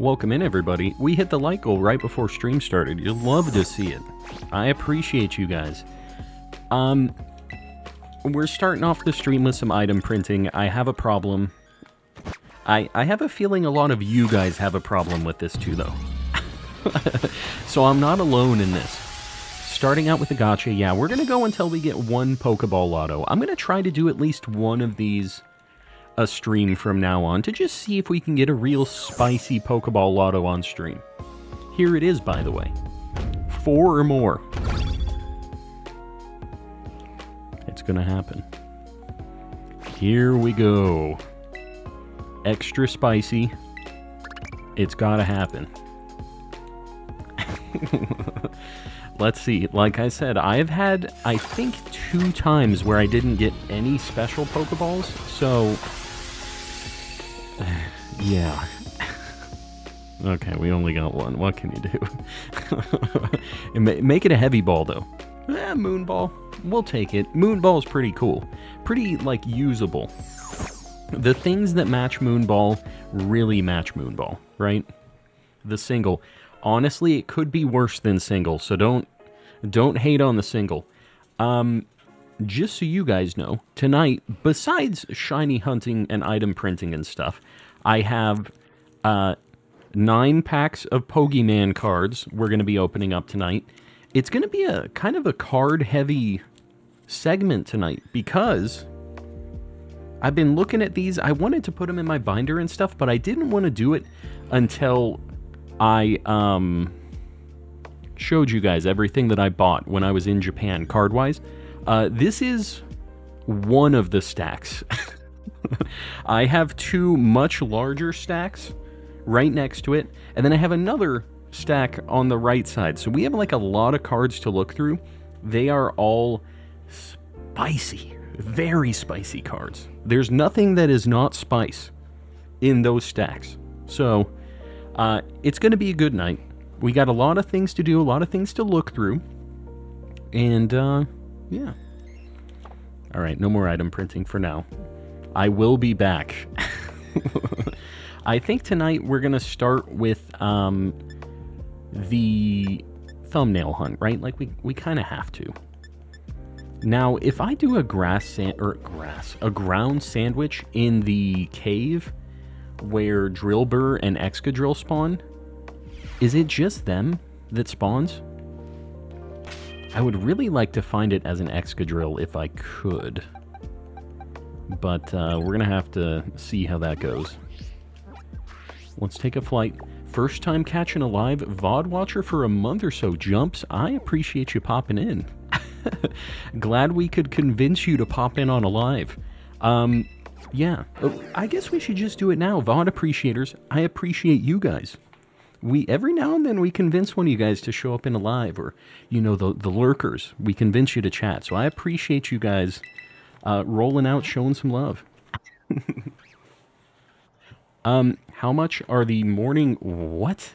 Welcome in, everybody. We hit the like goal right before stream started. You'll love to see it. I appreciate you guys. We're starting off the stream with some item printing. I have a problem. I have a feeling a lot of you guys have a problem with this too, though. So I'm not alone in this. Starting out with the gacha, yeah, we're going to go until we get one Pokeball Lotto. I'm going to try to do at least one of these a stream from now on to just see if we can get a real spicy Pokeball Lotto on stream. Here it is, by the way. 4 or more. It's going to happen. Here we go. Extra spicy. It's got to happen. Let's see. Like I said, I've had, I think, 2 times where I didn't get any special Pokeballs, so... yeah. Okay, we only got 1. What can you do? Make it a heavy ball, though. Moonball. We'll take it. Moonball's pretty cool. Pretty, like, usable. The things that match Moonball really match Moonball, right? The single. Honestly, it could be worse than single, so don't hate on the single. Just so you guys know, tonight, besides shiny hunting and item printing and stuff, I have 9 packs of Pokemon cards we're going to be opening up tonight. It's going to be a kind of a card-heavy segment tonight, because I've been looking at these. I wanted to put them in my binder and stuff, but I didn't want to do it until I showed you guys everything that I bought when I was in Japan, card-wise. This is one of the stacks. I have 2 much larger stacks right next to it, and then I have another stack on the right side. So we have like a lot of cards to look through. They are all spicy, very spicy cards. There's nothing that is not spice in those stacks. So it's going to be a good night. We got a lot of things to do, a lot of things to look through. And, yeah. Alright, no more item printing for now. I will be back. I think tonight we're going to start with the thumbnail hunt, right? Like, we kind of have to. Now, if I do a ground sandwich in the cave where Drillbur and Excadrill spawn, is it just them that spawns? I would really like to find it as an Excadrill if I could. But we're going to have to see how that goes. Let's take a flight. First time catching a live VOD watcher for a month or so. Jumps, I appreciate you popping in. Glad we could convince you to pop in on a live. Yeah, I guess we should just do it now. VOD appreciators, I appreciate you guys. Every now and then we convince one of you guys to show up in a live, or, you know, the lurkers. We convince you to chat. So I appreciate you guys rolling out, showing some love. How much are the morning... What?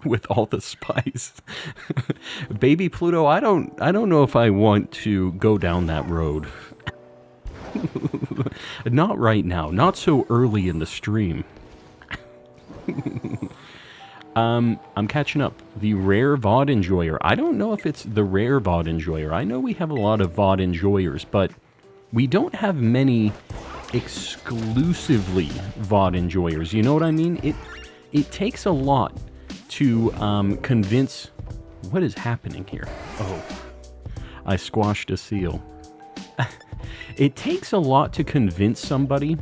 With all the spice. Baby Pluto, I don't know if I want to go down that road. Not right now. Not so early in the stream. I'm catching up. The rare VOD enjoyer. I don't know if it's the rare VOD enjoyer. I know we have a lot of VOD enjoyers, but we don't have many exclusively VOD enjoyers. You know what I mean? It takes a lot to convince... What is happening here? Oh, I squashed a seal. It takes a lot to convince somebody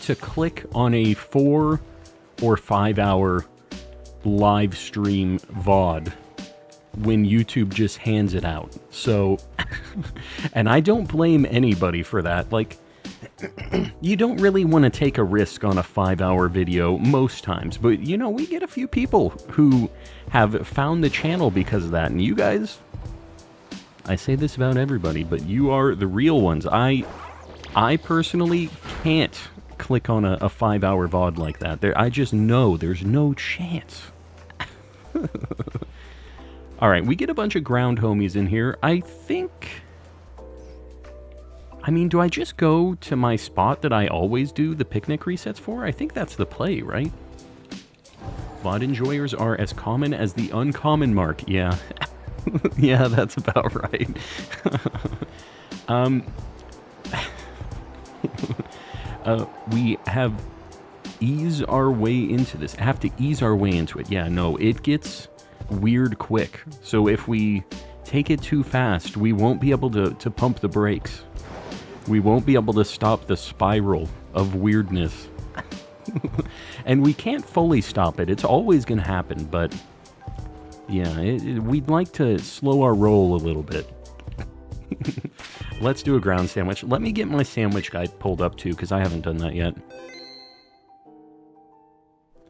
to click on a 4 or 5 hour live stream VOD when YouTube just hands it out. So, and I don't blame anybody for that. Like, you don't really want to take a risk on a 5-hour video most times, but you know, we get a few people who have found the channel because of that, and you guys, I say this about everybody, but you are the real ones. I personally can't click on a 5-hour VOD like that. I just know there's no chance. Alright, we get a bunch of ground homies in here. I think... I mean, do I just go to my spot that I always do the picnic resets for? I think that's the play, right? VOD enjoyers are as common as the uncommon mark. Yeah. Yeah, that's about right. We have ease our way into this. Have to ease our way into it. Yeah, no, it gets weird quick. So if we take it too fast, we won't be able to pump the brakes. We won't be able to stop the spiral of weirdness. And we can't fully stop it. It's always going to happen, but yeah, we'd like to slow our roll a little bit. Let's do a ground sandwich. Let me get my sandwich guide pulled up too, because I haven't done that yet.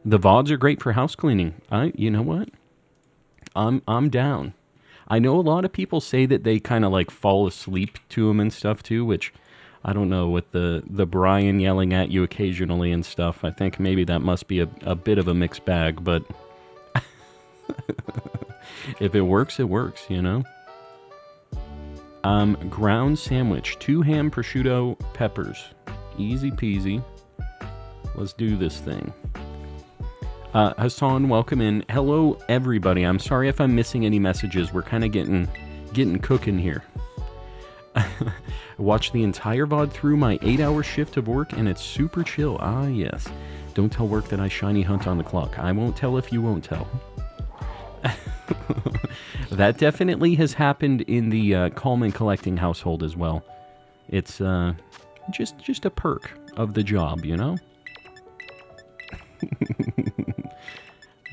The VODs are great for house cleaning. You know what? I'm down. I know a lot of people say that they kind of like fall asleep to them and stuff too, which I don't know, with the Brian yelling at you occasionally and stuff. I think maybe that must be a bit of a mixed bag, but if it works, it works, you know? Ground sandwich, 2 ham, prosciutto, peppers. Easy peasy. Let's do this thing. Hassan, welcome in. Hello, everybody. I'm sorry if I'm missing any messages. We're kind of getting cooking here. I watched the entire VOD through my 8-hour shift of work, and it's super chill. Ah, yes. Don't tell work that I shiny hunt on the clock. I won't tell if you won't tell. That definitely has happened in the calm and collecting household as well. It's just a perk of the job, you know?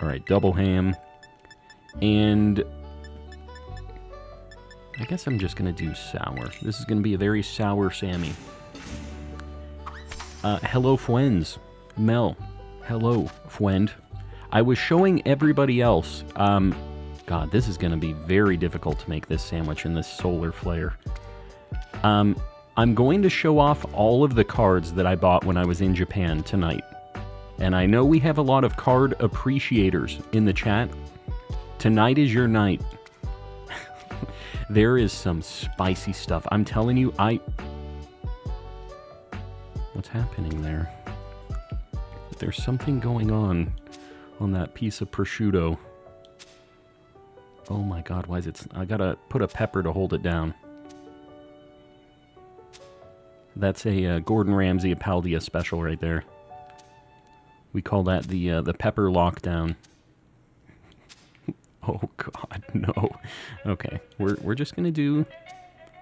Alright, double ham. And I guess I'm just going to do sour. This is going to be a very sour Sammy. Hello, Fwens. Mel. Hello, Fwend. I was showing everybody else. God, this is going to be very difficult to make this sandwich in this solar flare. I'm going to show off all of the cards that I bought when I was in Japan tonight. And I know we have a lot of card appreciators in the chat. Tonight is your night. There is some spicy stuff. I'm telling you, what's happening there? There's something going on that piece of prosciutto. Oh my god, why is it... I gotta put a pepper to hold it down. That's a Gordon Ramsay Apaldia special right there. We call that the pepper lockdown. Oh god, no. Okay, we're just gonna do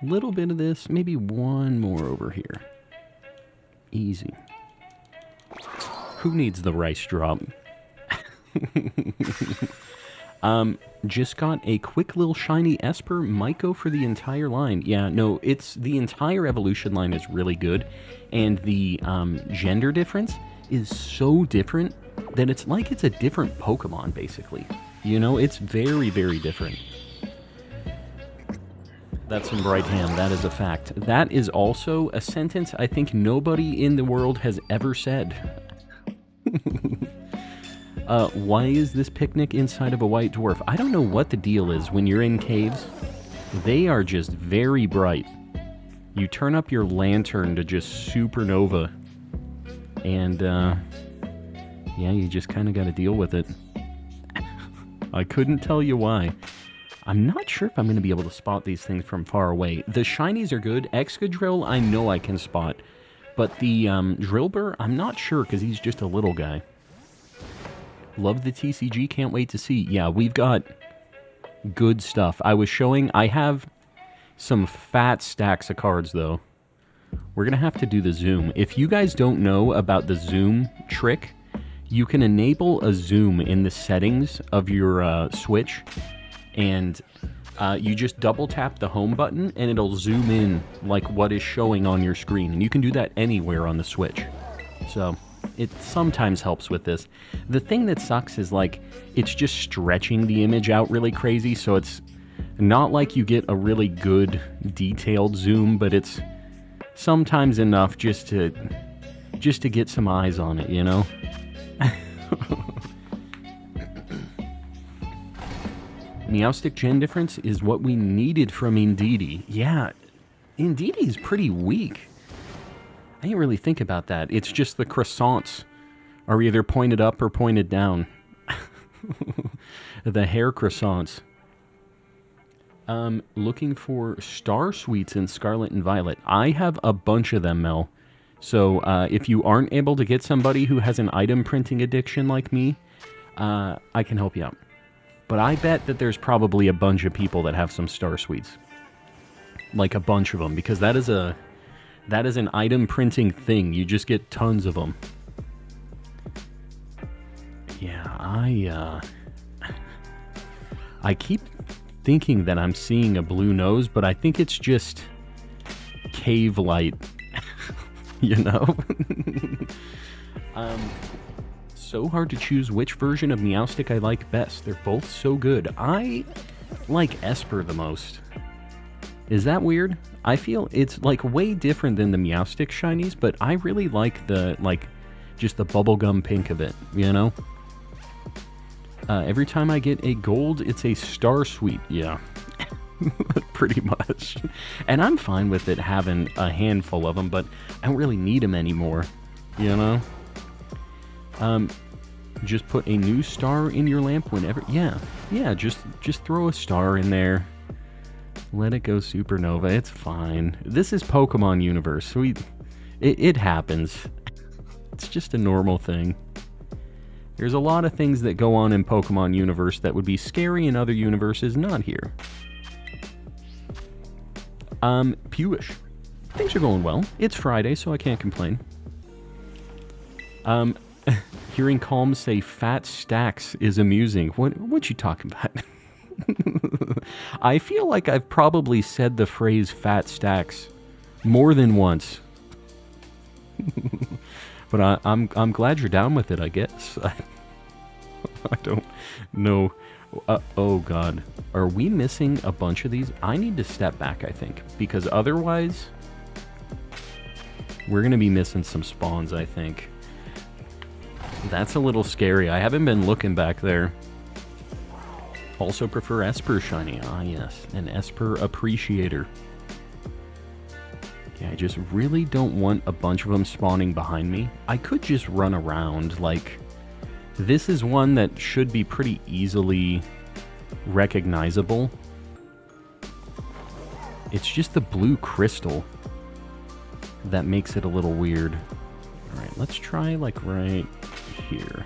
a little bit of this, maybe one more over here. Easy. Who needs the rice drop? Just got a quick little shiny Esper. Might go for the entire line. Yeah, no, it's the entire evolution line is really good, and the gender difference is so different that it's like it's a different Pokemon, basically. You know, it's very, very different. That's some bright ham, that is a fact. That is also a sentence I think nobody in the world has ever said. Why is this picnic inside of a white dwarf? I don't know what the deal is when you're in caves. They are just very bright. You turn up your lantern to just supernova. And, yeah, you just kind of got to deal with it. I couldn't tell you why. I'm not sure if I'm going to be able to spot these things from far away. The shinies are good. Excadrill, I know I can spot. But the Drillbur, I'm not sure because he's just a little guy. Love the TCG, can't wait to see. Yeah, we've got good stuff. I have some fat stacks of cards, though. We're going to have to do the zoom. If you guys don't know about the zoom trick, you can enable a zoom in the settings of your Switch, and you just double tap the home button, and it'll zoom in like what is showing on your screen. And you can do that anywhere on the Switch. So it sometimes helps with this. The thing that sucks is like it's just stretching the image out really crazy, so it's not like you get a really good detailed zoom, but it's sometimes enough just to get some eyes on it, you know? Meowstic gen difference is what we needed from Indeedee. Yeah, Indeedee is pretty weak. I didn't really think about that. It's just the croissants are either pointed up or pointed down. The hair croissants. Looking for star sweets in Scarlet and Violet. I have a bunch of them, Mel. So if you aren't able to get somebody who has an item printing addiction like me, I can help you out. But I bet that there's probably a bunch of people that have some star sweets. Like a bunch of them, because that is an item printing thing. You just get tons of them. Yeah, I keep thinking that I'm seeing a blue nose, but I think it's just cave light. You know? So hard to choose which version of Meowstic I like best. They're both so good. I like Esper the most. Is that weird? I feel it's like way different than the Meowstic shinies, but I really like the, just the bubblegum pink of it, you know? Every time I get a gold, it's a star sweet. Yeah, pretty much. And I'm fine with it having a handful of them, but I don't really need them anymore, you know? Just put a new star in your lamp whenever... Yeah, just throw a star in there. Let it go supernova. It's fine. This is Pokemon Universe. It happens. It's just a normal thing. There's a lot of things that go on in Pokemon Universe that would be scary in other universes, not here. Pewish. Things are going well. It's Friday, so I can't complain. Hearing Calm say fat stacks is amusing. What you talking about? I feel like I've probably said the phrase fat stacks more than once. But I'm glad you're down with it, I guess. I don't know. Oh, God. Are we missing a bunch of these? I need to step back, I think. Because otherwise, we're going to be missing some spawns, I think. That's a little scary. I haven't been looking back there. Also prefer Esper shiny. Ah, yes. An Esper appreciator. Yeah, I just really don't want a bunch of them spawning behind me. I could just run around, like... This is one that should be pretty easily recognizable. It's just the blue crystal that makes it a little weird. Alright, let's try, like, right here.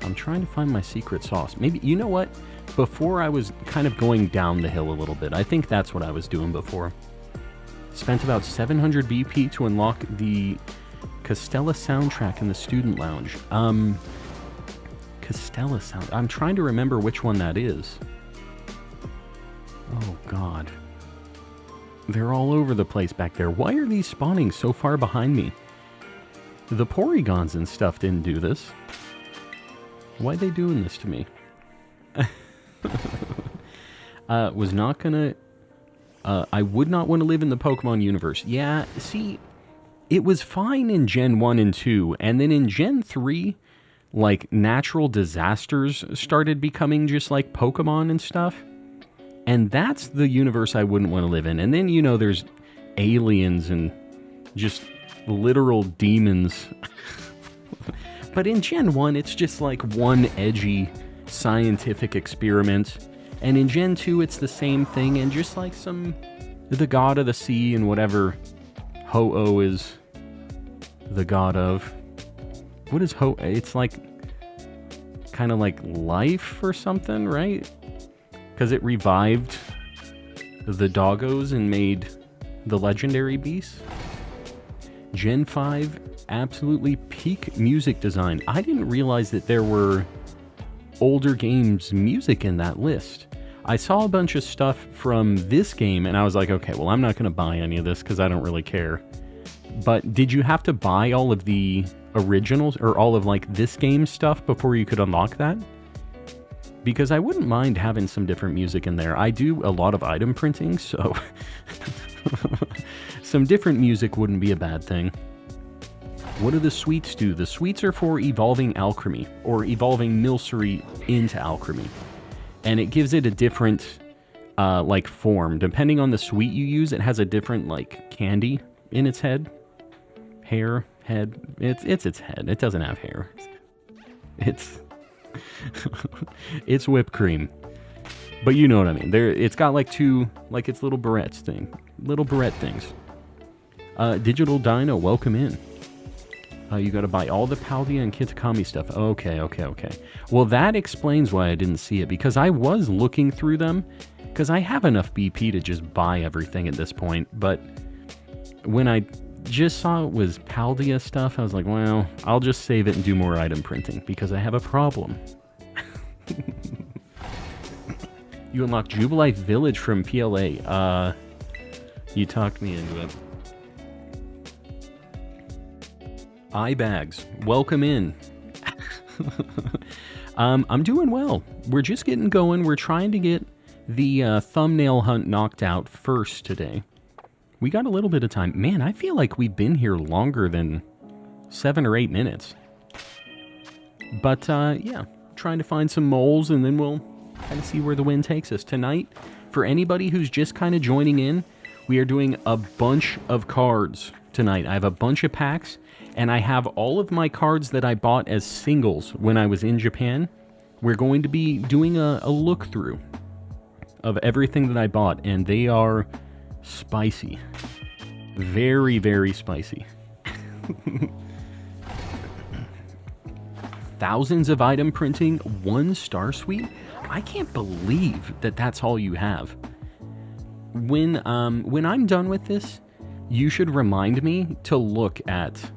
I'm trying to find my secret sauce. Maybe, you know what? Before I was kind of going down the hill a little bit. I think that's what I was doing before. Spent about 700 BP to unlock the Castella soundtrack in the student lounge. Castella sound... I'm trying to remember which one that is. Oh, God. They're all over the place back there. Why are these spawning so far behind me? The Porygons and stuff didn't do this. Why are they doing this to me? Was not gonna... I would not want to live in the Pokemon universe. Yeah, see, it was fine in Gen 1 and 2, and then in Gen 3, like, natural disasters started becoming just like Pokemon and stuff. And that's the universe I wouldn't want to live in. And then, you know, there's aliens and just literal demons. But in Gen 1, it's just like one edgy scientific experiment. And in Gen 2, it's the same thing, and just like the god of the sea and whatever Ho-Oh is the god of. What is Ho? It's like, kind of like life or something, right? Because it revived the doggos and made the legendary beasts. Gen 5, absolutely peak music design. I didn't realize that there were older games music in that list. I saw a bunch of stuff from this game and I was like, okay, well, I'm not going to buy any of this because I don't really care. But did you have to buy all of the originals or all of like this game stuff before you could unlock that? Because I wouldn't mind having some different music in there. I do a lot of item printing, so some different music wouldn't be a bad thing. What do the sweets do? The sweets are for evolving alchemy, or evolving Milcery into alchemy. And it gives it a different, like, form. Depending on the sweet you use, it has a different, like, candy in its head. Hair, head. It's its head. It doesn't have hair. It's whipped cream. But you know what I mean. It's got like two, like its little barrettes thing. Little barrette things. Digital Dino, welcome in. You gotta buy all the Paldea and Kitakami stuff. Okay. Well, that explains why I didn't see it, because I was looking through them, because I have enough BP to just buy everything at this point, but when I just saw it was Paldea stuff, I was like, well, I'll just save it and do more item printing, because I have a problem. You unlocked Jubilite Village from PLA. You talked me into it. Eyebags, welcome in. I'm doing well. We're just getting going. We're trying to get the thumbnail hunt knocked out first today. We got a little bit of time. Man, I feel like we've been here longer than 7 or 8 minutes. But, yeah, trying to find some moles, and then we'll kind of see where the wind takes us. Tonight, for anybody who's just kind of joining in, we are doing a bunch of cards tonight. I have a bunch of packs, and I have all of my cards that I bought as singles when I was in Japan. We're going to be doing a look-through of everything that I bought, and they are spicy. Very, very spicy. Thousands of item printing, 1 star suite? I can't believe that that's all you have. When I'm done with this, you should remind me to look at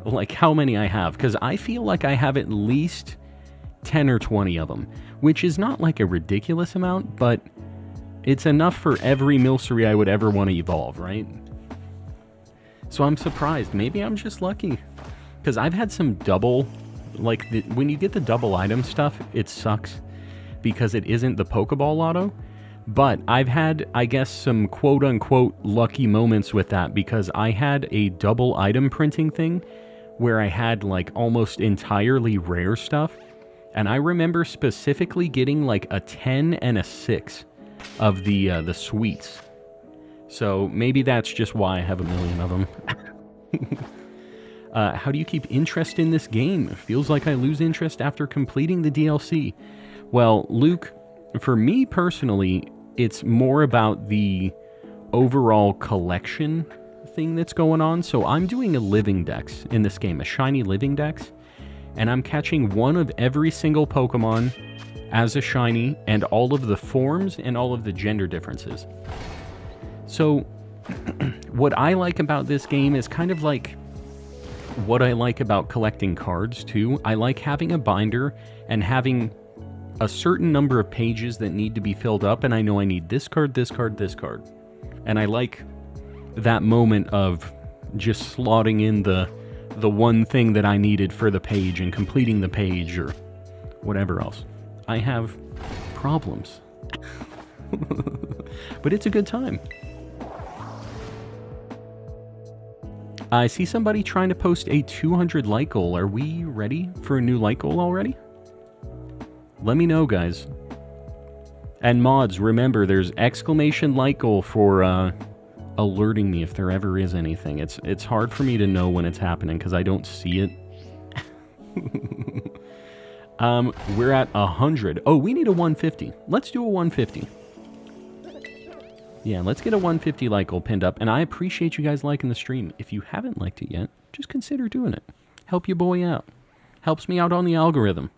like how many I have, because I feel like I have at least 10 or 20 of them, which is not like a ridiculous amount, but it's enough for every Milcery I would ever want to evolve, right? So I'm surprised. Maybe I'm just lucky, because I've had some double, like when you get the double item stuff, it sucks because it isn't the Pokeball Lotto. But I've had, I guess, some quote-unquote lucky moments with that, because I had a double item printing thing where I had like almost entirely rare stuff, and I remember specifically getting like a 10 and a 6 of the sweets. So maybe that's just why I have a million of them. How do you keep interest in this game? It feels like I lose interest after completing the DLC. Well, Luke, for me personally, it's more about the overall collection thing that's going on. So I'm doing a Living Dex in this game, a shiny Living Dex, and I'm catching one of every single Pokemon as a shiny, and all of the forms and all of the gender differences. So what I like about this game is kind of like what I like about collecting cards too. I like having a binder and having a certain number of pages that need to be filled up, and I know I need this card, this card, this card. And I like that moment of just slotting in the one thing that I needed for the page and completing the page or whatever else. I have problems. But it's a good time. I see somebody trying to post a 200 like goal. Are we ready for a new like goal already? Let me know, guys. And mods, remember, there's exclamation like goal for alerting me if there ever is anything. It's hard for me to know when it's happening because I don't see it. We're at 100. Oh, we need a 150. Let's do a 150. Yeah, let's get a 150 like goal pinned up. And I appreciate you guys liking the stream. If you haven't liked it yet, just consider doing it. Help your boy out. Helps me out on the algorithm.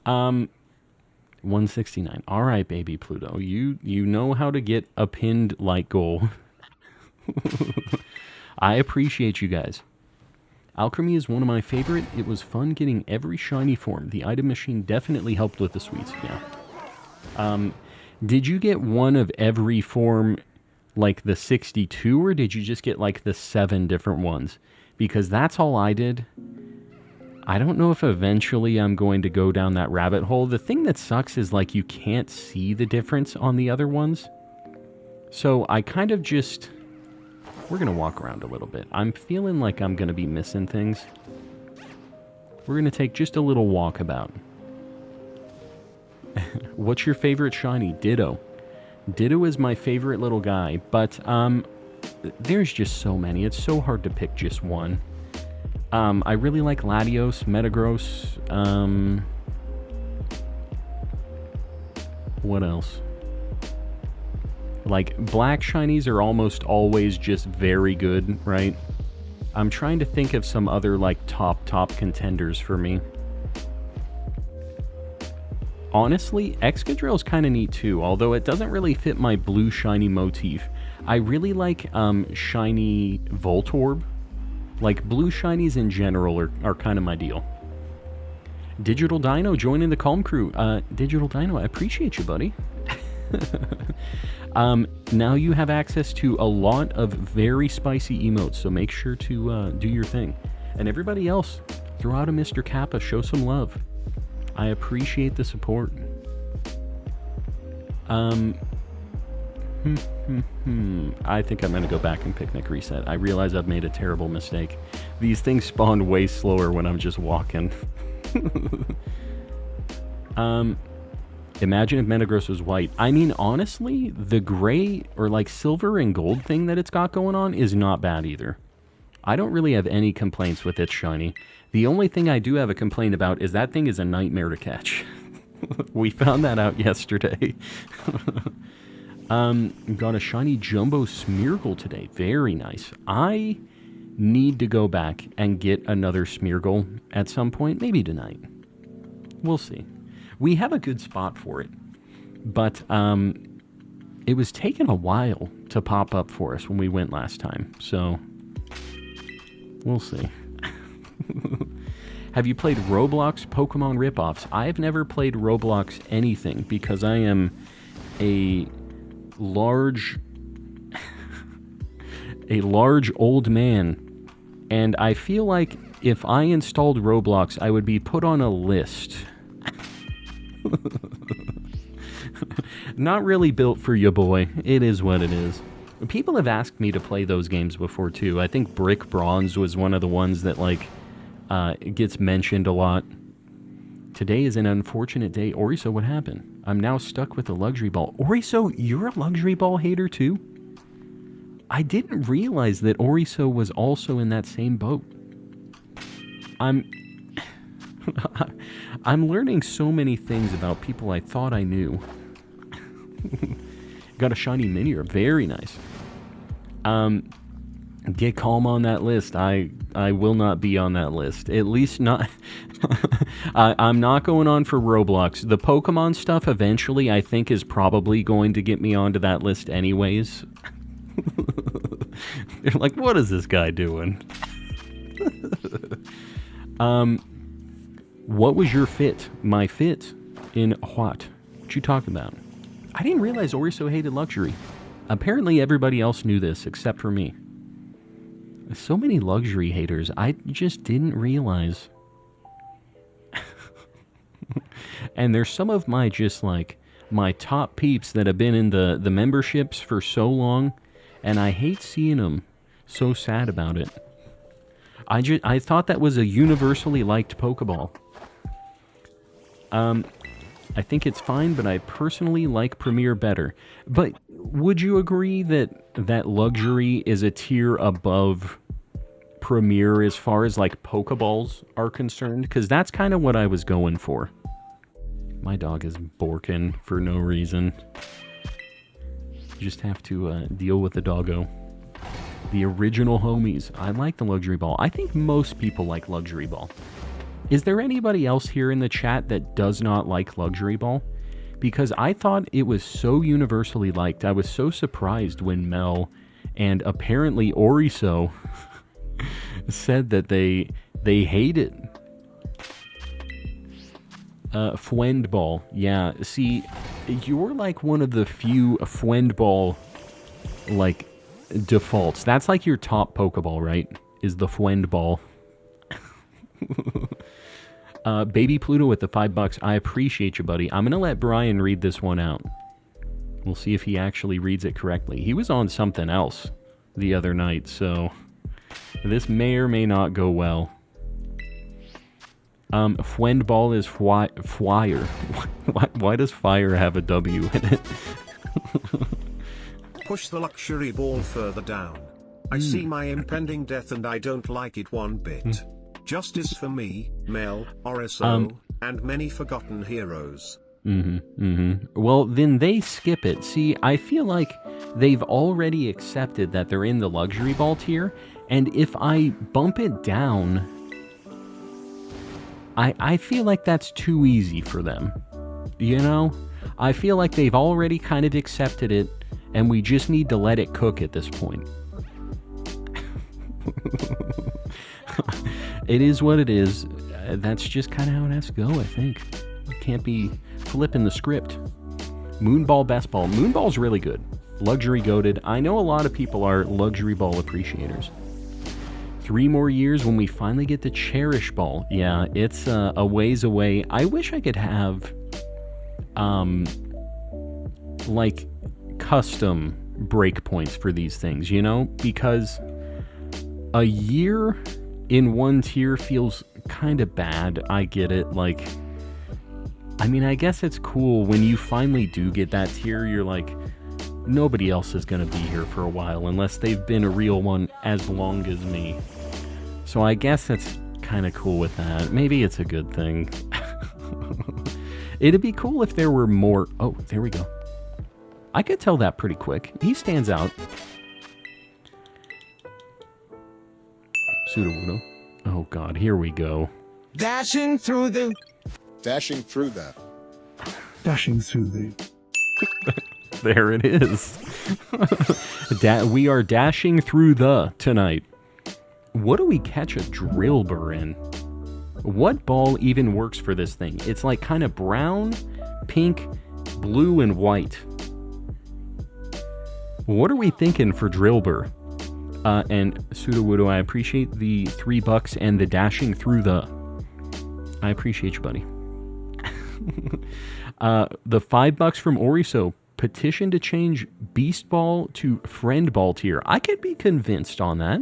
169. All right, baby Pluto. You know how to get a pinned like goal. I appreciate you guys. Alchemy is one of my favorite. It was fun getting every shiny form. The item machine definitely helped with the sweets. Yeah. Did you get one of every form, like the 62, or did you just get like the 7 different ones? Because that's all I did. I don't know if eventually I'm going to go down that rabbit hole. The thing that sucks is like you can't see the difference on the other ones. So I kind of just... We're going to walk around a little bit. I'm feeling like I'm going to be missing things. We're going to take just a little walkabout. What's your favorite shiny? Ditto. Ditto is my favorite little guy, but there's just so many. It's so hard to pick just one. I really like Latios, Metagross. What else? Like, black shinies are almost always just very good, right? I'm trying to think of some other, like, top contenders for me. Honestly, Excadrill's kind of neat too, although it doesn't really fit my blue shiny motif. I really like shiny Voltorb. Like, blue shinies in general are kind of my deal. Digital Dino joining the Calm crew. Digital Dino, I appreciate you, buddy. Now you have access to a lot of very spicy emotes, so make sure to do your thing. And everybody else, throw out a Mr. Kappa, show some love. I appreciate the support. I think I'm going to go back and Picnic Reset. I realize I've made a terrible mistake. These things spawn way slower when I'm just walking. Imagine if Metagross was white. I mean, honestly, the gray or like silver and gold thing that it's got going on is not bad either. I don't really have any complaints with its shiny. The only thing I do have a complaint about is that thing is a nightmare to catch. We found that out yesterday. Got a shiny Jumbo Smeargle today. Very nice. I need to go back and get another Smeargle at some point. Maybe tonight. We'll see. We have a good spot for it. But it was taking a while to pop up for us when we went last time. So we'll see. Have you played Roblox Pokemon ripoffs? I've never played Roblox anything because I am a large old man, and I feel like if I installed Roblox, I would be put on a list. Not really built for you, boy. It is what it is. People have asked me to play those games before too. I think Brick Bronze was one of the ones that like gets mentioned a lot. Today is an unfortunate day. Oriso, what happened? I'm now stuck with a luxury ball. Oriso, you're a luxury ball hater too? I didn't realize that Oriso was also in that same boat. I'm learning so many things about people I thought I knew. Got a shiny Minior. Very nice. Get calm on that list. I will not be on that list. At least not... I'm not going on for Roblox. The Pokemon stuff eventually I think is probably going to get me onto that list anyways. You're like, what is this guy doing? What was your fit? My fit? In what? What you talking about? I didn't realize Oriso hated luxury. Apparently everybody else knew this except for me. So many luxury haters. I just didn't realize. And there's some of my just like my top peeps that have been in the memberships for so long, and I hate seeing them so sad about it. I thought that was a universally liked Pokeball. I think it's fine, but I personally like Premier better. But would you agree that luxury is a tier above Premier as far as like Pokeballs are concerned? Because that's kind of what I was going for. My dog is borking for no reason. You just have to deal with the doggo. The original homies. I like the luxury ball. I think most people like luxury ball. Is there anybody else here in the chat that does not like luxury ball? Because I thought it was so universally liked. I was so surprised when Mel and apparently Oriso said that they hate it. Fwend ball. Yeah, see, you're like one of the few Fwend ball like defaults. That's like your top Pokeball, right? Is the Fwend ball. Baby Pluto with the $5. I appreciate you, buddy. I'm going to let Brian read this one out. We'll see if he actually reads it correctly. He was on something else the other night, so this may or may not go well. Fwend ball is flyer. Why does fire have a W in it? Push the luxury ball further down. I see my impending death and I don't like it one bit. Justice for Me, Mel, RSO, and many forgotten heroes. Well, then they skip it. See, I feel like they've already accepted that they're in the luxury ball tier, and if I bump it down, I feel like that's too easy for them. You know? I feel like they've already kind of accepted it, and we just need to let it cook at this point. It is what it is. That's just kind of how it has to go, I think. It can't be flipping the script. Moonball Best Ball. Moonball's really good. Luxury goated. I know a lot of people are luxury ball appreciators. 3 more years when we finally get the Cherish Ball. Yeah, it's a ways away. I wish I could have, like, custom breakpoints for these things, you know? Because a year in one tier feels kind of bad. I get it. Like, I mean, I guess it's cool when you finally do get that tier. You're like, nobody else is going to be here for a while unless they've been a real one as long as me. So I guess that's kind of cool with that. Maybe it's a good thing. It'd be cool if there were more. Oh, there we go. I could tell that pretty quick. He stands out. Sudowoodo. Oh god, here we go. Dashing through the... There it is. We are dashing through the tonight. What do we catch a Drillbur in? What ball even works for this thing? It's like kind of brown, pink, blue, and white. What are we thinking for Drillbur? And Sudowoodo, I appreciate the $3 and the dashing through the. I appreciate you, buddy. The $5 from Oriso. Petition to change Beast Ball to Friend Ball tier. I could be convinced on that.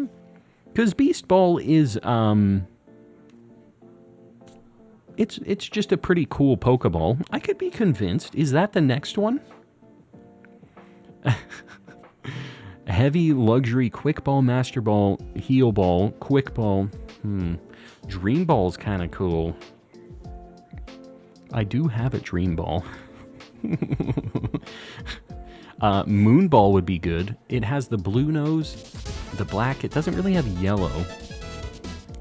Because Beast Ball is, it's just a pretty cool Pokeball. I could be convinced. Is that the next one? Heavy Luxury Quick Ball, Master Ball, Heal Ball, Quick Ball. Dream Ball's kind of cool. I do have a Dream Ball. Moon Ball would be good. It has the blue nose, the black. It doesn't really have yellow.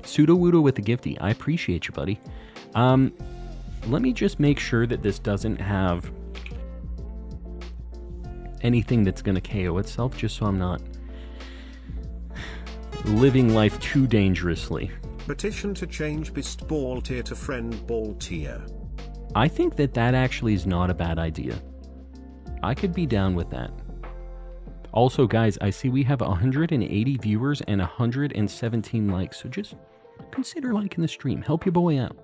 Sudowoodo with the gifty. I appreciate you, buddy. Let me just make sure that this doesn't have anything that's going to KO itself, just so I'm not living life too dangerously. Petition to change Beast Ball tier to Friend Ball tier. I think that actually is not a bad idea. I could be down with that. Also, guys, I see we have 180 viewers and 117 likes, so just consider liking the stream. Help your boy out.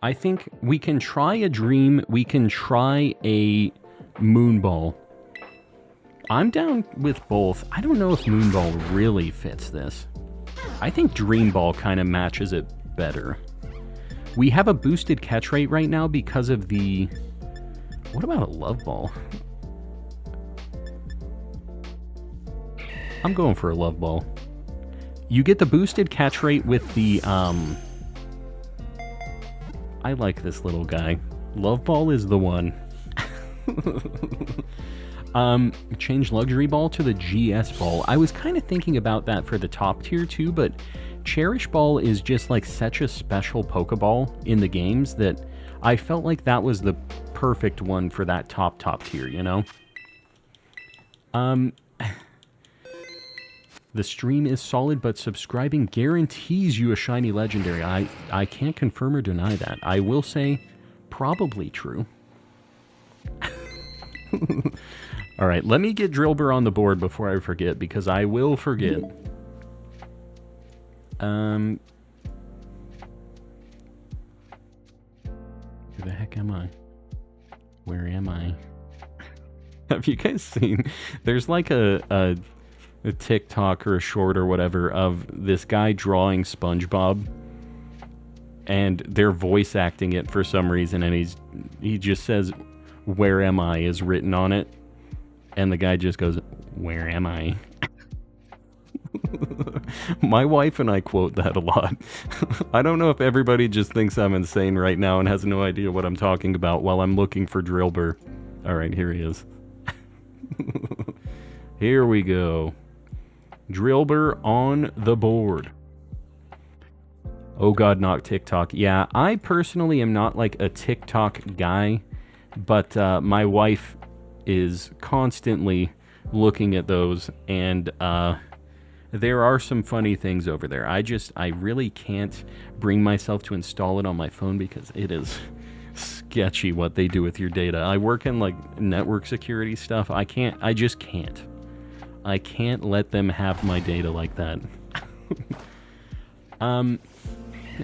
I think we can try a Dream. We can try a Moonball. I'm down with both. I don't know if Moonball really fits this. I think Dream Ball kind of matches it better. We have a boosted catch rate right now because of the... What about a Love Ball? I'm going for a Love Ball. You get the boosted catch rate with the... I like this little guy. Love Ball is the one. Change Luxury Ball to the GS Ball. I was kind of thinking about that for the top tier too, but Cherish Ball is just like such a special Pokeball in the games that I felt like that was the perfect one for that top tier, you know? The stream is solid, but subscribing guarantees you a shiny legendary. I can't confirm or deny that. I will say probably true. All right, let me get Drillbur on the board before I forget, because I will forget. Where the heck am I? Where am I? Have you guys seen? There's like a TikTok or a short or whatever of this guy drawing SpongeBob, and they're voice acting it for some reason, and he just says, "Where am I?" is written on it, and the guy just goes, "Where am I?" My wife and I quote that a lot. I don't know if everybody just thinks I'm insane right now and has no idea what I'm talking about while I'm looking for Drillbur. Alright, here he is. Here we go. Drillbur on the board. Oh god, not TikTok. Yeah, I personally am not like a TikTok guy, but my wife is constantly looking at those, and there are some funny things over there. I really can't bring myself to install it on my phone because it is sketchy what they do with your data. I work in like network security stuff. I just can't. I can't let them have my data like that.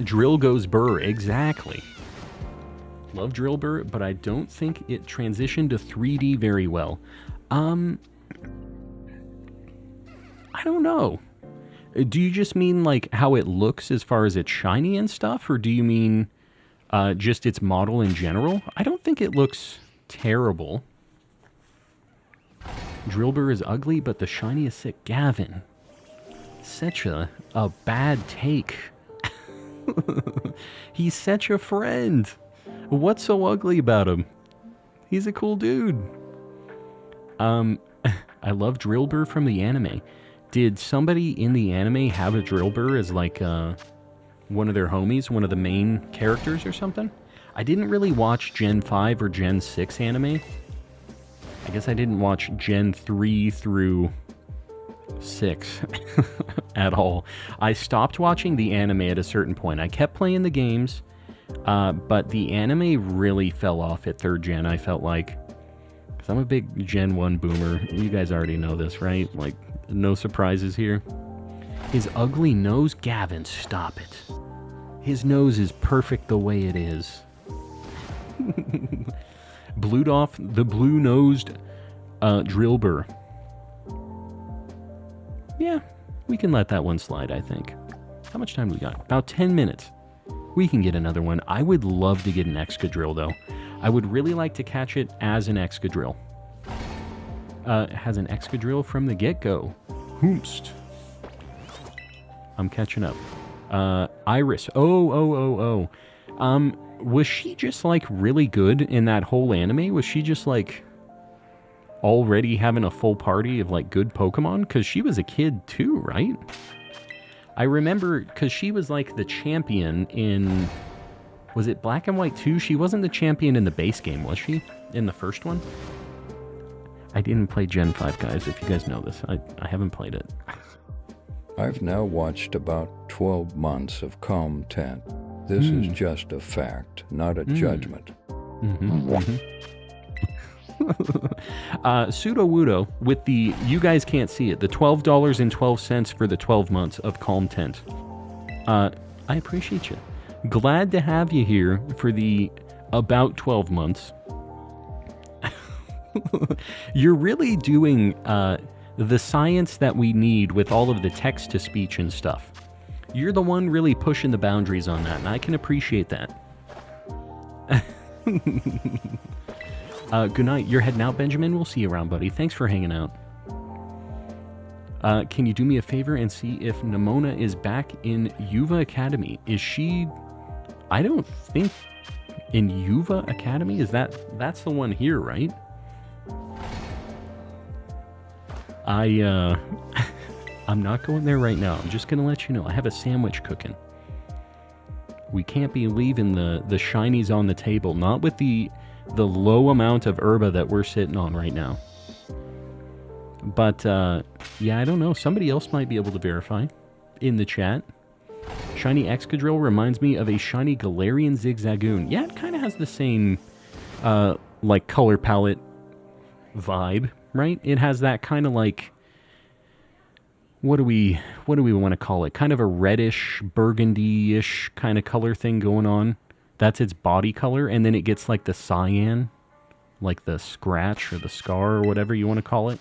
Drill goes burr, exactly. Love Drill Burr, but I don't think it transitioned to 3D very well. I don't know. Do you just mean like how it looks as far as it's shiny and stuff, or do you mean just its model in general? I don't think it looks terrible. Drillbur is ugly, but the shiny is sick. Gavin. Such a bad take. He's such a friend. What's so ugly about him? He's a cool dude. I love Drillbur from the anime. Did somebody in the anime have a Drillbur as like one of their homies, one of the main characters or something? I didn't really watch Gen 5 or Gen 6 anime. I guess I didn't watch Gen 3 through 6 at all. I stopped watching the anime at a certain point. I kept playing the games, but the anime really fell off at 3rd gen, I felt like. Because I'm a big Gen 1 boomer. You guys already know this, right? Like, no surprises here. His ugly nose? Gavin, stop it. His nose is perfect the way it is. Blued off the blue-nosed Drillbur. Yeah, we can let that one slide, I think. How much time do we got? About 10 minutes. We can get another one. I would love to get an Excadrill, though. I would really like to catch it as an Excadrill. It has an Excadrill from the get-go. Hoomst. I'm catching up. Iris. Oh. Was she just, like, really good in that whole anime? Was she just, like, already having a full party of, like, good Pokemon? Because she was a kid, too, right? I remember, because she was, like, the champion in... Was it Black and White 2? She wasn't the champion in the base game, was she? In the first one? I didn't play Gen 5, guys, if you guys know this. I haven't played it. I've now watched about 12 months of content. This is just a fact, not a judgment. Pseudo Wudo with the, you guys can't see it, the $12.12 for the 12 months of Calm Tent. I appreciate you. Glad to have you here for the about 12 months. You're really doing the science that we need with all of the text-to-speech and stuff. You're the one really pushing the boundaries on that, and I can appreciate that. Good night. You're heading out, Benjamin? We'll see you around, buddy. Thanks for hanging out. Can you do me a favor and see if Nimona is back in Yuva Academy? Is she... I don't think... In Yuva Academy? Is that... That's the one here, right? I'm not going there right now. I'm just going to let you know. I have a sandwich cooking. We can't be leaving the shinies on the table. Not with the low amount of herba that we're sitting on right now. But, yeah, I don't know. Somebody else might be able to verify in the chat. Shiny Excadrill reminds me of a shiny Galarian Zigzagoon. Yeah, it kind of has the same, like, color palette vibe, right? It has that kind of, like... What do we want to call it? Kind of a reddish, burgundy-ish kind of color thing going on. That's its body color, and then it gets like the cyan, like the scratch or the scar or whatever you want to call it.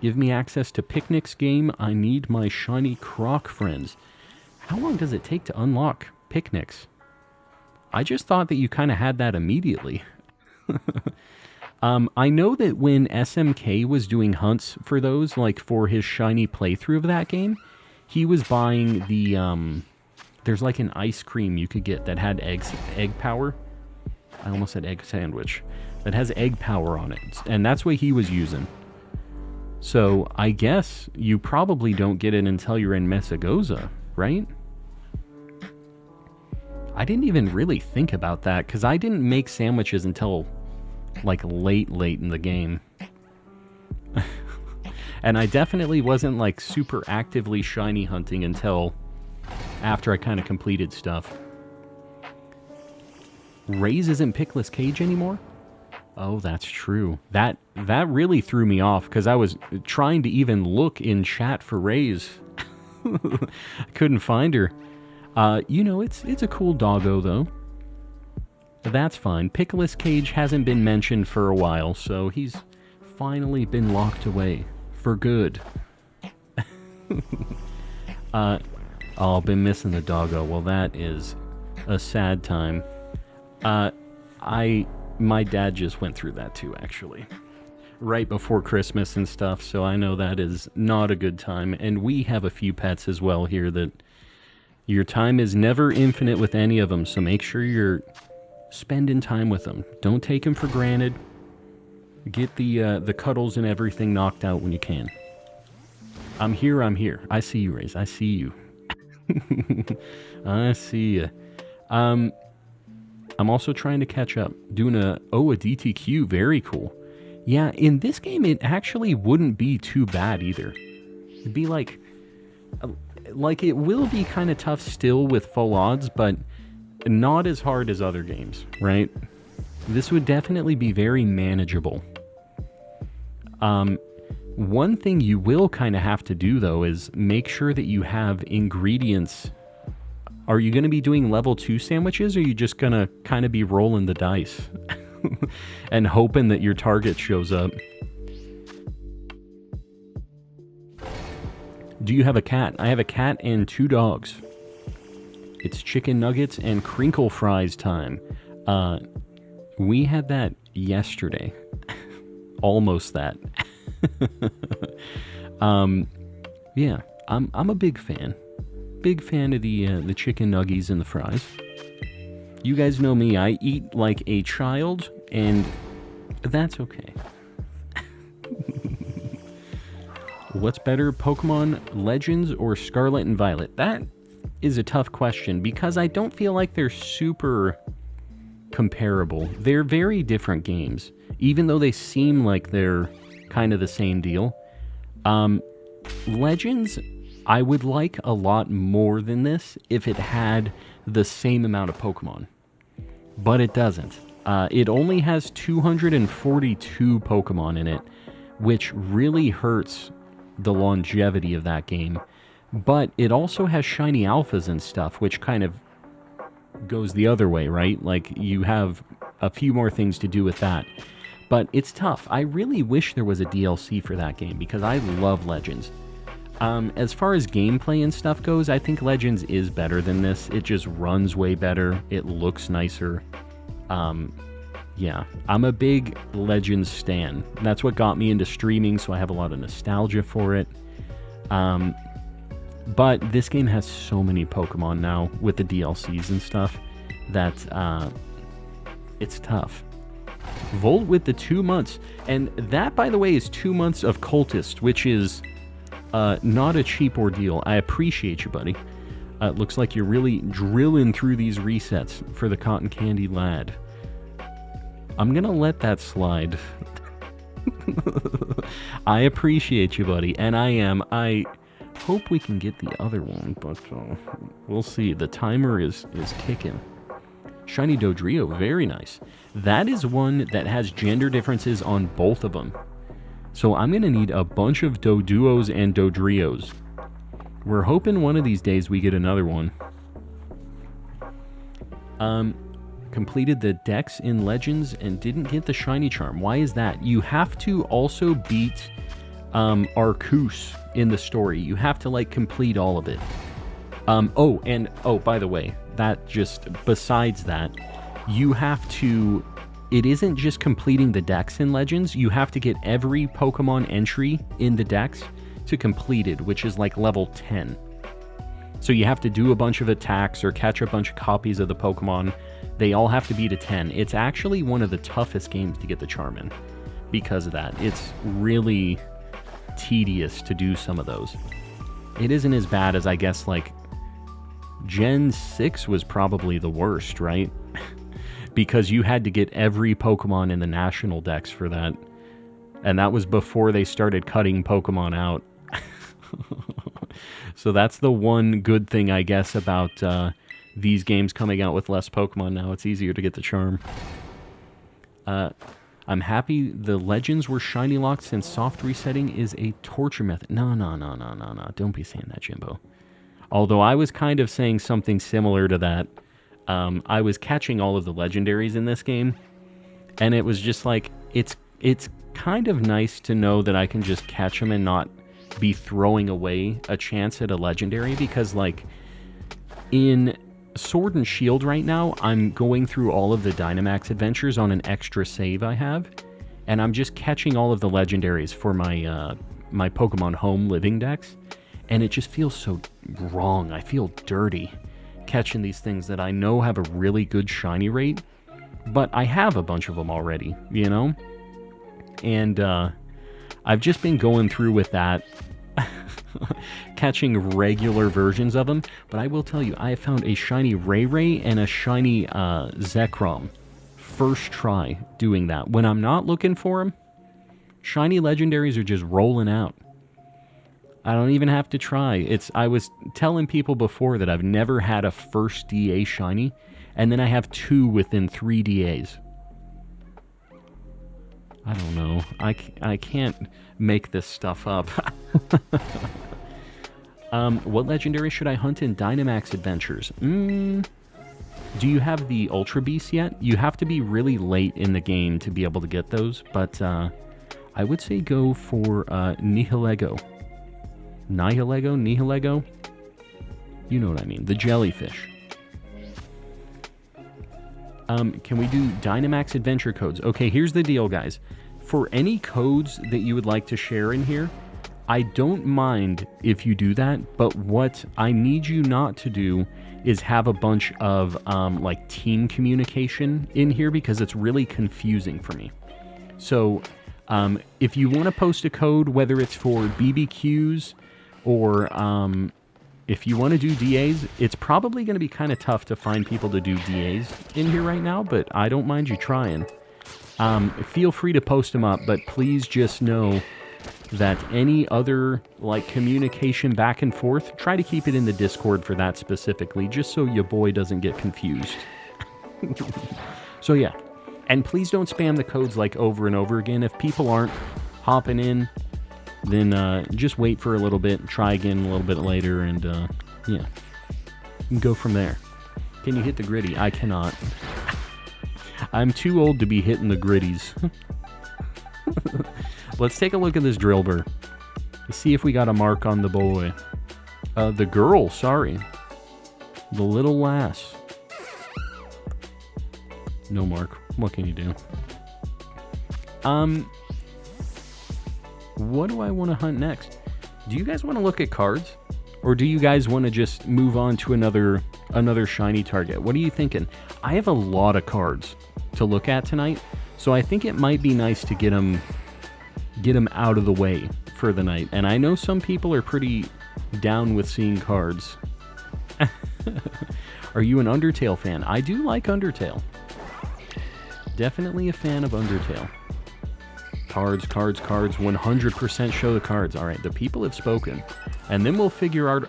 Give me access to Picnic's game. I need my shiny Croc friends. How long does it take to unlock Picnic's? I just thought that you kind of had that immediately. I know that when SMK was doing hunts for those, like for his shiny playthrough of that game, he was buying the, there's like an ice cream you could get that had egg power. I almost said egg sandwich. That has egg power on it, and that's what he was using. So I guess you probably don't get it until you're in Mesagoza, right? I didn't even really think about that, because I didn't make sandwiches until like late in the game. And I definitely wasn't like super actively shiny hunting until after I kind of completed stuff. Ray's isn't Pickless Cage anymore? Oh, that's true. That really threw me off, because I was trying to even look in chat for Ray's. I couldn't find her. You know, it's a cool doggo, though. That's fine. Pickless Cage hasn't been mentioned for a while, so he's finally been locked away. For good. Oh, been missing the doggo. Well, that is a sad time. My dad just went through that too, actually. Right before Christmas and stuff, so I know that is not a good time. And we have a few pets as well here that your time is never infinite with any of them, so make sure you're spending time with them. Don't take them for granted. Get the cuddles and everything knocked out when you can. I'm here. I see you, Raze. I see you. I see you. I'm also trying to catch up. Doing a DTQ. Very cool. Yeah, in this game, it actually wouldn't be too bad either. It'd be like it will be kind of tough still with full odds, but not as hard as other games, right? This would definitely be very manageable. One thing you will kind of have to do, though, is make sure that you have ingredients. Are you going to be doing level 2 sandwiches, or are you just going to kind of be rolling the dice and hoping that your target shows up? Do you have a cat? I have a cat and 2 dogs. It's chicken nuggets and crinkle fries time. We had that yesterday. Almost that. Yeah, I'm a big fan. Big fan of the chicken nuggies and the fries. You guys know me, I eat like a child, and that's okay. What's better, Pokemon Legends or Scarlet and Violet? That is a tough question, because I don't feel like they're super comparable. They're very different games, even though they seem like they're kind of the same deal. Legends, I would like a lot more than this if it had the same amount of Pokemon. But it doesn't. It only has 242 Pokemon in it, which really hurts the longevity of that game. But it also has shiny alphas and stuff, which kind of goes the other way, right? Like, you have a few more things to do with that. But it's tough. I really wish there was a DLC for that game, because I love Legends. As far as gameplay and stuff goes, I think Legends is better than this. It just runs way better. It looks nicer. Yeah, I'm a big Legends stan. That's what got me into streaming, so I have a lot of nostalgia for it. But this game has so many Pokemon now with the DLCs and stuff that it's tough. Volt with the 2 months. And that, by the way, is 2 months of Cultist, which is not a cheap ordeal. I appreciate you, buddy. It looks like you're really drilling through these resets for the Cotton Candy Lad. I'm going to let that slide. I appreciate you, buddy. And I hope we can get the other one, but we'll see. The timer is kicking. Shiny Dodrio, very nice. That is one that has gender differences on both of them. So I'm going to need a bunch of Doduos and Dodrios. We're hoping one of these days we get another one. Completed the Dex in Legends and didn't get the Shiny Charm. Why is that? You have to also beat Arceus in the story. You have to, like, complete all of it. By the way, that just, besides that, you have to it isn't just completing the Dex in Legends. You have to get every Pokemon entry in the Dex to completed, which is like level 10. So you have to do a bunch of attacks or catch a bunch of copies of the Pokemon. They all have to be to 10. It's actually one of the toughest games to get the charm in because of that. It's really tedious to do some of those. It isn't as bad as, I guess, like Gen 6 was probably the worst, right? Because you had to get every Pokemon in the National Dex for that. And that was before they started cutting Pokemon out. So that's the one good thing, I guess, about these games coming out with less Pokemon now. It's easier to get the charm. I'm happy the Legends were shiny locked since soft resetting is a torture method. No. Don't be saying that, Jimbo. Although I was kind of saying something similar to that. I was catching all of the legendaries in this game, and it was just like, it's kind of nice to know that I can just catch them and not be throwing away a chance at a legendary, because like in Sword and Shield right now, I'm going through all of the Dynamax adventures on an extra save I have, and I'm just catching all of the legendaries for my my Pokemon Home Living Dex, and it just feels so wrong. I feel dirty catching these things that I know have a really good shiny rate, but I have a bunch of them already, you know? And I've just been going through with that, catching regular versions of them, but I will tell you, I have found a shiny Ray and a shiny Zekrom. First try doing that. When I'm not looking for them, shiny legendaries are just rolling out. I don't even have to try. I was telling people before that I've never had a first DA shiny, and then I have 2 within 3 DAs. I don't know. I can't make this stuff up. What legendary should I hunt in Dynamax Adventures? Do you have the Ultra Beasts yet? You have to be really late in the game to be able to get those, but I would say go for Nihilego. Nihilego? You know what I mean. The jellyfish. Can we do Dynamax Adventure codes? Okay, here's the deal, guys. For any codes that you would like to share in here, I don't mind if you do that, but what I need you not to do is have a bunch of like team communication in here, because it's really confusing for me. So if you want to post a code, whether it's for BBQs or if you want to do DAs, it's probably going to be kind of tough to find people to do DAs in here right now, but I don't mind you trying. Feel free to post them up, but please just know that any other like communication back and forth, try to keep it in the Discord for that specifically, just so your boy doesn't get confused. So yeah, and please don't spam the codes like over and over again. If people aren't hopping in, then just wait for a little bit, try again a little bit later, and yeah, go from there. Can you hit the gritty? I cannot. I'm too old to be hitting the gritties. Let's take a look at this Drillbur. Let's see if we got a mark on the boy. The girl, sorry. The little lass. No mark. What can you do? What do I want to hunt next? Do you guys want to look at cards? Or do you guys want to just move on to another shiny target? What are you thinking? I have a lot of cards to look at tonight, so I think it might be nice to get them out of the way for the night. And I know some people are pretty down with seeing cards. Are you an Undertale fan? I do like Undertale. Definitely a fan of Undertale. Cards. 100% show the cards. All right, the people have spoken. And then we'll figure out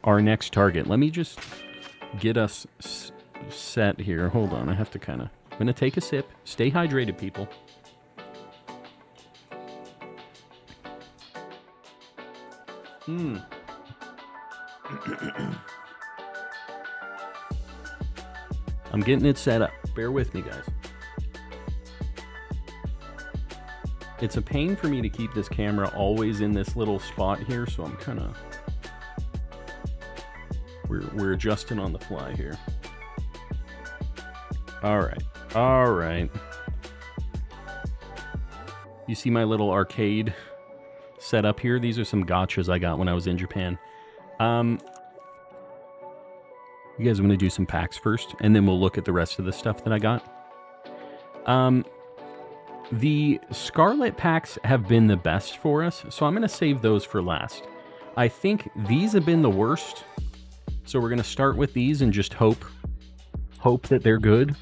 our next target. Let me just get us set here. Hold on, I have to I'm going to take a sip. Stay hydrated, people. I'm getting it set up. Bear with me, guys. It's a pain for me to keep this camera always in this little spot here, so I'm kind of... We're adjusting on the fly here. Alright. Alright. You see my little arcade set up here? These are some gachas I got when I was in Japan. You guys want to do some packs first, and then we'll look at the rest of the stuff that I got. The Scarlet packs have been the best for us, so I'm going to save those for last. I think these have been the worst, so we're going to start with these and just hope that they're good.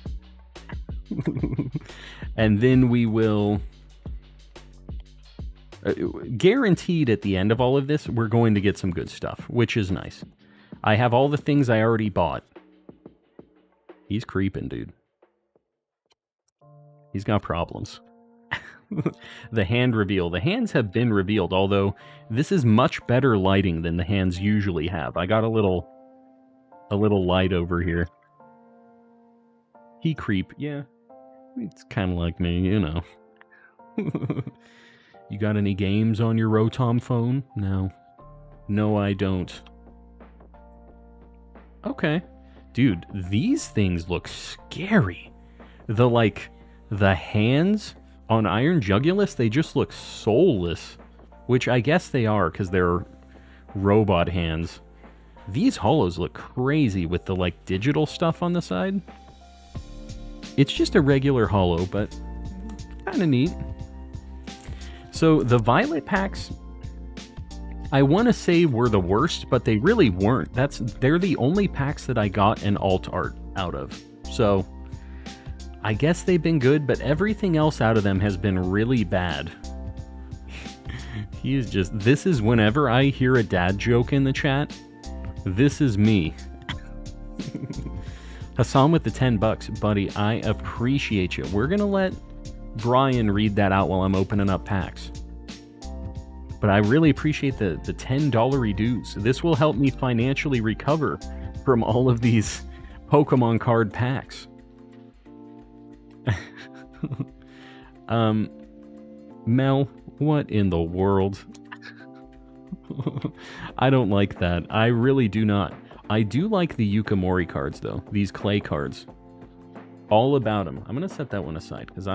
And then we will... guaranteed at the end of all of this, we're going to get some good stuff, which is nice. I have all the things I already bought. He's creeping, dude. He's got problems. The hand reveal. The hands have been revealed, although this is much better lighting than the hands usually have. I got a little light over here. He creep. Yeah. It's kind of like me, you know. You got any games on your Rotom phone? No. No, I don't. Okay. Dude, these things look scary. The hands on Iron Jugulus, they just look soulless. Which I guess they are, because they're robot hands. These holos look crazy with the, like, digital stuff on the side. It's just a regular holo, but kind of neat. So the Violet packs, I want to say were the worst, but they really weren't. They're the only packs that I got an alt art out of. So I guess they've been good, but everything else out of them has been really bad. This is whenever I hear a dad joke in the chat, this is me. Hassan with the $10, buddy, I appreciate you. We're going to let Brian read that out while I'm opening up packs. But I really appreciate the $10 dues. This will help me financially recover from all of these Pokemon card packs. Mel, what in the world? I don't like that. I really do not. I do like the Yukimori cards, though. These clay cards. All about them. I'm going to set that one aside, because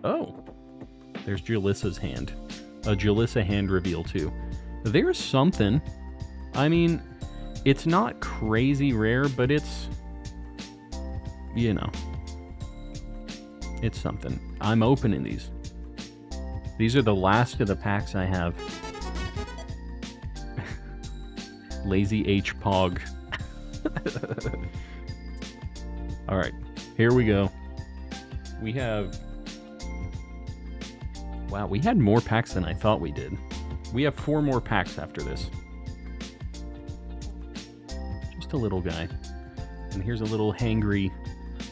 oh! There's Jalissa's hand. A Jalissa hand reveal, too. There's something. I mean, it's not crazy rare, but it's... you know. It's something. I'm opening these. These are the last of the packs I have. Lazy H Pog. Alright, here we go. We have... wow, we had more packs than I thought we did. We have 4 more packs after this. Just a little guy. And here's a little hangry...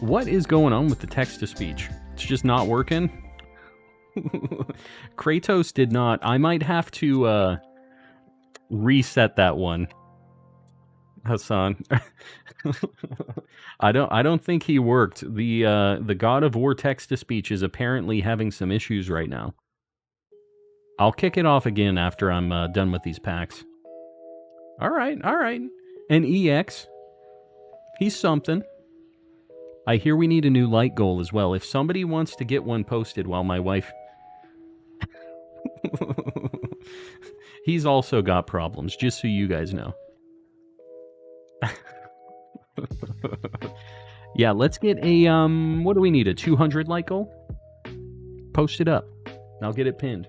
what is going on with the text-to-speech? It's just not working? Kratos did not. I might have to reset that one. Hassan. I don't think he worked. The God of War text-to-speech is apparently having some issues right now. I'll kick it off again after I'm done with these packs. Alright. And EX. He's something. I hear we need a new light goal as well. If somebody wants to get one posted while my wife... He's also got problems, just so you guys know. Yeah, let's get a, what do we need, a 200 light goal? Post it up. I'll get it pinned.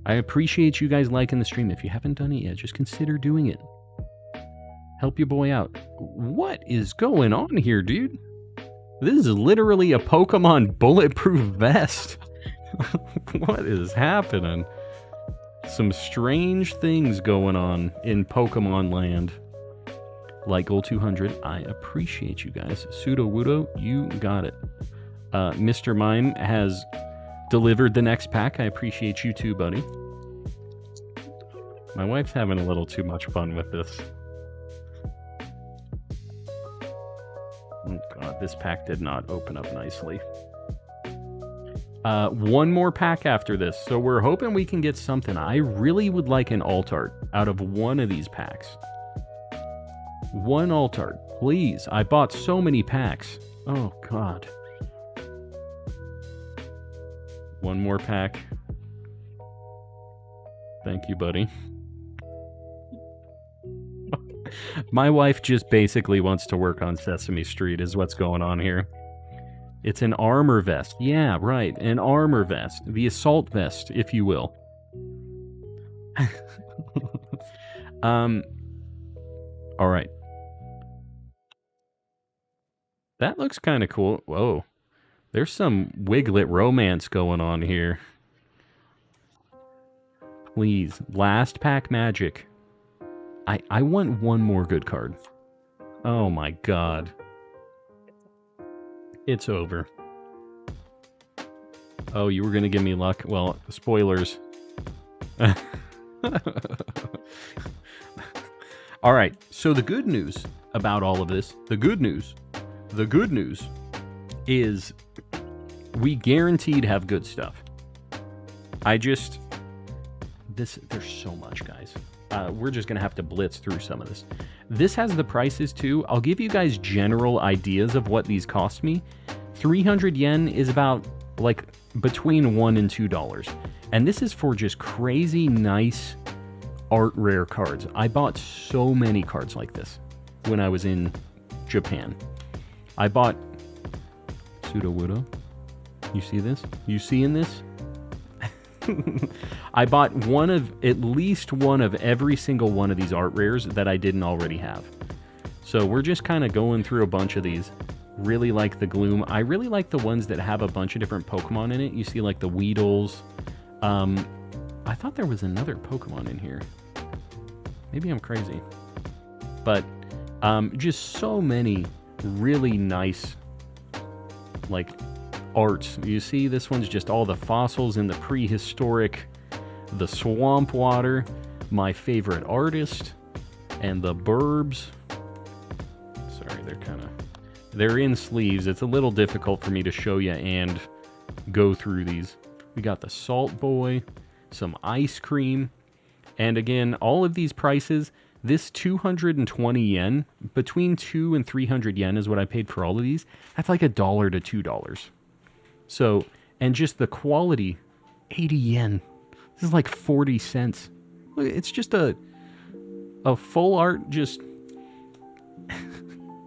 I appreciate you guys liking the stream. If you haven't done it yet, just consider doing it. Help your boy out. What is going on here, dude? This is literally a Pokemon bulletproof vest. What is happening? Some strange things going on in Pokemon land. Light goal 200. I appreciate you guys. Pseudo Wudo, you got it. Mr. Mime has delivered the next pack. I appreciate you too, buddy. My wife's having a little too much fun with this. Oh god, this pack did not open up nicely. One more pack after this, so we're hoping we can get something. I really would like an alt art out of one of these packs. One alt art, please. I bought so many packs. Oh, God. One more pack. Thank you, buddy. My wife just basically wants to work on Sesame Street is what's going on here. It's an armor vest. Yeah, right. An armor vest. The assault vest, if you will. All right. That looks kind of cool. Whoa. There's some Wiglet romance going on here. Please. Last pack magic. I want one more good card. Oh my god. It's over. Oh, you were going to give me luck? Well, spoilers. All right. So the good news about all of this, the good news is we guaranteed have good stuff. There's so much, guys. We're just going to have to blitz through some of this. This has the prices too. I'll give you guys general ideas of what these cost me. 300 yen is about like between $1 and $2. And this is for just crazy nice art rare cards. I bought so many cards like this when I was in Japan. I bought Sudowoodo. You see this? You seeing this? I bought at least one of every single one of these art rares that I didn't already have. So we're just kind of going through a bunch of these. Really like the Gloom. I really like the ones that have a bunch of different Pokemon in it. You see like the Weedles. I thought there was another Pokemon in here. Maybe I'm crazy. But just so many really nice like arts. You see this one's just all the fossils in the prehistoric, the swamp water, my favorite artist, and the burbs. Sorry, they're in sleeves. It's a little difficult for me to show you and go through these. We got the Salt Boy, some ice cream, and again, all of these prices, this 220 yen, between 2 and 300 yen is what I paid for all of these. That's like $1 to $2. So, and just the quality, 80 yen. This is like 40 cents. Look, it's just a full art, just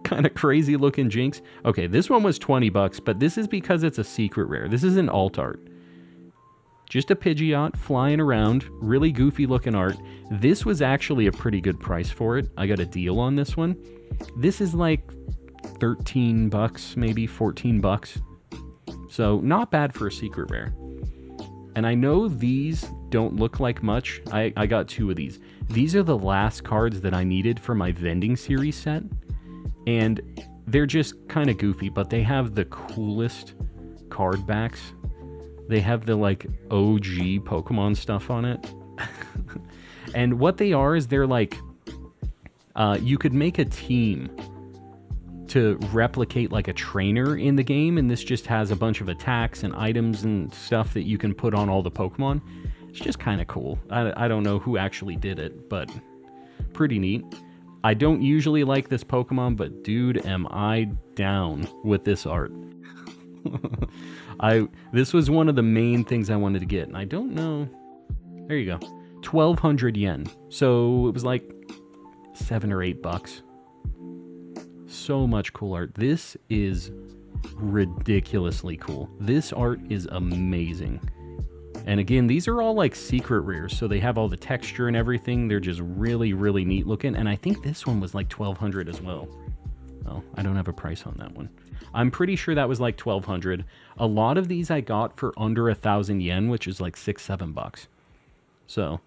kind of crazy looking Jinx. Okay, this one was $20, but this is because it's a secret rare. This is an alt art. Just a Pidgeot flying around, really goofy looking art. This was actually a pretty good price for it. I got a deal on this one. This is like $13, maybe $14. So not bad for a secret rare. And I know these don't look like much. I got 2 of these. These are the last cards that I needed for my vending series set. And they're just kind of goofy, but they have the coolest card backs. They have the like OG Pokemon stuff on it. And what they are is they're like, you could make a team to replicate like a trainer in the game, and this just has a bunch of attacks and items and stuff that you can put on all the Pokemon. It's just kind of cool. I don't know who actually did it, but pretty neat. I don't usually like this Pokemon, but dude, am I down with this art. This was one of the main things I wanted to get, and I don't know. There you go. 1,200 yen. So it was like $7 or $8. So much cool art. This is ridiculously cool. This art is amazing. And again, these are all like secret rares, so they have all the texture and everything. They're just really, really neat looking. And I think this one was like 1,200 as well. Oh, I don't have a price on that one. I'm pretty sure that was like 1,200. A lot of these I got for under 1,000 yen, which is like $6-7. So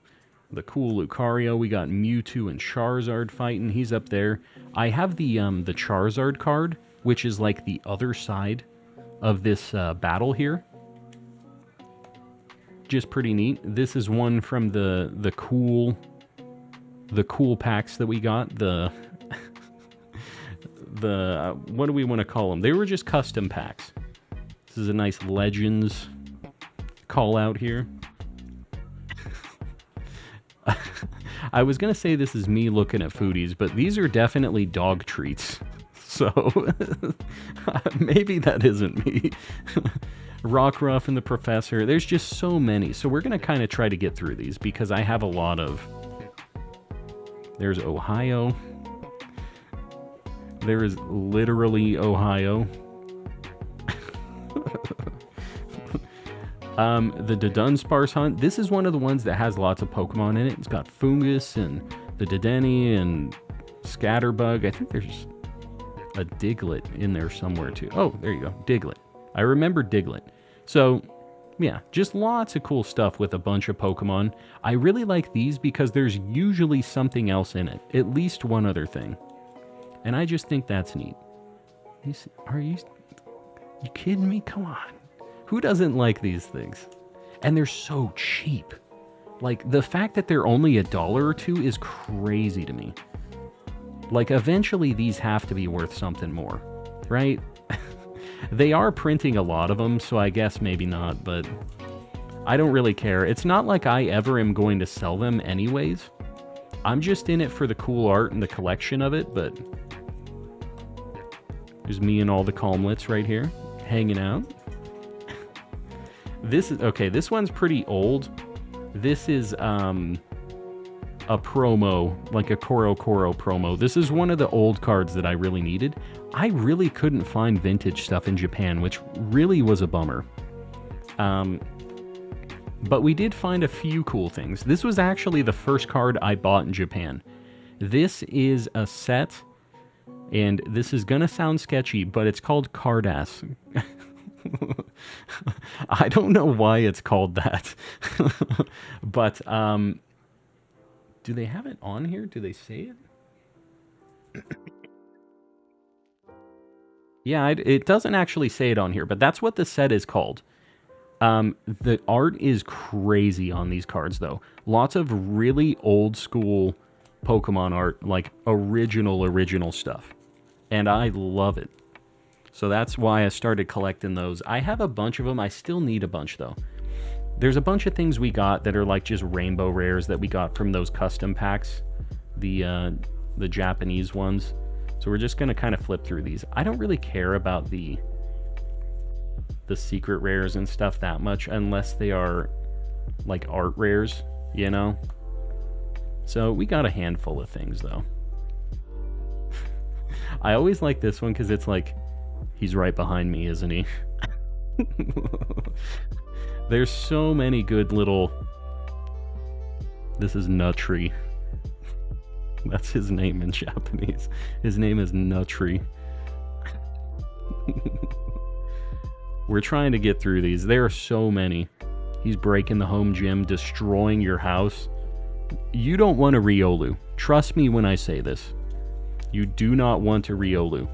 the cool Lucario. We got Mewtwo and Charizard fighting. He's up there. I have the Charizard card, which is like the other side of this battle here. Just pretty neat. This is one from the cool packs that we got. The what do we want to call them? They were just custom packs. This is a nice Legends call out here. I was going to say this is me looking at foodies, but these are definitely dog treats. So maybe that isn't me. Rockruff and the Professor. There's just so many. So we're going to kind of try to get through these because I have a lot of... There's Ohio. There is literally Ohio. The Dudunsparce Hunt. This is one of the ones that has lots of Pokemon in it. It's got Fungus and the Dedenne and Scatterbug. I think there's a Diglett in there somewhere too. Oh, there you go. Diglett. I remember Diglett. So, yeah, just lots of cool stuff with a bunch of Pokemon. I really like these because there's usually something else in it. At least one other thing. And I just think that's neat. Are you kidding me? Come on. Who doesn't like these things? And they're so cheap. Like, the fact that they're only $1 or $2 is crazy to me. Like, eventually these have to be worth something more, right? They are printing a lot of them, so I guess maybe not, but I don't really care. It's not like I ever am going to sell them anyways. I'm just in it for the cool art and the collection of it, but there's me and all the Calmlets right here, hanging out. This is, okay, this one's pretty old. This is, a promo, like a Koro promo. This is one of the old cards that I really needed. I really couldn't find vintage stuff in Japan, which really was a bummer. But we did find a few cool things. This was actually the first card I bought in Japan. This is a set, and this is gonna sound sketchy, but it's called Cardass. I don't know why it's called that. But, do they have it on here? Do they say it? Yeah, it doesn't actually say it on here, but that's what the set is called. The art is crazy on these cards, though. Lots of really old school Pokemon art, like original stuff. And I love it. So that's why I started collecting those. I have a bunch of them. I still need a bunch, though. There's a bunch of things we got that are like just rainbow rares that we got from those custom packs, the Japanese ones. So we're just gonna kind of flip through these. I don't really care about the secret rares and stuff that much unless they are like art rares, you know? So we got a handful of things though. I always like this one because it's like, he's right behind me, isn't he? There's so many good little... This is Nutri. That's his name in Japanese. His name is Nutri. We're trying to get through these. There are so many. He's breaking the home gym, destroying your house. You don't want a Riolu. Trust me when I say this. You do not want a Riolu.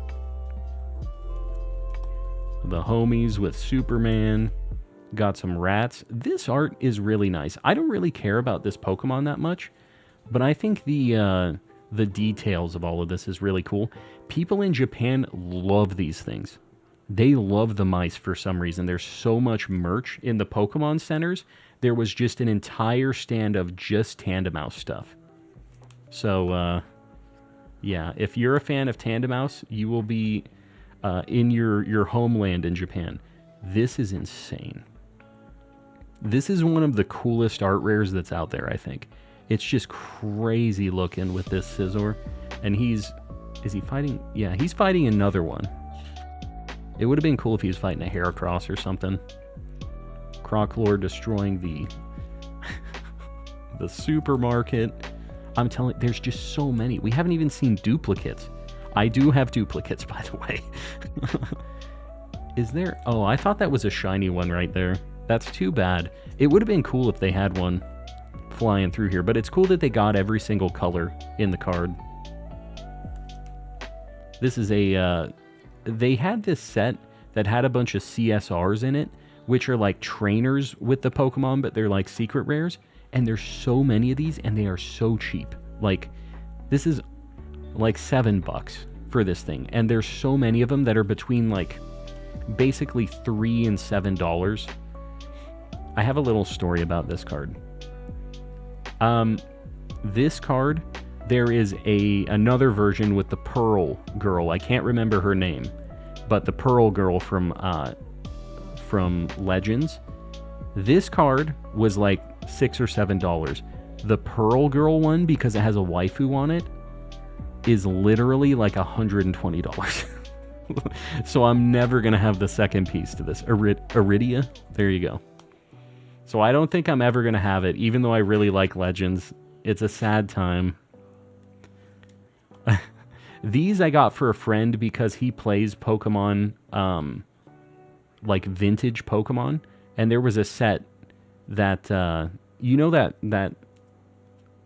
The homies with Superman. Got some rats. This art is really nice. I don't really care about this Pokemon that much, but I think the details of all of this is really cool. People in Japan love these things. They love the mice for some reason. There's so much merch in the Pokemon centers. There was just an entire stand of just Tandemaus stuff. So, yeah, if you're a fan of Tandemaus, you will be in your homeland in Japan. This is insane. This is one of the coolest art rares that's out there, I think. It's just crazy looking with this Scizor. And is he fighting? Yeah, he's fighting another one. It would have been cool if he was fighting a Heracross or something. Croclord destroying the supermarket. I'm telling you, there's just so many. We haven't even seen duplicates. I do have duplicates, by the way. Is there? Oh, I thought that was a shiny one right there. That's too bad. It would have been cool if they had one flying through here, but it's cool that they got every single color in the card. This is a... they had this set that had a bunch of CSRs in it, which are like trainers with the Pokemon, but they're like secret rares. And there's so many of these, and they are so cheap. Like, this is like $7 for this thing. And there's so many of them that are between like basically $3 and $7. I have a little story about this card. This card, there is another version with the Pearl Girl. I can't remember her name, but the Pearl Girl from Legends. This card was like $6 or $7. The Pearl Girl one, because it has a waifu on it, is literally like $120. So I'm never gonna have the second piece to this. Iridia? There you go. So I don't think I'm ever gonna have it, even though I really like Legends. It's a sad time. These I got for a friend because he plays Pokemon, like vintage Pokemon. And there was a set that, you know that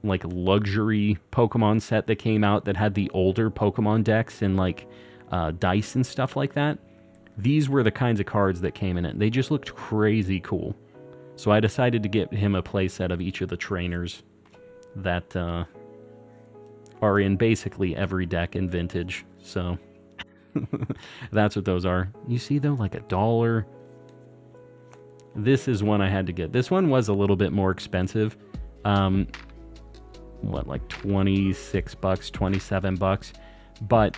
like luxury Pokemon set that came out that had the older Pokemon decks and like dice and stuff like that? These were the kinds of cards that came in it. They just looked crazy cool. So I decided to get him a playset of each of the trainers that are in basically every deck in vintage. So that's what those are. You see though, like $1. This is one I had to get. This one was a little bit more expensive. What, like 26 bucks, 27 bucks. But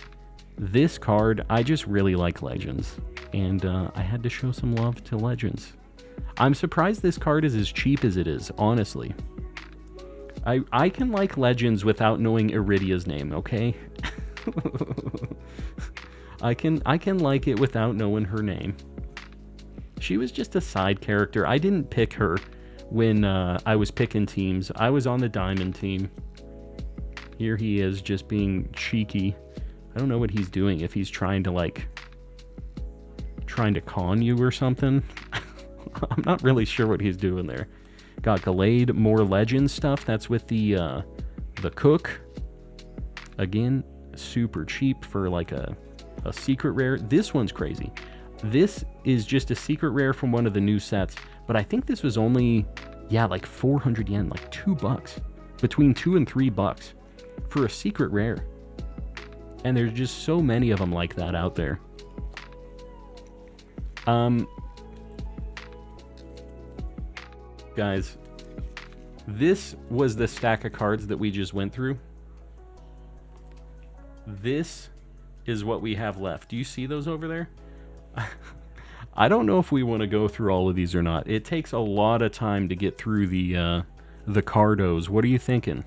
this card, I just really like Legends. And I had to show some love to Legends. I'm surprised this card is as cheap as it is, honestly. I can like Legends without knowing Iridia's name, okay? I can like it without knowing her name. She was just a side character. I didn't pick her when I was picking teams. I was on the Diamond team. Here he is, just being cheeky. I don't know what he's doing, if he's trying to con you or something. I'm not really sure what he's doing there. Got Gallade, more Legend stuff. That's with the Cook. Again, super cheap for like a secret rare. This one's crazy. This is just a secret rare from one of the new sets, but I think this was only, like 400 yen, like $2. Between $2 and $3 for a secret rare. And there's just so many of them like that out there. Guys, this was the stack of cards that we just went through. This is what we have left. Do you see those over there? I don't know if we want to go through all of these or not. It takes a lot of time to get through the cardos. What are you thinking?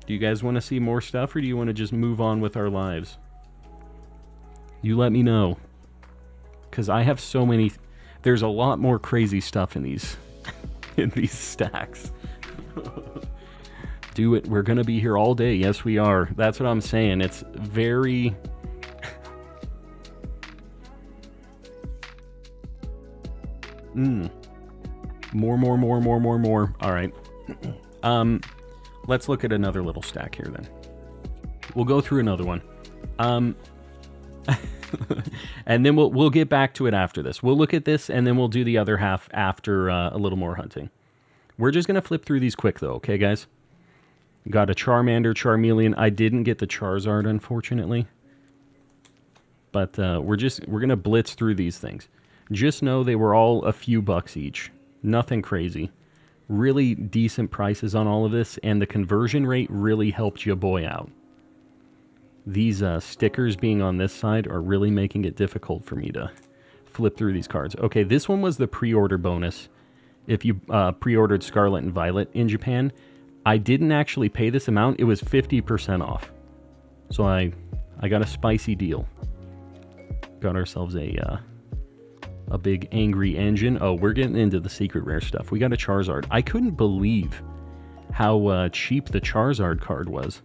Do you guys want to see more stuff, or do you want to just move on with our lives? You let me know. Because I have so many... There's a lot more crazy stuff in these in these stacks. Do it. We're going to be here all day. Yes, we are. That's what I'm saying. It's very... More. All right. Let's look at another little stack here then. We'll go through another one. And then we'll get back to it after this. We'll look at this and then we'll do the other half after a little more hunting. We're just going to flip through these quick though, okay guys? Got a Charmander, Charmeleon. I didn't get the Charizard, unfortunately. But we're going to blitz through these things. Just know they were all a few bucks each. Nothing crazy. Really decent prices on all of this, and the conversion rate really helped your boy out. These stickers being on this side are really making it difficult for me to flip through these cards. Okay, this one was the pre-order bonus. If you pre-ordered Scarlet and Violet in Japan, I didn't actually pay this amount. It was 50% off. So I got a spicy deal. Got ourselves a big angry engine. Oh, we're getting into the secret rare stuff. We got a Charizard. I couldn't believe how cheap the Charizard card was.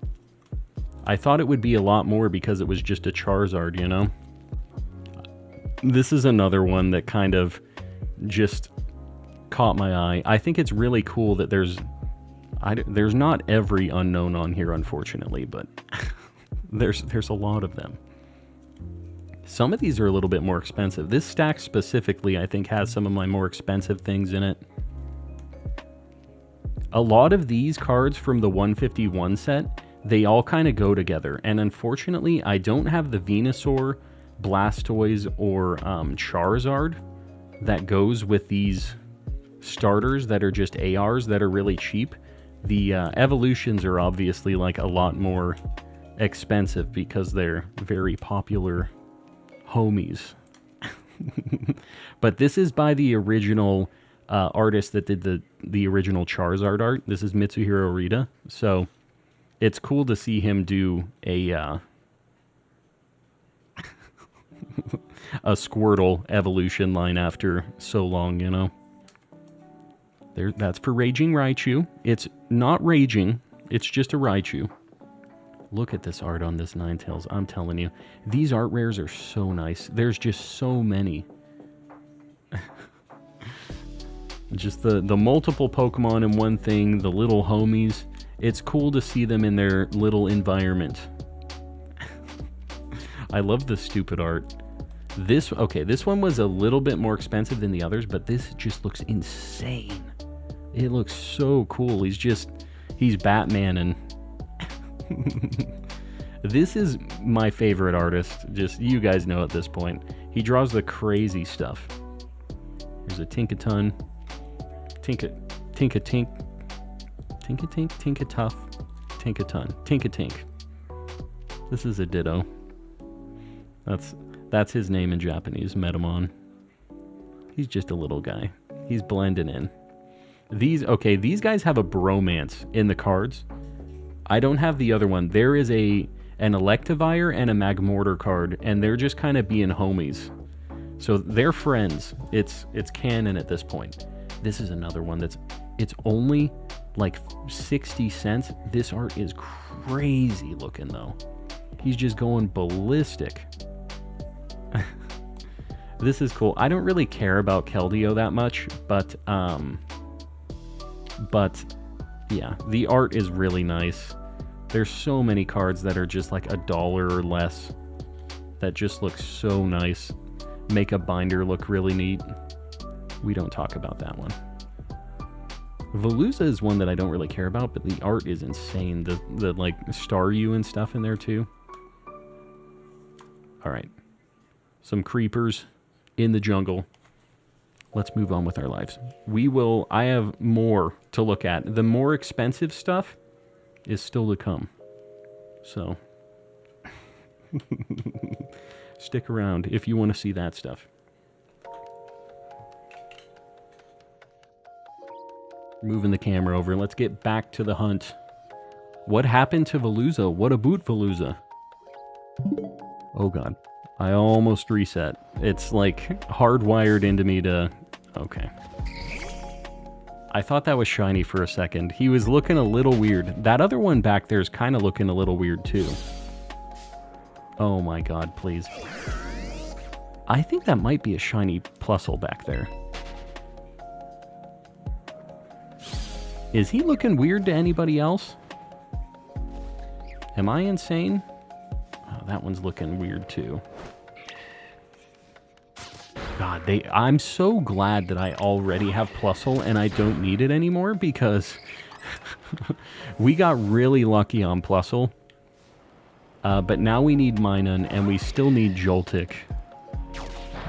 I thought it would be a lot more because it was just a Charizard, you know? This is another one that kind of just caught my eye. I think it's really cool that there's not every unknown on here, unfortunately, but there's a lot of them. Some of these are a little bit more expensive. This stack specifically, I think, has some of my more expensive things in it. A lot of these cards from the 151 set, they all kind of go together. And unfortunately, I don't have the Venusaur, Blastoise, or Charizard that goes with these starters that are just ARs that are really cheap. The evolutions are obviously like a lot more expensive because they're very popular homies. But this is by the original artist that did the original Charizard art. This is Mitsuhiro Rita. So it's cool to see him do a a Squirtle evolution line after so long, you know. That's for Raging Raichu. It's not raging, it's just a Raichu. Look at this art on this Ninetales. I'm telling you, these art rares are so nice. There's just so many. Just the multiple Pokemon in one thing, the little homies. It's cool to see them in their little environment. I love this stupid art. This one was a little bit more expensive than the others, but this just looks insane. It looks so cool. He's Batman, and this is my favorite artist. Just, you guys know at this point. He draws the crazy stuff. There's a Tinkaton. Tinkatink. Tinkatuff. Tinkaton. Tinkatink. This is a Ditto. That's his name in Japanese, Metamon. He's just a little guy. He's blending in. These guys have a bromance in the cards. I don't have the other one. There is an Electivire and a Magmortar card, and they're just kind of being homies. So they're friends. It's canon at this point. This is another one it's only like 60 cents. This art is crazy looking though. He's just going ballistic. This is cool. I don't really care about Keldeo that much, but yeah, the art is really nice. There's so many cards that are just like $1 or less that just look so nice. Make a binder look really neat. We don't talk about that one. Veluza is one that I don't really care about, but the art is insane. The like Staryu and stuff in there too. All right. Some creepers in the jungle. Let's move on with our lives. I have more to look at. The more expensive stuff is still to come. So, stick around if you want to see that stuff. Moving the camera over. Let's get back to the hunt. What happened to Veluza? What about Veluza? Oh god. I almost reset. It's like hardwired into me to... Okay. I thought that was shiny for a second. He was looking a little weird. That other one back there is kind of looking a little weird too. Oh my god, please. I think that might be a shiny Plusle back there. Is he looking weird to anybody else? Am I insane? Oh, that one's looking weird too. God, I'm so glad that I already have Plusle and I don't need it anymore, because we got really lucky on Plusle. But now we need Minun and we still need Joltik.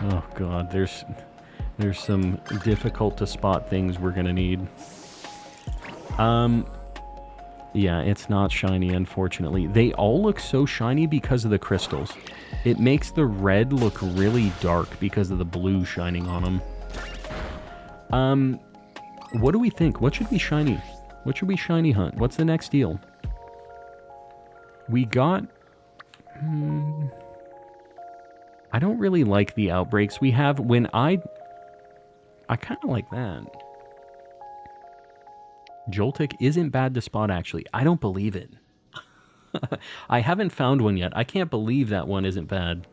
Oh god, there's some difficult to spot things we're gonna need. Yeah, it's not shiny, unfortunately. They all look so shiny because of the crystals. It makes the red look really dark because of the blue shining on them. What do we think? What should be shiny? What should we shiny hunt? What's the next deal? We got... I don't really like the outbreaks we have. I kind of like that. Joltik isn't bad to spot, actually. I don't believe it. I haven't found one yet. I can't believe that one isn't bad.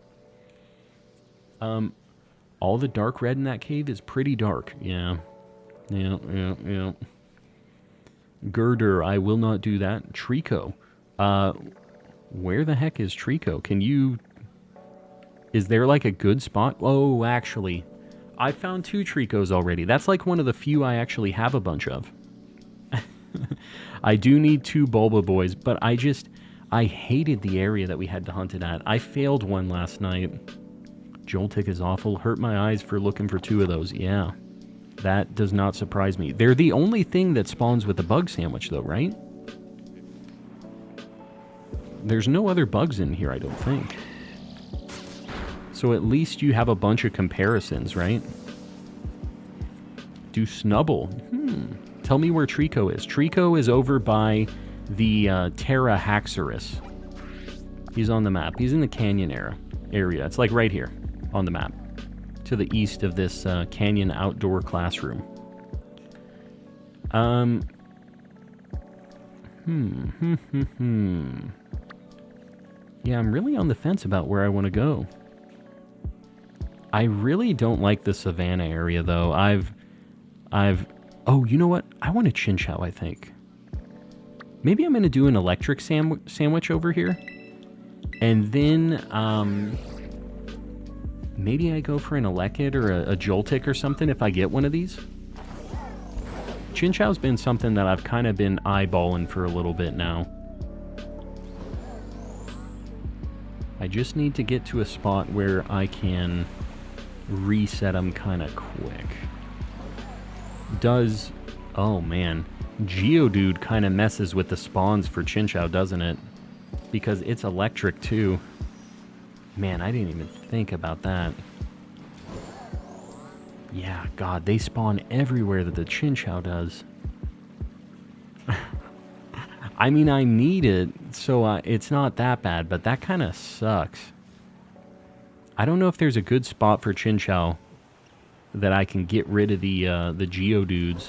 All the dark red in that cave is pretty dark. Yeah. Yeah. Girder, I will not do that. Trico. Where the heck is Trico? Can you... Is there like a good spot? Oh, actually. I found 2 Tricos already. That's like one of the few I actually have a bunch of. I do need 2 Bulba Boys, but I hated the area that we had to hunt it at. I failed one last night. Joltik is awful. Hurt my eyes for looking for 2 of those. Yeah. That does not surprise me. They're the only thing that spawns with a bug sandwich, though, right? There's no other bugs in here, I don't think. So at least you have a bunch of comparisons, right? Do Snubble. Tell me where Trico is. Trico is over by the Terra Haxorus. He's on the map. He's in the canyon area. It's like right here on the map. To the east of this canyon outdoor classroom. Yeah, I'm really on the fence about where I want to go. I really don't like the savannah area, though. Oh, you know what? I want a Chinchou, I think. Maybe I'm going to do an electric sandwich over here. And then, maybe I go for an Elekid or a Joltik or something if I get one of these. Chinchou's been something that I've kind of been eyeballing for a little bit now. I just need to get to a spot where I can reset them kind of quick. Oh man, Geodude kind of messes with the spawns for Chinchou, doesn't it? Because it's electric too. Man, I didn't even think about that. Yeah, God, they spawn everywhere that the Chinchou does. I mean, I need it, so it's not that bad, but that kind of sucks. I don't know if there's a good spot for Chinchou that I can get rid of the Geodudes.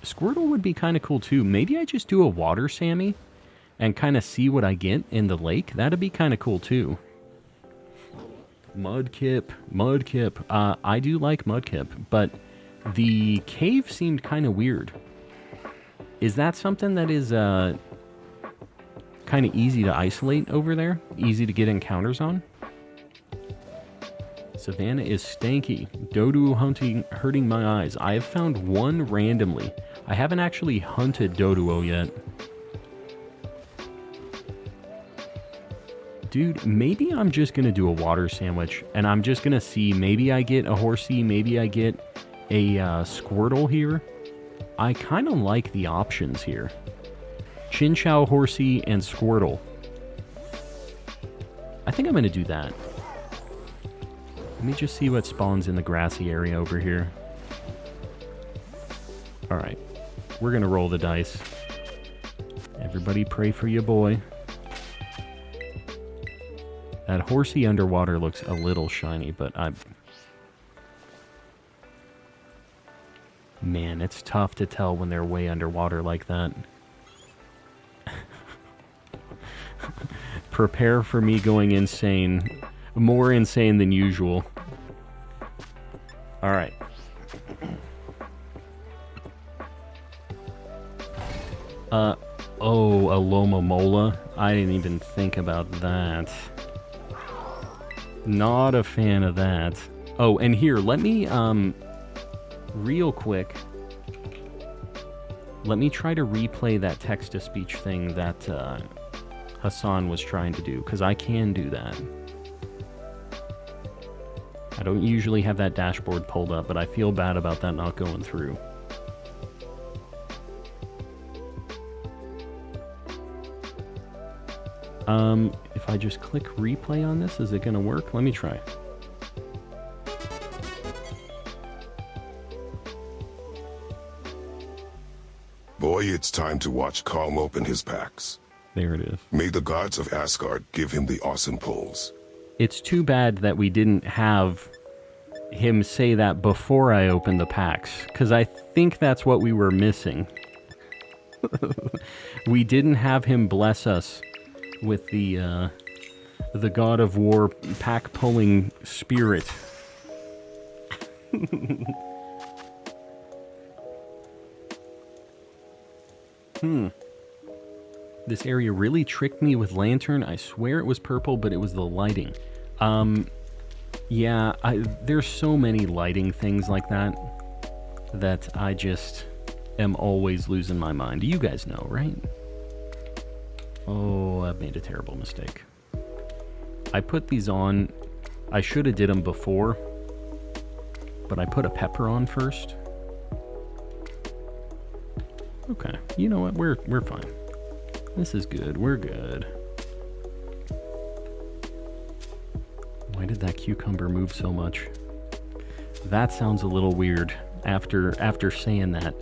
Squirtle would be kind of cool too. Maybe I just do a water Sammy and kind of see what I get in the lake. That'd be kind of cool too. Mudkip. I do like Mudkip, but the cave seemed kind of weird. Is that something that is kind of easy to isolate over there? Easy to get encounters on? Savannah is stanky. Doduo hunting hurting my eyes. I have found one randomly. I haven't actually hunted Doduo yet. Dude, maybe I'm just going to do a water sandwich, and I'm just going to see, maybe I get a Horsey, maybe I get a Squirtle here. I kind of like the options here. Chinchou, Horsey, and Squirtle. I think I'm going to do that. Let me just see what spawns in the grassy area over here. Alright, we're going to roll the dice. Everybody pray for your boy. That Horsey underwater looks a little shiny, but man, it's tough to tell when they're way underwater like that. Prepare for me going insane. More insane than usual. Alright. Oh, a Lomomola. I didn't even think about that. Not a fan of that. Oh, and here, let me, real quick, let me try to replay that text-to-speech thing that, Hassan was trying to do, because I can do that. I don't usually have that dashboard pulled up, but I feel bad about that not going through. If I just click replay on this, is it going to work? Let me try. Boy, it's time to watch Calm open his packs. There it is. May the gods of Asgard give him the awesome pulls. It's too bad that we didn't have him say that before I opened the packs, because I think that's what we were missing. We didn't have him bless us with the God of War pack pulling spirit. This area really tricked me with Lantern. I swear it was purple, but it was the lighting. Yeah, there's so many lighting things like that that I just am always losing my mind. You guys know, right? Oh, I've made a terrible mistake. I put these on. I should have did them before. but I put a pepper on first. Okay, you know what? We're fine. This is good. We're good. Why did that cucumber move so much? That sounds a little weird after saying that.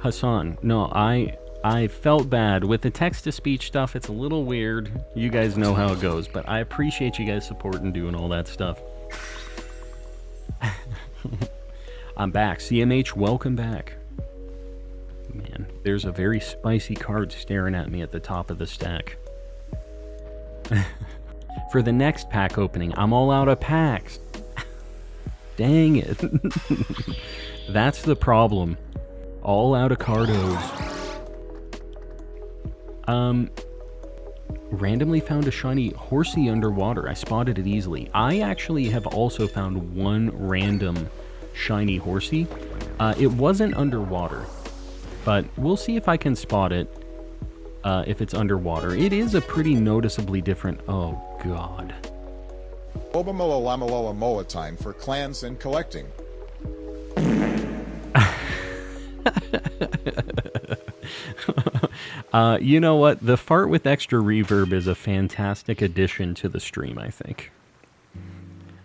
Hassan, no, I felt bad with the text-to-speech stuff. It's a little weird. You guys know how it goes, but I appreciate you guys supporting doing all that stuff. I'm back. CMH, welcome back. Man, there's a very spicy card staring at me at the top of the stack. For the next pack opening, I'm all out of packs. Dang it. That's the problem. All out of cardos. Randomly found a shiny horsey underwater. I spotted it easily. I actually have also found one random shiny horsey. It wasn't underwater, but we'll see if I can spot it if it's underwater. It is a pretty noticeably different... Oh, God. Obamola Lamalola Moa time for clans and collecting. You know what? The fart with extra reverb is a fantastic addition to the stream, I think.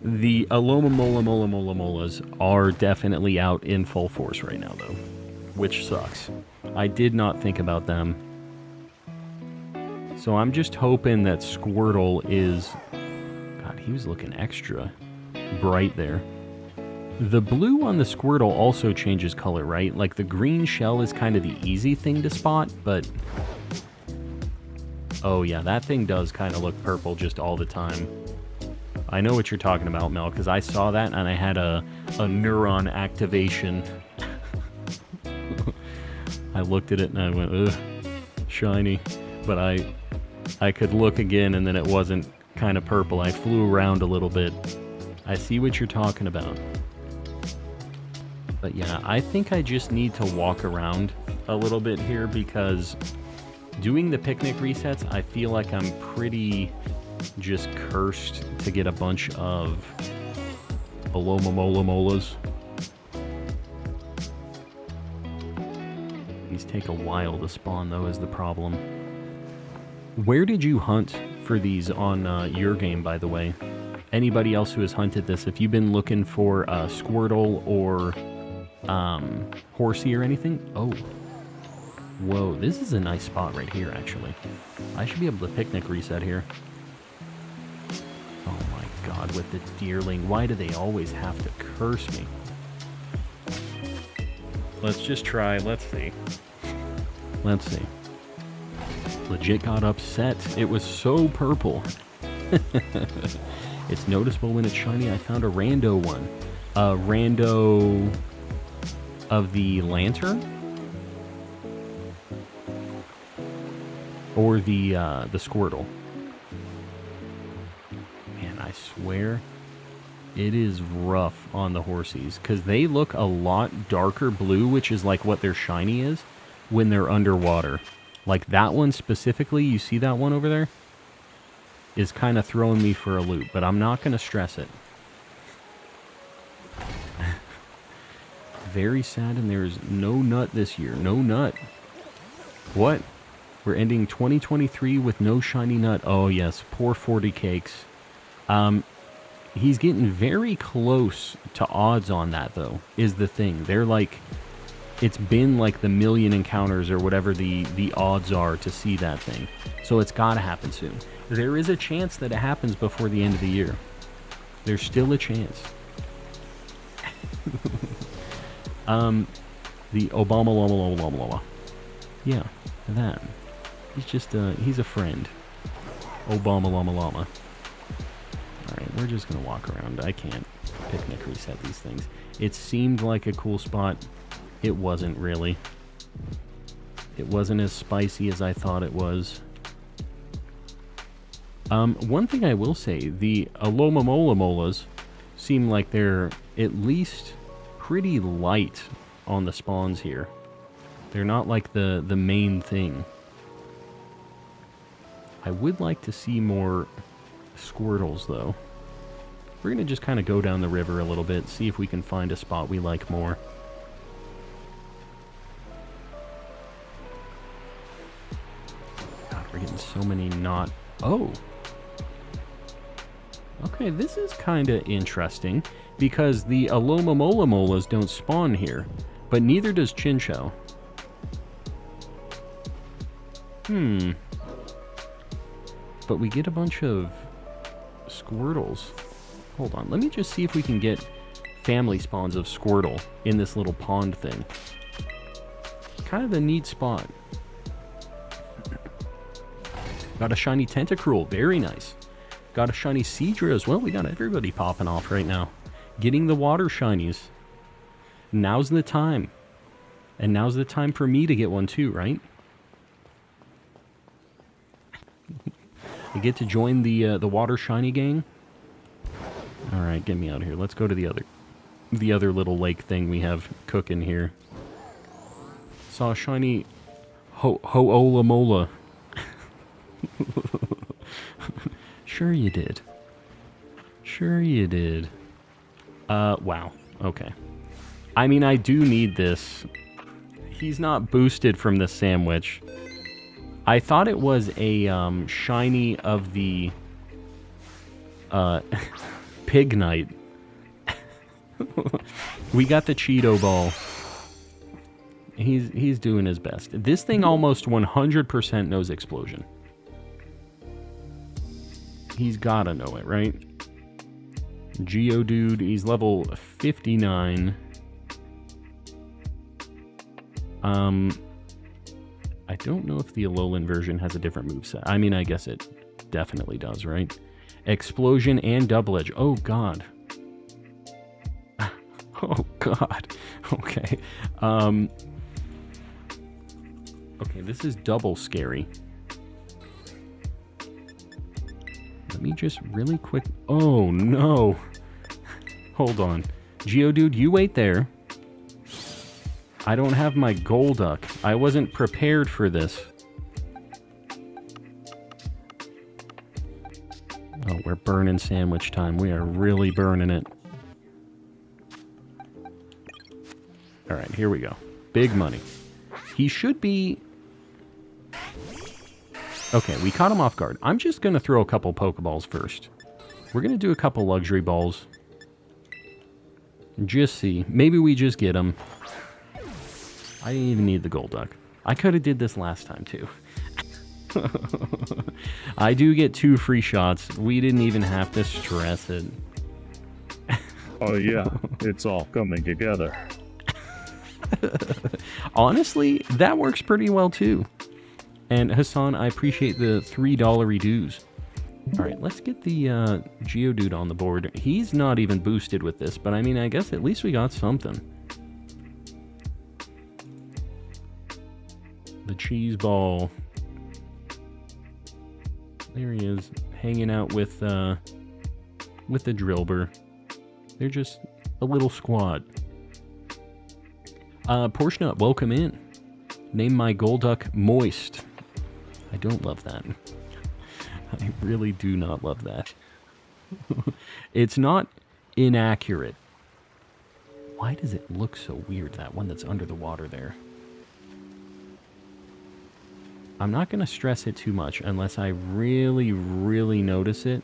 The Aloma Mola Mola Mola Molas are definitely out in full force right now, though, which sucks. I did not think about them. So I'm just hoping that Squirtle is... God, he was looking extra bright there. The blue on the Squirtle also changes color, right? Like, the green shell is kind of the easy thing to spot, but... Oh, yeah, that thing does kind of look purple just all the time. I know what you're talking about, Mel, because I saw that and I had a neuron activation. I looked at it and I went, ugh, shiny. But I could look again and then it wasn't kind of purple. I flew around a little bit. I see what you're talking about. But yeah, I think I just need to walk around a little bit here because doing the picnic resets, I feel like I'm pretty just cursed to get a bunch of Aloma Mola Molas. These take a while to spawn, though, is the problem. Where did you hunt for these on your game, by the way? Anybody else who has hunted this, if you've been looking for Squirtle or Horsey or anything? Oh. Whoa, this is a nice spot right here, actually. I should be able to picnic reset here. Oh my god, with the deerling. Why do they always have to curse me? Let's just try. Let's see. Let's see. Legit got upset. It was so purple. It's noticeable when it's shiny. I found a rando one. A rando of the lantern? Or the Squirtle. Man, I swear it is rough on the Horsies because they look a lot darker blue, which is like what their shiny is when they're underwater. Like that one specifically, you see that one over there? Is kind of throwing me for a loop, but I'm not going to stress it. Very sad, and there's no nut this year. No nut. What? We're ending 2023 with no shiny nut. Oh, yes. Poor 40 cakes. He's getting very close to odds on that, though, is the thing. They're like... It's been like the million encounters or whatever the odds are to see that thing. So it's got to happen soon. There is a chance that it happens before the end of the year. There's still a chance. The Obama Lama Lama Lama Lama. Yeah, that. He's just he's a friend. Obama Lama Lama. Alright, we're just gonna walk around. I can't picnic reset these things. It seemed like a cool spot. It wasn't really. It wasn't as spicy as I thought it was. One thing I will say, the Aloma Mola Molas seem like they're at least pretty light on the spawns here. They're not like the main thing. I would like to see more Squirtles, though. We're going to just kind of go down the river a little bit, see if we can find a spot we like more. God, we're getting so many not... Oh! Okay, this is kind of interesting, because the Alomomola don't spawn here, but neither does Chinchou. But we get a bunch of Squirtles. Hold on, let me just see if we can get family spawns of Squirtle in this little pond thing. Kind of a neat spot. Got a shiny Tentacruel, very nice. Got a shiny Seadra as well. We got everybody popping off right now. Getting the water shinies. Now's the time. And now's the time for me to get one too, right? I get to join the water shiny gang. All right, get me out of here. Let's go to the other little lake thing we have cooking here. Saw a shiny Ho-Ola-Mola. Sure you did. Sure you did. Wow. Okay. I mean, I do need this. He's not boosted from the sandwich. I thought it was a shiny of the Pig Knight. We got the Cheeto Ball. He's doing his best. This thing almost 100% knows Explosion. He's gotta know it, right? Geodude, he's level 59. I don't know if the Alolan version has a different moveset. I mean, I guess it definitely does, right? Explosion and Double Edge. Oh, God. Oh, God. Okay. Okay, this is double scary. Let me just really quick... Oh, no. Hold on. Geodude, you wait there. I don't have my Golduck. I wasn't prepared for this. Oh, we're burning sandwich time. We are really burning it. Alright, here we go. Big money. He should be... Okay, we caught him off guard. I'm just going to throw a couple Pokeballs first. We're going to do a couple luxury balls. Just see. Maybe we just get him. I didn't even need the Golduck. I could have did this last time, too. I do get 2 free shots. We didn't even have to stress it. Oh, yeah. It's all coming together. Honestly, that works pretty well, too. And Hassan, I appreciate the $3 dues. Alright, let's get the Geodude on the board. He's not even boosted with this, but I mean, I guess at least we got something. The cheese ball. There he is, hanging out with the Drillbur. They're just a little squad. Portionut, welcome in. Name my Golduck Moist. I don't love that. I really do not love that. It's not inaccurate. Why does it look so weird, that one that's under the water there? I'm not going to stress it too much unless I really, really notice it.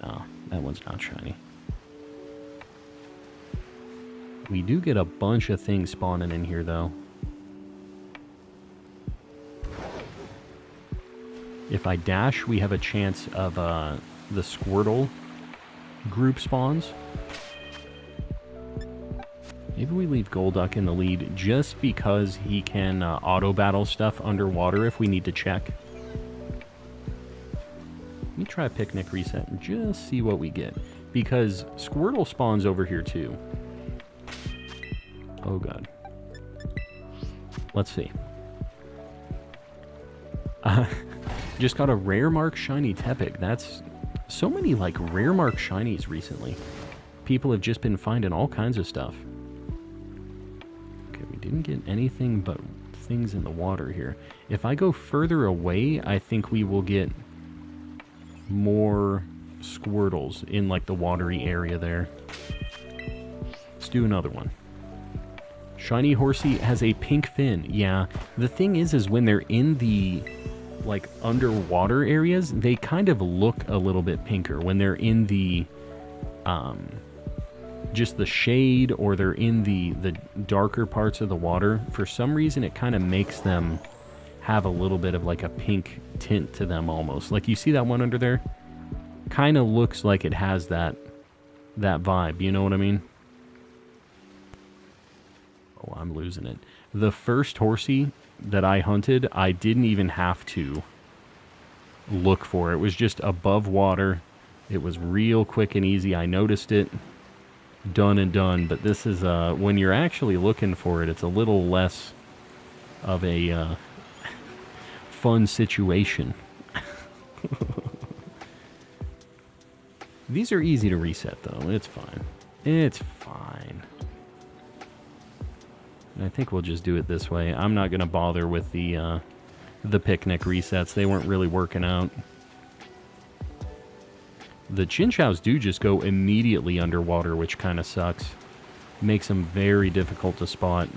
No, that one's not shiny. We do get a bunch of things spawning in here, though. If I dash, we have a chance of the Squirtle group spawns. Maybe we leave Golduck in the lead just because he can auto-battle stuff underwater if we need to check. Let me try a Picnic Reset and just see what we get. Because Squirtle spawns over here too. Oh god. Let's see. Just got a Rare Mark Shiny Tepig. That's so many like Rare Mark Shinies recently. People have just been finding all kinds of stuff. Okay, we didn't get anything but things in the water here. If I go further away, I think we will get more Squirtles in like the watery area there. Let's do another one. Shiny Horsey has a pink fin. Yeah, the thing is when they're in the like underwater areas, they kind of look a little bit pinker. When they're in the just the shade, or they're in the darker parts of the water, for some reason it kind of makes them have a little bit of like a pink tint to them almost. Like you see that one under there? Kind of looks like it has that vibe, you know what I mean? Oh, I'm losing it. The first Horsey that I hunted, I didn't even have to look for it. It was just above water. It was real quick and easy. I noticed it. Done and done. But this is, when you're actually looking for it, it's a little less of a fun situation. These are easy to reset, though. It's fine. It's fine. I think we'll just do it this way. I'm not going to bother with the picnic resets. They weren't really working out. The Chinchows do just go immediately underwater, which kind of sucks. Makes them very difficult to spot.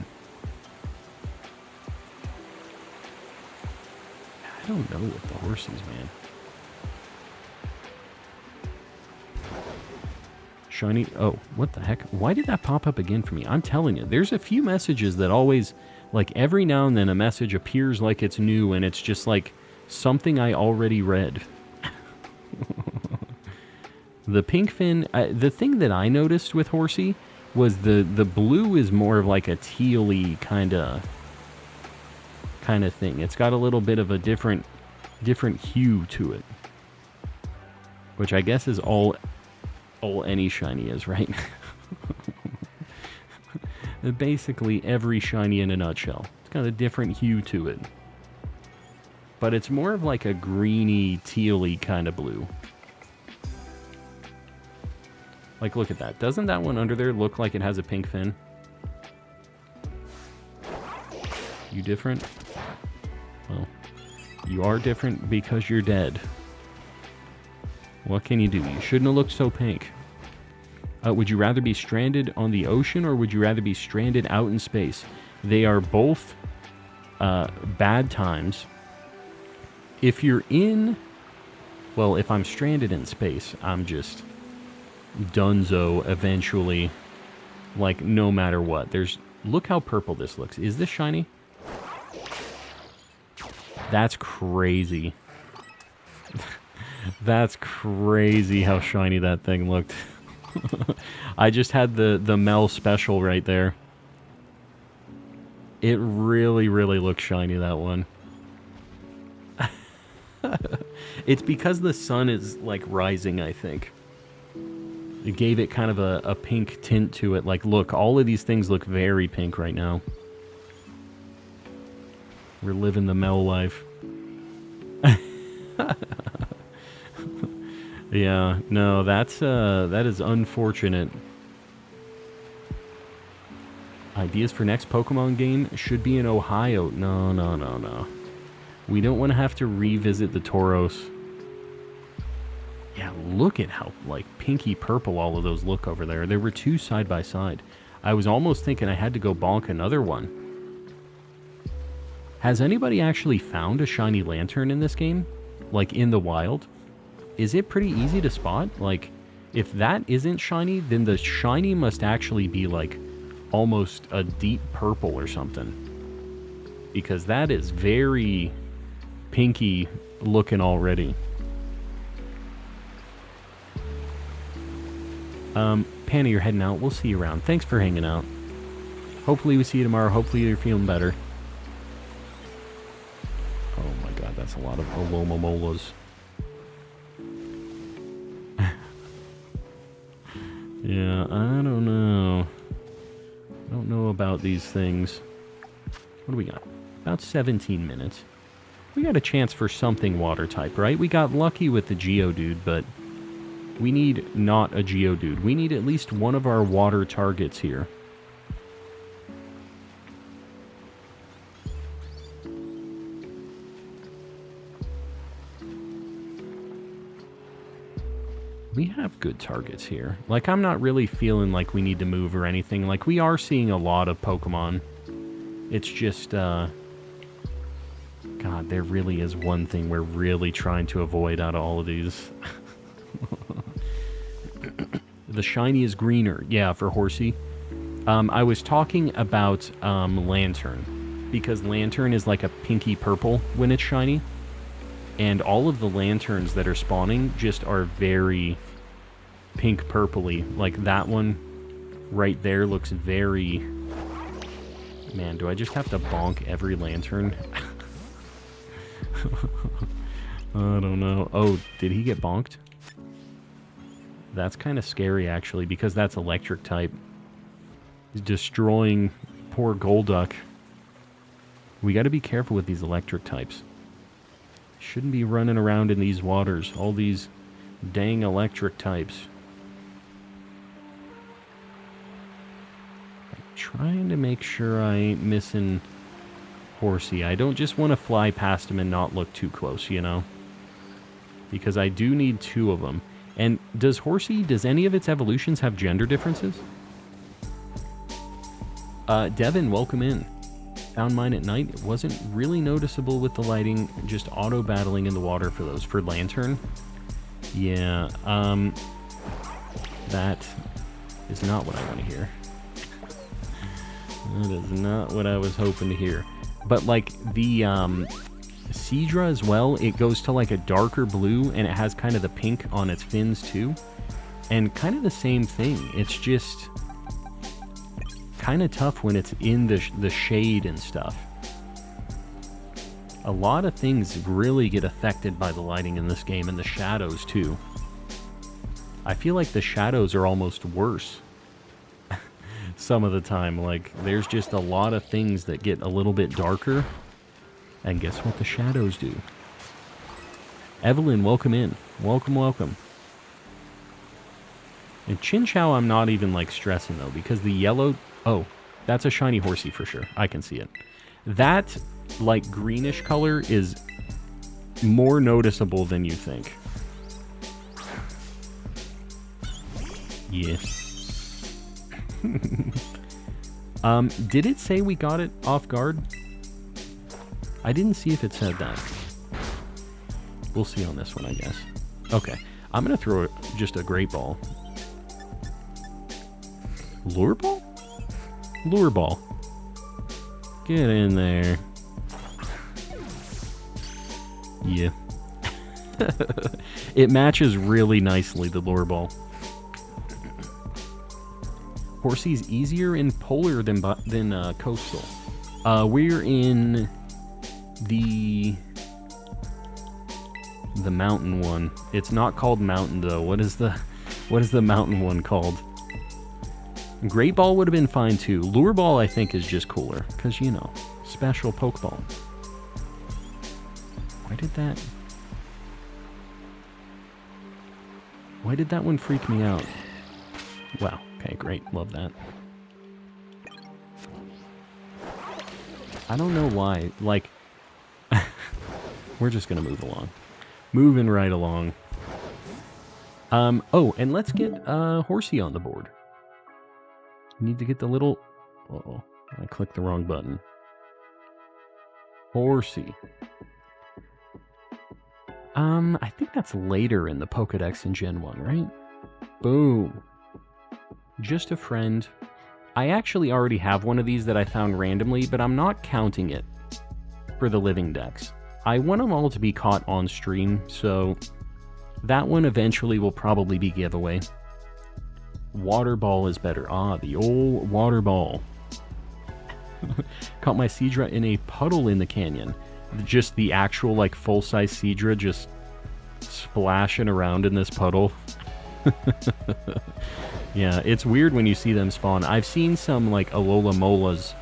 I don't know what the Horsies, man. Shiny. Oh, what the heck? Why did that pop up again for me? I'm telling you, there's a few messages that always, like every now and then a message appears like it's new, and it's just like something I already read. The pink fin, the thing that I noticed with Horsey was the blue is more of like a teal-y kind of thing. It's got a little bit of a different hue to it, which I guess is all any shiny is, right? Basically every shiny in a nutshell. It's got a different hue to it, but it's more of like a greeny, teal-y kind of blue. Like, look at that. Doesn't that one under there look like it has a pink fin? You different? Well, you are different because you're dead. What can you do? You shouldn't have looked so pink. Would you rather be stranded on the ocean, or would you rather be stranded out in space? They are both bad times. If you're in... Well, if I'm stranded in space, I'm just dunzo eventually. Like, no matter what. Look how purple this looks. Is this shiny? That's crazy. That's crazy how shiny that thing looked. I just had the Mel special right there. It really, really looks shiny, that one. It's because the sun is, like, rising, I think. It gave it kind of a pink tint to it. Like, look, all of these things look very pink right now. We're living the Mel life. Yeah, no, that is unfortunate. Ideas for next Pokemon game should be in Ohio. No. We don't want to have to revisit the Tauros. Yeah, look at how, like, pinky purple all of those look over there. There were two side by side. I was almost thinking I had to go bonk another one. Has anybody actually found a shiny lantern in this game? Like, in the wild? Is it pretty easy to spot? Like, if that isn't shiny, then the shiny must actually be, like, almost a deep purple or something. Because that is very pinky looking already. Panny, you're heading out. We'll see you around. Thanks for hanging out. Hopefully we see you tomorrow. Hopefully you're feeling better. Oh my god, that's a lot of Alomomolas. Yeah, I don't know. I don't know about these things. What do we got? About 17 minutes. We got a chance for something water type, right? We got lucky with the Geodude, but we need not a Geodude. We need at least one of our water targets here. We have good targets here. Like, I'm not really feeling like we need to move or anything. Like, we are seeing a lot of Pokemon. It's just, God, there really is one thing we're really trying to avoid out of all of these. The shiny is greener. Yeah, for Horsey. I was talking about Lantern, because Lantern is like a pinky purple when it's shiny, and all of the Lanterns that are spawning just are very pink purpley. Like that one right there looks very... Man, do I just have to bonk every Lantern? I don't know. Oh, did he get bonked? That's kind of scary, actually, because that's electric type. He's destroying poor Golduck. We got to be careful with these electric types. Shouldn't be running around in these waters. All these dang electric types. I'm trying to make sure I ain't missing Horsey. I don't just want to fly past him and not look too close, you know? Because I do need 2 of them. And does Horsey, does any of its evolutions have gender differences? Devin, welcome in. Found mine at night. It wasn't really noticeable with the lighting, just auto-battling in the water for those. For Lantern? Yeah, that is not what I want to hear. That is not what I was hoping to hear. But, like, the, Seadra as well, it goes to like a darker blue, and it has kind of the pink on its fins too. And kind of the same thing. It's just kind of tough when it's in the shade and stuff. A lot of things really get affected by the lighting in this game, and the shadows too. I feel like the shadows are almost worse some of the time. Like, there's just a lot of things that get a little bit darker. And guess what the shadows do? Evelyn, welcome in. Welcome, welcome. And Chinchou I'm not even, like, stressing, though, because the yellow... Oh, that's a shiny Horsey for sure. I can see it. That, like, greenish color is more noticeable than you think. Yeah. Did it say we got it off guard? I didn't see if it said that. We'll see on this one, I guess. Okay. I'm going to throw just a Great Ball. Lure Ball? Lure Ball. Get in there. Yeah. It matches really nicely, the Lure Ball. Horsey's easier in polar than coastal. We're in... the mountain one. It's not called mountain though. What is the mountain one called? Great Ball would have been fine too. Lure Ball I think is just cooler because, you know, special Pokeball. Why did that one freak me out? Wow. Okay, great. Love that. I don't know why. Like, we're just going to move along. Moving right along. Oh, and let's get Horsey on the board. Need to get the little... Uh-oh, I clicked the wrong button. Horsey. I think that's later in the Pokedex in Gen 1, right? Boom. Just a friend. I actually already have one of these that I found randomly, but I'm not counting it for the Living Dex. I want them all to be caught on stream, so that one eventually will probably be giveaway. Water Ball is better. Ah, the old Water Ball. Caught my Seadra in a puddle in the canyon. Just the actual, like, full-size Seadra just splashing around in this puddle. Yeah, it's weird when you see them spawn. I've seen some, like, Alola Molas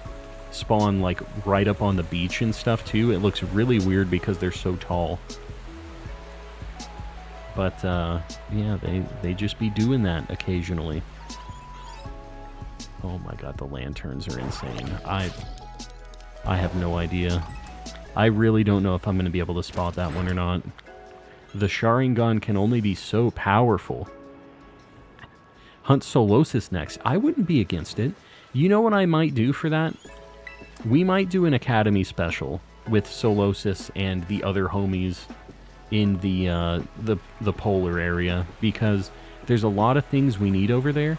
spawn, like, right up on the beach and stuff, too. It looks really weird because they're so tall. But, yeah, they just be doing that occasionally. Oh my god, the lanterns are insane. I have no idea. I really don't know if I'm going to be able to spot that one or not. The Sharingan can only be so powerful. hunt Solosis next. I wouldn't be against it. You know what I might do for that? We might do an Academy special with Solosis and the other homies in the polar area, because there's a lot of things we need over there,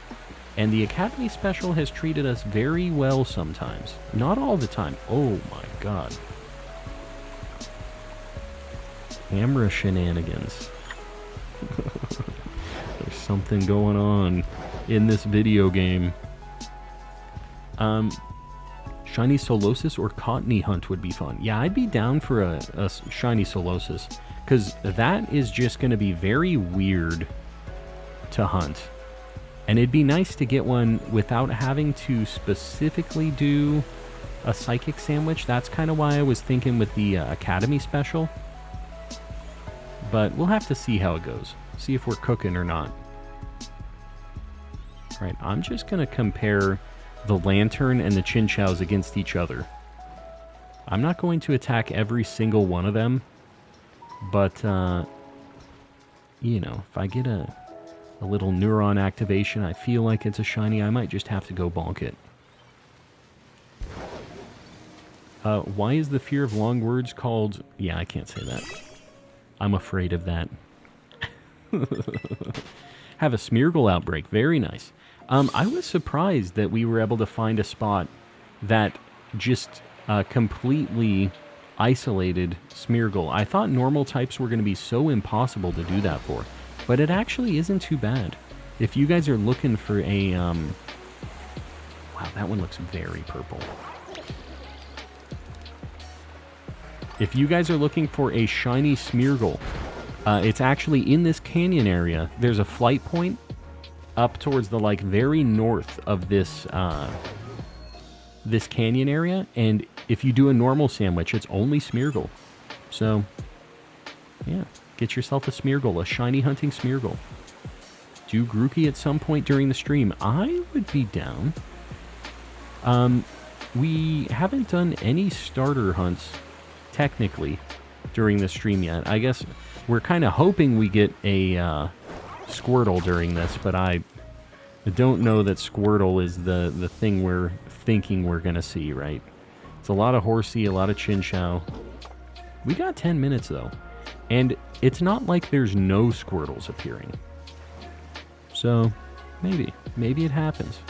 and the Academy special has treated us very well sometimes. Not all the time. Oh my god. Camera shenanigans. There's something going on in this video game. Shiny Solosis or Cottony Hunt would be fun. Yeah, I'd be down for a Shiny Solosis, because that is just going to be very weird to hunt. And it'd be nice to get one without having to specifically do a Psychic Sandwich. That's kind of why I was thinking with the Academy special. But we'll have to see how it goes. See if we're cooking or not. Right, I'm just going to compare the Lantern and the Chinchows against each other. I'm not going to attack every single one of them. But, you know, if I get a little neuron activation, I feel like it's a shiny, I might just have to go bonk it. Why is the fear of long words called... Yeah, I can't say that. I'm afraid of that. Have a Smeargle outbreak. Very nice. I was surprised that we were able to find a spot that just completely isolated Smeargle. I thought normal types were going to be so impossible to do that for, but it actually isn't too bad. If you guys are looking for a... Wow, that one looks very purple. If you guys are looking for a shiny Smeargle, it's actually in this canyon area. There's a flight point up towards the very north of this this canyon area, and if you do a normal sandwich, it's only Smeargle. So, yeah, get yourself a Smeargle, a shiny hunting Smeargle. Do Grookey at some point during the stream. I would be down. We haven't done any starter hunts technically during the stream yet. I guess we're kind of hoping we get a Squirtle during this, but I don't know that Squirtle is the thing we're thinking we're gonna see, right? It's a lot of Horsey, a lot of Chinchou. We got 10 minutes though, and it's not like there's no Squirtles appearing. So maybe it happens.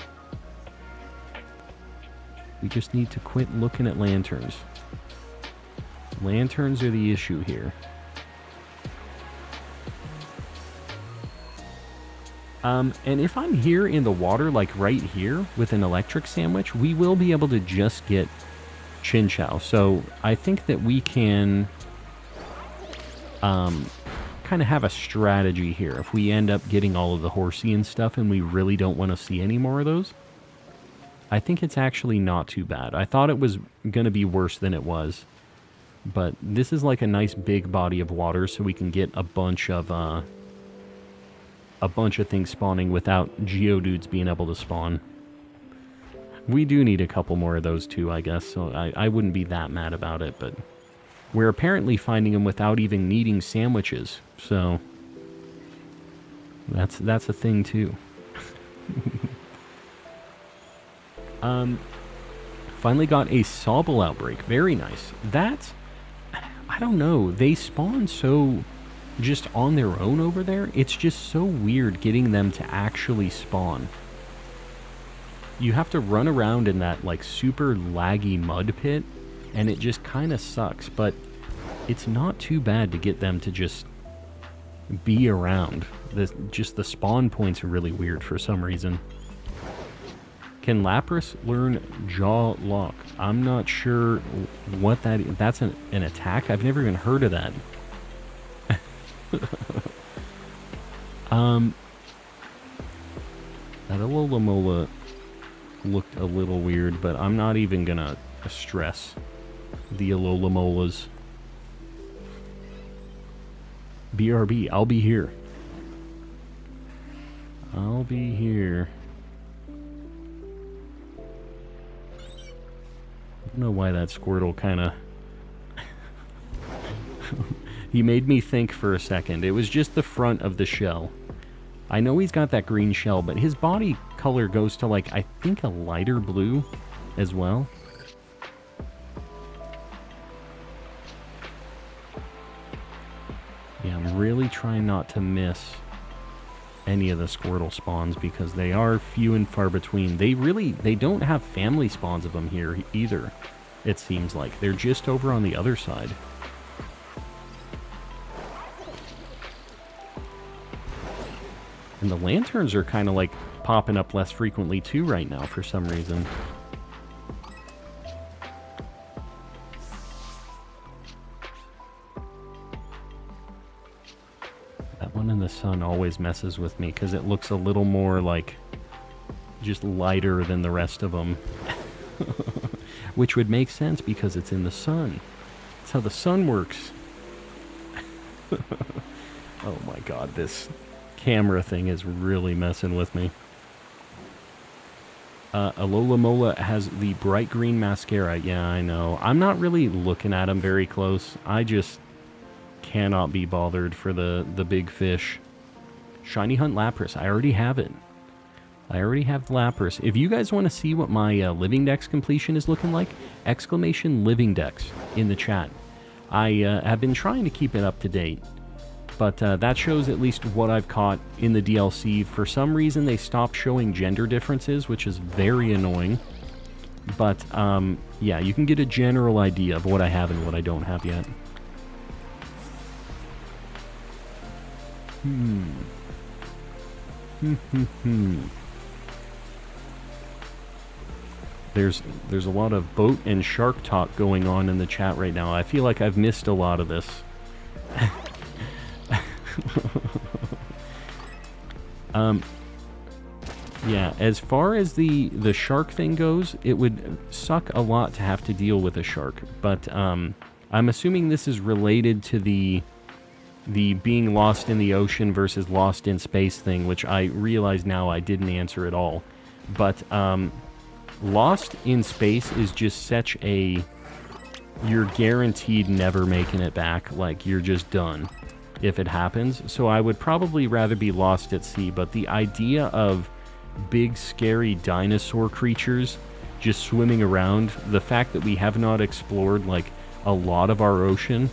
We just need to quit looking at lanterns. Lanterns are the issue here. And if I'm here in the water, like right here, with an electric sandwich, we will be able to just get Chinchou. So I think that we can kind of have a strategy here. If we end up getting all of the Horsey and stuff and we really don't want to see any more of those, I think it's actually not too bad. I thought it was going to be worse than it was. But this is like a nice big body of water, so we can get a bunch of things spawning without Geodudes being able to spawn. We do need a couple more of those too, I guess, so I wouldn't be that mad about it, but we're apparently finding them without even needing sandwiches, so that's a thing too. Finally got a Sobble outbreak. Very nice. That's... I don't know. They spawn so just on their own over there. It's just so weird getting them to actually spawn. You have to run around in that super laggy mud pit, and it just kind of sucks, but it's not too bad to get them to just be around. Just the spawn points are really weird for some reason. Can Lapras learn Jaw Lock? I'm not sure what that is. That's an attack? I've never even heard of that. That Alola looked a little weird, but I'm not even gonna stress the Alola. BRB, I'll be here. I'll be here. I don't know why that Squirtle kind of... He made me think for a second. It was just the front of the shell. I know he's got that green shell, but his body color goes to, like, I think a lighter blue as well. Yeah, I'm really trying not to miss any of the Squirtle spawns because they are few and far between. They don't have family spawns of them here either, it seems like. They're just over on the other side. And the lanterns are kind of like popping up less frequently too right now for some reason. That one in the sun always messes with me because it looks a little more like just lighter than the rest of them. Which would make sense because it's in the sun. That's how the sun works. Oh my god, this camera thing is really messing with me. Alola Mola has the bright green mascara. Yeah, I know. I'm not really looking at him very close. I just cannot be bothered for the big fish. Shiny Hunt Lapras. I already have it. I already have the Lapras. If you guys want to see what my Living Dex completion is looking like, exclamation Living Dex in the chat. I have been trying to keep it up to date. But that shows at least what I've caught in the DLC. For some reason, they stopped showing gender differences, which is very annoying. But, yeah, you can get a general idea of what I have and what I don't have yet. There's a lot of boat and shark talk going on in the chat right now. I feel like I've missed a lot of this. Yeah, as far as the shark thing goes, it would suck a lot to have to deal with a shark, but I'm assuming this is related to the being lost in the ocean versus lost in space thing, which I realize now I didn't answer at all. But lost in space is just such a... You're guaranteed never making it back, like you're just done if it happens. So I would probably rather be lost at sea, but the idea of big scary dinosaur creatures just swimming around, the fact that we have not explored like a lot of our ocean,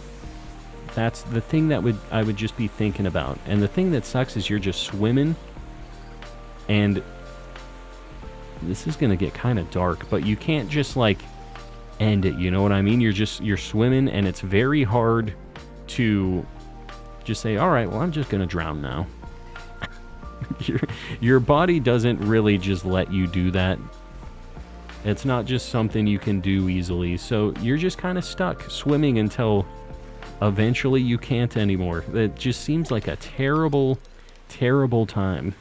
that's the thing that I would just be thinking about. And the thing that sucks is you're just swimming, and this is gonna get kind of dark, but you can't just like end it, you know what I mean? You're swimming, and it's very hard to just say, all right, well, I'm just gonna drown now. Your body doesn't really just let you do that. It's not just something you can do easily, so you're just kind of stuck swimming until eventually you can't anymore. It just seems like a terrible, terrible time.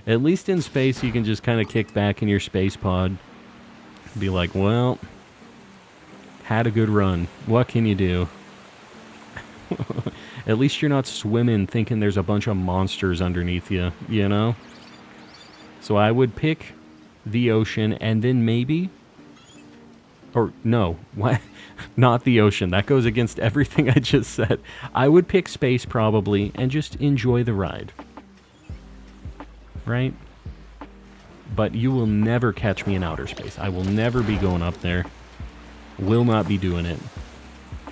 At least in space, you can just kind of kick back in your space pod, be like, well, had a good run. What can you do? At least you're not swimming thinking there's a bunch of monsters underneath you, you know? So I would pick the ocean, and then maybe... Or, no, what? Not the ocean. That goes against everything I just said. I would pick space, probably, and just enjoy the ride. Right? But you will never catch me in outer space. I will never be going up there. Will not be doing it.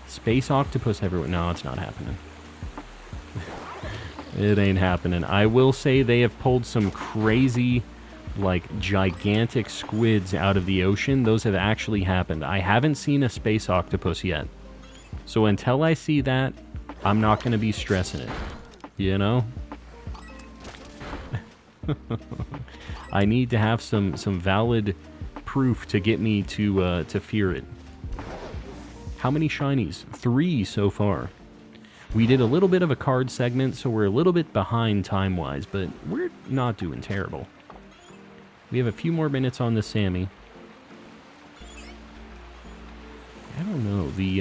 Space octopus everywhere. No, it's not happening. It ain't happening. I will say they have pulled some crazy, like, gigantic squids out of the ocean. Those have actually happened. I haven't seen a space octopus yet. So until I see that, I'm not going to be stressing it. You know? I need to have some valid proof to get me to fear it. How many shinies? 3 so far. We did a little bit of a card segment, so we're a little bit behind time-wise, but we're not doing terrible. We have a few more minutes on the Sammy. I don't know. The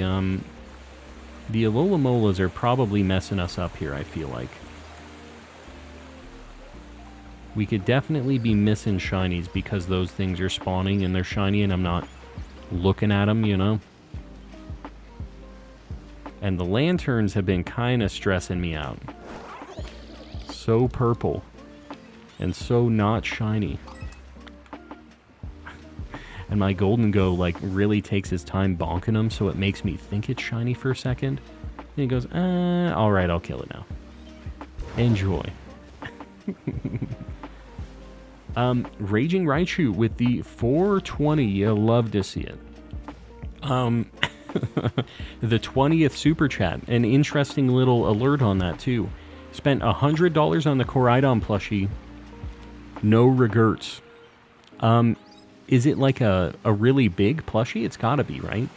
Alola Molas are probably messing us up here, I feel like. We could definitely be missing shinies because those things are spawning and they're shiny and I'm not looking at them, you know? And the lanterns have been kind of stressing me out. so purple and so not shiny. And my Golden Go, like, really takes his time bonking them, so it makes me think it's shiny for a second. And he goes, alright, I'll kill it now. Enjoy. Raging Raichu with the 420. You love to see it. The 20th Super Chat. An interesting little alert on that, too. Spent $100 on the Koraidon plushie. No regrets. Is it like a really big plushie? It's gotta be, right?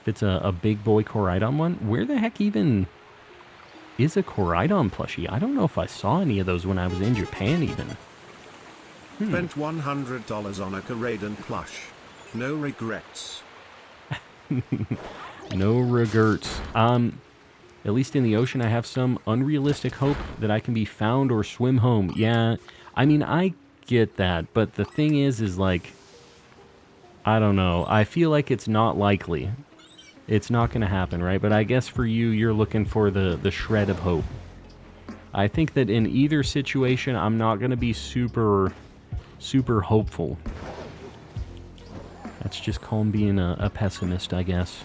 If it's a big boy Koraidon one. Where the heck even is a Koraidon plushie? I don't know if I saw any of those when I was in Japan even. Spent $100 on a Koraidon plush. No regrets. No regrets. At least in the ocean, I have some unrealistic hope that I can be found or swim home. Yeah, I mean, I get that, but the thing is like, I don't know. I feel like it's not likely. It's not going to happen, right? But I guess for you, you're looking for the shred of hope. I think that in either situation, I'm not going to be super hopeful. That's just calm being a pessimist, I guess.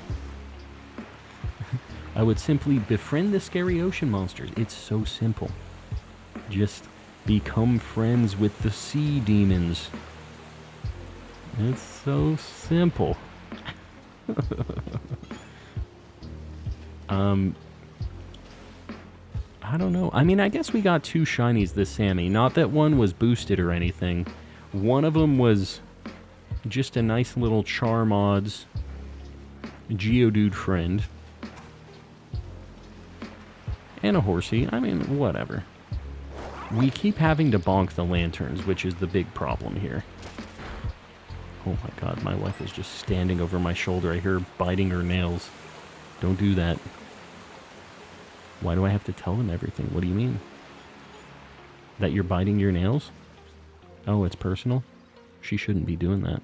I would simply befriend the scary ocean monsters. It's so simple. Just become friends with the sea demons. It's so simple. I don't know. I mean, I guess we got 2 shinies this Sammy. Not that one was boosted or anything. One of them was just a nice little Charm-Odds Geodude friend. And a horsey. I mean, whatever. We keep having to bonk the lanterns, which is the big problem here. Oh my god, my wife is just standing over my shoulder. I hear her biting her nails. Don't do that. Why do I have to tell them everything? What do you mean? That you're biting your nails? Oh, it's personal? She shouldn't be doing that.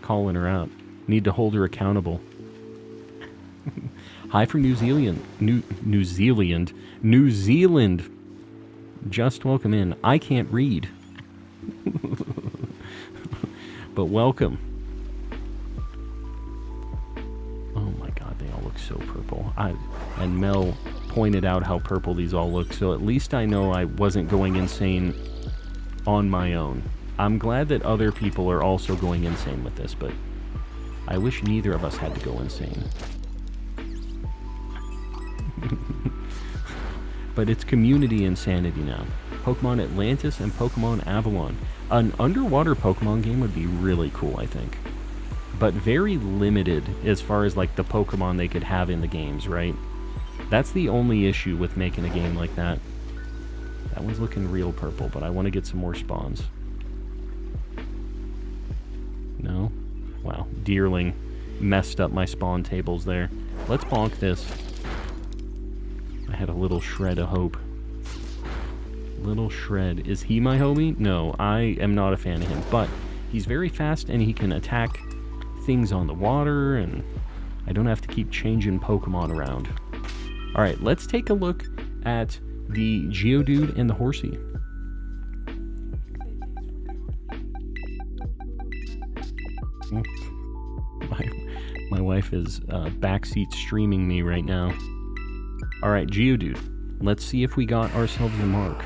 Calling her out. Need to hold her accountable. Hi from New Zealand. New Zealand. Just welcome in. I can't read. But welcome. Oh my god, they all look so purple. And Mel pointed out how purple these all look, so at least I know I wasn't going insane on my own. I'm glad that other people are also going insane with this, but I wish neither of us had to go insane. But it's community insanity now. Pokemon Atlantis and Pokemon Avalon. An underwater Pokemon game would be really cool, I think. But very limited as far as like the Pokemon they could have in the games, right? That's the only issue with making a game like that. That one's looking real purple, but I want to get some more spawns. No? Wow, Deerling messed up my spawn tables there. Let's bonk this. I had a little shred of hope. Little shred. Is he my homie? No, I am not a fan of him, but he's very fast and he can attack things on the water, and I don't have to keep changing Pokemon around. Alright, let's take a look at the Geodude and the horsey. My wife is backseat streaming me right now. Alright, Geodude. Let's see if we got ourselves a mark.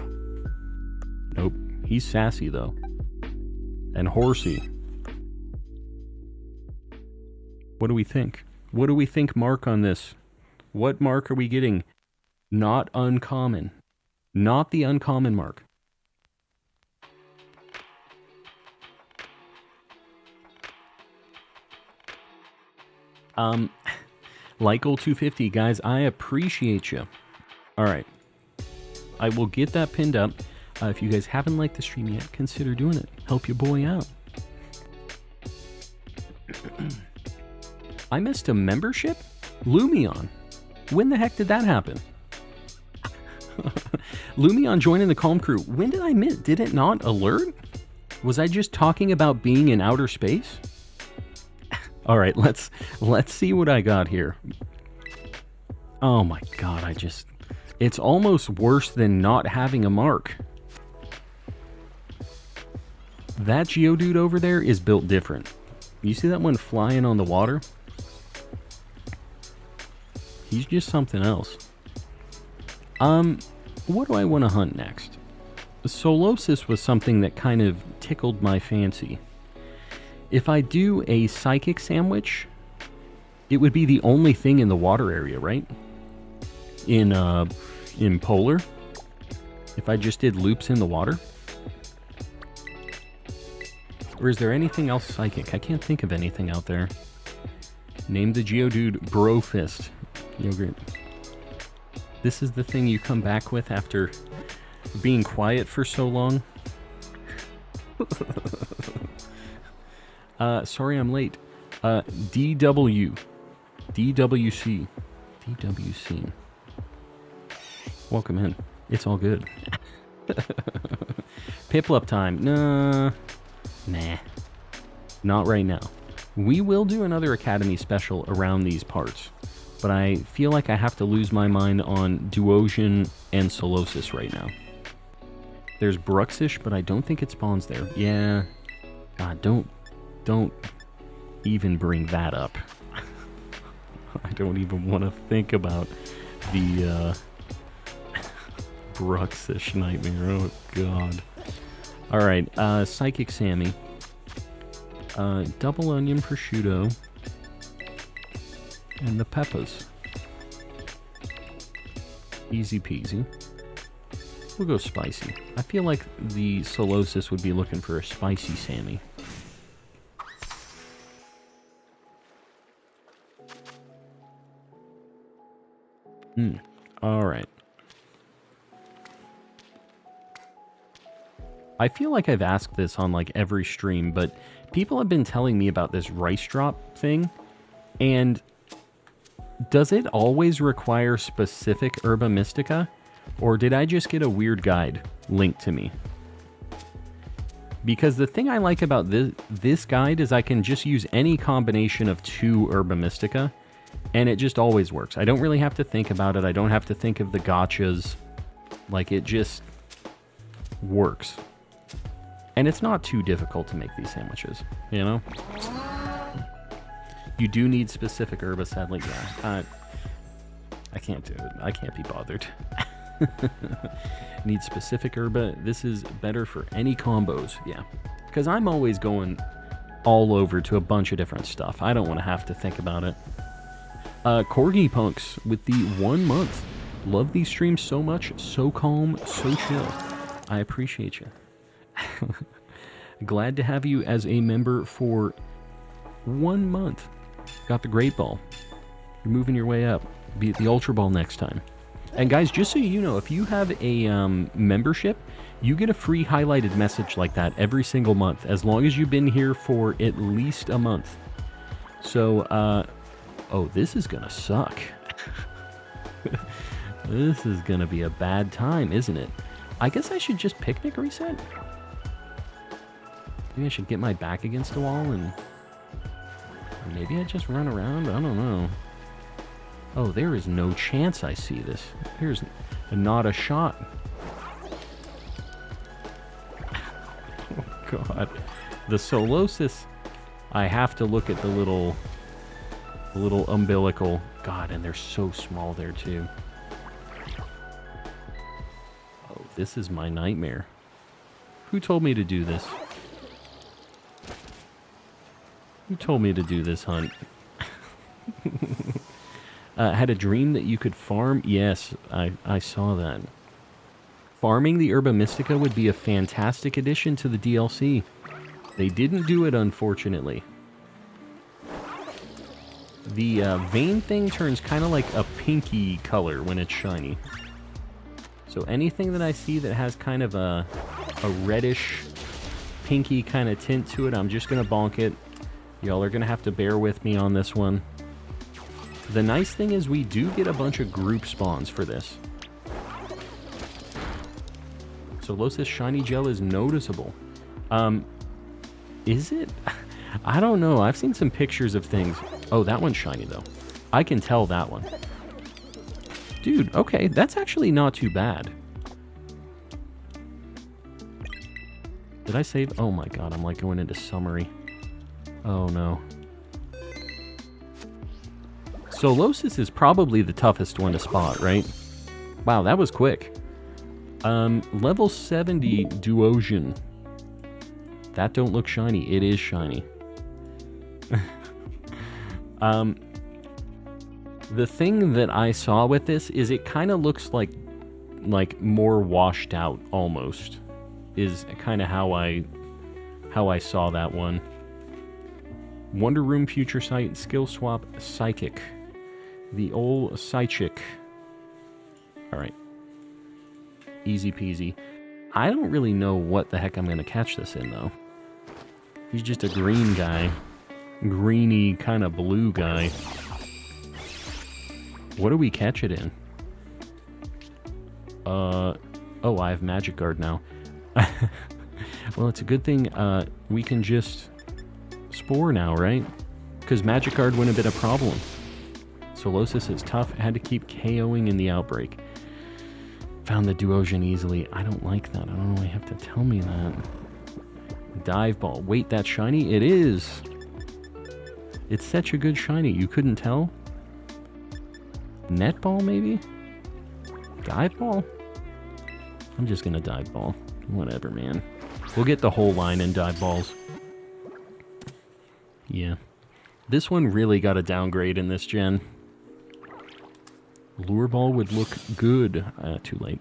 Nope. He's sassy, though. And horsey. What do we think? What do we think mark on this? What mark are we getting? Not uncommon. Not the uncommon mark. Lykel250, guys, I appreciate you. Alright. I will get that pinned up. If you guys haven't liked the stream yet, consider doing it. Help your boy out. I missed a membership? Lumion. When the heck did that happen? Lumion joining the Calm Crew. When did I miss? Did it not alert? Was I just talking about being in outer space? Alright, let's see what I got here. Oh my god, It's almost worse than not having a mark. That Geodude over there is built different. You see that one flying on the water? He's just something else. What do I want to hunt next? Solosis was something that kind of tickled my fancy. If I do a Psychic Sandwich, it would be the only thing in the water area, right? In Polar? If I just did loops in the water? Or is there anything else Psychic? I can't think of anything out there. Name the Geodude Brofist. Yogurt. This is the thing you come back with after being quiet for so long? Sorry I'm late. DW. DWC. DWC. Welcome in. It's all good. Piplup time. Nah. Not right now. We will do another Academy special around these parts, but I feel like I have to lose my mind on Duosion and Solosis right now. There's Bruxish, but I don't think it spawns there. Yeah. God, don't even bring that up. I don't even want to think about the Bruxish nightmare. Oh, God. Alright, Psychic Sammy. Double Onion Prosciutto. And the Peppas. Easy peasy. We'll go spicy. I feel like the Solosis would be looking for a spicy Sammy. Alright. I feel like I've asked this on like every stream, but people have been telling me about this rice drop thing, and does it always require specific Herba Mystica, or did I just get a weird guide linked to me? Because the thing I like about this guide is I can just use any combination of 2 Herba Mystica, and it just always works. I don't really have to think about it. I don't have to think of the gotchas. Like, it just works. And it's not too difficult to make these sandwiches, you know? You do need specific herba, sadly. Yeah, I can't do it. I can't be bothered. Need specific herba. This is better for any combos, yeah. Because I'm always going all over to a bunch of different stuff. I don't want to have to think about it. Corgi Punks with the 1 month. Love these streams so much. So calm, so chill. I appreciate you. Glad to have you as a member for 1 month. Got the Great Ball. You're moving your way up. Be at the Ultra Ball next time. And guys, just so you know, if you have a membership, you get a free highlighted message like that every single month, as long as you've been here for at least a month. So, oh, this is gonna suck. This is gonna be a bad time, isn't it? I guess I should just picnic reset? Maybe I should get my back against the wall and maybe I just run around? I don't know. Oh, there is no chance I see this. There's not a shot. Oh, God. The Solosis, I have to look at the little umbilical. God, and they're so small there, too. Oh, this is my nightmare. Who told me to do this? Who told me to do this hunt? Had a dream that you could farm? Yes, I saw that. Farming the Herba Mystica would be a fantastic addition to the DLC. They didn't do it, unfortunately. The vein thing turns kind of like a pinky color when it's shiny. So anything that I see that has kind of a reddish, pinky kind of tint to it, I'm just going to bonk it. Y'all are going to have to bear with me on this one. The nice thing is we do get a bunch of group spawns for this. Solosis Shiny Gel is noticeable. Is it? I don't know. I've seen some pictures of things. Oh, that one's shiny, though. I can tell that one. Dude, okay, that's actually not too bad. Did I save? Oh my god, I'm like going into summary. Oh no. Solosis is probably the toughest one to spot, right? Wow, that was quick. Level 70 Duosion. That don't look shiny. It is shiny. The thing that I saw with this is it kind of looks like more washed out almost. Is kind of how I saw that one. Wonder Room, Future Sight, Skill Swap, Psychic. The old Psychic. Alright. Easy peasy. I don't really know what the heck I'm going to catch this in, though. He's just a green guy. Greeny, kind of blue guy. What do we catch it in? Oh, I have Magic Guard now. Well, it's a good thing we can just Spore now, right? Because Magic Guard wouldn't have been a problem. Solosis is tough. Had to keep KOing in the outbreak. Found the Duosion easily. I don't like that. I don't know why you have to tell me that. Dive Ball. Wait, that's shiny? It is. It's such a good shiny. You couldn't tell? Net Ball, maybe? Dive Ball? I'm just gonna Dive Ball. Whatever, man. We'll get the whole line in Dive Balls. Yeah. This one really got a downgrade in this gen. Lure Ball would look good. Too late.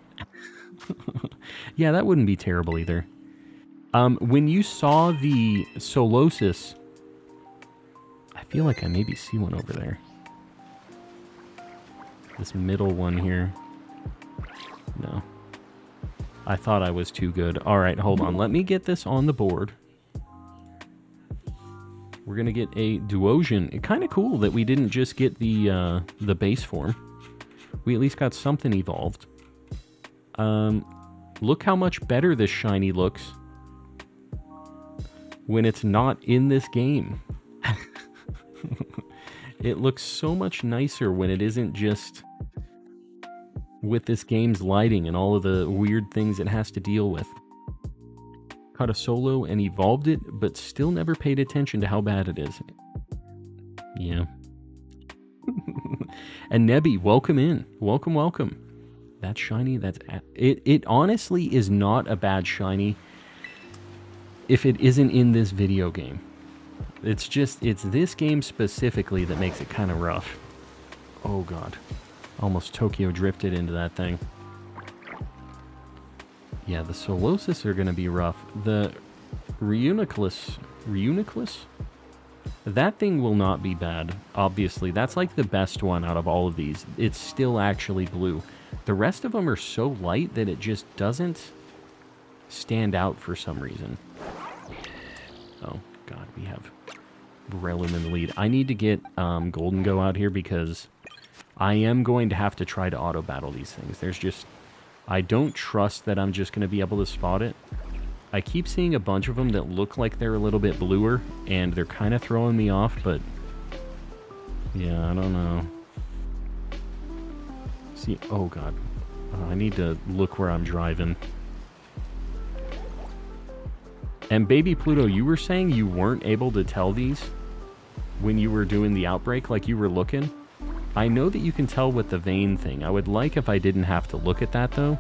Yeah, that wouldn't be terrible either. When you saw the Solosis, I feel like I maybe see one over there. This middle one here. No. I thought I was too good. Alright, hold on. Let me get this on the board. We're going to get a Duosion. Kind of cool that we didn't just get the base form. We at least got something evolved. Look how much better this shiny looks when it's not in this game. It looks so much nicer when it isn't just with this game's lighting and all of the weird things it has to deal with. Caught a solo and evolved it, but still never paid attention to how bad it is. Yeah. And Nebby, welcome in. Welcome, welcome. That's shiny. That's it honestly is not a bad shiny if it isn't in this video game. It's this game specifically that makes it kind of rough. Oh god. Almost Tokyo drifted into that thing. Yeah, the Solosis are going to be rough. The Reuniclus? That thing will not be bad, obviously. That's like the best one out of all of these. It's still actually blue. The rest of them are so light that it just doesn't stand out for some reason. Oh, god, we have Breloom in the lead. I need to get Golden Go out here because I am going to have to try to auto-battle these things. There's just... I don't trust that I'm just going to be able to spot it. I keep seeing a bunch of them that look like they're a little bit bluer, and they're kind of throwing me off, but... yeah, I don't know. See, oh god. I need to look where I'm driving. And Baby Pluto, you were saying you weren't able to tell these when you were doing the outbreak, like you were looking? I know that you can tell with the vein thing. I would like if I didn't have to look at that, though.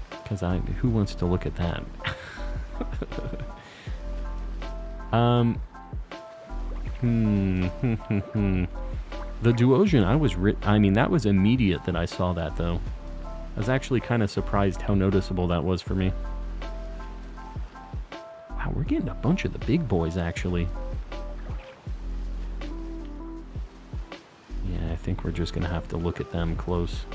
Because who wants to look at that? The Duosion, I mean, that was immediate that I saw that, though. I was actually kind of surprised how noticeable that was for me. Wow, we're getting a bunch of the big boys, actually. Yeah, I think we're just going to have to look at them close.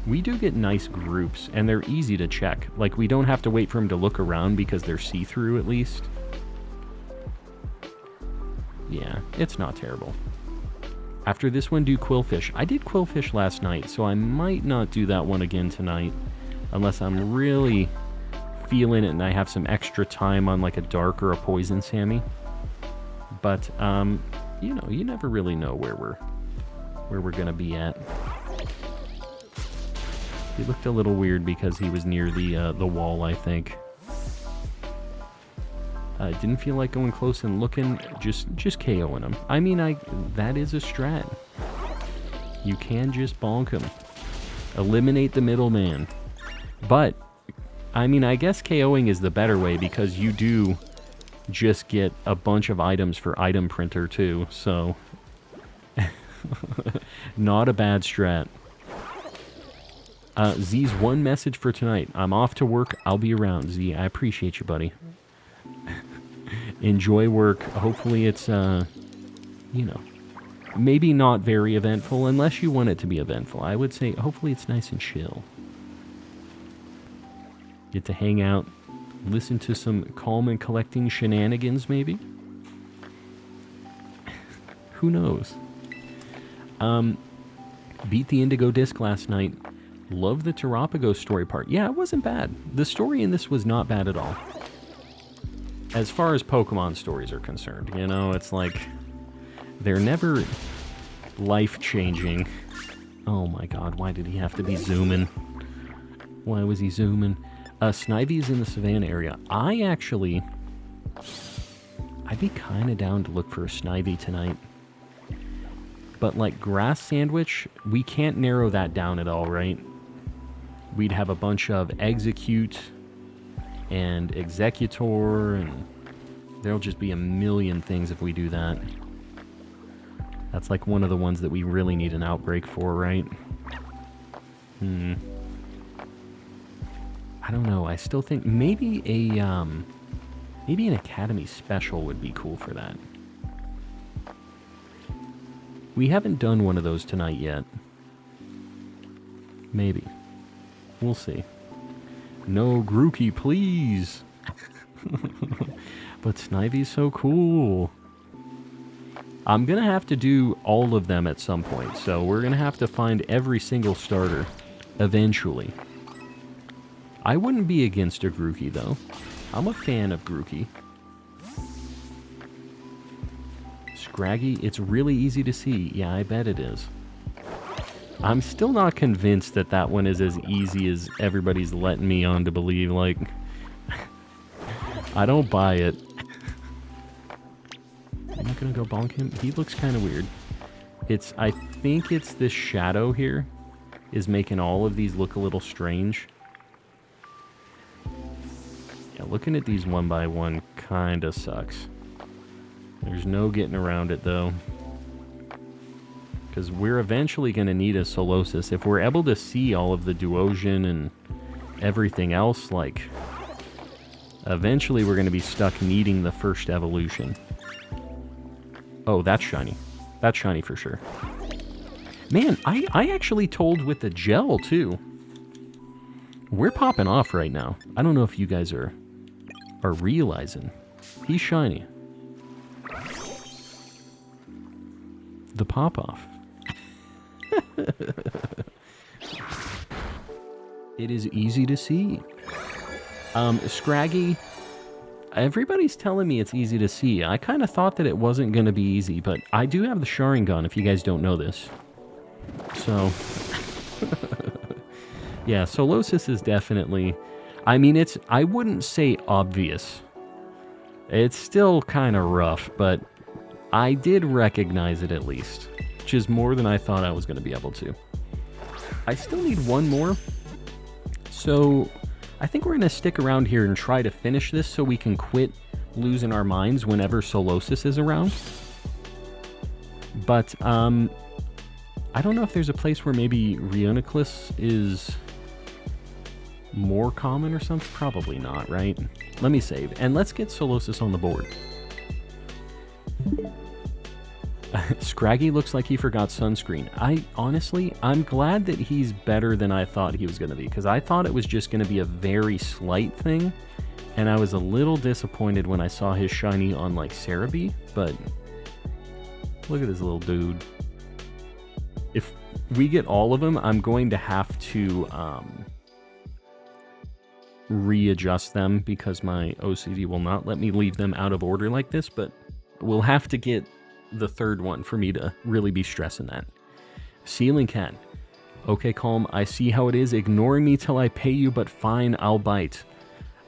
We do get nice groups, and they're easy to check. Like, we don't have to wait for them to look around because they're see-through, at least. Yeah, it's not terrible. After this one, do Quillfish. I did Quillfish last night, so I might not do that one again tonight. Unless I'm really feeling it and I have some extra time on, like, a Dark or a Poison Sammy. But, you know, you never really know where we're gonna be at. He looked a little weird because he was near the wall, I think. Didn't feel like going close and looking, just KOing him. I mean, that is a strat. You can just bonk him. Eliminate the middleman. But, I mean, I guess KOing is the better way because you do just get a bunch of items for item printer too, so... Not a bad strat. Z's one message for tonight. I'm off to work. I'll be around, Z. I appreciate you, buddy. Enjoy work. Hopefully it's, you know, maybe not very eventful unless you want it to be eventful. I would say hopefully it's nice and chill. Get to hang out, listen to some calm and collecting shenanigans, maybe? Who knows? Beat the Indigo Disk last night. Love the Terrapago story part. Yeah, it wasn't bad. The story in this was not bad at all. As far as Pokemon stories are concerned, you know, it's like, they're never life-changing. Oh my god, why did he have to be zooming? Why was he zooming? Snivy's in the Savannah area. I'd be kind of down to look for a Snivy tonight. But like Grass Sandwich, we can't narrow that down at all, right? We'd have a bunch of Execute and Executor, and there'll just be a million things if we do that. That's like one of the ones that we really need an outbreak for, right? I don't know. I still think maybe an Academy Special would be cool for that. We haven't done one of those tonight yet. Maybe. We'll see. No Grookey, please! But Snivy's so cool. I'm gonna have to do all of them at some point, so we're gonna have to find every single starter eventually. I wouldn't be against a Grookey, though. I'm a fan of Grookey. Scraggy, it's really easy to see. Yeah, I bet it is. I'm still not convinced that that one is as easy as everybody's letting me on to believe. Like, I don't buy it. I'm not gonna go bonk him. He looks kind of weird. I think it's this shadow here is making all of these look a little strange. Yeah, looking at these one by one kind of sucks. There's no getting around it, though. Because we're eventually going to need a Solosis. If we're able to see all of the Duosian and everything else, like, eventually we're going to be stuck needing the first evolution. Oh, that's shiny. That's shiny for sure. Man, I actually told with the gel, too. We're popping off right now. I don't know if you guys are realizing. He's shiny. The pop-off. It is easy to see. Scraggy, everybody's telling me it's easy to see. I kind of thought that it wasn't going to be easy, but I do have the Sharingan, if you guys don't know this. So, yeah, Solosis is definitely... I mean, I wouldn't say obvious. It's still kind of rough, but I did recognize it at least, which is more than I thought I was going to be able to. I still need one more, so I think we're going to stick around here and try to finish this so we can quit losing our minds whenever Solosis is around. But, I don't know if there's a place where maybe Reuniclus is more common or something. Probably not, right? Let me save, and let's get Solosis on the board. Scraggy looks like he forgot sunscreen. I'm glad that he's better than I thought he was going to be, because I thought it was just going to be a very slight thing, and I was a little disappointed when I saw his shiny on, like, Cerebi, but look at this little dude. If we get all of them, I'm going to have to readjust them, because my OCD will not let me leave them out of order like this, but we'll have to get the third one for me to really be stressing that. Ceiling Cat. Okay, Calm, I see how it is. Ignoring me till I pay you, but fine, I'll bite.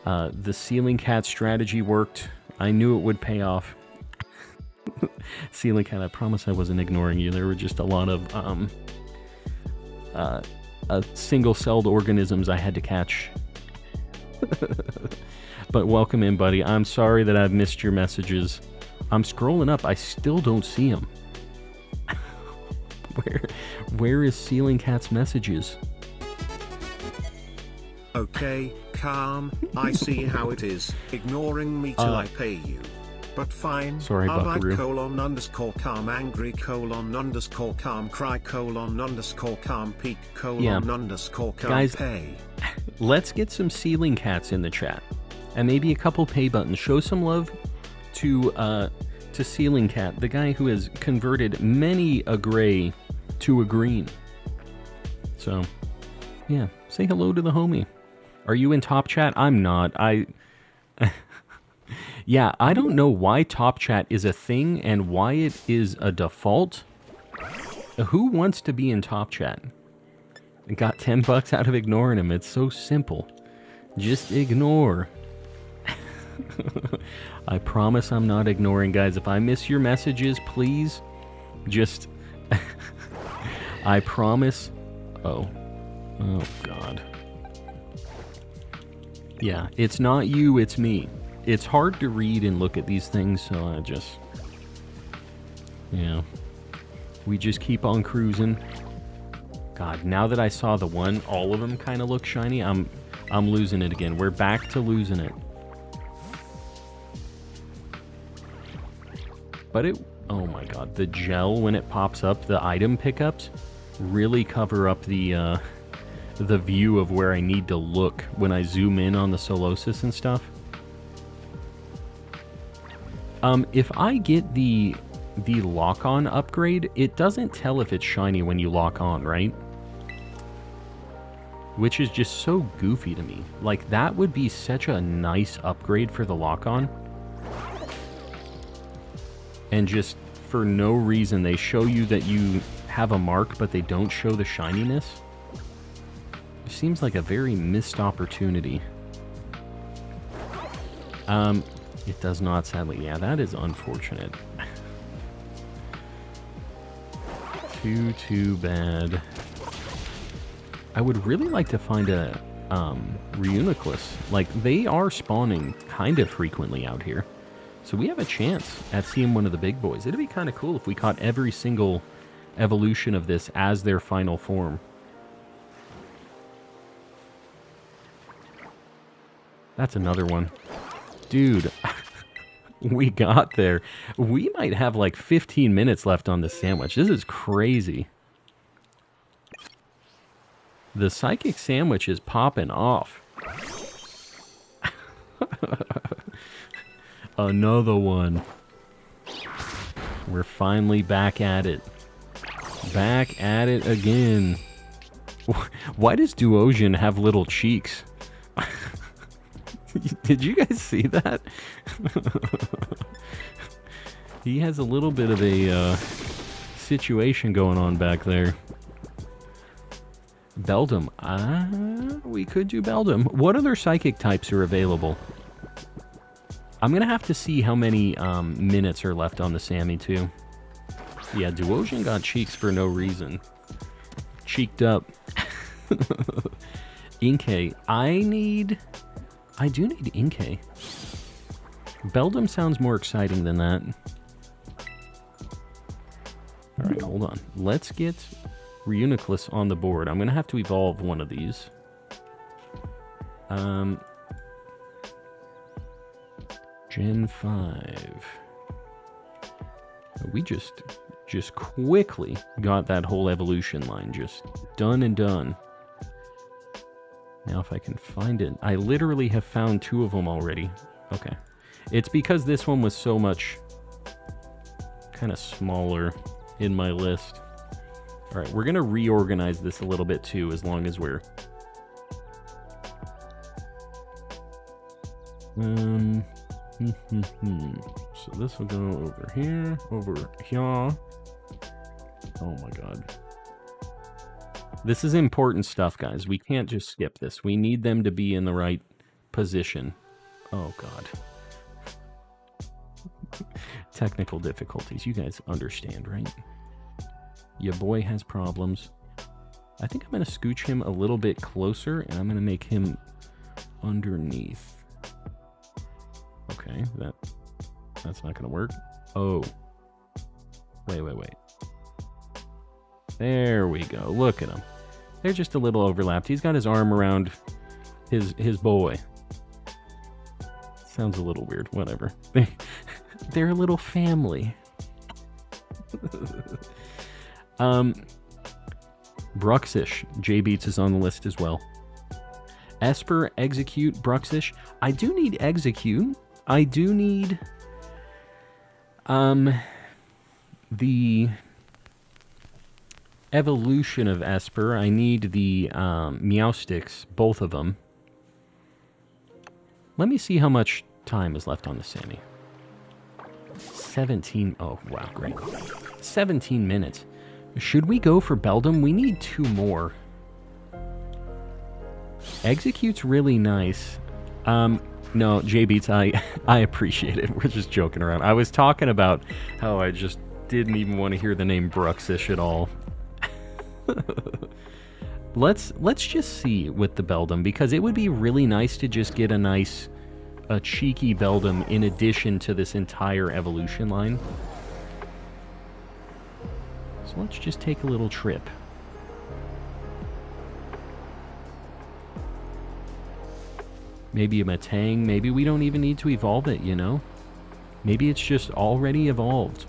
The ceiling cat strategy worked. I knew it would pay off. Ceiling cat, I promise I wasn't ignoring you. There were just a lot of single-celled organisms I had to catch. But welcome in, buddy. I'm sorry that I've missed your messages. I'm scrolling up. I still don't see them. Where is Ceiling Cat's messages? Okay, Calm, I see how it is. Ignoring me till I pay you. But fine. Sorry, Buckaroo. _Calm angry _Calm cry _Calm peak _Calm Guys, pay. Let's get some Ceiling Cats in the chat. And maybe a couple pay buttons. Show some love to Ceiling Cat, the guy who has converted many a gray to a green. So, yeah, say hello to the homie. Are you in Top Chat? I'm not. Yeah, I don't know why Top Chat is a thing and why it is a default. Who wants to be in Top Chat? I got $10 out of ignoring him. It's so simple. Just ignore. I promise I'm not ignoring, guys. If I miss your messages, please just... I promise... Oh, God. Yeah, it's not you, it's me. It's hard to read and look at these things, so I just... Yeah. We just keep on cruising. God, now that I saw the one, all of them kind of look shiny, I'm losing it again. We're back to losing it. But it... Oh my god, the gel, when it pops up, the item pickups, really cover up the view of where I need to look when I zoom in on the Solosis and stuff. If I get the lock-on upgrade, it doesn't tell if it's shiny when you lock on, right? Which is just so goofy to me. Like, that would be such a nice upgrade for the lock-on. And just, for no reason, they show you that you have a mark, but they don't show the shininess. It seems like a very missed opportunity. It does not, sadly. Yeah, that is unfortunate. Too bad. I would really like to find a Reuniclus. Like, they are spawning kind of frequently out here. So we have a chance at seeing one of the big boys. It'd be kind of cool if we caught every single evolution of this as their final form. That's another one. Dude, we got there. We might have like 15 minutes left on this sandwich. This is crazy. The psychic sandwich is popping off. Another one. We're finally back at it. Back at it again. Why does Duosian have little cheeks? Did you guys see that? He has a little bit of a situation going on back there. Beldum. We could do Beldum. What other psychic types are available? I'm going to have to see how many minutes are left on the Sammy, too. Yeah, Duosian got cheeks for no reason. Cheeked up. Inkay. I do need Inkay. Beldum sounds more exciting than that. Alright, hold on. Let's get Reuniclus on the board. I'm going to have to evolve one of these. Gen 5. We just quickly got that whole evolution line just done and done. Now if I can find it. I literally have found 2 of them already. Okay. It's because this one was so much kind of smaller in my list. Alright, we're going to reorganize this a little bit too, as long as we're... So this will go over here, over here. Oh my god. This is important stuff, guys. We can't just skip this. We need them to be in the right position. Oh, God. Technical difficulties. You guys understand, right? Your boy has problems. I think I'm going to scooch him a little bit closer, and I'm going to make him underneath. Okay, that's not going to work. Oh. Wait. There we go. Look at him. They're just a little overlapped. He's got his arm around his boy. Sounds a little weird. Whatever. They're a little family. Bruxish. J-Beats is on the list as well. Esper, Execute, Bruxish. I do need Execute. I do need the evolution of Esper. I need the Meowsticks, both of them. Let me see how much time is left on the Sammy. 17. Oh, wow, great. 17 minutes. Should we go for Beldum? We need 2 more. Execute's really nice. No, J-Beats, I appreciate it. We're just joking around. I was talking about how I just didn't even want to hear the name Bruxish at all. Let's just see with the Beldum, because it would be really nice to just get a cheeky Beldum in addition to this entire evolution line. So let's just take a little trip. Maybe a Matang. Maybe we don't even need to evolve it, you know? Maybe it's just already evolved.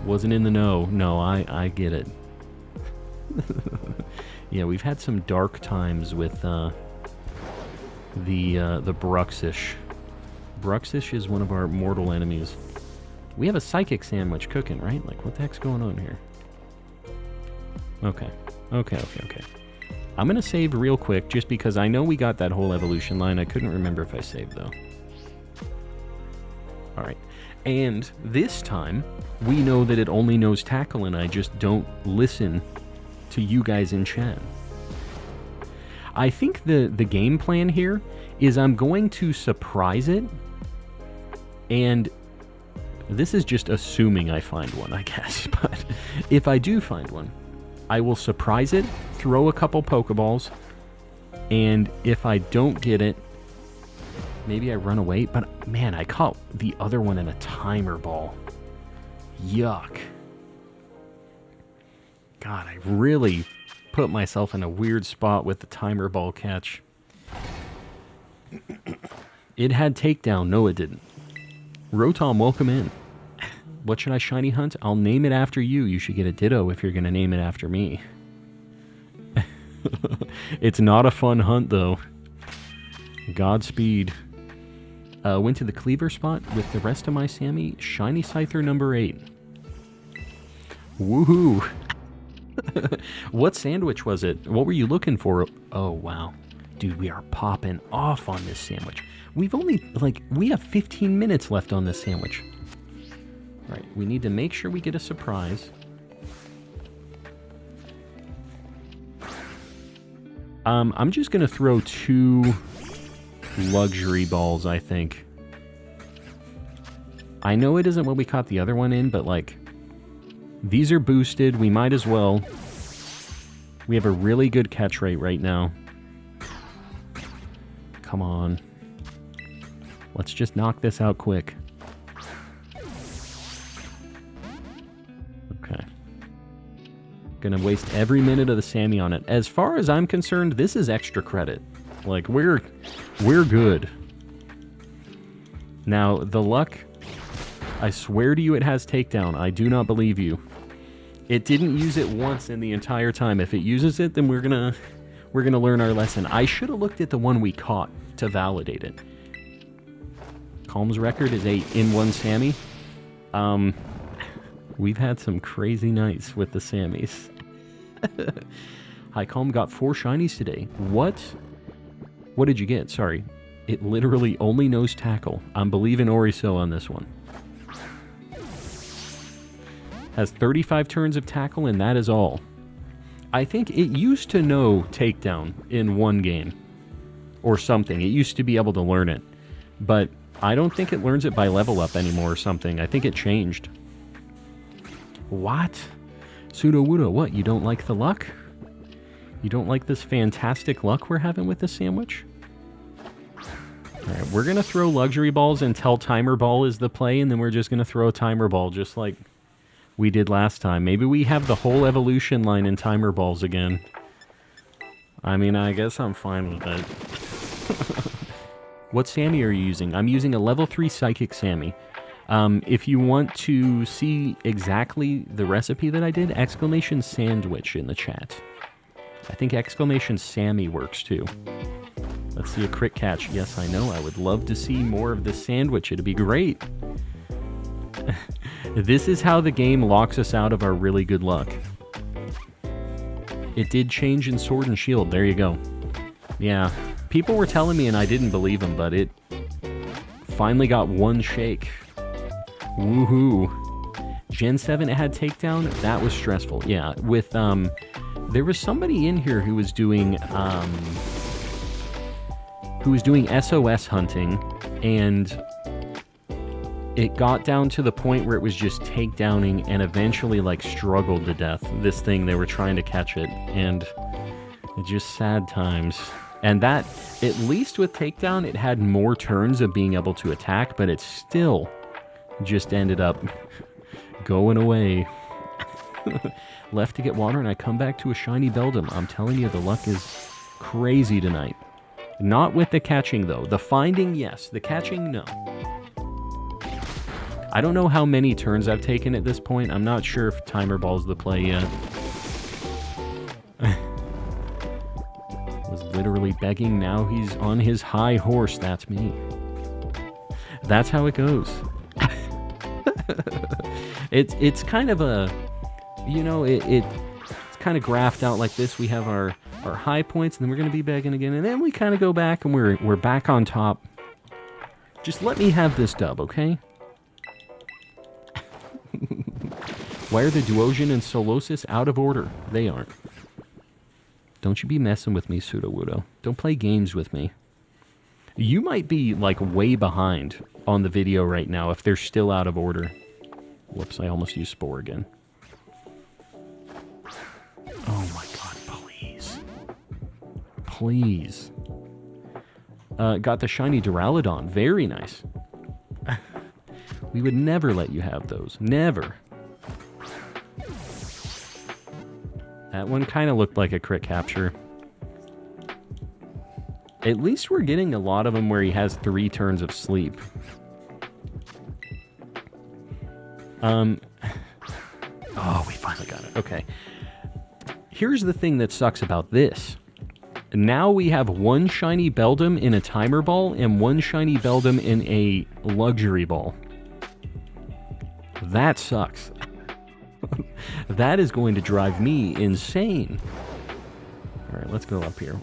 Wasn't in the know. No, I get it. Yeah, we've had some dark times with the Bruxish. Bruxish is one of our mortal enemies. We have a psychic sandwich cooking, right? Like, what the heck's going on here? Okay. I'm going to save real quick, just because I know we got that whole evolution line. I couldn't remember if I saved, though. Alright. And this time, we know that it only knows Tackle, and I just don't listen to you guys in chat. I think the game plan here is I'm going to surprise it, and this is just assuming I find one, I guess, but if I do find one, I will surprise it, throw a couple Pokeballs, and if I don't get it, maybe I run away. But man, I caught the other one in a timer ball. Yuck. God, I really put myself in a weird spot with the timer ball catch. It had takedown. No, it didn't. Rotom, welcome in. What should I shiny hunt? I'll name it after you. You should get a Ditto if you're going to name it after me. It's not a fun hunt, though. Godspeed. Went to the Cleaver spot with the rest of my Sammy. Shiny Scyther number 8. Woohoo! What sandwich was it? What were you looking for? Oh, wow. Dude, we are popping off on this sandwich. We've only, we have 15 minutes left on this sandwich. Right, we need to make sure we get a surprise. I'm just going to throw 2 luxury balls, I think. I know it isn't what we caught the other one in, but, these are boosted. We might as well. We have a really good catch rate right now. Come on. Let's just knock this out quick. Okay. Gonna waste every minute of the Sammy on it. As far as I'm concerned, this is extra credit. We're good. Now, the luck, I swear to you it has takedown. I do not believe you. It didn't use it once in the entire time. If it uses it, then we're gonna learn our lesson. I should have looked at the one we caught to validate it. Calm's record is 8 in 1 Sammy. We've had some crazy nights with the Sammys. Hi, Calm got 4 shinies today. What did you get? Sorry. It literally only knows Tackle. I'm believing Oriso on this one. Has 35 turns of Tackle, and that is all. I think it used to know takedown in one game. Or something. It used to be able to learn it. But I don't think it learns it by level up anymore or something. I think it changed. What? Pseudo-Wudo, what? You don't like the luck? You don't like this fantastic luck we're having with this sandwich? Alright, we're going to throw luxury balls until timer ball is the play, and then we're just going to throw a timer ball just like we did last time. Maybe we have the whole evolution line in timer balls again. I mean, I guess I'm fine with it. What Sammy are you using? I'm using a level 3 Psychic Sammy. If you want to see exactly the recipe that I did, exclamation sandwich in the chat. I think exclamation Sammy works too. Let's see a crit catch. Yes, I know. I would love to see more of the sandwich. It'd be great. This is how the game locks us out of our really good luck. It did change in Sword and Shield. There you go. Yeah. People were telling me and I didn't believe them, but it finally got one shake. Woohoo. Gen 7 it had takedown. That was stressful. Yeah. With, there was somebody in here who was doing SOS hunting, and it got down to the point where it was just takedowning and eventually, like, struggled to death. This thing, they were trying to catch it, and it just sad times. And that, at least with takedown, it had more turns of being able to attack, but it still just ended up going away. Left to get water, and I come back to a shiny Beldum. I'm telling you, the luck is crazy tonight. Not with the catching, though. The finding, yes. The catching, no. I don't know how many turns I've taken at this point. I'm not sure if timer ball's the play yet. Was literally begging. Now he's on his high horse. That's me. That's how it goes. It's kind of a, you know, it's kind of graphed out like this. We have our high points, and then we're going to be begging again, and then we kind of go back, and we're back on top. Just let me have this dub, okay? Why are the Duosion and Solosis out of order? They aren't. Don't you be messing with me, Pseudo-Wudo. Don't play games with me. You might be, like, way behind on the video right now if they're still out of order. Whoops, I almost used Spore again. Oh my god, please. Please. Got the shiny Duraludon. Very nice. We would never let you have those. Never. That one kind of looked like a crit capture. At least we're getting a lot of them where he has 3 turns of sleep. Oh, we finally got it. Okay. Here's the thing that sucks about this. Now we have one shiny Beldum in a timer ball and one shiny Beldum in a luxury ball. That sucks. That is going to drive me insane. Alright, let's go up here.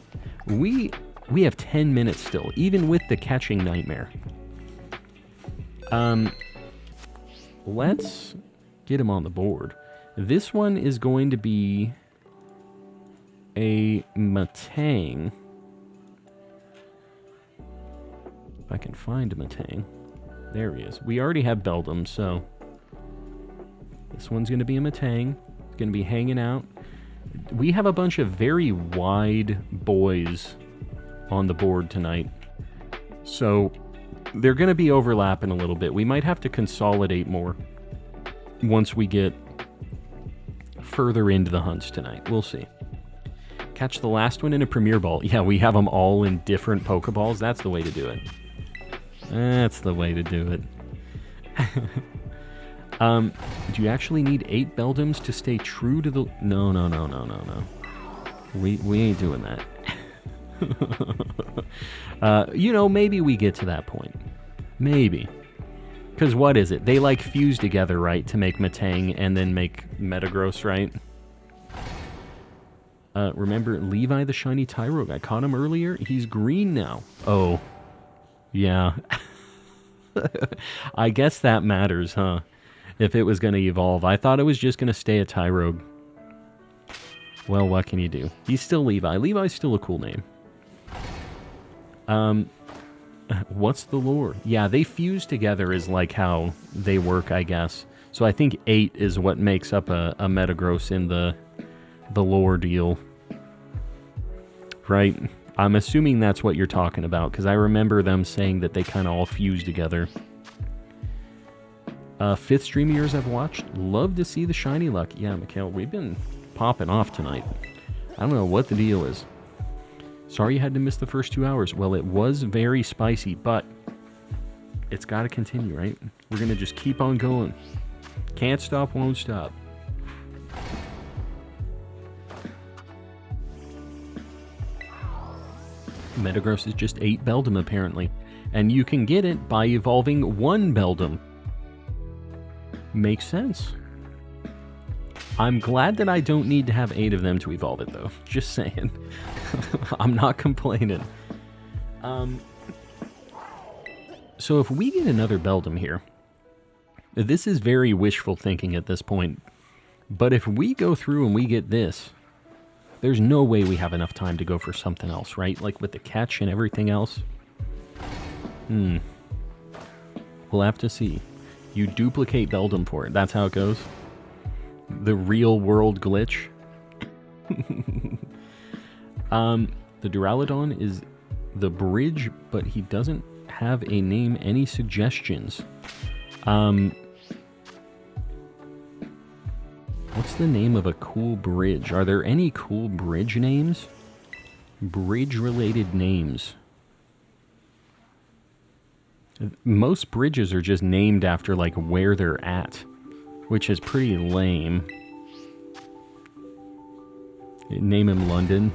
We have 10 minutes still, even with the catching nightmare. Let's get him on the board. This one is going to be a Matang. If I can find a Matang. There he is. We already have Beldum, so this one's going to be a Matang. It's going to be hanging out. We have a bunch of very wide boys on the board tonight. So they're going to be overlapping a little bit. We might have to consolidate more once we get further into the hunts tonight. We'll see. Catch the last one in a Premier Ball. Yeah, we have them all in different Pokeballs. That's the way to do it. That's the way to do it. Do you actually need 8 Beldums to stay true to the... No. We ain't doing that. You know, maybe we get to that point. Maybe. Because what is it? They, like, fuse together, right, to make Matang and then make Metagross, right? Remember Levi the shiny Tyrogue? I caught him earlier. He's green now. Oh. Yeah. I guess that matters, huh? If it was going to evolve. I thought it was just going to stay a Tyrogue. Well, what can you do? He's still Levi. Levi's still a cool name. What's the lore? Yeah, they fuse together is like how they work, I guess. So I think 8 is what makes up a Metagross in the lore deal. Right? I'm assuming that's what you're talking about, because I remember them saying that they kind of all fuse together. 5th stream of yours I've watched. Love to see the shiny luck. Yeah, Mikhail, we've been popping off tonight. I don't know what the deal is. Sorry you had to miss the first 2 hours. Well, it was very spicy, but it's got to continue, right? We're going to just keep on going. Can't stop, won't stop. Metagross is just 8 Beldum, apparently. And you can get it by evolving 1 Beldum. Makes sense. I'm glad that I don't need to have 8 of them to evolve it, though. Just saying. I'm not complaining. So if we get another Beldum here, this is very wishful thinking at this point, but if we go through and we get this, there's no way we have enough time to go for something else, right? Like with the catch and everything else. We'll have to see. You duplicate Beldum for it. That's how it goes. The real world glitch. The Duraludon is the bridge, but he doesn't have a name. Any suggestions? What's the name of a cool bridge? Are there any cool bridge names? Bridge-related names. Most bridges are just named after, like, where they're at, which is pretty lame. Name him London.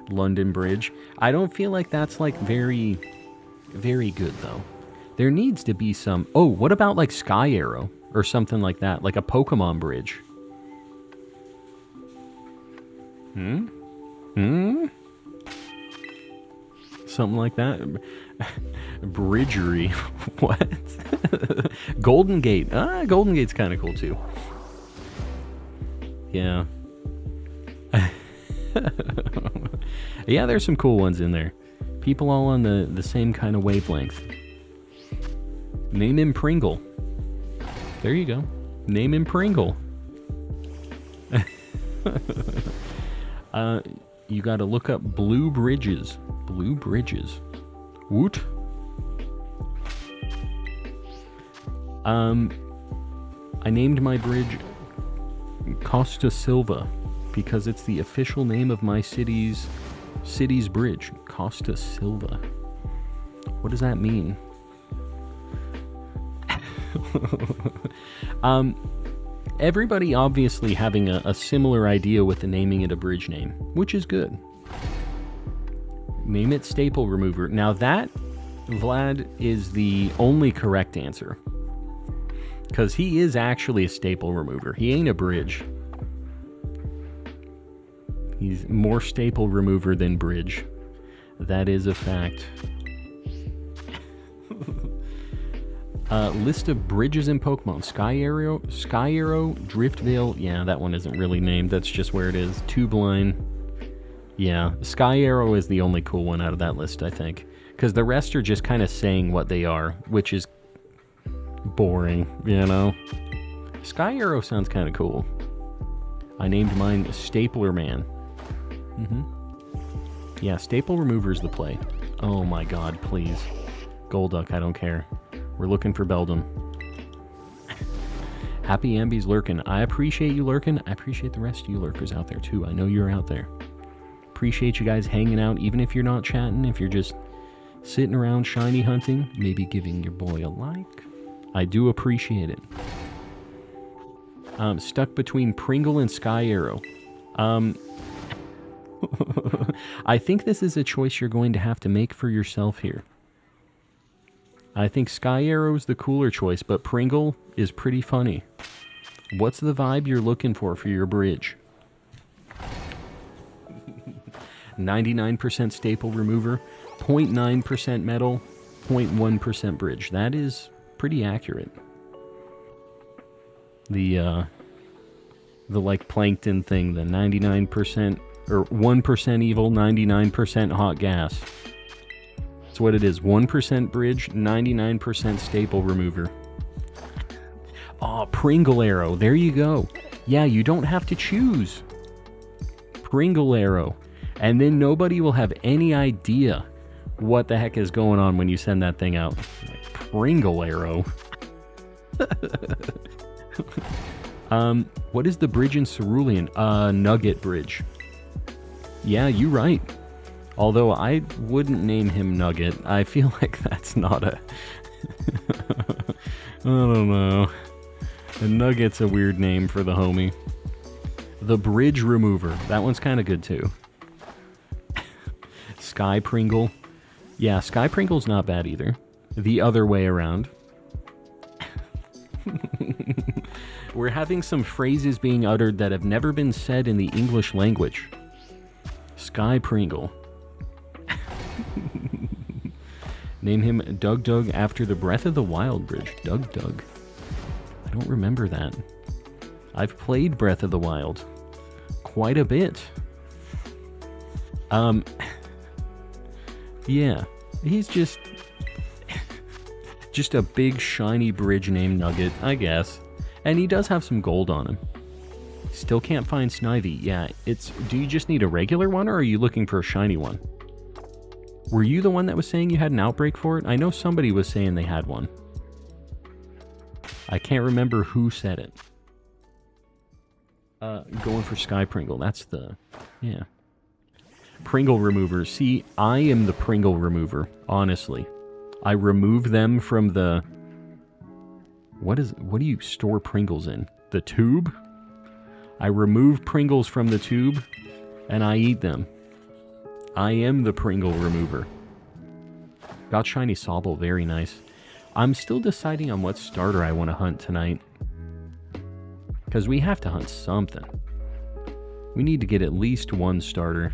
London Bridge. I don't feel like that's, like, very, very good, though. There needs to be some... Oh, what about, like, Sky Arrow? Or something like that. Like a Pokemon Bridge. Something like that. Bridgery. What? Golden Gate. Golden Gate's kind of cool, too. Yeah. Yeah, there's some cool ones in there. People all on the same kind of wavelength. Name him Pringle. There you go. Name him Pringle. You gotta look up Blue Bridges. Blue Bridges. Woot. I named my bridge Costa Silva because it's the official name of my city's bridge. Costa Silva. What does that mean? Everybody obviously having a similar idea with the naming it a bridge name, which is good. Name it Staple Remover. Now that, Vlad, is the only correct answer. Because he is actually a staple remover. He ain't a bridge. He's more staple remover than bridge. That is a fact. List of bridges in Pokemon. Sky Arrow, Driftvale. Yeah, that one isn't really named. That's just where it is. Tubline. Yeah, Sky Arrow is the only cool one out of that list, I think. Because the rest are just kind of saying what they are, which is boring, you know? Sky Arrow sounds kind of cool. I named mine Stapler Man. Yeah, Staple Remover's the play. Oh my god, please. Golduck, I don't care. We're looking for Beldum. Happy Ambi's lurking. I appreciate you lurking. I appreciate the rest of you lurkers out there too. I know you're out there. Appreciate you guys hanging out, even if you're not chatting, if you're just sitting around shiny hunting, maybe giving your boy a like. I do appreciate it. Stuck between Pringle and Sky Arrow. I think this is a choice you're going to have to make for yourself here. I think Sky Arrow is the cooler choice, but Pringle is pretty funny. What's the vibe you're looking for your bridge? 99% staple remover, 0.9% metal, 0.1% bridge. That is pretty accurate. The The like plankton thing, the 99% or 1% evil, 99% hot gas. That's what it is. 1% bridge, 99% staple remover. Oh, Pringle arrow. There you go. Yeah, you don't have to choose. Pringle arrow. And then nobody will have any idea what the heck is going on when you send that thing out. Pringle arrow. What is the bridge in Cerulean? Nugget Bridge. Yeah, you're right. Although I wouldn't name him Nugget. I feel like that's not a... I don't know. A Nugget's a weird name for the homie. The Bridge Remover. That one's kind of good too. Sky Pringle. Yeah, Sky Pringle's not bad either. The other way around. We're having some phrases being uttered that have never been said in the English language. Sky Pringle. Name him Doug Doug after the Breath of the Wild bridge. Doug Doug. I don't remember that. I've played Breath of the Wild quite a bit. Yeah, he's just a big shiny bridge named Nugget, I guess. And he does have some gold on him. Still can't find Snivy. Yeah, do you just need a regular one, or are you looking for a shiny one? Were you the one that was saying you had an outbreak for it? I know somebody was saying they had one. I can't remember who said it. Going for Sky Pringle. That's the... Yeah. Pringle remover. See, I am the Pringle remover, honestly. I remove them from the... What do you store Pringles in? The tube? I remove Pringles from the tube, and I eat them. I am the Pringle remover. Got shiny Sobble, very nice. I'm still deciding on what starter I want to hunt tonight. Because we have to hunt something. We need to get at least one starter.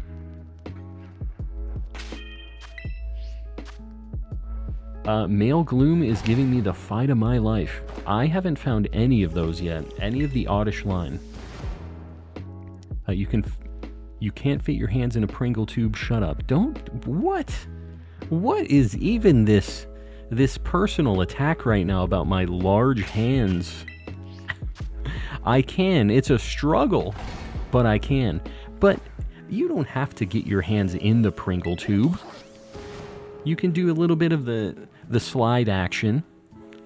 Male Gloom is giving me the fight of my life. I haven't found any of those yet. Any of the oddish line. You can't fit your hands in a Pringle tube. Shut up. Don't... What? What is even this personal attack right now about my large hands? I can. It's a struggle, but I can. But you don't have to get your hands in the Pringle tube. You can do a little bit of the slide action.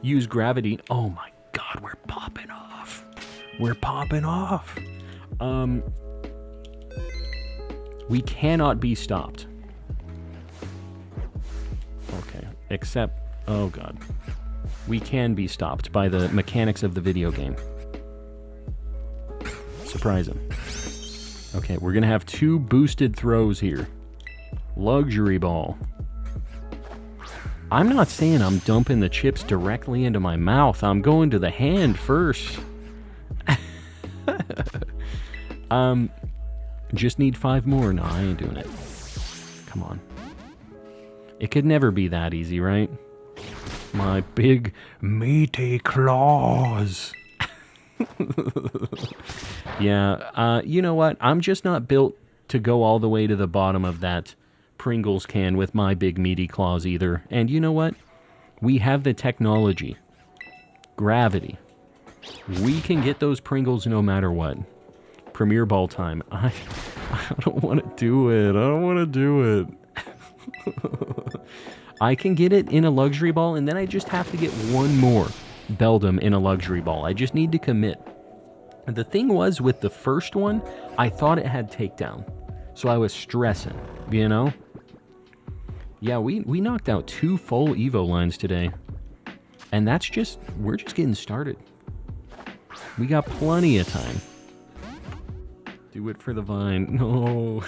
Use gravity. Oh my god, we're popping off. We're popping off. We cannot be stopped. Okay, except... Oh god. We can be stopped by the mechanics of the video game. Surprise him. Okay, we're gonna have 2 boosted throws here. Luxury Ball. I'm not saying I'm dumping the chips directly into my mouth. I'm going to the hand first. Just need 5 more. No, I ain't doing it. Come on. It could never be that easy, right? My big meaty claws. Yeah, you know what? I'm just not built to go all the way to the bottom of that Pringles can with my big meaty claws either. And you know what? We have the technology. Gravity. We can get those Pringles no matter what. Premier Ball time. I don't want to do it. I don't want to do it. I can get it in a Luxury Ball, and then I just have to get one more Beldum in a Luxury Ball. I just need to commit. The thing was, with the first one, I thought it had takedown. So I was stressing, you know? Yeah, we knocked out 2 full Evo lines today. And that's just... We're just getting started. We got plenty of time. Do it for the vine. No.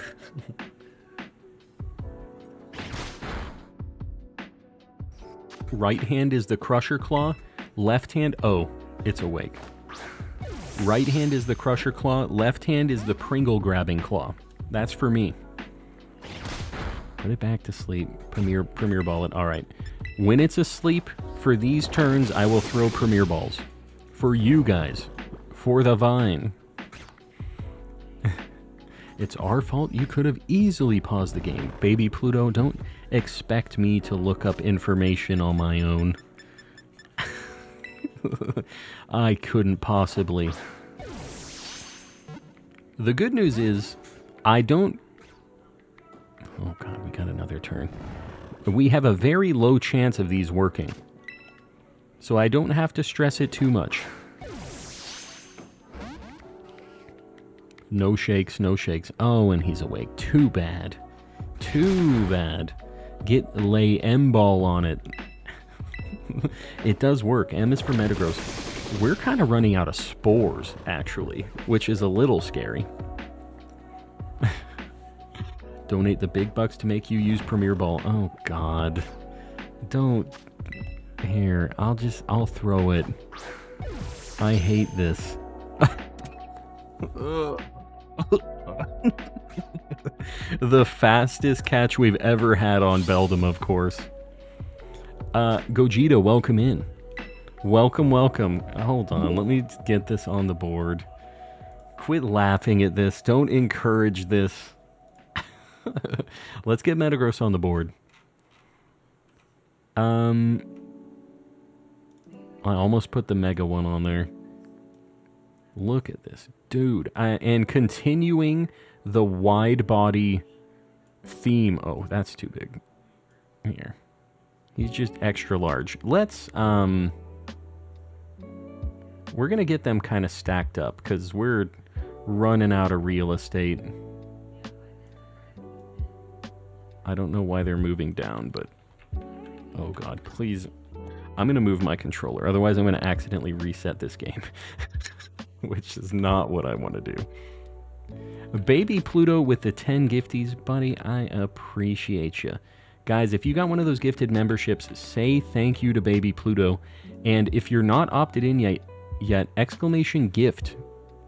Right hand is the Crusher Claw. Left hand... Oh, it's awake. Right hand is the Crusher Claw. Left hand is the Pringle Grabbing Claw. That's for me. Put it back to sleep. Premier Ball it. Alright. When it's asleep, for these turns, I will throw Premier Balls. For you guys. For the vine. It's our fault. You could have easily paused the game. Baby Pluto, don't expect me to look up information on my own. I couldn't possibly. The good news is, I don't... Oh god, we got another turn. We have a very low chance of these working. So I don't have to stress it too much. No shakes, no shakes. Oh, and he's awake. Too bad. Too bad. Lay M-ball on it. It does work. M is for Metagross. We're kind of running out of spores, actually, which is a little scary. Donate the big bucks to make you use Premier Ball. Oh, God. Don't. Here, I'll throw it. I hate this. The fastest catch we've ever had on Beldum, of course. Gogeta, welcome in. Welcome, welcome. Hold on, let me get this on the board. Quit laughing at this. Don't encourage this. Let's get Metagross on the board. I almost put the Mega one on there. Look at this. Dude. And continuing the wide body theme. Oh, that's too big. Here. He's just extra large. Let's, we're going to get them kind of stacked up because we're running out of real estate. I don't know why they're moving down, but... Oh god, please. I'm going to move my controller. Otherwise, I'm going to accidentally reset this game. Which is not what I want to do. Baby Pluto with the 10 gifties, buddy. I appreciate you. Guys, if you got one of those gifted memberships, say thank you to Baby Pluto. And if you're not opted in yet, exclamation gift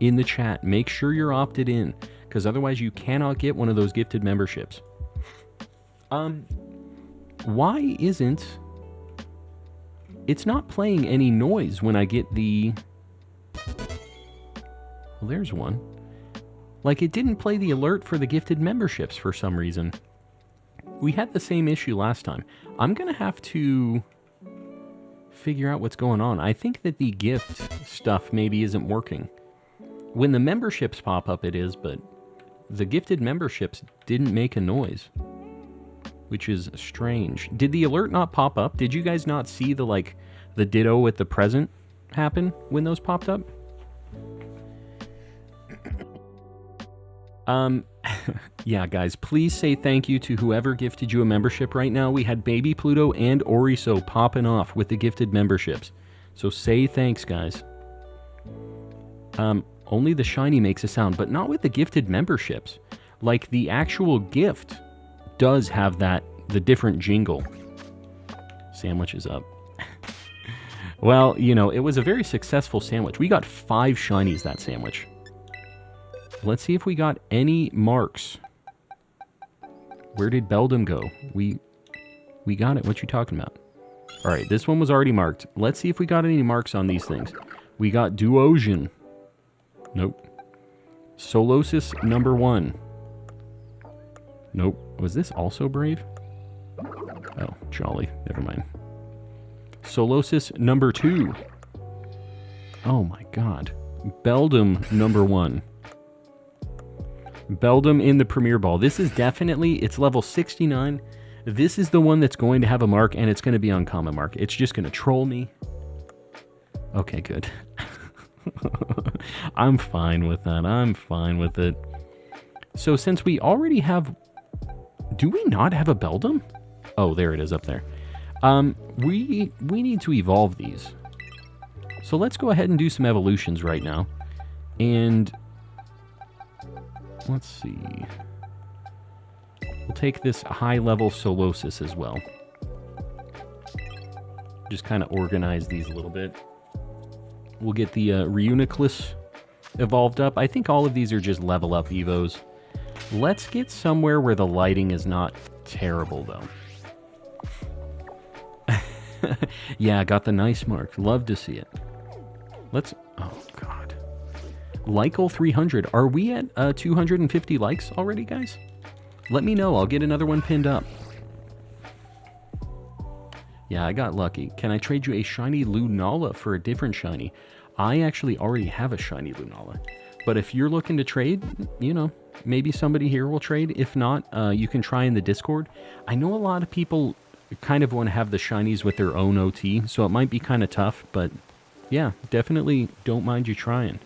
in the chat. Make sure you're opted in, because otherwise you cannot get one of those gifted memberships. Why isn't... It's not playing any noise when I get the... Well, there's one. Like, it didn't play the alert for the gifted memberships for some reason. We had the same issue last time. I'm going to have to figure out what's going on. I think that the gift stuff maybe isn't working. When the memberships pop up, it is, but the gifted memberships didn't make a noise, which is strange. Did the alert not pop up? Did you guys not see the ditto with the present happen when those popped up? Yeah, guys, please say thank you to whoever gifted you a membership right now. We had Baby Pluto and Oriso popping off with the gifted memberships. So say thanks, guys. Only the shiny makes a sound, but not with the gifted memberships. Like, the actual gift does have the different jingle. Sandwich is up. Well, you know, it was a very successful sandwich. We got 5 shinies that sandwich. Let's see if we got any marks. Where did Beldum go? We got it. What you talking about? All right, this one was already marked. Let's see if we got any marks on these things. We got Duosion. Nope. Solosis number 1. Nope. Was this also Brave? Oh, jolly. Never mind. Solosis number 2. Oh my god. Beldum number 1. Beldum in the Premier Ball. This is definitely, it's level 69. This is the one that's going to have a mark, and it's going to be uncommon mark. It's just going to troll me. Okay, good. I'm fine with that. I'm fine with it. So since we already have... Do we not have a Beldum? Oh, there it is up there. We need to evolve these. So let's go ahead and do some evolutions right now. And... Let's see. We'll take this high-level Solosis as well. Just kind of organize these a little bit. We'll get the Reuniclus evolved up. I think all of these are just level-up Evos. Let's get somewhere where the lighting is not terrible, though. Yeah, got the nice mark. Love to see it. Let's... Oh, God. Lykel 300. Are we at 250 likes already, guys? Let me know. I'll get another one pinned up. Yeah, I got lucky. Can I trade you a shiny Lunala for a different shiny? I actually already have a shiny Lunala. But if you're looking to trade, you know, maybe somebody here will trade. If not, you can try in the Discord. I know a lot of people kind of want to have the shinies with their own OT, so it might be kind of tough, but yeah, definitely don't mind you trying.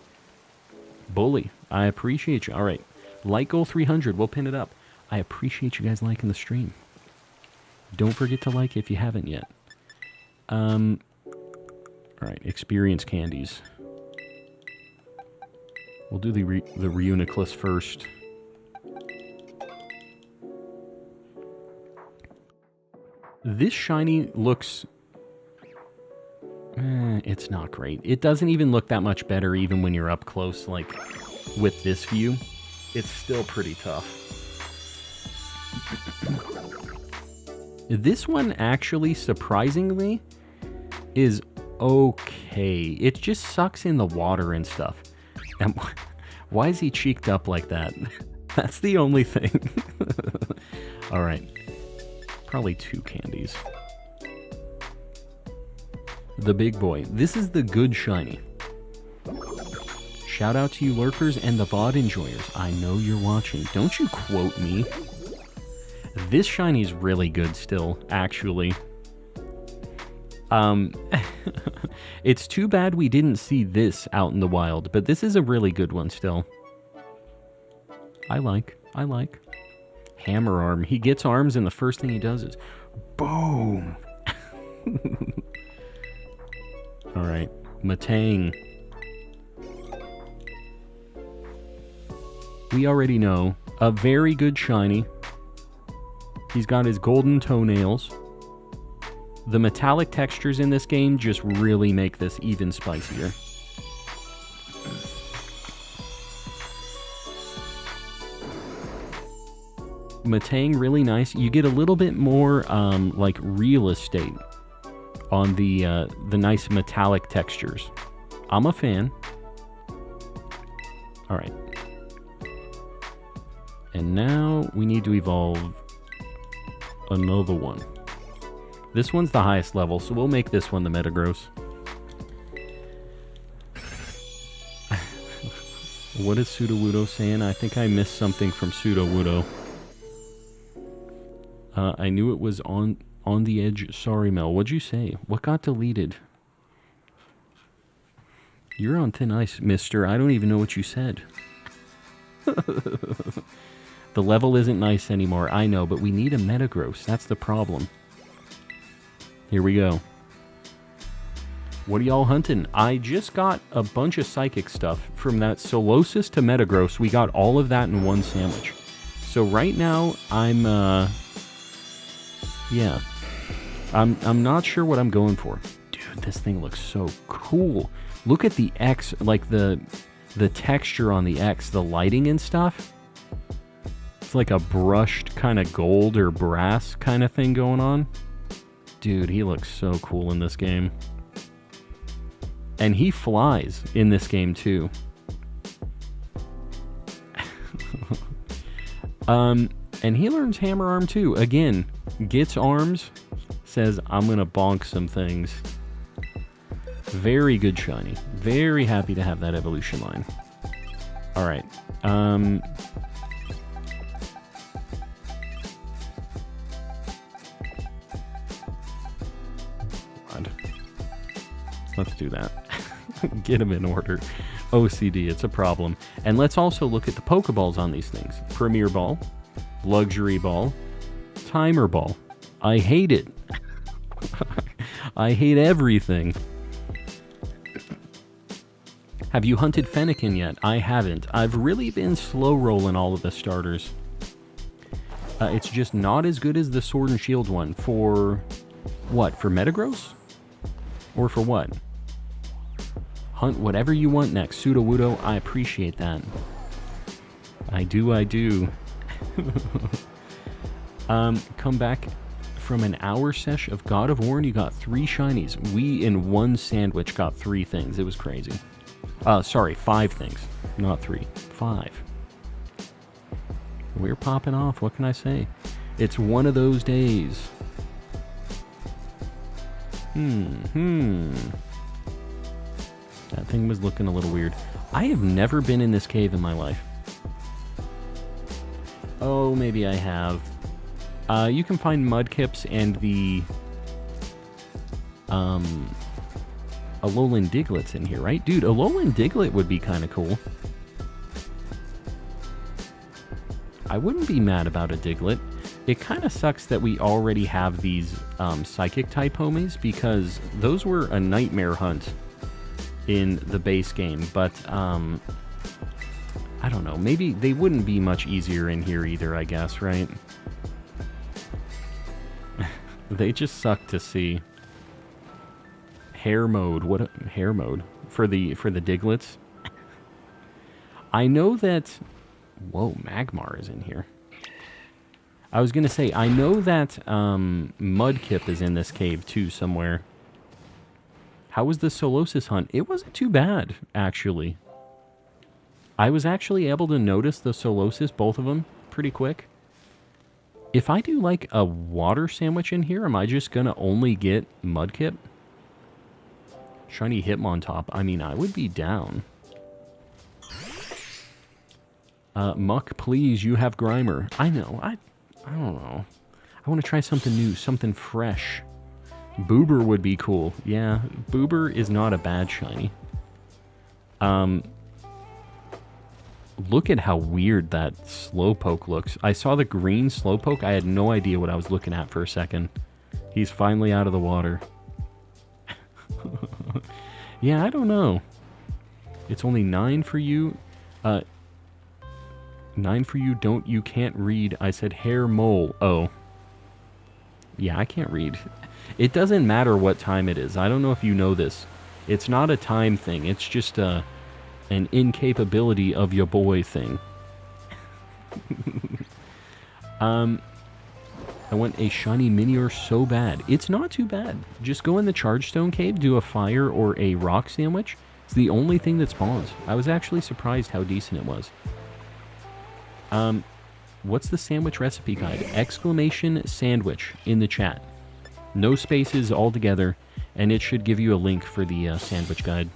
Bully, I appreciate you. All right, Lykel 300, we'll pin it up. I appreciate you guys liking the stream. Don't forget to like if you haven't yet. All right, experience candies. We'll do the Reuniclus first. This shiny looks... it's not great. It doesn't even look that much better even when you're up close, like with this view. It's still pretty tough. This one actually, surprisingly, is okay. It just sucks in the water and stuff. And why is he cheeked up like that? That's the only thing. All right. Probably 2 candies. The big boy. This is the good shiny. Shout out to you lurkers and the VOD enjoyers. I know you're watching. Don't you quote me. This shiny's really good still, actually. It's too bad we didn't see this out in the wild, but this is a really good one still. I like. Hammer arm. He gets arms and the first thing he does is boom. Alright. Matang. We already know. A very good shiny. He's got his golden toenails. The metallic textures in this game just really make this even spicier. Matang, really nice. You get a little bit more like real estate on the nice metallic textures. I'm a fan. All right. And now we need to evolve another one. This one's the highest level, so we'll make this one the Metagross. What is Sudowoodo saying? I think I missed something from Sudowoodo. I knew it was on the edge. Sorry, Mel. What'd you say? What got deleted? You're on thin ice, mister. I don't even know what you said. The level isn't nice anymore. I know, but we need a Metagross. That's the problem. Here we go. What are y'all hunting? I just got a bunch of psychic stuff. From that Solosis to Metagross, we got all of that in one sandwich. So right now, I'm not sure what I'm going for. Dude, this thing looks so cool. Look at the X, like the texture on the X, the lighting and stuff. It's like a brushed kind of gold or brass kind of thing going on. Dude, he looks so cool in this game. And he flies in this game too. And he learns Hammer Arm too. Again, gets arms, says, I'm gonna bonk some things. Very good shiny. Very happy to have that evolution line. Alright. Let's do that. Get them in order. OCD, it's a problem. And let's also look at the Pokeballs on these things. Premier Ball, Luxury Ball, Timer Ball. I hate it. I hate everything. Have you hunted Fennekin yet? I haven't. I've really been slow rolling all of the starters. It's just not as good as the Sword and Shield one. For what? For Metagross? Or for what? Hunt whatever you want next. Sudowoodo, I appreciate that. I do. Come back from an hour sesh of God of War and you got 3 shinies. We, in one sandwich, got 3 things. It was crazy. Sorry, 5 things. not 3, 5. We're popping off, what can I say? It's one of those days. That thing was looking a little weird. I have never been in this cave in my life. Oh, maybe I have. You can find mudkips and the Alolan Diglet's in here, right? Dude, Alolan Diglett would be kind of cool. I wouldn't be mad about a Diglett. It kind of sucks that we already have these Psychic-type homies, because those were a nightmare hunt in the base game, but I don't know. Maybe they wouldn't be much easier in here either, I guess, right? They just suck to see. Hair mode. What hair mode? For the Diglets? I know that... Whoa, Magmar is in here. I was going to say, I know that Mudkip is in this cave too somewhere. How was the Solosis hunt? It wasn't too bad, actually. I was actually able to notice the Solosis, both of them, pretty quick. If I do like a water sandwich in here, am I just going to only get Mudkip? Shiny Hitmontop. I mean, I would be down. Muck, please, you have Grimer. I know, I don't know. I want to try something new, something fresh. Boober would be cool. Yeah, Boober is not a bad shiny. Look at how weird that Slowpoke looks. I saw the green Slowpoke. I had no idea what I was looking at for a second. He's finally out of the water. Yeah, I don't know. It's only 9 for you. 9 for you, you can't read. I said hair mole. Oh. Yeah, I can't read. It doesn't matter what time it is. I don't know if you know this. It's not a time thing. It's just an incapability of your boy thing. I want a shiny Minior so bad. It's not too bad. Just go in the Chargestone Cave, do a fire or a rock sandwich. It's the only thing that spawns. I was actually surprised how decent it was. What's the sandwich recipe guide? Exclamation sandwich in the chat. No spaces altogether, and it should give you a link for the sandwich guide.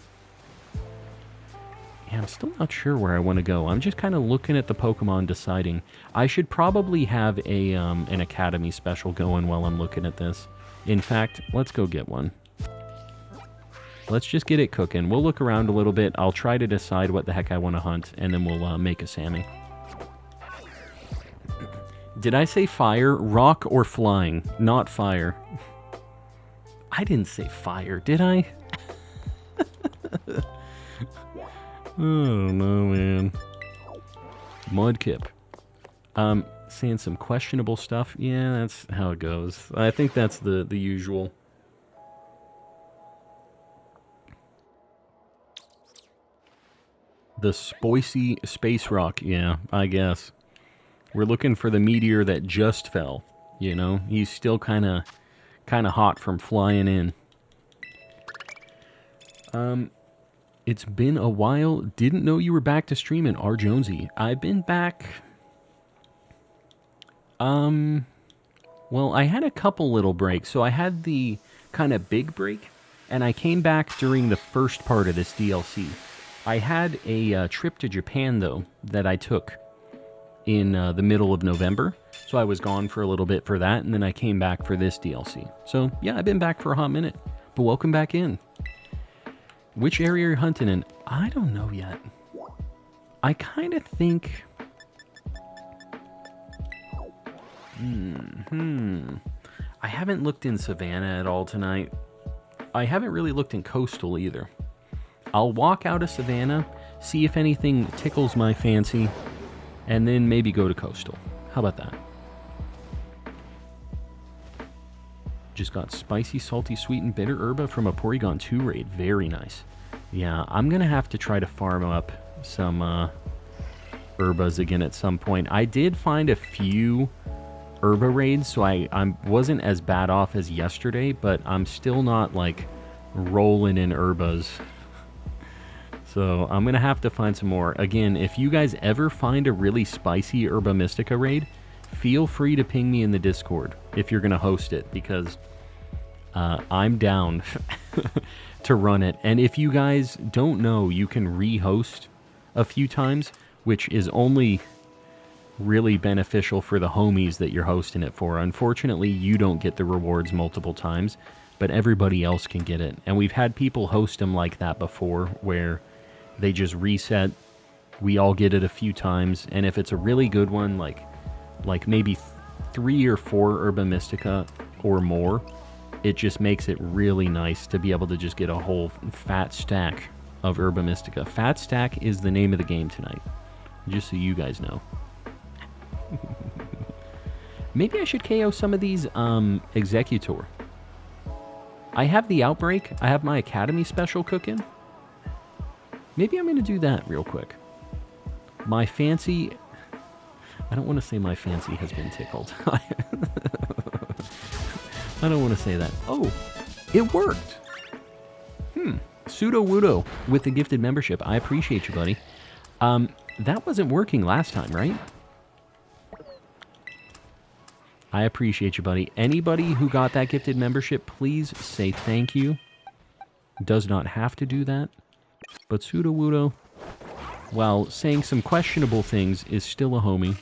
Yeah, I'm still not sure where I want to go. I'm just kind of looking at the Pokemon, deciding. I should probably have a an Academy special going while I'm looking at this. In fact, let's go get one. Let's just get it cooking. We'll look around a little bit. I'll try to decide what the heck I want to hunt, and then we'll make a Sammy. Did I say fire, rock, or flying? Not fire. I didn't say fire, did I? Oh, no, man. Mudkip. Saying some questionable stuff. Yeah, that's how it goes. I think that's the usual. The Spoicy Space Rock. Yeah, I guess. We're looking for the meteor that just fell, you know? He's still kind of hot from flying in. It's been a while. Didn't know you were back to streaming, R. Jonesy. I've been back... Well, I had a couple little breaks. So I had the kind of big break, and I came back during the first part of this DLC. I had a trip to Japan, though, that I took in the middle of November. So I was gone for a little bit for that, and then I came back for this DLC. So, yeah, I've been back for a hot minute. But welcome back in. Which area are you hunting in? I don't know yet. I kind of think... I haven't looked in Savannah at all tonight. I haven't really looked in Coastal either. I'll walk out of Savannah, see if anything tickles my fancy, and then maybe go to Coastal. How about that? Just got spicy, salty, sweet, and bitter herba from a Porygon 2 raid. Very nice. Yeah, I'm going to have to try to farm up some herbas again at some point. I did find a few herba raids, so I wasn't as bad off as yesterday, but I'm still not, like, rolling in herbas. So I'm going to have to find some more. Again, if you guys ever find a really spicy Herba Mystica raid, feel free to ping me in the Discord if you're going to host it, because I'm down to run it. And if you guys don't know, you can re-host a few times, which is only really beneficial for the homies that you're hosting it for. Unfortunately, you don't get the rewards multiple times, but everybody else can get it. And we've had people host them like that before, where they just reset. We all get it a few times, and if it's a really good one, like maybe 3 or 4 Herba Mystica or more, it just makes it really nice to be able to just get a whole fat stack of Herba Mystica. Fat stack is the name of the game tonight, just so you guys know. Maybe I should KO some of these Executor. I have the Outbreak. I have my Academy special cooking. Maybe I'm going to do that real quick. My fancy... I don't want to say my fancy has been tickled. I don't want to say that. Oh, it worked. Pseudo Wudo with the gifted membership. I appreciate you, buddy. That wasn't working last time, right? I appreciate you, buddy. Anybody who got that gifted membership, please say thank you. Does not have to do that. But Pseudo Wudo, while saying some questionable things, is still a homie.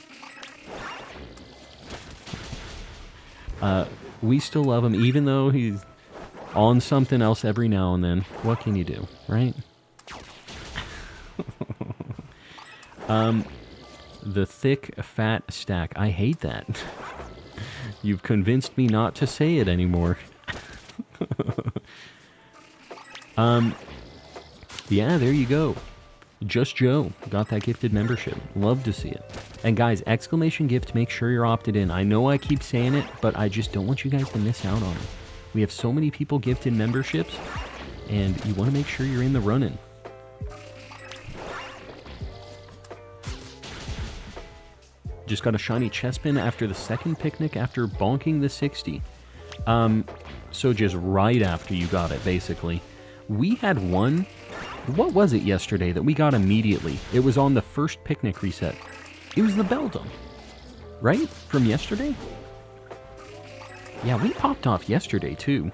We still love him, even though he's on something else every now and then. What can you do, right? The thick, fat stack. I hate that. You've convinced me not to say it anymore. Yeah, there you go. Just Joe got that gifted membership. Love to see it. And guys, exclamation gift, make sure you're opted in. I know I keep saying it, but I just don't want you guys to miss out on it. We have so many people gifted memberships, and you want to make sure you're in the running. Just got a shiny Chespin after the second picnic after bonking the 60. So just right after you got it, basically. We had one... What was it yesterday that we got immediately? It was on the first picnic reset. It was the Beldum, right? From yesterday? Yeah, we popped off yesterday, too.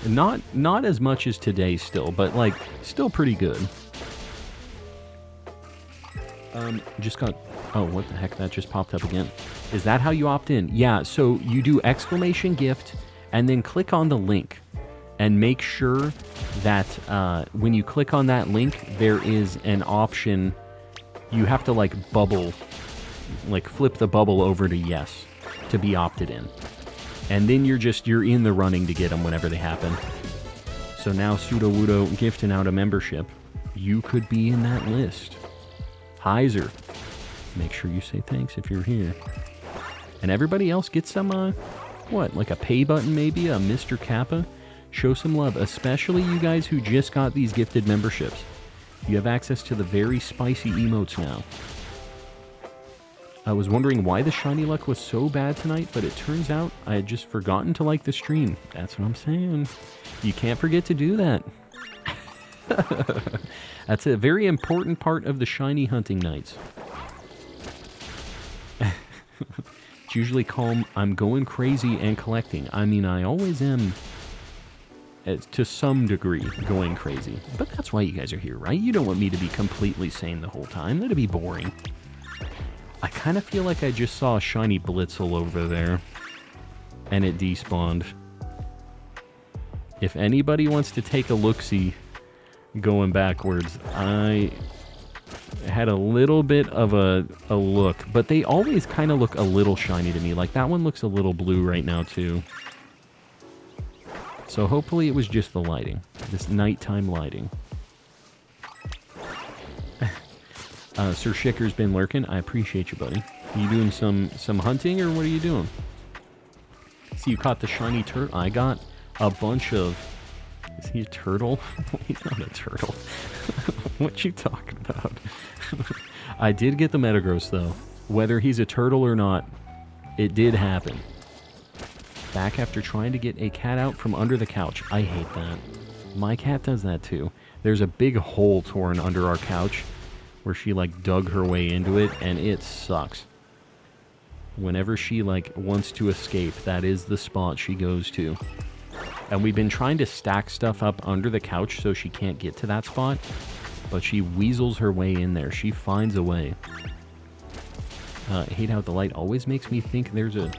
Not as much as today still, but, like, still pretty good. Just got... Oh, what the heck? That just popped up again. Is that how you opt in? Yeah, so you do exclamation gift, and then click on the link. And make sure that when you click on that link, there is an option. You have to, like, bubble, like, flip the bubble over to yes to be opted in. And then you're in the running to get them whenever they happen. So now Pseudo Wudo gifting out a membership. You could be in that list. Heiser. Make sure you say thanks if you're here. And everybody else gets some, what, like a pay button maybe? A Mr. Kappa? Show some love, especially you guys who just got these gifted memberships. You have access to the very spicy emotes now. I was wondering why the shiny luck was so bad tonight, but it turns out I had just forgotten to like the stream. That's what I'm saying. You can't forget to do that. That's a very important part of the shiny hunting nights. It's usually calm. I'm going crazy and collecting. I mean, I always am... to some degree, going crazy. But that's why you guys are here, right? You don't want me to be completely sane the whole time. That'd be boring. I kind of feel like I just saw a shiny Blitzel over there. And it despawned. If anybody wants to take a look-see going backwards, I had a little bit of a look. But they always kind of look a little shiny to me. Like, that one looks a little blue right now, too. So hopefully it was just the lighting. This nighttime lighting. Sir Shicker's been lurking. I appreciate you, buddy. You doing some hunting, or what are you doing? See, you caught the shiny turtle. I got a bunch of... Is he a turtle? He's not a turtle. What you talking about? I did get the Metagross, though. Whether he's a turtle or not, it did happen. Back after trying to get a cat out from under the couch. I hate that. My cat does that too. There's a big hole torn under our couch where she, like, dug her way into it, and it sucks. Whenever she, like, wants to escape, that is the spot she goes to. And we've been trying to stack stuff up under the couch so she can't get to that spot, but she weasels her way in there. She finds a way. I hate how the light always makes me think there's a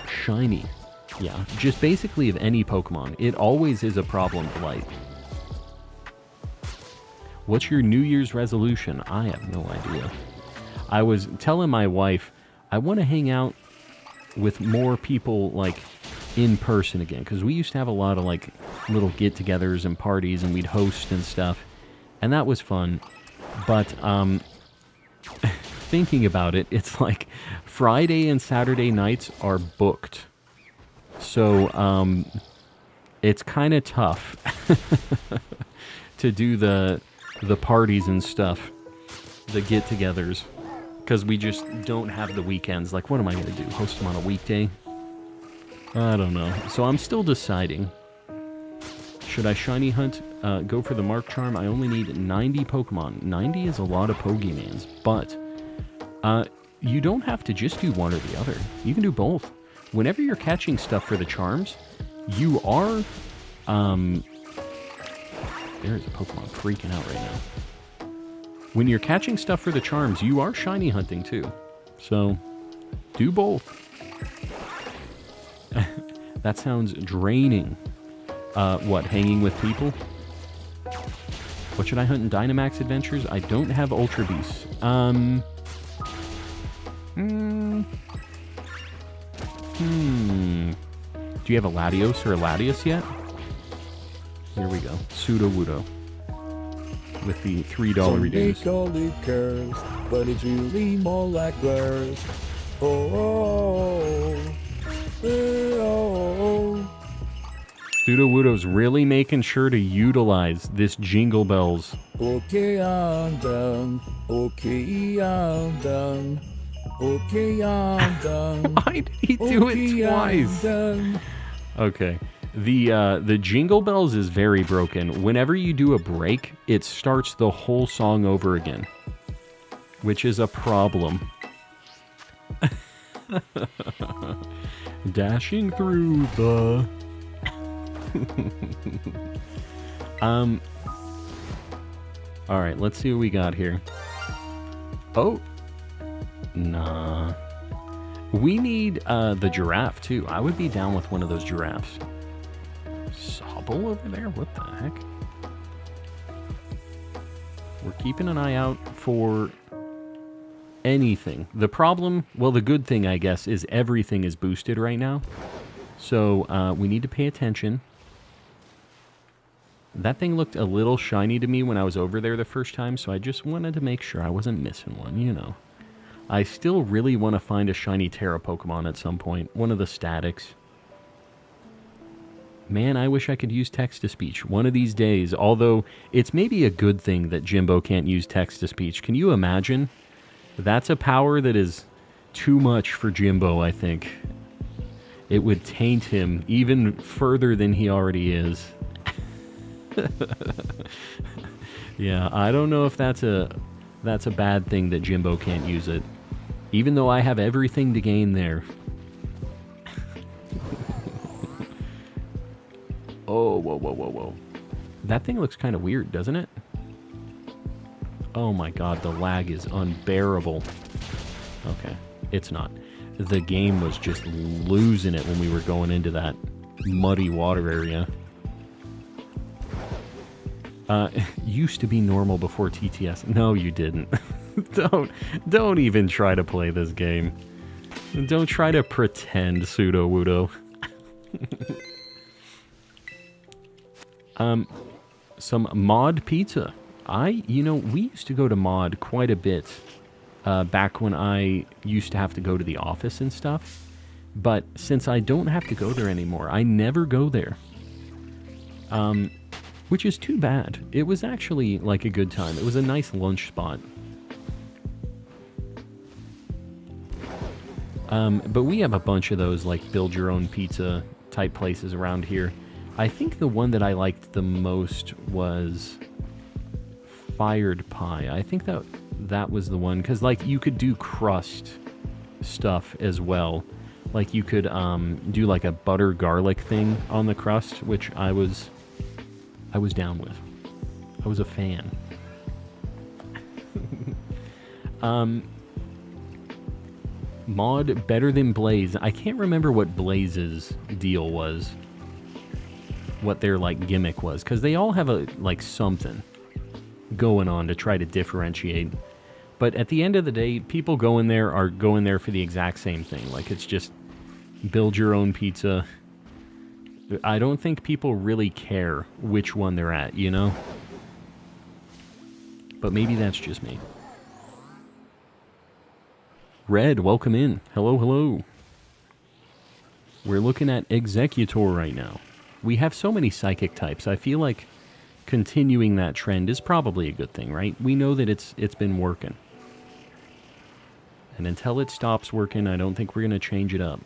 shiny. Yeah, just basically of any Pokemon. It always is a problem with light. What's your New Year's resolution? I have no idea. I was telling my wife I want to hang out with more people, like, in person again, because we used to have a lot of, like, little get-togethers and parties, and we'd host and stuff, and that was fun. But thinking about it, it's like Friday and Saturday nights are booked. So, it's kind of tough to do the parties and stuff, the get-togethers, because we just don't have the weekends. Like, what am I going to do? Host them on a weekday? I don't know. So I'm still deciding. Should I shiny hunt? Go for the Mark Charm? I only need 90 Pokemon. 90 is a lot of Pokemans, but you don't have to just do one or the other. You can do both. Whenever you're catching stuff for the charms, you are... There's a Pokemon freaking out right now. When you're catching stuff for the charms, you are shiny hunting too. So, do both. That sounds draining. What, hanging with people? What should I hunt in Dynamax Adventures? I don't have Ultra Beasts. Do you have a Latios or a Latias yet? Here we go. Pseudo-Wudo. With the $3 reduce. Make all it curves, but it's really more like blurs. Pseudo-Wudo's really making sure to utilize this Jingle Bells. Okay, I'm done. Okay, I'm done. Okay, I'm done. Why did he do it twice? Okay. The Jingle Bells is very broken. Whenever you do a break, it starts the whole song over again, which is a problem. Dashing through the... Alright, let's see what we got here. Oh! Nah. We need the giraffe, too. I would be down with one of those giraffes. Sobble over there? What the heck? We're keeping an eye out for anything. The problem, well, the good thing, I guess, is everything is boosted right now. So, we need to pay attention. That thing looked a little shiny to me when I was over there the first time, so I just wanted to make sure I wasn't missing one, you know. I still really want to find a shiny Tera Pokemon at some point. One of the statics. Man, I wish I could use text-to-speech one of these days, although it's maybe a good thing that Jimbo can't use text-to-speech. Can you imagine? That's a power that is too much for Jimbo, I think. It would taint him even further than he already is. Yeah, I don't know if that's a bad thing that Jimbo can't use it. Even though I have everything to gain there. Oh, whoa, whoa, whoa, whoa. That thing looks kind of weird, doesn't it? Oh my god, the lag is unbearable. Okay, it's not. The game was just losing it when we were going into that muddy water area. Used to be normal before TTS. No, you didn't. Don't even try to play this game. Don't try to pretend, Pseudo-Wudo. Some Mod Pizza. You know, we used to go to Mod quite a bit back when I used to have to go to the office and stuff. But since I don't have to go there anymore, I never go there. Which is too bad. It was actually like a good time. It was a nice lunch spot. But we have a bunch of those like build your own pizza type places around here. I think the one that I liked the most was Fired Pie. I think that was the one, because like you could do crust stuff as well. Like you could do like a butter garlic thing on the crust, which I was down with. I was a fan. Mod better than Blaze. I can't remember what Blaze's deal was. What their like gimmick was, because they all have a like something going on to try to differentiate. But at the end of the day, people going there are going there for the exact same thing. Like it's just build your own pizza. I don't think people really care which one they're at, you know? But maybe that's just me. Red, welcome in. Hello, hello. We're looking at Executor right now. We have so many psychic types. I feel like continuing that trend is probably a good thing, right? We know that it's been working. And until it stops working, I don't think we're going to change it up.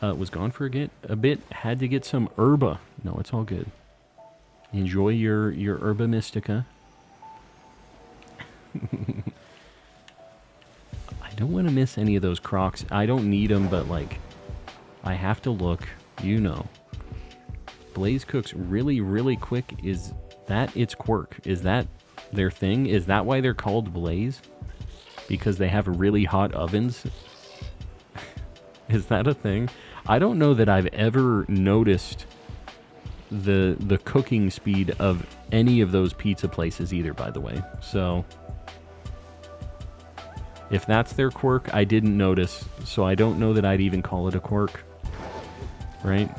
Was gone for a bit. Had to get some herba. No, it's all good. Enjoy your herba mystica. I don't want to miss any of those crocs. I don't need them, but like, I have to look. You know. Blaze cooks really, really quick. Is that its quirk? Is that their thing? Is that why they're called Blaze? Because they have really hot ovens? Is that a thing? I don't know that I've ever noticed the cooking speed of any of those pizza places either, by the way. So if that's their quirk, I didn't notice. So I don't know that I'd even call it a quirk. Right?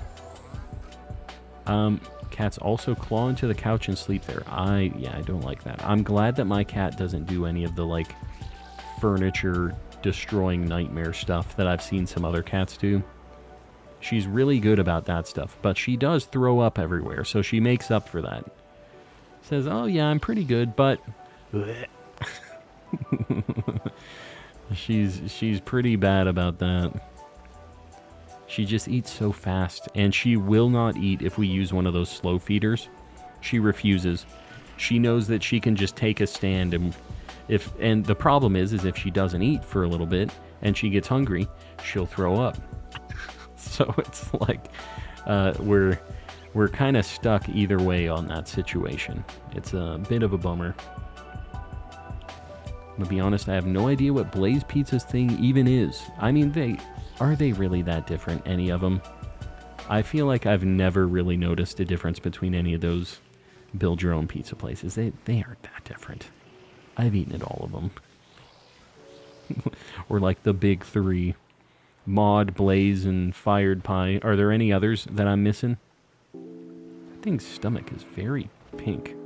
Cats also claw into the couch and sleep there. I don't like that. I'm glad that my cat doesn't do any of the like furniture destroying nightmare stuff that I've seen some other cats do. She's really good about that stuff, but she does throw up everywhere, so she makes up for that. Says, oh yeah, I'm pretty good, but she's pretty bad about that. She just eats so fast, and she will not eat if we use one of those slow feeders. She refuses. She knows that she can just take a stand, and the problem is if she doesn't eat for a little bit and she gets hungry, she'll throw up. So it's like we're kind of stuck either way on that situation. It's a bit of a bummer. I'm gonna be honest, I have no idea what Blaze Pizza's thing even is. I mean, are they really that different, any of them? I feel like I've never really noticed a difference between any of those build your own pizza places. They aren't that different. I've eaten at all of them. Or like the big three. Mod, Blaze, and Fired Pie. Are there any others that I'm missing? That thing's stomach is very pink.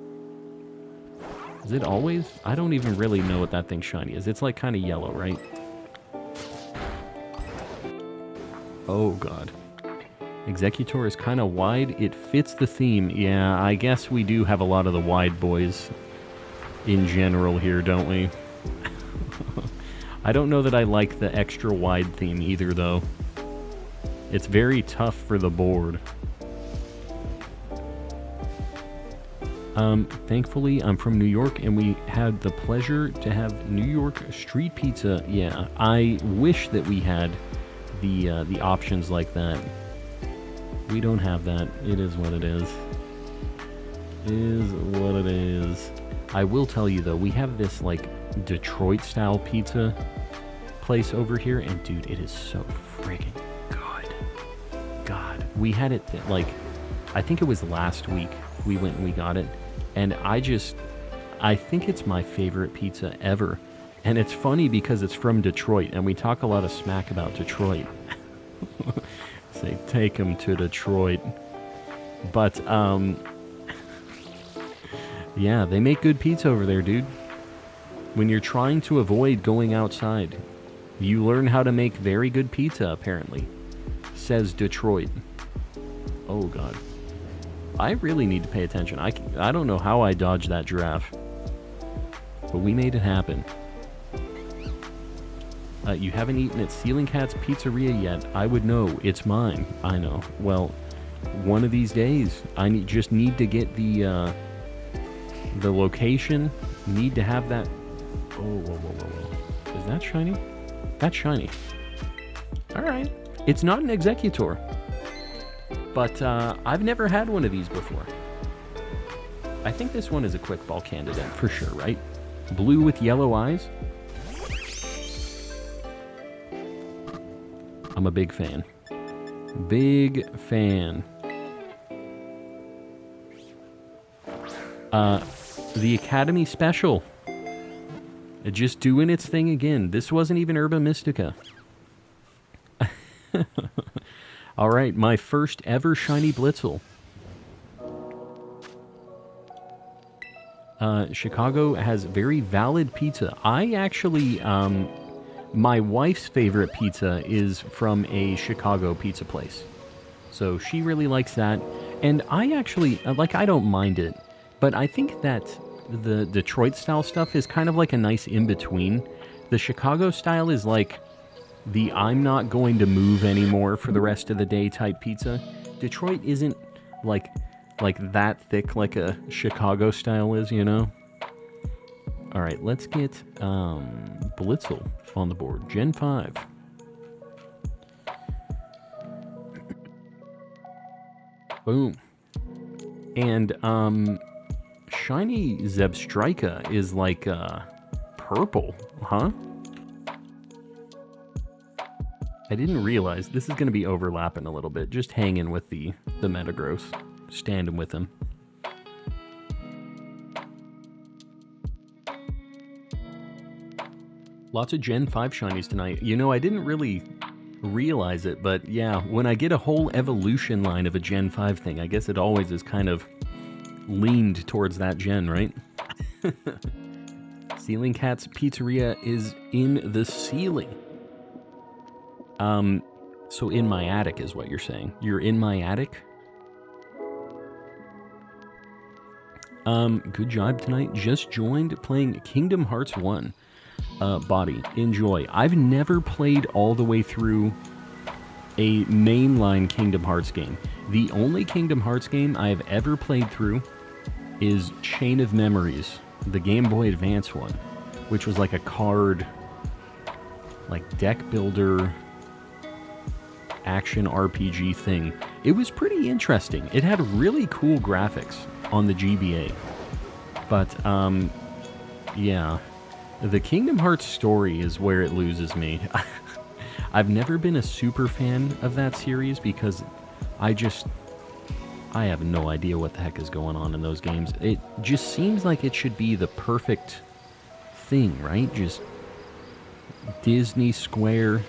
Is it always? I don't even really know what that thing's shiny is. It's like kind of yellow, right? Oh god. Executor is kind of wide. It fits the theme. Yeah, I guess we do have a lot of the wide boys in general here, don't we? I don't know that I like the extra wide theme either, though. It's very tough for the board. Thankfully, I'm from New York, and we had the pleasure to have New York street pizza. Yeah, I wish that we had the options like that. We don't have that. It is what it is. It is what it is. I will tell you, though, we have this, like, Detroit-style pizza place over here, and, dude, it is so friggin' good. God. We had it, like, I think it was last week we went and we got it, and I think it's my favorite pizza ever. And it's funny because it's from Detroit, and we talk a lot of smack about Detroit. Say, take them to Detroit. But, yeah, they make good pizza over there, dude. When you're trying to avoid going outside, you learn how to make very good pizza, apparently. Says Detroit. Oh, God. I really need to pay attention. I don't know how I dodged that giraffe. But we made it happen. You haven't eaten at Ceiling Cat's Pizzeria yet. I would know. It's mine. I know. Well, one of these days, I just need to get the location. Need to have that. Oh, whoa. Is that shiny? That's shiny. All right. It's not an Executor. But I've never had one of these before. I think this one is a quick ball candidate for sure, right? Blue with yellow eyes. I'm a big fan. Big fan. The Academy Special. Just doing its thing again. This wasn't even Herba Mystica. All right, my first ever shiny Blitzel. Chicago has very valid pizza. I actually, my wife's favorite pizza is from a Chicago pizza place. So she really likes that. And I actually, I don't mind it. But I think that the Detroit style stuff is kind of like a nice in-between. The Chicago style is like the I'm not going to move anymore for the rest of the day type pizza. Detroit isn't like that thick like a Chicago style is, you know? All right, let's get Blitzel on the board. Gen 5. Boom. And shiny Zebstrika is like purple, huh? I didn't realize this is going to be overlapping a little bit. Just hanging with the Metagross. Standing with him. Lots of Gen 5 shinies tonight. You know, I didn't really realize it, but yeah, when I get a whole evolution line of a Gen 5 thing, I guess it always is kind of leaned towards that gen, right? Ceiling Cat's Pizzeria is in the ceiling. So in my attic is what you're saying. You're in my attic? Good job tonight. Just joined playing Kingdom Hearts 1. Body. Enjoy. I've never played all the way through a mainline Kingdom Hearts game. The only Kingdom Hearts game I have ever played through is Chain of Memories, the Game Boy Advance one, which was like a card, like deck builder, action RPG thing. It was pretty interesting. It had really cool graphics on the GBA. But, yeah. The Kingdom Hearts story is where it loses me. I've never been a super fan of that series because I have no idea what the heck is going on in those games. It just seems like it should be the perfect thing, right? Just Disney Square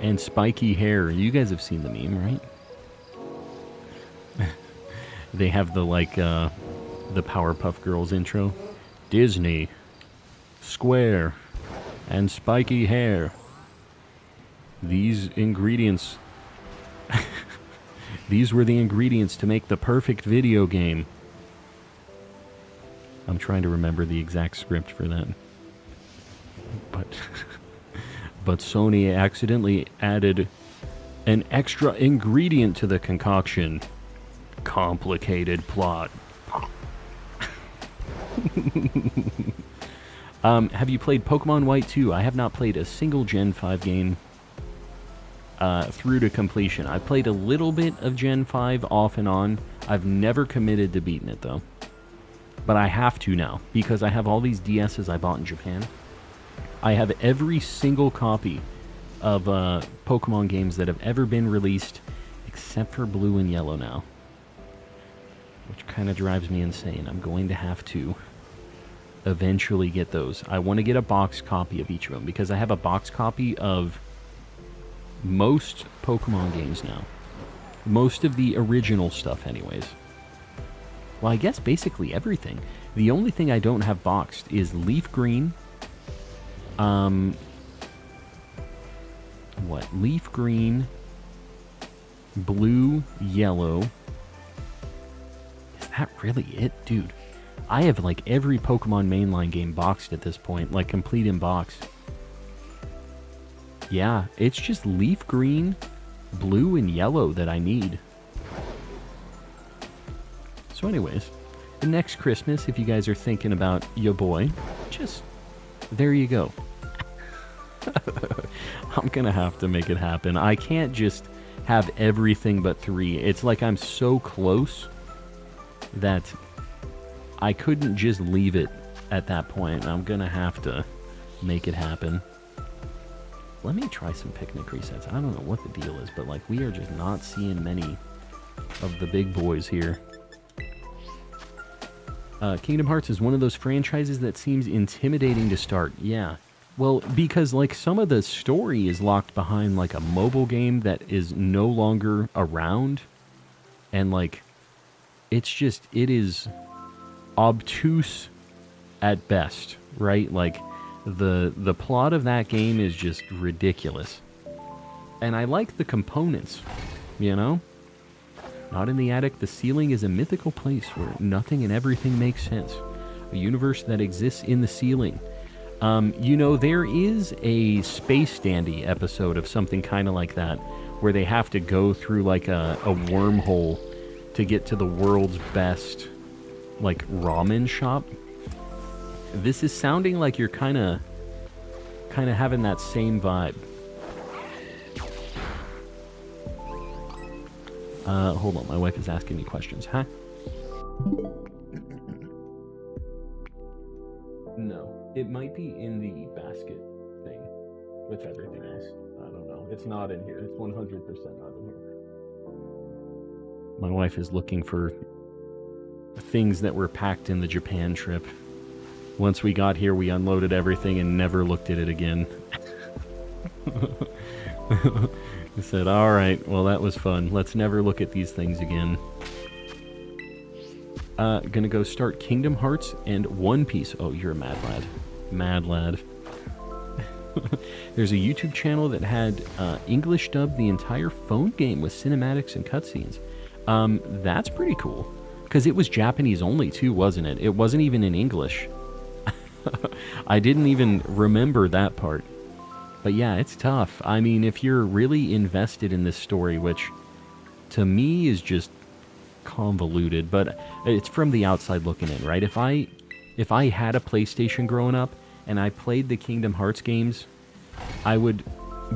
and spiky hair. You guys have seen the meme, right? They have the, the Powerpuff Girls intro. Disney Square and spiky hair. These ingredients... These were the ingredients to make the perfect video game. I'm trying to remember the exact script for that. But Sony accidentally added an extra ingredient to the concoction. Complicated plot. Have you played Pokemon White 2? I have not played a single Gen 5 game through to completion. I played a little bit of Gen 5 off and on. I've never committed to beating it, though. But I have to now, because I have all these DSs I bought in Japan. I have every single copy of Pokemon games that have ever been released, except for Blue and Yellow now. Which kind of drives me insane. I'm going to have to eventually get those. I want to get a box copy of each of them, because I have a box copy of most Pokemon games now. Most of the original stuff, anyways. Well, I guess basically everything. The only thing I don't have boxed is Leaf Green. Leaf Green, Blue, Yellow. Is that really it? Dude, I have like every Pokemon mainline game boxed at this point, like complete in box. Yeah, it's just leaf green, blue, and yellow that I need. So anyways, the next Christmas, if you guys are thinking about your boy, just, there you go. I'm gonna have to make it happen. I can't just have everything but 3. It's like I'm so close that I couldn't just leave it at that point. I'm gonna have to make it happen. Let me try some picnic resets. I don't know what the deal is, but like we are just not seeing many of the big boys here. Kingdom Hearts is one of those franchises that seems intimidating to start. Yeah. Well, because like some of the story is locked behind like a mobile game that is no longer around. And like, it's just, it is obtuse at best, right? Like the plot of that game is just ridiculous. And I like the components, you know? Not in the attic, the ceiling is a mythical place where nothing and everything makes sense. A universe that exists in the ceiling. You know, there is a Space Dandy episode of something kind of like that, where they have to go through like a wormhole to get to the world's best, like, ramen shop. This is sounding like you're kind of having that same vibe. Hold on, my wife is asking me questions, huh? No, it might be in the basket thing with everything else. I don't know. It's not in here. It's 100% not in here. My wife is looking for things that were packed in the Japan trip. Once we got here, we unloaded everything and never looked at it again. I said, all right, well, that was fun. Let's never look at these things again. Gonna go start Kingdom Hearts and One Piece. Oh, you're a mad lad. Mad lad. There's a YouTube channel that had English dubbed the entire phone game with cinematics and cutscenes. That's pretty cool. Because it was Japanese only, too, wasn't it? It wasn't even in English. I didn't even remember that part. But yeah, it's tough. I mean, if you're really invested in this story, which to me is just convoluted, but it's from the outside looking in, right? If I had a PlayStation growing up and I played the Kingdom Hearts games, I would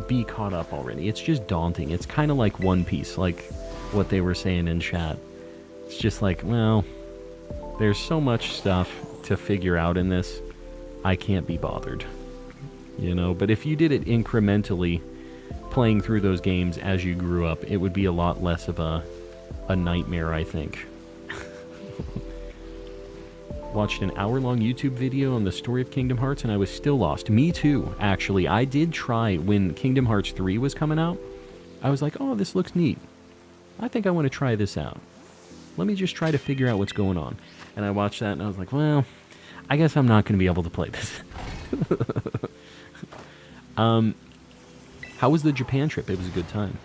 be caught up already. It's just daunting. It's kind of like One Piece, like what they were saying in chat. It's just like, well, there's so much stuff to figure out in this, I can't be bothered. You know, but if you did it incrementally, playing through those games as you grew up, it would be a lot less of a nightmare, I think. Watched an hour-long YouTube video on the story of Kingdom Hearts, and I was still lost. Me too, actually. I did try, when Kingdom Hearts 3 was coming out, I was like, oh, this looks neat. I think I want to try this out. Let me just try to figure out what's going on. And I watched that, and I was like, well, I guess I'm not going to be able to play this. How was the Japan trip? It was a good time.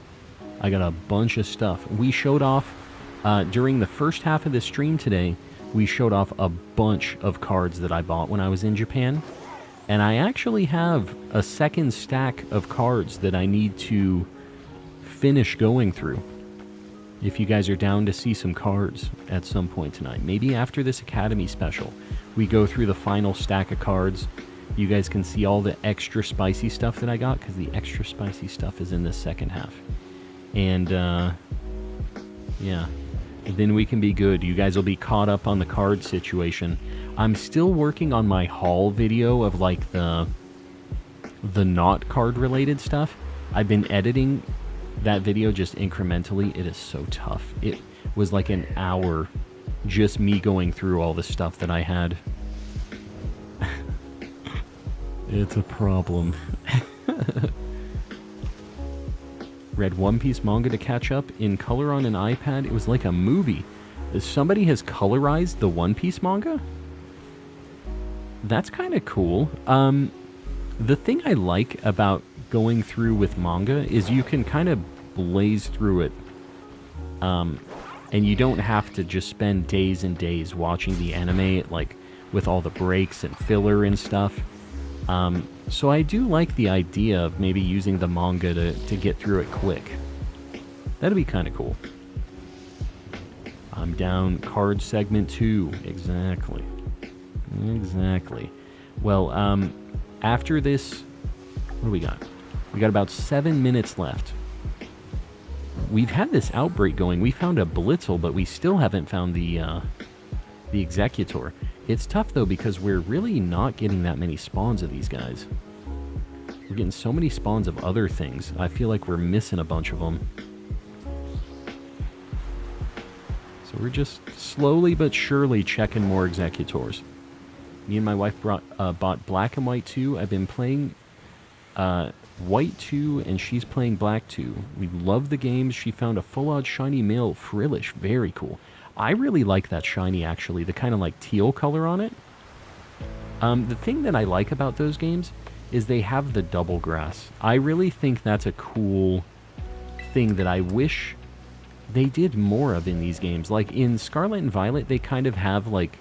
I got a bunch of stuff. We showed off, during the first half of the stream today, we showed off a bunch of cards that I bought when I was in Japan. And I actually have a second stack of cards that I need to finish going through. If you guys are down to see some cards at some point tonight, maybe after this Academy special, we go through the final stack of cards. You guys can see all the extra spicy stuff that I got, because the extra spicy stuff is in this second half. And, yeah. Then we can be good. You guys will be caught up on the card situation. I'm still working on my haul video of, like, the not card-related stuff. I've been editing that video just incrementally. It is so tough. It was like an hour just me going through all the stuff that I had. It's a problem. Read One Piece manga to catch up in color on an iPad. It was like a movie. Somebody has colorized the One Piece manga? That's kind of cool. The thing I like about going through with manga is you can kind of blaze through it. And you don't have to just spend days and days watching the anime, like, with all the breaks and filler and stuff. So I do like the idea of maybe using the manga to get through it quick. That'd be kind of cool. I'm down card segment 2. Exactly. Exactly. Well, after this, what do we got? We got about 7 minutes left. We've had this outbreak going. We found a Blitzel, but we still haven't found the Executor. It's tough, though, because we're really not getting that many spawns of these guys. We're getting so many spawns of other things. I feel like we're missing a bunch of them. So we're just slowly but surely checking more Executors. Me and my wife bought Black and White 2. I've been playing White 2, and she's playing Black 2. We love the games. She found a full-on shiny male Frillish. Very cool. I really like that shiny, actually. The kind of like teal color on it. The thing that I like about those games is they have the double grass. I really think that's a cool thing that I wish they did more of in these games. Like in Scarlet and Violet, they kind of have like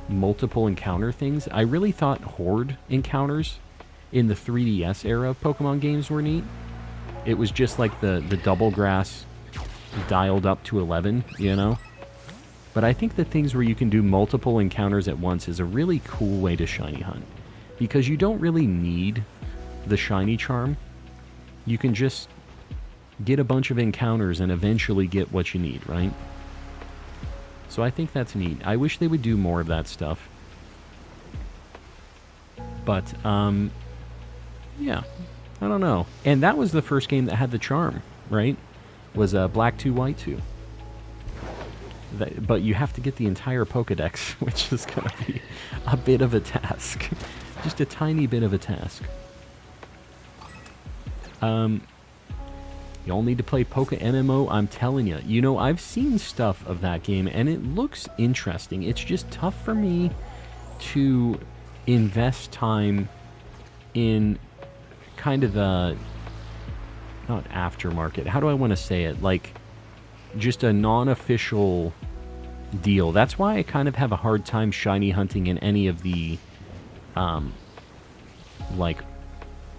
multiple encounter things. I really thought Horde encounters in the 3DS era of Pokemon games were neat. It was just like the double grass dialed up to 11, you know? But I think the things where you can do multiple encounters at once is a really cool way to shiny hunt. Because you don't really need the shiny charm. You can just get a bunch of encounters and eventually get what you need, right? So I think that's neat. I wish they would do more of that stuff. But, yeah. I don't know. And that was the first game that had the charm, right? Was Black 2, White 2. But you have to get the entire Pokedex, which is going to be a bit of a task. Just a tiny bit of a task. You all need to play Poke MMO, I'm telling you. You know, I've seen stuff of that game, and it looks interesting. It's just tough for me to invest time in kind of the... not aftermarket. How do I want to say it? Like, just a non-official deal. That's why I kind of have a hard time shiny hunting in any of the, like,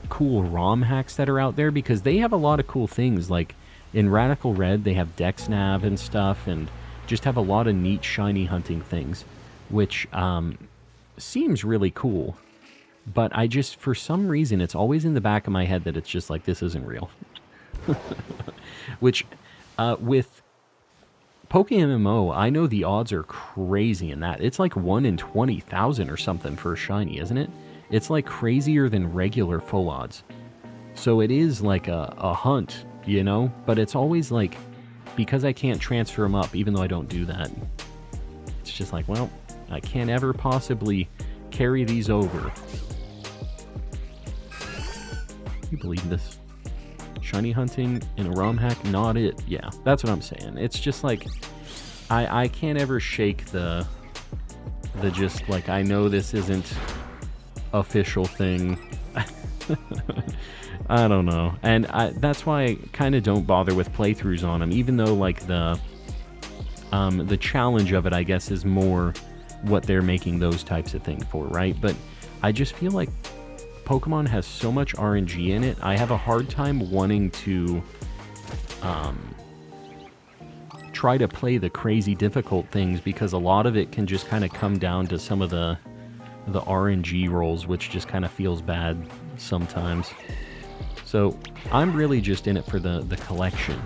cool ROM hacks that are out there, because they have a lot of cool things. Like, in Radical Red, they have DexNav and stuff, and just have a lot of neat shiny hunting things, which, seems really cool. But I just, for some reason, it's always in the back of my head that it's just like, this isn't real. Which, with Poke MMO, I know the odds are crazy in that. It's like 1 in 20,000 or something for a shiny, isn't it? It's like crazier than regular full odds. So it is like a hunt, you know? But it's always like, because I can't transfer them up, even though I don't do that, it's just like, well, I can't ever possibly carry these over. Can you believe this? Shiny hunting in a ROM hack, not it. Yeah, that's what I'm saying. It's just like, I can't ever shake the just like, I know this isn't official thing. I don't know. And that's why I kind of don't bother with playthroughs on them, even though like the challenge of it, I guess, is more what they're making those types of things for, right? But I just feel like Pokemon has so much RNG in it, I have a hard time wanting to try to play the crazy difficult things, because a lot of it can just kind of come down to some of the RNG rolls, which just kind of feels bad sometimes. So I'm really just in it for the collection.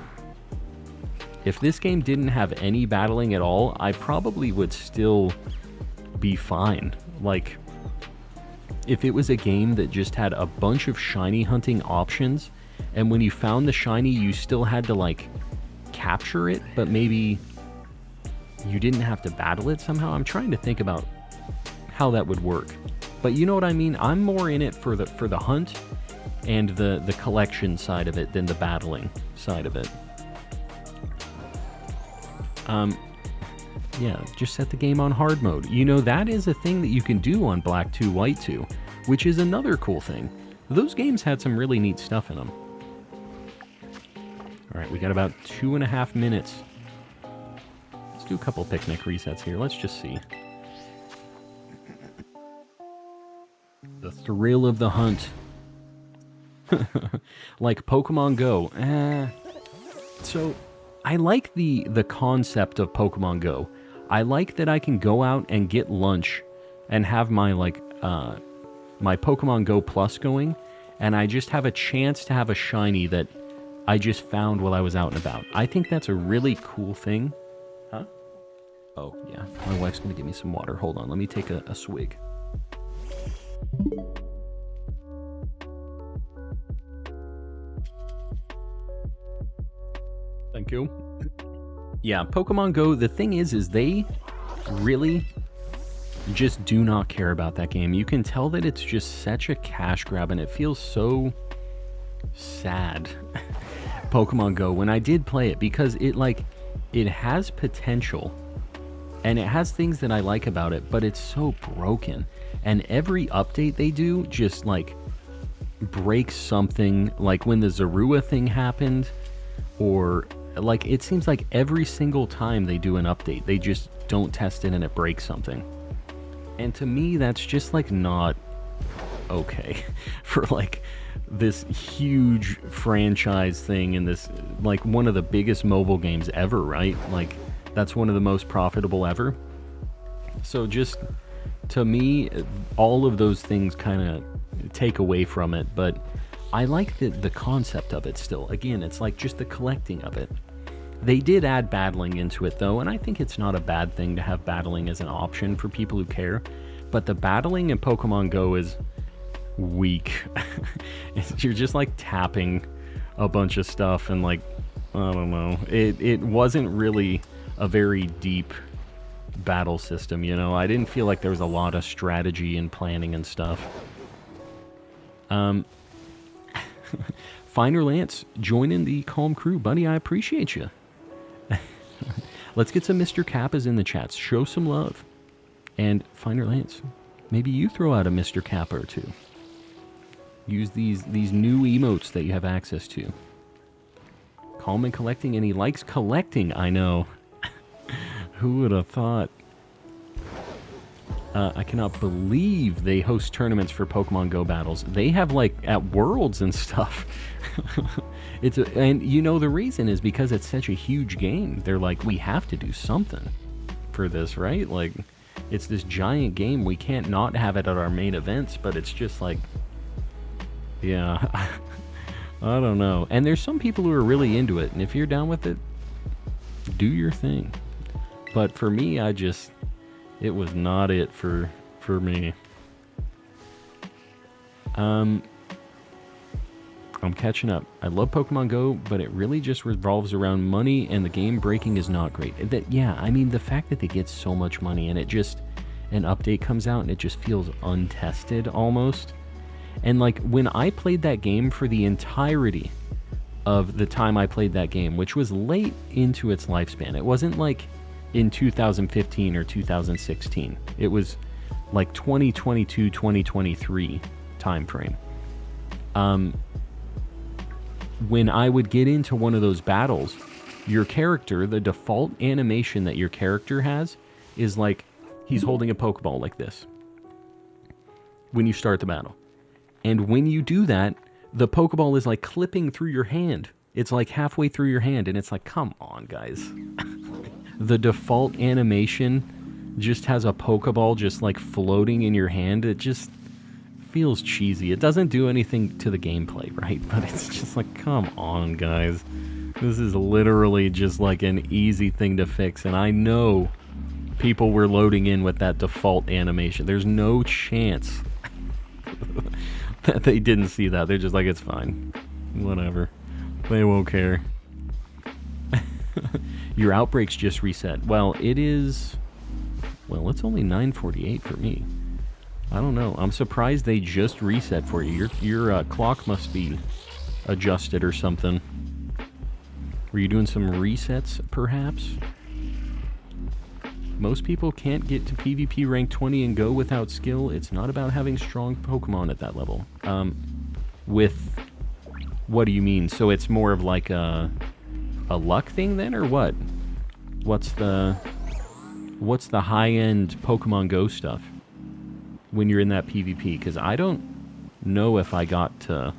If this game didn't have any battling at all, I probably would still be fine. Like, if it was a game that just had a bunch of shiny hunting options, and when you found the shiny, you still had to, like, capture it, but maybe you didn't have to battle it somehow. I'm trying to think about how that would work. But you know what I mean? I'm more in it for the hunt and the collection side of it than the battling side of it. Yeah, just set the game on hard mode. You know, that is a thing that you can do on Black 2, White 2, which is another cool thing. Those games had some really neat stuff in them. Alright, we got about 2.5 minutes. Let's do a couple picnic resets here. Let's just see. The thrill of the hunt Like Pokemon Go. So I like the concept of Pokemon Go. I like that I can go out and get lunch and have my my Pokemon Go Plus going, and I just have a chance to have a shiny that I just found while I was out and about. I think that's a really cool thing. Huh? Oh, yeah. My wife's going to give me some water. Hold on. Let me take a swig. Thank you. Yeah, Pokemon Go, the thing is they really just do not care about that game. You can tell that it's just such a cash grab, and it feels so sad. Pokemon Go, when I did play it, because it has potential, and it has things that I like about it, but it's so broken. And every update they do just, breaks something, like when the Zorua thing happened, or, it seems like every single time they do an update, they just don't test it and it breaks something. And to me, that's just, not okay for, this huge franchise thing and this, one of the biggest mobile games ever, right? That's one of the most profitable ever. So just, to me, all of those things kind of take away from it, but I like the concept of it still. Again, it's just the collecting of it. They did add battling into it, though, and I think it's not a bad thing to have battling as an option for people who care. But the battling in Pokemon Go is weak. You're just, tapping a bunch of stuff, and, I don't know. It wasn't really a very deep battle system, you know? I didn't feel like there was a lot of strategy and planning and stuff. Finer Lance, joining the Calm crew. Buddy, I appreciate you. Let's get some Mr. Kappas in the chats. Show some love. And Finer Lance, maybe you throw out a Mr. Kappa or two. Use these new emotes that you have access to. Calm and collecting, and he likes collecting, I know. Who would have thought? I cannot believe they host tournaments for Pokemon Go battles. They have, at Worlds and stuff. And you know the reason is because it's such a huge game. They're we have to do something for this, right? It's this giant game. We can't not have it at our main events, but it's just yeah, I don't know. And there's some people who are really into it, and if you're down with it, do your thing. But for me, it was not it for me. I'm catching up. I love Pokemon Go, but it really just revolves around money, and the game breaking is not great. The fact that they get so much money, and an update comes out, and it just feels untested almost. And when I played that game for the entirety of the time I played that game, which was late into its lifespan, it wasn't in 2015 or 2016. It was 2022, 2023 time frame. When I would get into one of those battles, your character, the default animation that your character has is he's holding a Pokeball like this when you start the battle. And when you do that, the Pokeball is clipping through your hand. It's halfway through your hand, and it's come on, guys. The default animation just has a Pokeball just floating in your hand. It just feels cheesy. It doesn't do anything to the gameplay, right? But it's just come on, guys. This is literally just an easy thing to fix, and I know people were loading in with that default animation. There's no chance that they didn't see that. They're just it's fine. Whatever. They won't care. Your outbreaks just reset. Well, it's only 9:48 for me. I don't know. I'm surprised they just reset for you. Your clock must be adjusted or something. Were you doing some resets, perhaps? Most people can't get to PvP rank 20 and Go without skill. It's not about having strong Pokemon at that level. What do you mean? So it's more of a luck thing then, or what? What's the high-end Pokemon Go stuff when you're in that PvP? Because I don't know if I got to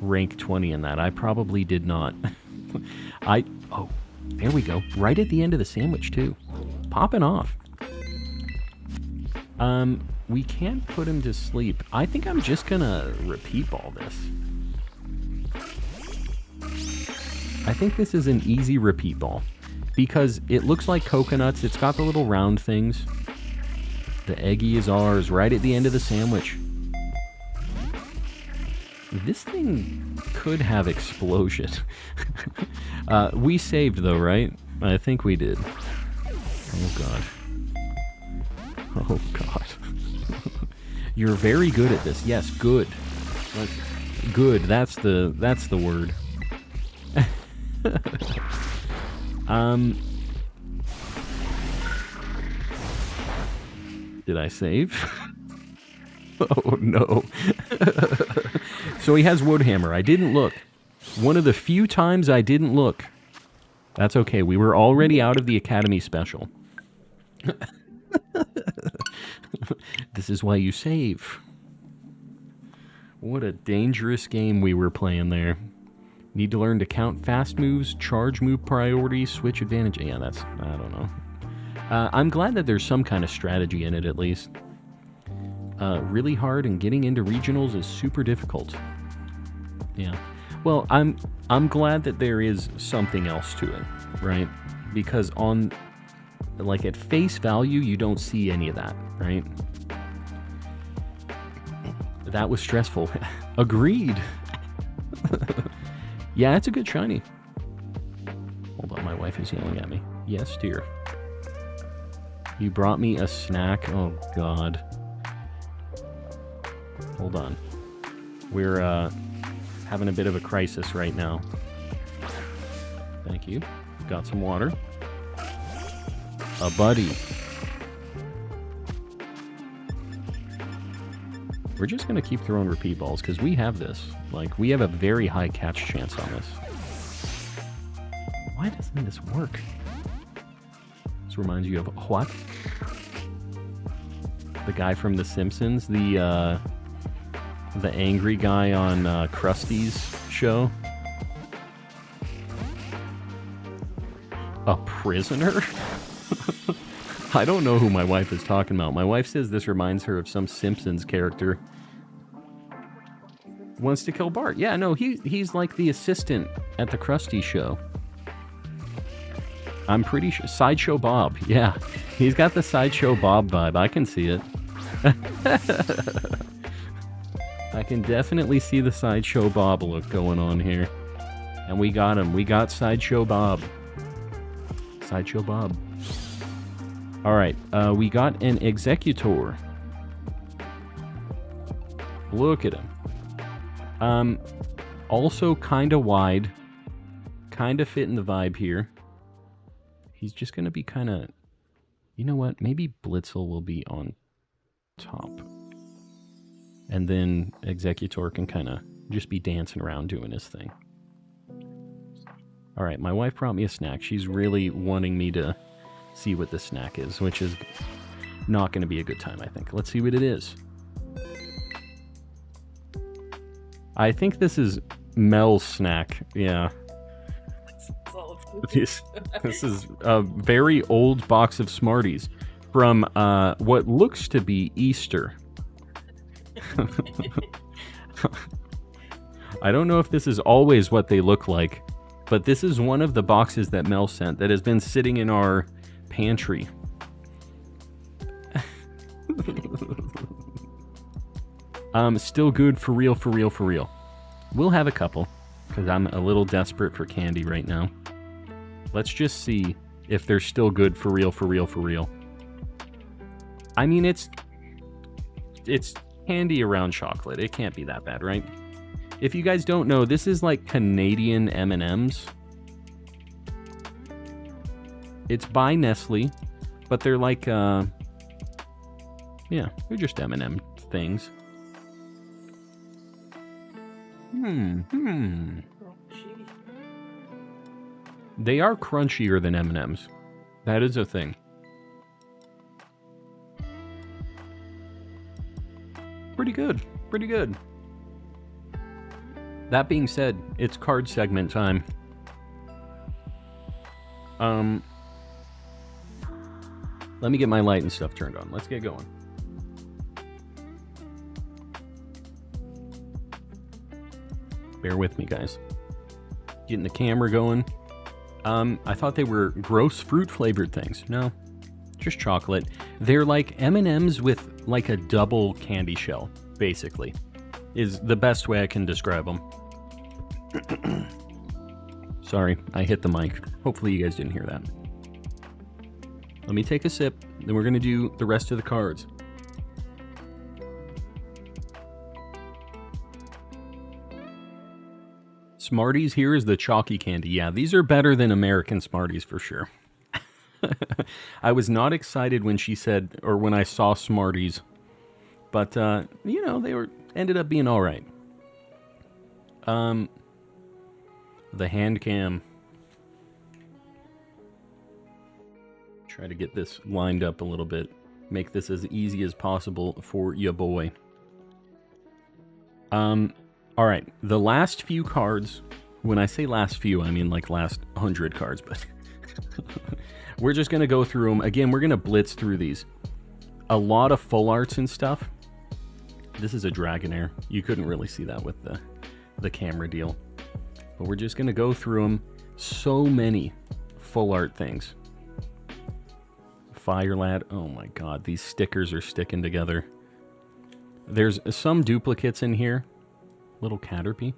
rank 20 in that. I probably did not. Oh, there we go. Right at the end of the sandwich, too. Popping off. We can't put him to sleep. I think I'm just gonna repeat all this. I think this is an easy repeat ball. Because it looks like coconuts. It's got the little round things. The eggy is ours right at the end of the sandwich. This thing could have explosion. We saved though, right? I think we did. Oh god. Oh god. You're very good at this. Yes, good. Good. That's the word. Did I save? Oh no. So he has Woodhammer. I didn't look. One of the few times I didn't look. That's okay. We were already out of the Academy special. This is why you save. What a dangerous game we were playing there. Need to learn to count fast moves, charge move priority, switch advantage. Yeah, that's... I don't know. I'm glad that there's some kind of strategy in it, at least. Really hard, and getting into regionals is super difficult. Yeah. Well, I'm glad that there is something else to it, right? Because on... like, at face value, you don't see any of that, right? That was stressful. Agreed. Yeah, it's a good shiny. Hold on, my wife is yelling at me. Yes, dear. You brought me a snack? Oh, God. Hold on. We're, having a bit of a crisis right now. Thank you. Got some water. A buddy. We're just going to keep throwing repeat balls, because we have this. Like, we have a very high catch chance on this. Why doesn't this work? This reminds you of what? The guy from The Simpsons? The angry guy on Krusty's show? A prisoner? I don't know who my wife is talking about. My wife says this reminds her of some Simpsons character. Wants to kill Bart. Yeah, no, he's like the assistant at the Krusty show. I'm pretty sure. Sideshow Bob. Yeah, he's got the Sideshow Bob vibe. I can see it. I can definitely see the Sideshow Bob look going on here. And we got him. We got Sideshow Bob. Sideshow Bob. Alright, we got an Executor. Look at him. Also kinda wide. Kinda fitting the vibe here. He's just gonna be kinda... You know what? Maybe Blitzel will be on top. And then Executor can kinda just be dancing around doing his thing. Alright, my wife brought me a snack. She's really wanting me to see what the snack is, which is not going to be a good time, I think. Let's see what it is. I think this is Mel's snack. Yeah. This is a very old box of Smarties from what looks to be Easter. I don't know if this is always what they look like, but this is one of the boxes that Mel sent that has been sitting in our pantry. Still good for real, for real, for real. We'll have a couple, because I'm a little desperate for candy right now. Let's just see if they're still good for real, for real, for real. I mean, it's candy around chocolate. It can't be that bad, right? If you guys don't know, this is like Canadian M&Ms. It's by Nestle, but they're like, yeah, they're just M&M things. They are crunchier than M&Ms. That is a thing. Pretty good. Pretty good. That being said, it's card segment time. Let me get my light and stuff turned on. Let's get going. Bear with me, guys. Getting the camera going. I thought they were gross fruit-flavored things. No, just chocolate. They're like M&Ms with like a double candy shell, basically. Is the best way I can describe them. Sorry, I hit the mic. Hopefully you guys didn't hear that. Let me take a sip, then we're going to do the rest of the cards. Smarties here is the chalky candy. Yeah, these are better than American Smarties for sure. I was not excited when she said, or when I saw Smarties, but you know, they ended up being all right. The hand cam. Try to get this lined up a little bit. Make this as easy as possible for ya boy. Alright, the last few cards, when I say last few, I mean like last 100 cards, but we're just going to go through them. Again, we're going to blitz through these. A lot of full arts and stuff. This is a Dragonair. You couldn't really see that with the camera deal. But we're just going to go through them. So many full art things. Fire Lad. Oh my god, these stickers are sticking together. There's some duplicates in here. Little Caterpie.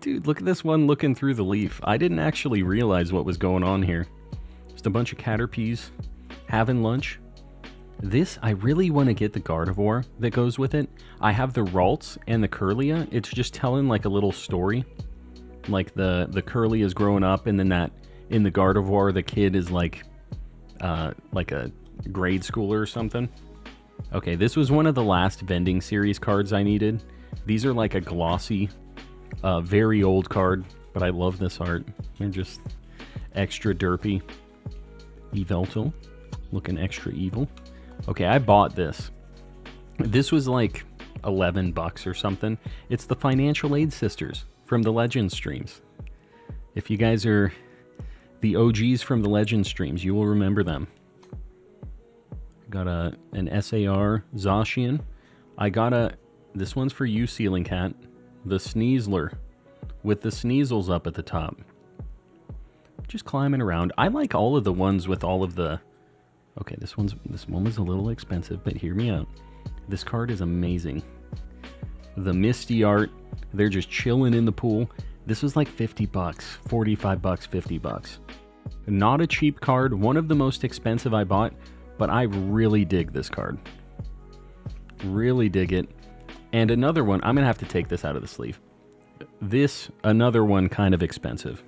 Dude, look at this one looking through the leaf. I didn't actually realize what was going on here. Just a bunch of Caterpies having lunch. This, I really want to get the Gardevoir that goes with it. I have the Ralts and the Curlia. It's just telling like a little story. Like the Curly is growing up, and then that in the Gardevoir, the kid is like a grade schooler or something. Okay, this was one of the last vending series cards I needed. These are like a glossy, very old card, but I love this art. They're just extra derpy. Yveltal, looking extra evil. Okay, I bought this. This was like $11 or something. It's the Financial Aid Sisters from the Legend streams. If you guys are the OGs from the Legend streams, you will remember them. Got an SAR Zacian. I got this one's for you, Ceiling Cat. The Sneasler with the Sneasels up at the top. Just climbing around. I like all of the ones with all of the... Okay, this one was a little expensive, but hear me out. This card is amazing. The Misty art, they're just chilling in the pool. This was like $50, $45, $50. Not a cheap card, one of the most expensive I bought, but I really dig this card. Really dig it. And another one, I'm going to have to take this out of the sleeve. This, another one kind of expensive.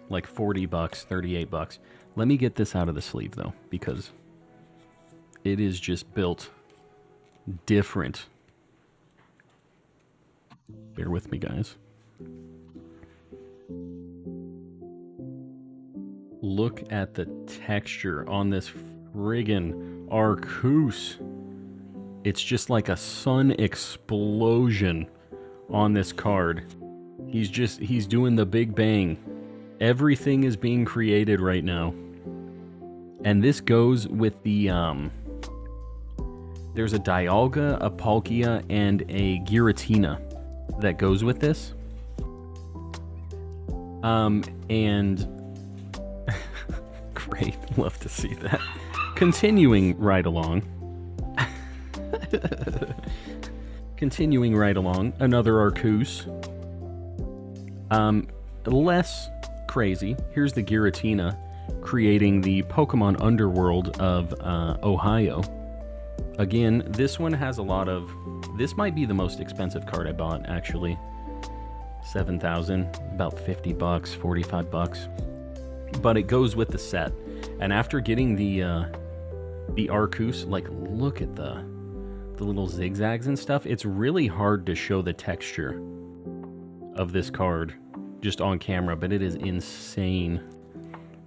Like $40, $38. Let me get this out of the sleeve though, because it is just built different. Bear with me, guys. Look at the texture on this friggin' Arceus. It's just like a sun explosion on this card. He's doing the Big Bang. Everything is being created right now. And this goes with the, there's a Dialga, a Palkia, and a Giratina that goes with this. And great, love to see that. Continuing right along. Continuing right along, another Arceus. Less crazy. Here's the Giratina creating the Pokemon underworld of Ohio. Again, this one has a lot of... This might be the most expensive card I bought, actually. $7,000, about $50, $45. But it goes with the set. And after getting the Arceus, like, look at the little zigzags and stuff. It's really hard to show the texture of this card just on camera, but it is insane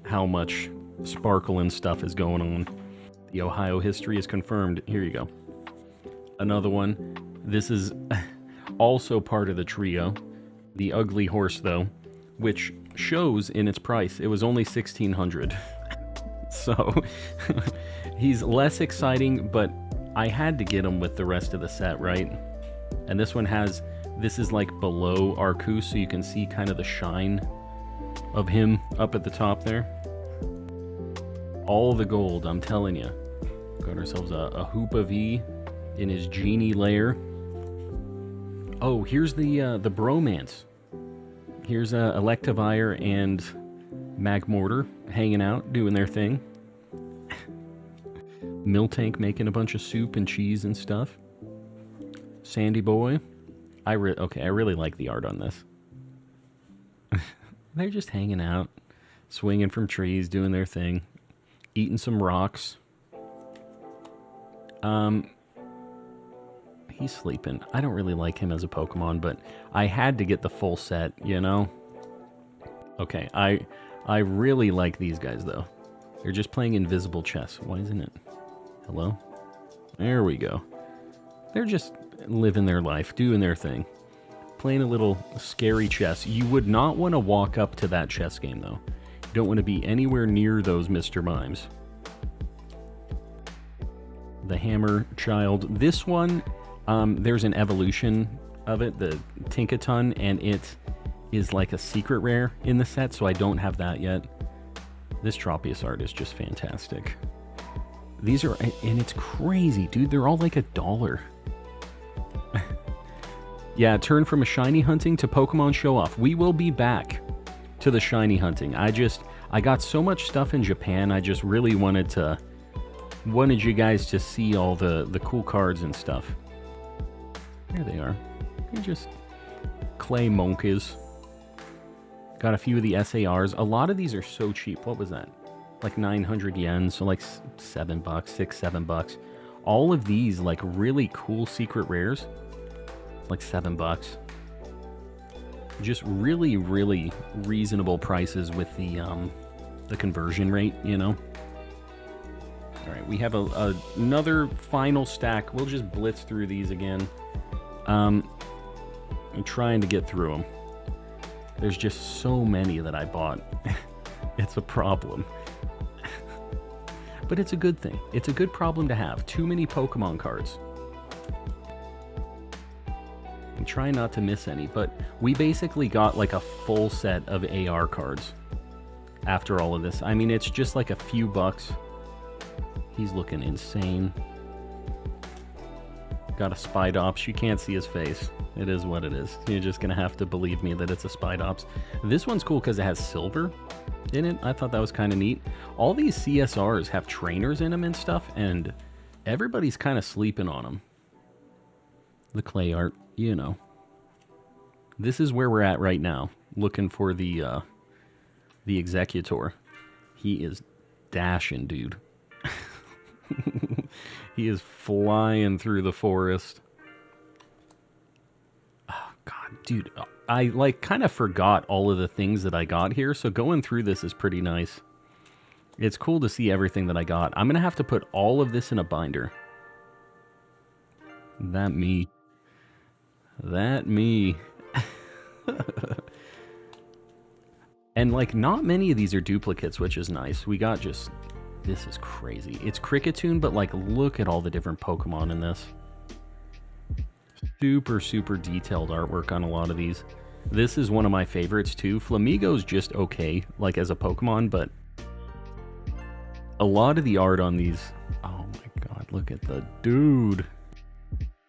how much sparkle and stuff is going on. The Ohio history is confirmed. Here you go. Another one. This is also part of the trio. The ugly horse, though, which shows in its price. It was only 1,600. So, he's less exciting, but I had to get him with the rest of the set, right? And this one has, this is like below Arceus, so you can see kind of the shine of him up at the top there. All the gold, I'm telling you. Got ourselves a Hoopa V in his genie lair. Oh, here's the bromance. Here's Electivire and Magmortar hanging out, doing their thing. Miltank making a bunch of soup and cheese and stuff. Sandy Boy. I really like the art on this. They're just hanging out, swinging from trees, doing their thing, eating some rocks. He's sleeping. I don't really like him as a Pokemon, but I had to get the full set, you know? Okay, I really like these guys, though. They're just playing invisible chess. Why isn't it? Hello? There we go. They're just living their life, doing their thing. Playing a little scary chess. You would not want to walk up to that chess game, though. You don't want to be anywhere near those Mr. Mimes. The Hammer Child. This one, there's an evolution of it, the Tinkaton, and it is like a secret rare in the set, so I don't have that yet. This Tropius art is just fantastic. These are, and it's crazy, dude. They're all like $1. Yeah, turn from a shiny hunting to Pokemon show off. We will be back to the shiny hunting. I got so much stuff in Japan. I just really wanted you guys to see all the cool cards and stuff. There they are. They're just clay monkeys. Got a few of the SARs. A lot of these are so cheap. What was that? Like 900 yen, so like $7, $6-7. All of these like really cool secret rares, like $7. Just really, really reasonable prices with the conversion rate, you know. All right, we have another final stack. We'll just blitz through these again. I'm trying to get through them. There's just so many that I bought. It's a problem. But it's a good thing. It's a good problem to have. Too many Pokemon cards. I'm trying not to miss any, but we basically got like a full set of AR cards after all of this. I mean, it's just like a few bucks. He's looking insane. Got a Spidops. You can't see his face. It is what it is. You're just going to have to believe me that it's a Spidops. This one's cool because it has silver in it. I thought that was kind of neat. All these CSRs have trainers in them and stuff, and everybody's kind of sleeping on them. The clay art, you know. This is where we're at right now, looking for the Executor. He is dashing, dude. He is flying through the forest. Oh, God, dude. I, like, kind of forgot all of the things that I got here, so going through this is pretty nice. It's cool to see everything that I got. I'm going to have to put all of this in a binder. That me. And, like, not many of these are duplicates, which is nice. We got just... This is crazy. It's Cricketune, but, like, look at all the different Pokemon in this. Super, super detailed artwork on a lot of these. This is one of my favorites, too. Flamigo's just okay, like, as a Pokemon, but... A lot of the art on these... Oh, my God, look at the dude.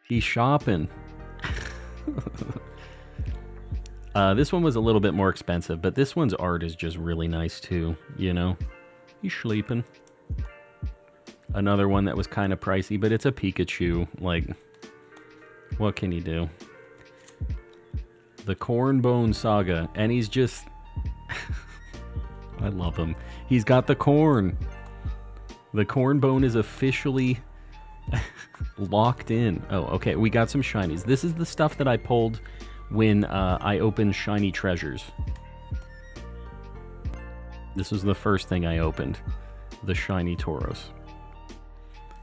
He's shopping. This one was a little bit more expensive, but this one's art is just really nice, too, you know? He's sleeping. Another one that was kind of pricey, but it's a Pikachu. Like, what can you do? The Cornbone Saga, and he's just... I love him. He's got the corn. The Cornbone is officially locked in. Oh, okay, we got some shinies. This is the stuff that I pulled when I opened Shiny Treasures. This was the first thing I opened. The Shiny Tauros.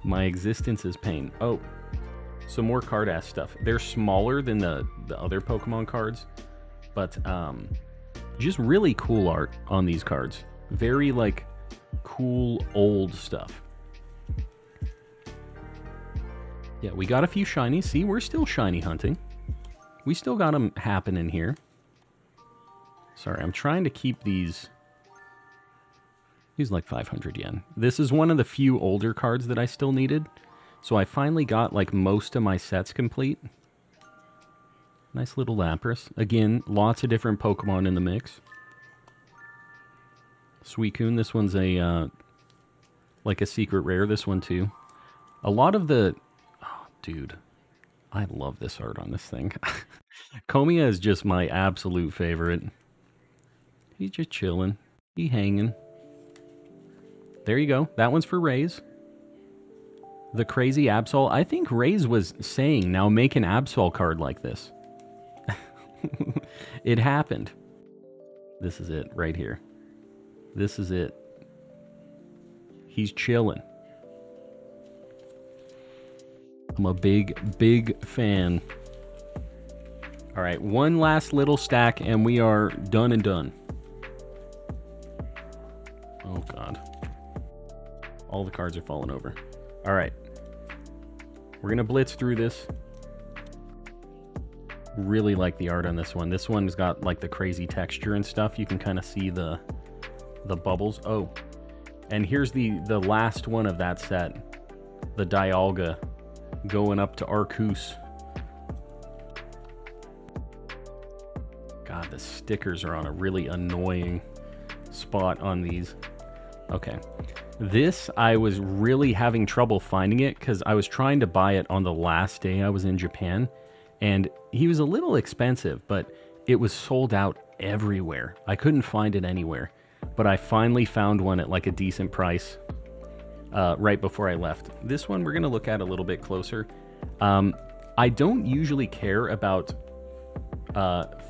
My existence is pain. Oh, some more card-ass stuff. They're smaller than the other Pokemon cards, But just really cool art on these cards. Very like cool old stuff. Yeah, we got a few shinies. See, we're still shiny hunting. We still got them happening here. Sorry, I'm trying to keep these. These like 500 yen. This is one of the few older cards that I still needed. So I finally got like most of my sets complete. Nice little Lapras. Again, lots of different Pokemon in the mix. Suicune, this one's a like a secret rare. This one too. A lot of the... Oh, dude. I love this art on this thing. Komiya is just my absolute favorite. He's just chilling. He hanging. There you go. That one's for Raze. The crazy Absol. I think Raze was saying, now make an Absol card like this. It happened. This is it right here. This is it. He's chilling. I'm a big fan. All right, one last little stack and we are done and done. Oh, God. All the cards are falling over. All right. We're going to blitz through this. Really like the art on this one. This one's got like the crazy texture and stuff. You can kind of see the bubbles. Oh, and here's the last one of that set. The Dialga going up to Arceus. God, the stickers are on a really annoying spot on these. Okay. This, I was really having trouble finding it because I was trying to buy it on the last day I was in Japan. And he was a little expensive, but it was sold out everywhere. I couldn't find it anywhere. But I finally found one at like a decent price right before I left. This one we're going to look at a little bit closer. I don't usually care about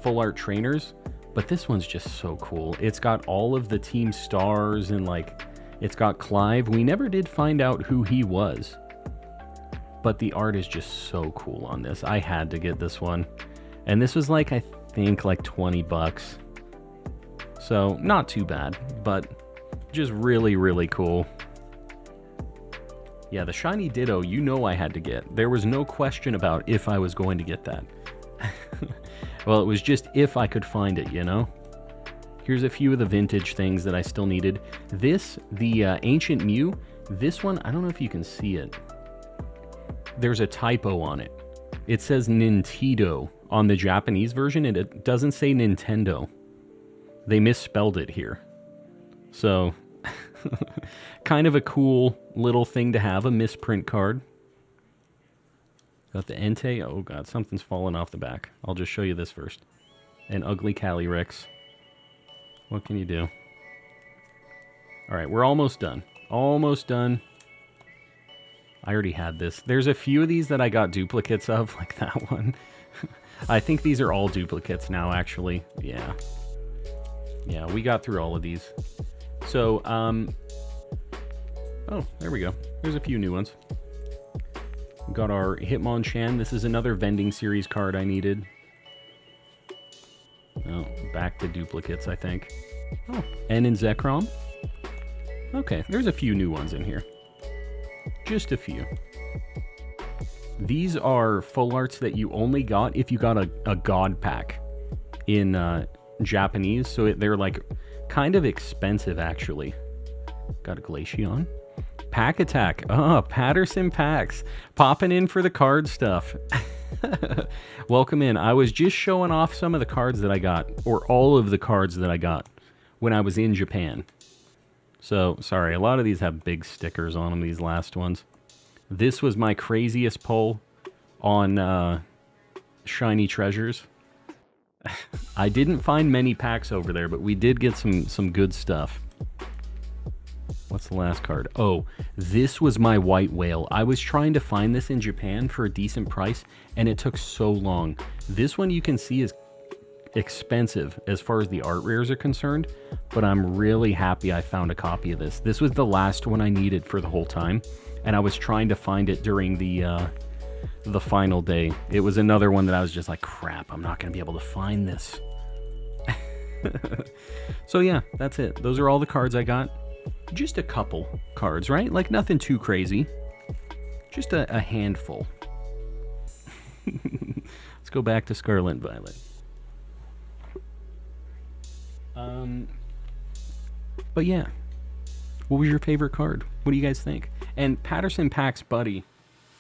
full art trainers, but this one's just so cool. It's got all of the team stars and like... It's got Clive. We never did find out who he was. But the art is just so cool on this. I had to get this one. And this was like, I think, like 20 bucks. So, not too bad. But just really, really cool. Yeah, the Shiny Ditto, you know I had to get. There was no question about if I was going to get that. Well, it was just if I could find it, you know? Here's a few of the vintage things that I still needed. This, the Ancient Mew, this one, I don't know if you can see it. There's a typo on it. It says Nintendo on the Japanese version, and it doesn't say Nintendo. They misspelled it here. So, kind of a cool little thing to have, a misprint card. Got the Entei. Oh god, something's falling off the back. I'll just show you this first. An ugly Calyrex. What can you do? Alright, we're almost done. Almost done. I already had this. There's a few of these that I got duplicates of, like that one. I think these are all duplicates now, actually. Yeah. Yeah, we got through all of these. So, oh, there we go. There's a few new ones. We got our Hitmonchan. This is another vending series card I needed. Oh, back to duplicates, I think. Oh, and in Zekrom. Okay, there's a few new ones in here. Just a few. These are full arts that you only got if you got a God pack in Japanese. So they're like kind of expensive, actually. Got a Glaceon. Pack Attack. Oh, Patterson packs. Popping in for the card stuff. Welcome in. I was just showing off some of the cards that I got, or all of the cards that I got when I was in Japan. So, sorry, a lot of these have big stickers on them, these last ones. This was my craziest pull on Shiny Treasures. I didn't find many packs over there, but we did get some good stuff. What's the last card? Oh, this was my White Whale. I was trying to find this in Japan for a decent price, and it took so long. This one you can see is expensive as far as the art rares are concerned, but I'm really happy I found a copy of this. This was the last one I needed for the whole time, and I was trying to find it during the final day. It was another one that I was just like, crap, I'm not going to be able to find this. So yeah, that's it. Those are all the cards I got. Just a couple cards, right? Like nothing too crazy. Just a handful. Let's go back to Scarlet and Violet. But yeah. What was your favorite card? What do you guys think? And Patterson Pack's buddy,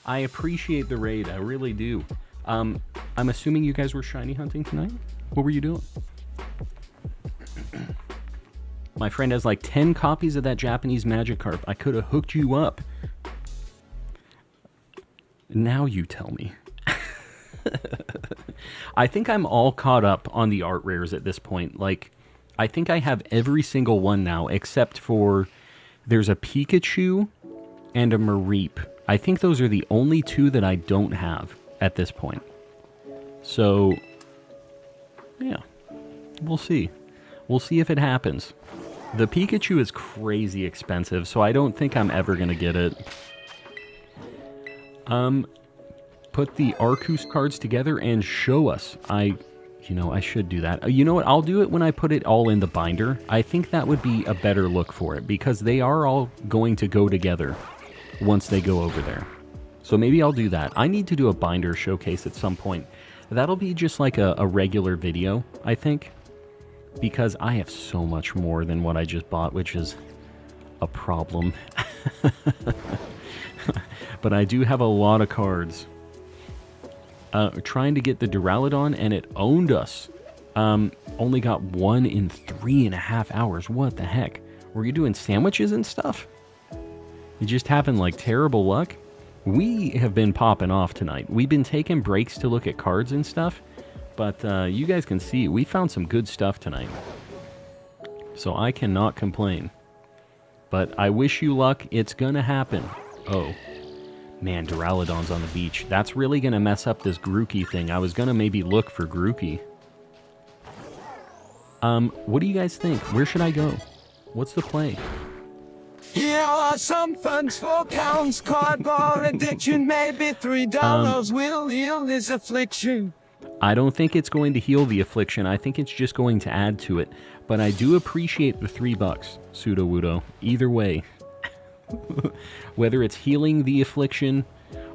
I appreciate the raid. I really do. I'm assuming you guys were shiny hunting tonight? What were you doing? My friend has like 10 copies of that Japanese Magikarp. I could have hooked you up. Now you tell me. I think I'm all caught up on the art rares at this point. Like, I think I have every single one now, except for there's a Pikachu and a Mareep. I think those are the only two that I don't have at this point. So, yeah, we'll see. We'll see if it happens. The Pikachu is crazy expensive, so I don't think I'm ever going to get it. Put the Arceus cards together and show us. I should do that. You know what? I'll do it when I put it all in the binder. I think that would be a better look for it, because they are all going to go together once they go over there. So maybe I'll do that. I need to do a binder showcase at some point. That'll be just like a regular video, I think, because I have so much more than what I just bought, which is a problem. But I do have a lot of cards. Trying to get the Duraludon, and it owned us. Only got one in 3.5 hours. What the heck? Were you doing sandwiches and stuff? It just happened like terrible luck. We have been popping off tonight. We've been taking breaks to look at cards and stuff, but you guys can see we found some good stuff tonight. So I cannot complain. But I wish you luck. It's gonna happen. Oh. Man, Duraludon's on the beach. That's really going to mess up this Grookey thing. I was going to maybe look for Grookey. What do you guys think? Where should I go? What's the play? Here are some funds for Count's cardboard addiction. Maybe $3 will heal this affliction. I don't think it's going to heal the affliction. I think it's just going to add to it. But I do appreciate the $3, Pseudo-Wudo. Either way. Whether it's healing the affliction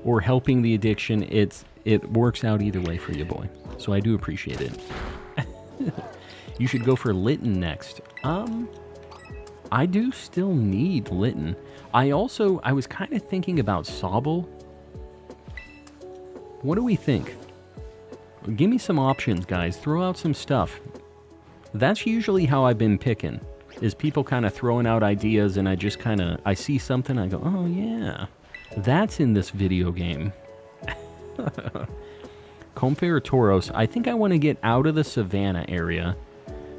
or helping the addiction, it works out either way for you, boy. So I do appreciate it. You should go for Litten next. I do still need Litten. I was kind of thinking about Sobble. What do we think? Give me some options, guys. Throw out some stuff. That's usually how I've been picking. Is people kind of throwing out ideas, and I see something, I go, oh yeah, that's in this video game. Comfey or Tauros? I think I want to get out of the Savannah area.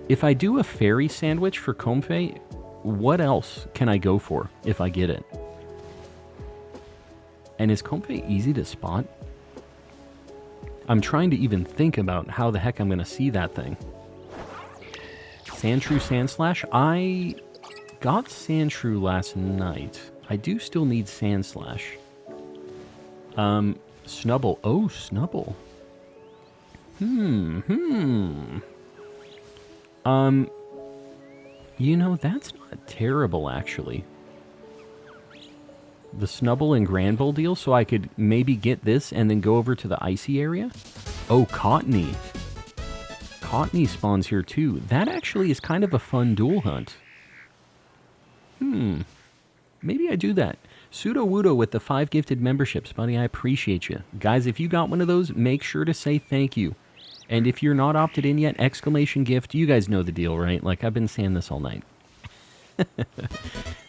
If I do a fairy sandwich for Comfey, what else can I go for if I get it? And is Comfey easy to spot? I'm trying to even think about how the heck I'm going to see that thing. Sandshrew Sandslash? I got Sandshrew last night. I do still need Sandslash. Snubble. Oh, Snubble. You know, that's not terrible, actually. The Snubble and Granbull deal, so I could maybe get this and then go over to the icy area? Oh, Cottony. Cottony spawns here too. That actually is kind of a fun dual hunt. Maybe I do that. Pseudo-Wudo with the 5 gifted memberships, buddy. I appreciate you. Guys, if you got one of those, make sure to say thank you. And if you're not opted in yet, exclamation gift. You guys know the deal, right? Like, I've been saying this all night.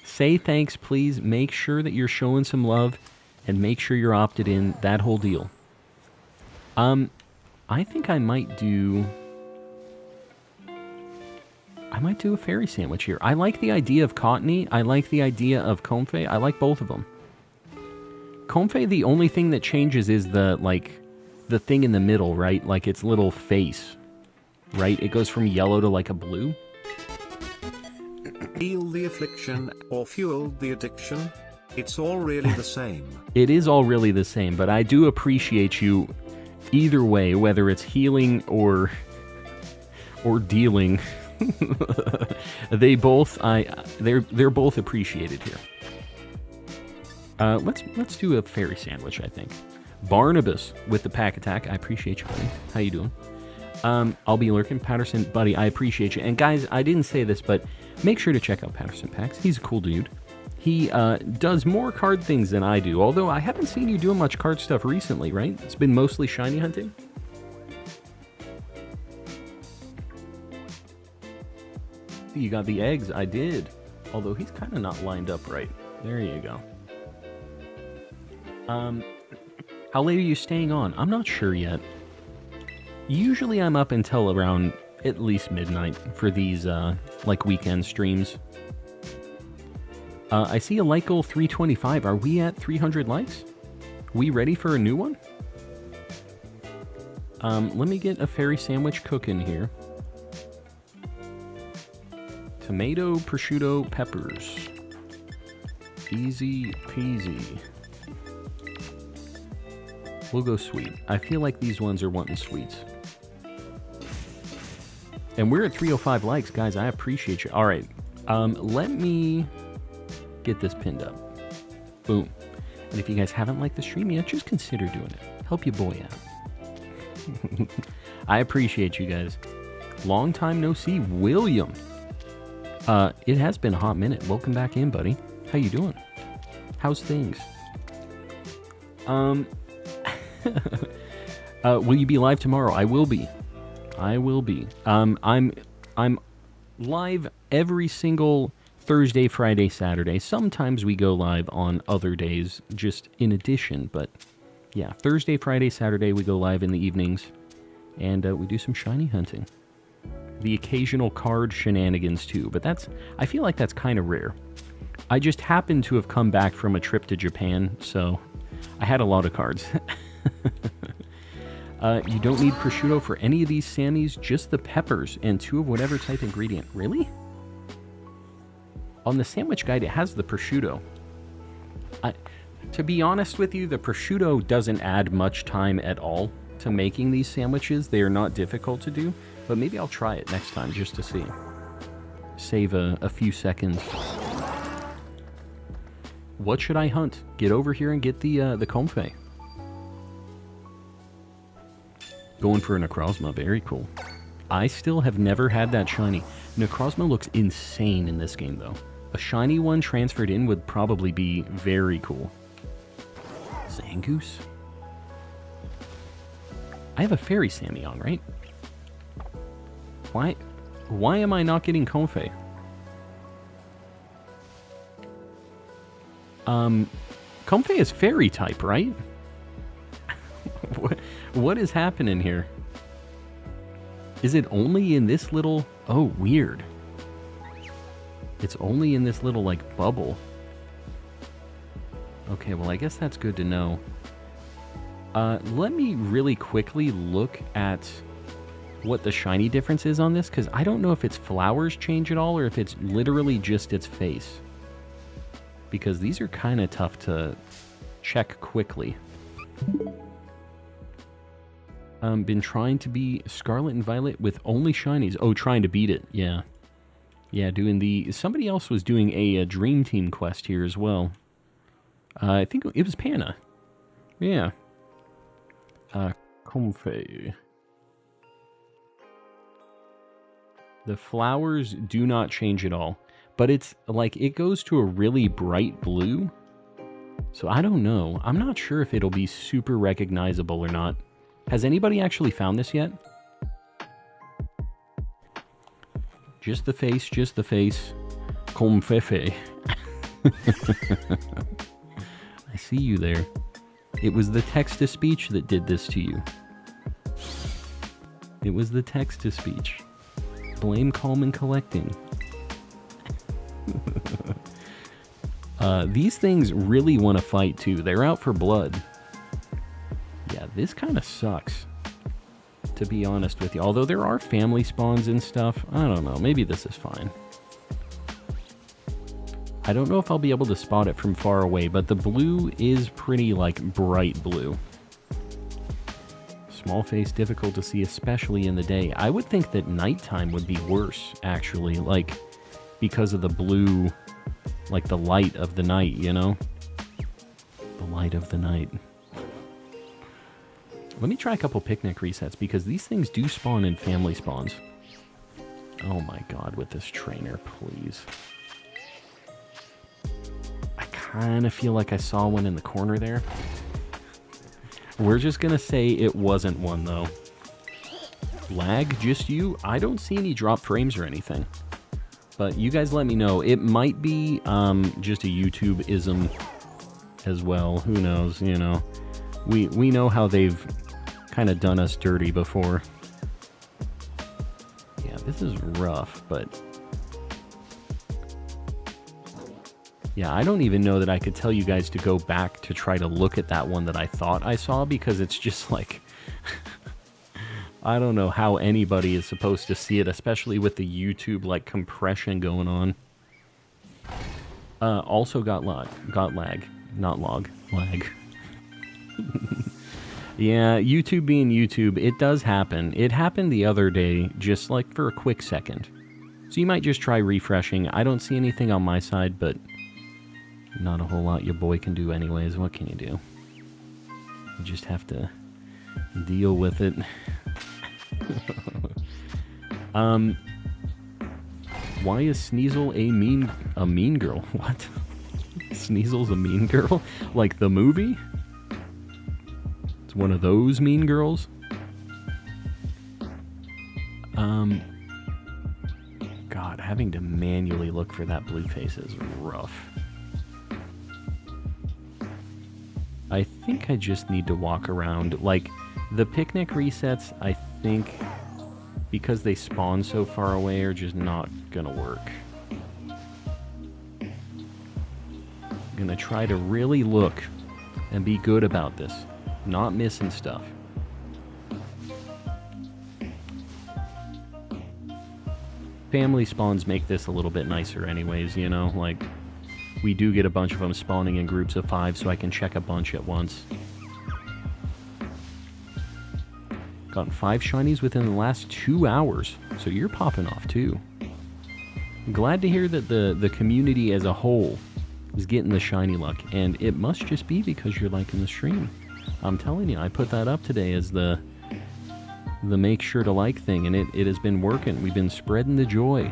Say thanks, please. Make sure that you're showing some love. And make sure you're opted in. That whole deal. I think I might do a fairy sandwich here. I like the idea of Cottony. I like the idea of Comfey. I like both of them. Comfey, the only thing that changes is the thing in the middle, right? Like its little face, right? It goes from yellow to like a blue. Heal the affliction or fuel the addiction. It's all really the same. It is all really the same, but I do appreciate you either way, whether it's healing or dealing They're both appreciated here. Let's do a fairy sandwich, I think. Barnabas with the pack attack. I appreciate you, buddy. How you doing? I'll be lurking. Patterson, buddy, I appreciate you. And guys, I didn't say this, but make sure to check out Patterson Packs. He's a cool dude. He does more card things than I do, although I haven't seen you doing much card stuff recently, right? It's been mostly shiny hunting. You got the eggs. I did. Although he's kind of not lined up right. There you go. How late are you staying on? I'm not sure yet. Usually I'm up until around at least midnight for these, like, weekend streams. I see a like goal 325. Are we at 300 likes? We ready for a new one? Let me get a fairy sandwich cooking here. Tomato, prosciutto, peppers. Easy peasy. We'll go sweet. I feel like these ones are wanting sweets. And we're at 305 likes, guys. I appreciate you. All right. Let me get this pinned up. Boom. And if you guys haven't liked the stream yet, just consider doing it. Help your boy out. I appreciate you guys. Long time no see, William. It has been a hot minute. Welcome back in, buddy. How you doing? How's things? Will you be live tomorrow? I will be. I will be. I'm live every single Thursday, Friday, Saturday. Sometimes we go live on other days, just in addition. But yeah, Thursday, Friday, Saturday, we go live in the evenings. And we do some shiny hunting. The occasional card shenanigans too, but I feel like that's kind of rare. I just happened to have come back from a trip to Japan, so I had a lot of cards. You don't need prosciutto for any of these Sammys, just the peppers and 2 of whatever type ingredient. Really? On the sandwich guide, it has the prosciutto. To be honest with you, the prosciutto doesn't add much time at all to making these sandwiches. They are not difficult to do. But maybe I'll try it next time just to see. Save a few seconds. What should I hunt? Get over here and get the Comfey. Going for a Necrozma. Very cool. I still have never had that shiny. Necrozma looks insane in this game, though. A shiny one transferred in would probably be very cool. Zangoose? I have a fairy Sammy-Yong, right? Why am I not getting Comfey? Comfey is fairy type, right? What is happening here? Is it only in this little... Oh, weird. It's only in this little, like, bubble. Okay, well, I guess that's good to know. Let me really quickly look at what the shiny difference is on this, because I don't know if its flowers change at all or if it's literally just its face. Because these are kind of tough to check quickly. Been trying to be Scarlet and Violet with only shinies. Oh, trying to beat it. Yeah. Yeah, doing the... Somebody else was doing a Dream Team quest here as well. I think it was Panna. Yeah. Comfey. The flowers do not change at all. But it's like, it goes to a really bright blue. So I don't know. I'm not sure if it'll be super recognizable or not. Has anybody actually found this yet? Just the face, just the face. Comfefe. I see you there. It was the text-to-speech that did this to you. It was the text-to-speech. Blame Calm and Collecting. These things really want to fight too. They're out for blood. Yeah, this kind of sucks, to be honest with you. Although there are family spawns and stuff. I don't know. Maybe this is fine. I don't know if I'll be able to spot it from far away, but the blue is pretty, like, bright blue. Small face, difficult to see, especially in the day. I would think that nighttime would be worse, actually, like, because of the blue, like the light of the night, you know? The light of the night. Let me try a couple picnic resets, because these things do spawn in family spawns. Oh my god, with this trainer, please. I kind of feel like I saw one in the corner there. We're just gonna say it wasn't one, though. Lag, just you? I don't see any drop frames or anything. But you guys let me know. It might be just a YouTube-ism as well. Who knows, you know. We know how they've kind of done us dirty before. Yeah, this is rough, but... yeah, I don't even know that I could tell you guys to go back to try to look at that one that I thought I saw, because it's just like... I don't know how anybody is supposed to see it, especially with the YouTube, like, compression going on. Also got lag. Not log. Lag. Yeah, YouTube being YouTube, it does happen. It happened the other day, just like for a quick second. So you might just try refreshing. I don't see anything on my side, but not a whole lot your boy can do anyways. What can you do? You just have to deal with it. Why is Sneasel a mean girl? What? Sneasel's a mean girl? Like the movie? One of those mean girls. God, having to manually look for that blue face is rough. I think I just need to walk around. Like, the picnic resets, I think, because they spawn so far away, are just not gonna work. I'm gonna try to really look and be good about this. Not missing stuff. Family spawns make this a little bit nicer anyways, you know? Like, we do get a bunch of them spawning in groups of 5, so I can check a bunch at once. Gotten 5 shinies within the last 2 hours, so you're popping off too. Glad to hear that the community as a whole is getting the shiny luck, and it must just be because you're liking the stream. I'm telling you, I put that up today as the make sure to like thing, and it has been working. We've been spreading the joy.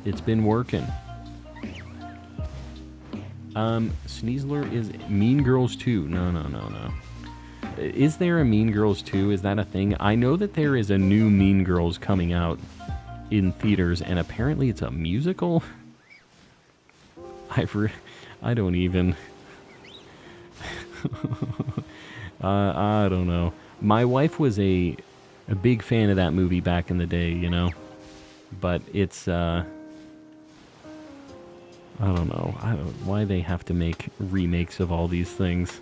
It's been working. Sneasler is Mean Girls 2. No. Is there a Mean Girls 2? Is that a thing? I know that there is a new Mean Girls coming out in theaters, and apparently it's a musical. I don't even... I don't know. My wife was a big fan of that movie back in the day, you know? But it's, I don't know. Why they have to make remakes of all these things.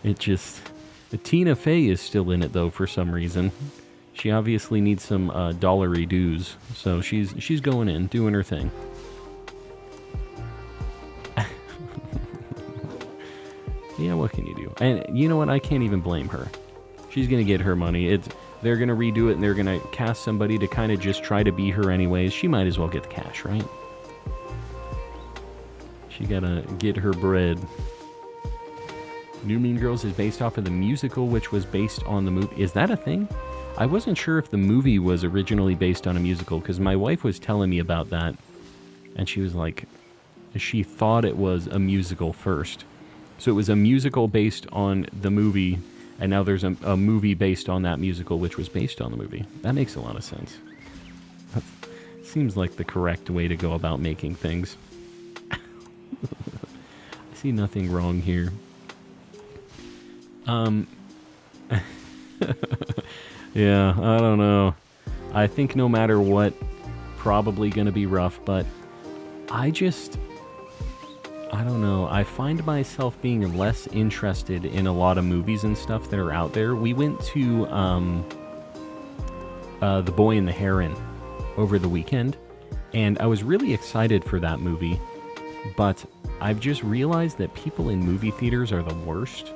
It just... Tina Fey is still in it, though, for some reason. She obviously needs some dollary dues, so she's going in, doing her thing. Yeah, what can you do? And you know what? I can't even blame her. She's going to get her money. They're going to redo it, and they're going to cast somebody to kind of just try to be her anyways. She might as well get the cash, right? She got to get her bread. New Mean Girls is based off of the musical, which was based on the movie. Is that a thing? I wasn't sure if the movie was originally based on a musical, because my wife was telling me about that, and she was like, she thought it was a musical first. So it was a musical based on the movie, and now there's a movie based on that musical, which was based on the movie. That makes a lot of sense. That seems like the correct way to go about making things. I see nothing wrong here. Yeah, I don't know. I think no matter what, probably gonna be rough, but I don't know. I find myself being less interested in a lot of movies and stuff that are out there. We went to The Boy and the Heron over the weekend, and I was really excited for that movie, but I've just realized that people in movie theaters are the worst.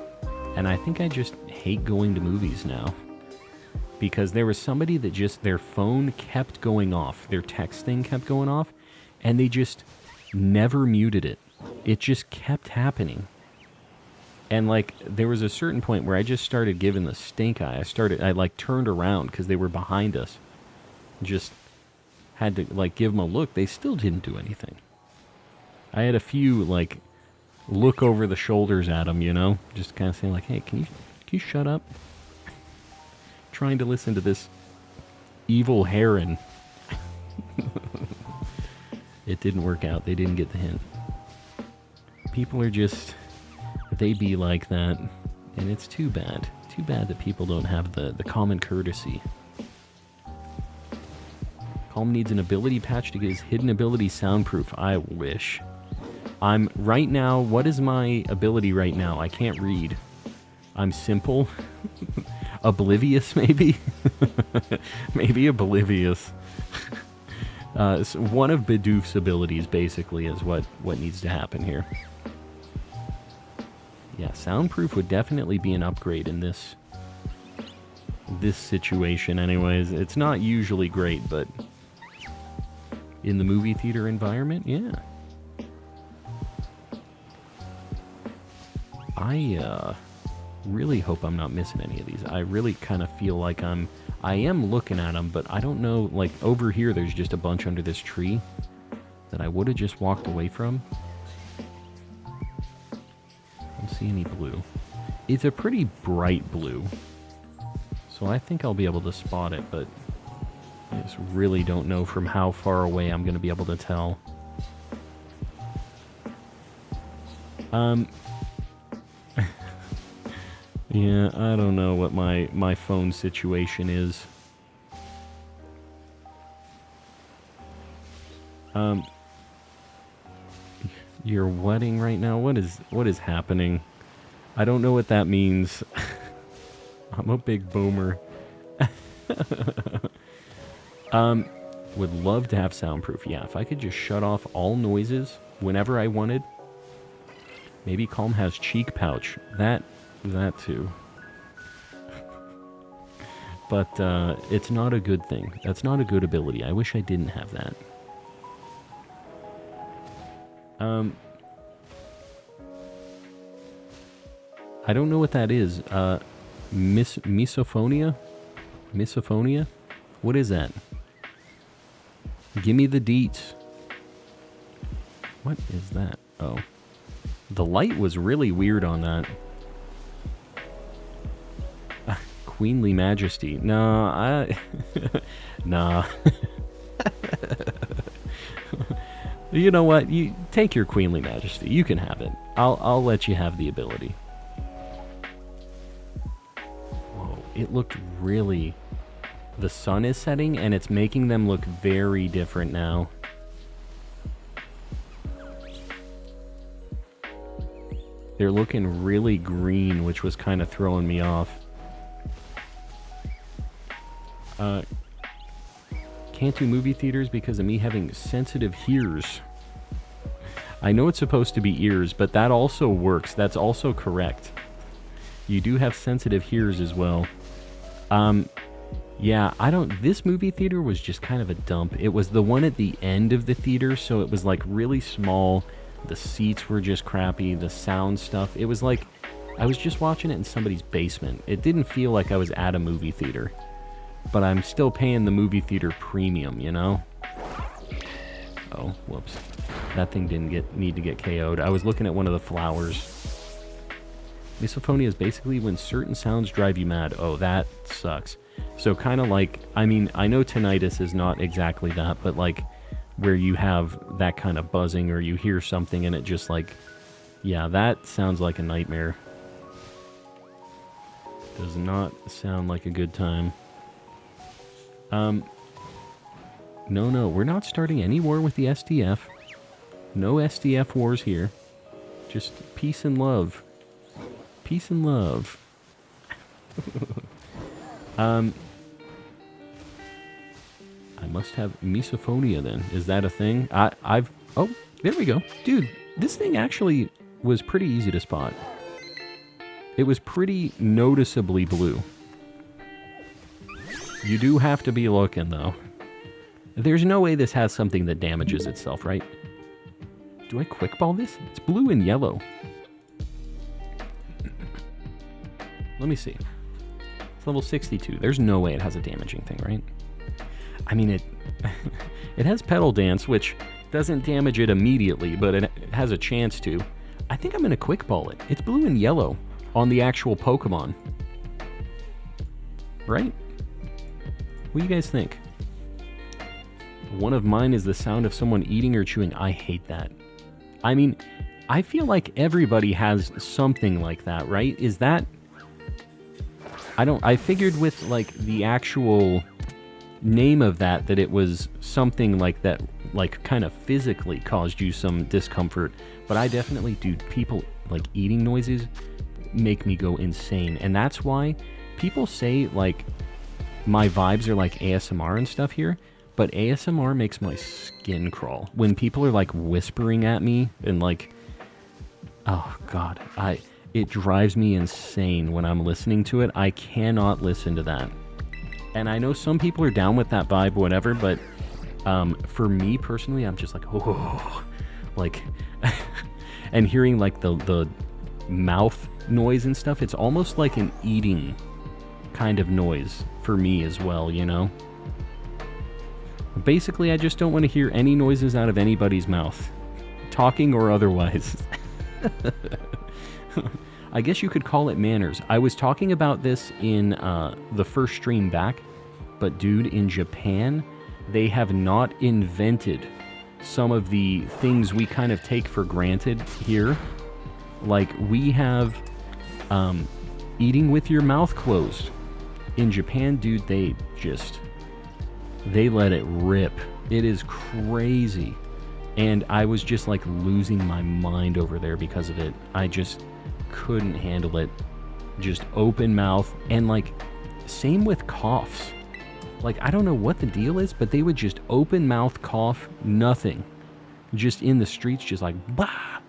And I think I just hate going to movies now. Because there was somebody that just, their phone kept going off. Their text thing kept going off. And they just never muted it. It just kept happening. And, like, there was a certain point where I just started giving the stink eye. I like, turned around because they were behind us. Just had to, like, give them a look. They still didn't do anything. I had a few, like, look over the shoulders at them, you know? Just kind of saying, like, hey, can you shut up? Trying to listen to this evil heron. It didn't work out. They didn't get the hint. People are just... They be like that, and it's too bad. Too bad that people don't have the common courtesy. Calm needs an ability patch to get his hidden ability soundproof. I wish. I'm right now, what is my ability right now? I can't read. I'm simple. Oblivious, maybe? Maybe oblivious. So one of Bidoof's abilities, basically, is what needs to happen here. Yeah, soundproof would definitely be an upgrade in this situation anyways. It's not usually great, but in the movie theater environment, yeah. I really hope I'm not missing any of these. I really kind of feel like I am looking at them, but I don't know, like over here there's just a bunch under this tree that I would have just walked away from. I don't see any blue. It's a pretty bright blue, so I think I'll be able to spot it, but I just really don't know from how far away I'm going to be able to tell. Yeah, I don't know what my phone situation is. You're wedding right now? What is happening? I don't know what that means. I'm a big boomer. Would love to have soundproof. Yeah, if I could just shut off all noises whenever I wanted. Maybe Calm has cheek pouch. That too. But it's not a good thing. That's not a good ability. I wish I didn't have that. I don't know what that is. Misophonia? Misophonia? What is that? Give me the deets. What is that? Oh. The light was really weird on that. Queenly Majesty. No, nah. You know what? You take your Queenly Majesty. You can have it. I'll let you have the ability. Whoa, it looked really... The sun is setting, and it's making them look very different now. They're looking really green, which was kind of throwing me off. Can't do movie theaters because of me having sensitive ears. I know it's supposed to be ears, but that also works. That's also correct. You do have sensitive ears as well. Yeah, this movie theater was just kind of a dump. It was the one at the end of the theater, so it was like really small. The seats were just crappy. The sound stuff. It was like I was just watching it in somebody's basement. It didn't feel like I was at a movie theater. But I'm still paying the movie theater premium, you know? Oh, whoops. That thing didn't need to get KO'd. I was looking at one of the flowers. Misophonia is basically when certain sounds drive you mad. Oh, that sucks. So kind of like, I mean, I know tinnitus is not exactly that, but like where you have that kind of buzzing or you hear something and it just like, yeah, that sounds like a nightmare. Does not sound like a good time. No, we're not starting any war with the SDF. No SDF wars here. Just peace and love. Peace and love. I must have misophonia then. Is that a thing? Oh, there we go. Dude, this thing actually was pretty easy to spot. It was pretty noticeably blue. You do have to be looking, though. There's no way this has something that damages itself, right? Do I quick ball this? It's blue and yellow. Let me see. It's level 62. There's no way it has a damaging thing, right? I mean, it it has Petal Dance, which doesn't damage it immediately, but it has a chance to. I think I'm going to quick ball it. It's blue and yellow on the actual Pokemon. Right? What do you guys think? One of mine is the sound of someone eating or chewing. I hate that. I mean, I feel like everybody has something like that, right? Is that... I figured with, like, the actual name of that it was something like that, like, kind of physically caused you some discomfort. But I definitely, dude, people, like, eating noises make me go insane. And that's why people say, like, my vibes are like ASMR and stuff here. But ASMR makes my skin crawl. When people are, like, whispering at me and, like... Oh, God. It drives me insane when I'm listening to it. I cannot listen to that. And I know some people are down with that vibe, whatever, but for me, personally, I'm just like, oh... Like... and hearing, like, the mouth noise and stuff, it's almost like an eating kind of noise for me as well, you know? Basically, I just don't want to hear any noises out of anybody's mouth. Talking or otherwise. I guess you could call it manners. I was talking about this in the first stream back, but dude, in Japan, they have not invented some of the things we kind of take for granted here. Like, we have eating with your mouth closed. In Japan, dude, they let it rip. It is crazy. And I was just, like, losing my mind over there because of it. I just couldn't handle it. Just open mouth. And, like, same with coughs. Like, I don't know what the deal is, but they would just open mouth cough, nothing. Just in the streets, just like, bah!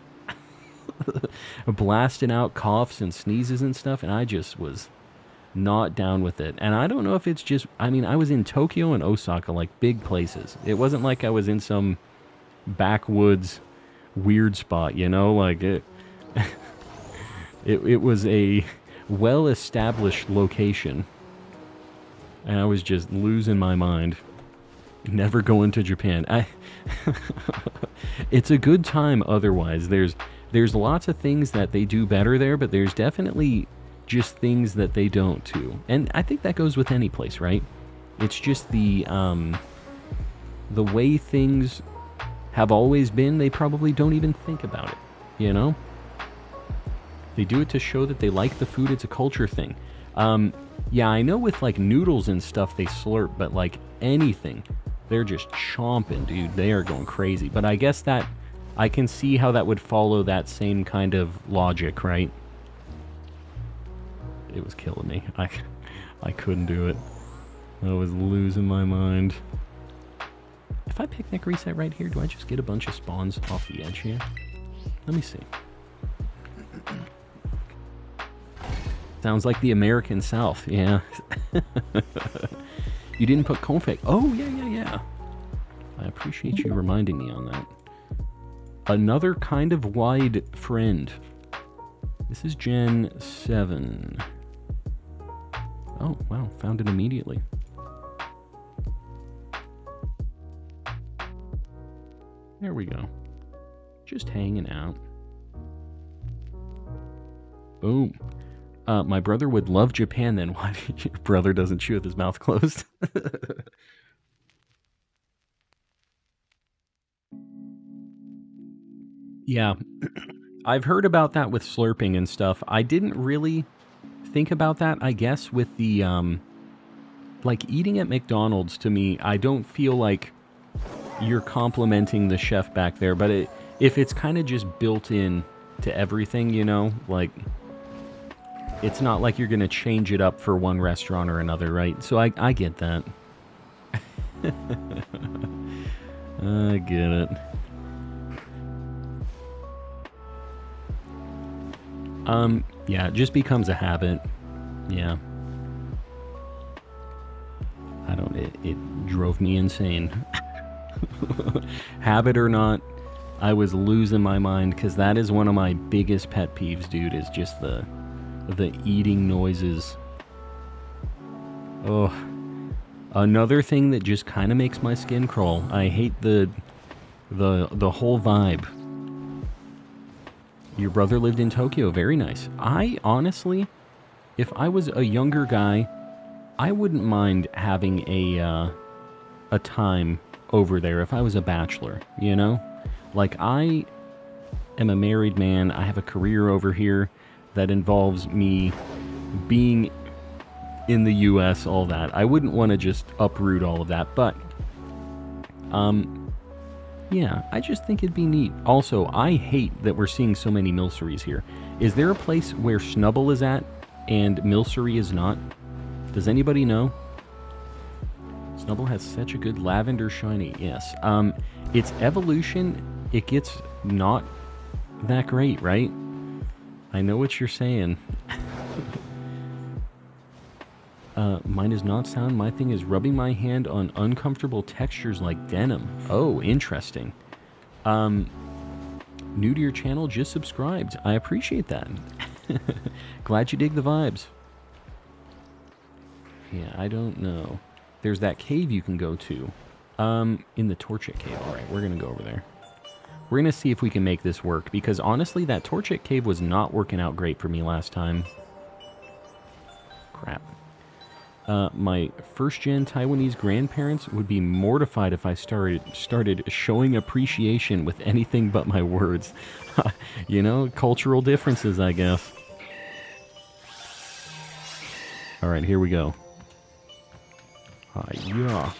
Blasting out coughs and sneezes and stuff. And I just was not down with it. And I don't know if it's just... I mean, I was in Tokyo and Osaka, like, big places. It wasn't like I was in some backwoods weird spot, you know? Like, it was a well-established location. And I was just losing my mind. Never going to Japan. It's a good time otherwise. There's lots of things that they do better there, but there's definitely just things that they don't too. And I think that goes with any place, right? It's just the way things have always been. They probably don't even think about it, you know? They do it to show that they like the food. It's a culture thing. Yeah, I know with, like, noodles and stuff they slurp, but, like, anything, they're just chomping, dude. They are going crazy. But I guess that I can see how that would follow that same kind of logic, right? It was killing me. I couldn't do it. I was losing my mind. If I picnic reset right here, do I just get a bunch of spawns off the edge here? Let me see. Sounds like the American South, yeah. You didn't put config. Oh, yeah. I appreciate you reminding me on that. Another kind of wide friend. This is Gen 7. Oh, wow. Found it immediately. There we go. Just hanging out. Boom. My brother would love Japan then. Why your brother doesn't chew with his mouth closed? Yeah. I've heard about that with slurping and stuff. I didn't really think about that, I guess, with the, like, eating at McDonald's, to me, I don't feel like you're complimenting the chef back there, but if it's kind of just built in to everything, you know, like, it's not like you're going to change it up for one restaurant or another, right? So I get that. I get it. Yeah, it just becomes a habit. Yeah. I don't, it drove me insane. Habit or not, I was losing my mind, because that is one of my biggest pet peeves, dude, is just the eating noises. Oh. Another thing that just kind of makes my skin crawl. I hate the whole vibe. Your brother lived in Tokyo. Very nice. I honestly, if I was a younger guy, I wouldn't mind having a time over there if I was a bachelor, you know? Like, I am a married man. I have a career over here that involves me being in the U.S., all that. I wouldn't want to just uproot all of that, but yeah, I just think it'd be neat. Also, I hate that we're seeing so many Milceries here. Is there a place where Snubbull is at and Milcery is not? Does anybody know? Snubbull has such a good lavender shiny. Yes. Its evolution, it gets not that great, right? I know what you're saying. Mine is not sound. My thing is rubbing my hand on uncomfortable textures like denim. Oh, interesting. New to your channel, just subscribed. I appreciate that. Glad you dig the vibes. Yeah, I don't know. There's that cave you can go to. In the Torchic Cave. Alright, we're going to go over there. We're going to see if we can make this work, because honestly, that Torchic Cave was not working out great for me last time. Crap. My first-gen Taiwanese grandparents would be mortified if I started showing appreciation with anything but my words. You know, cultural differences, I guess. Alright, here we go. Yeah.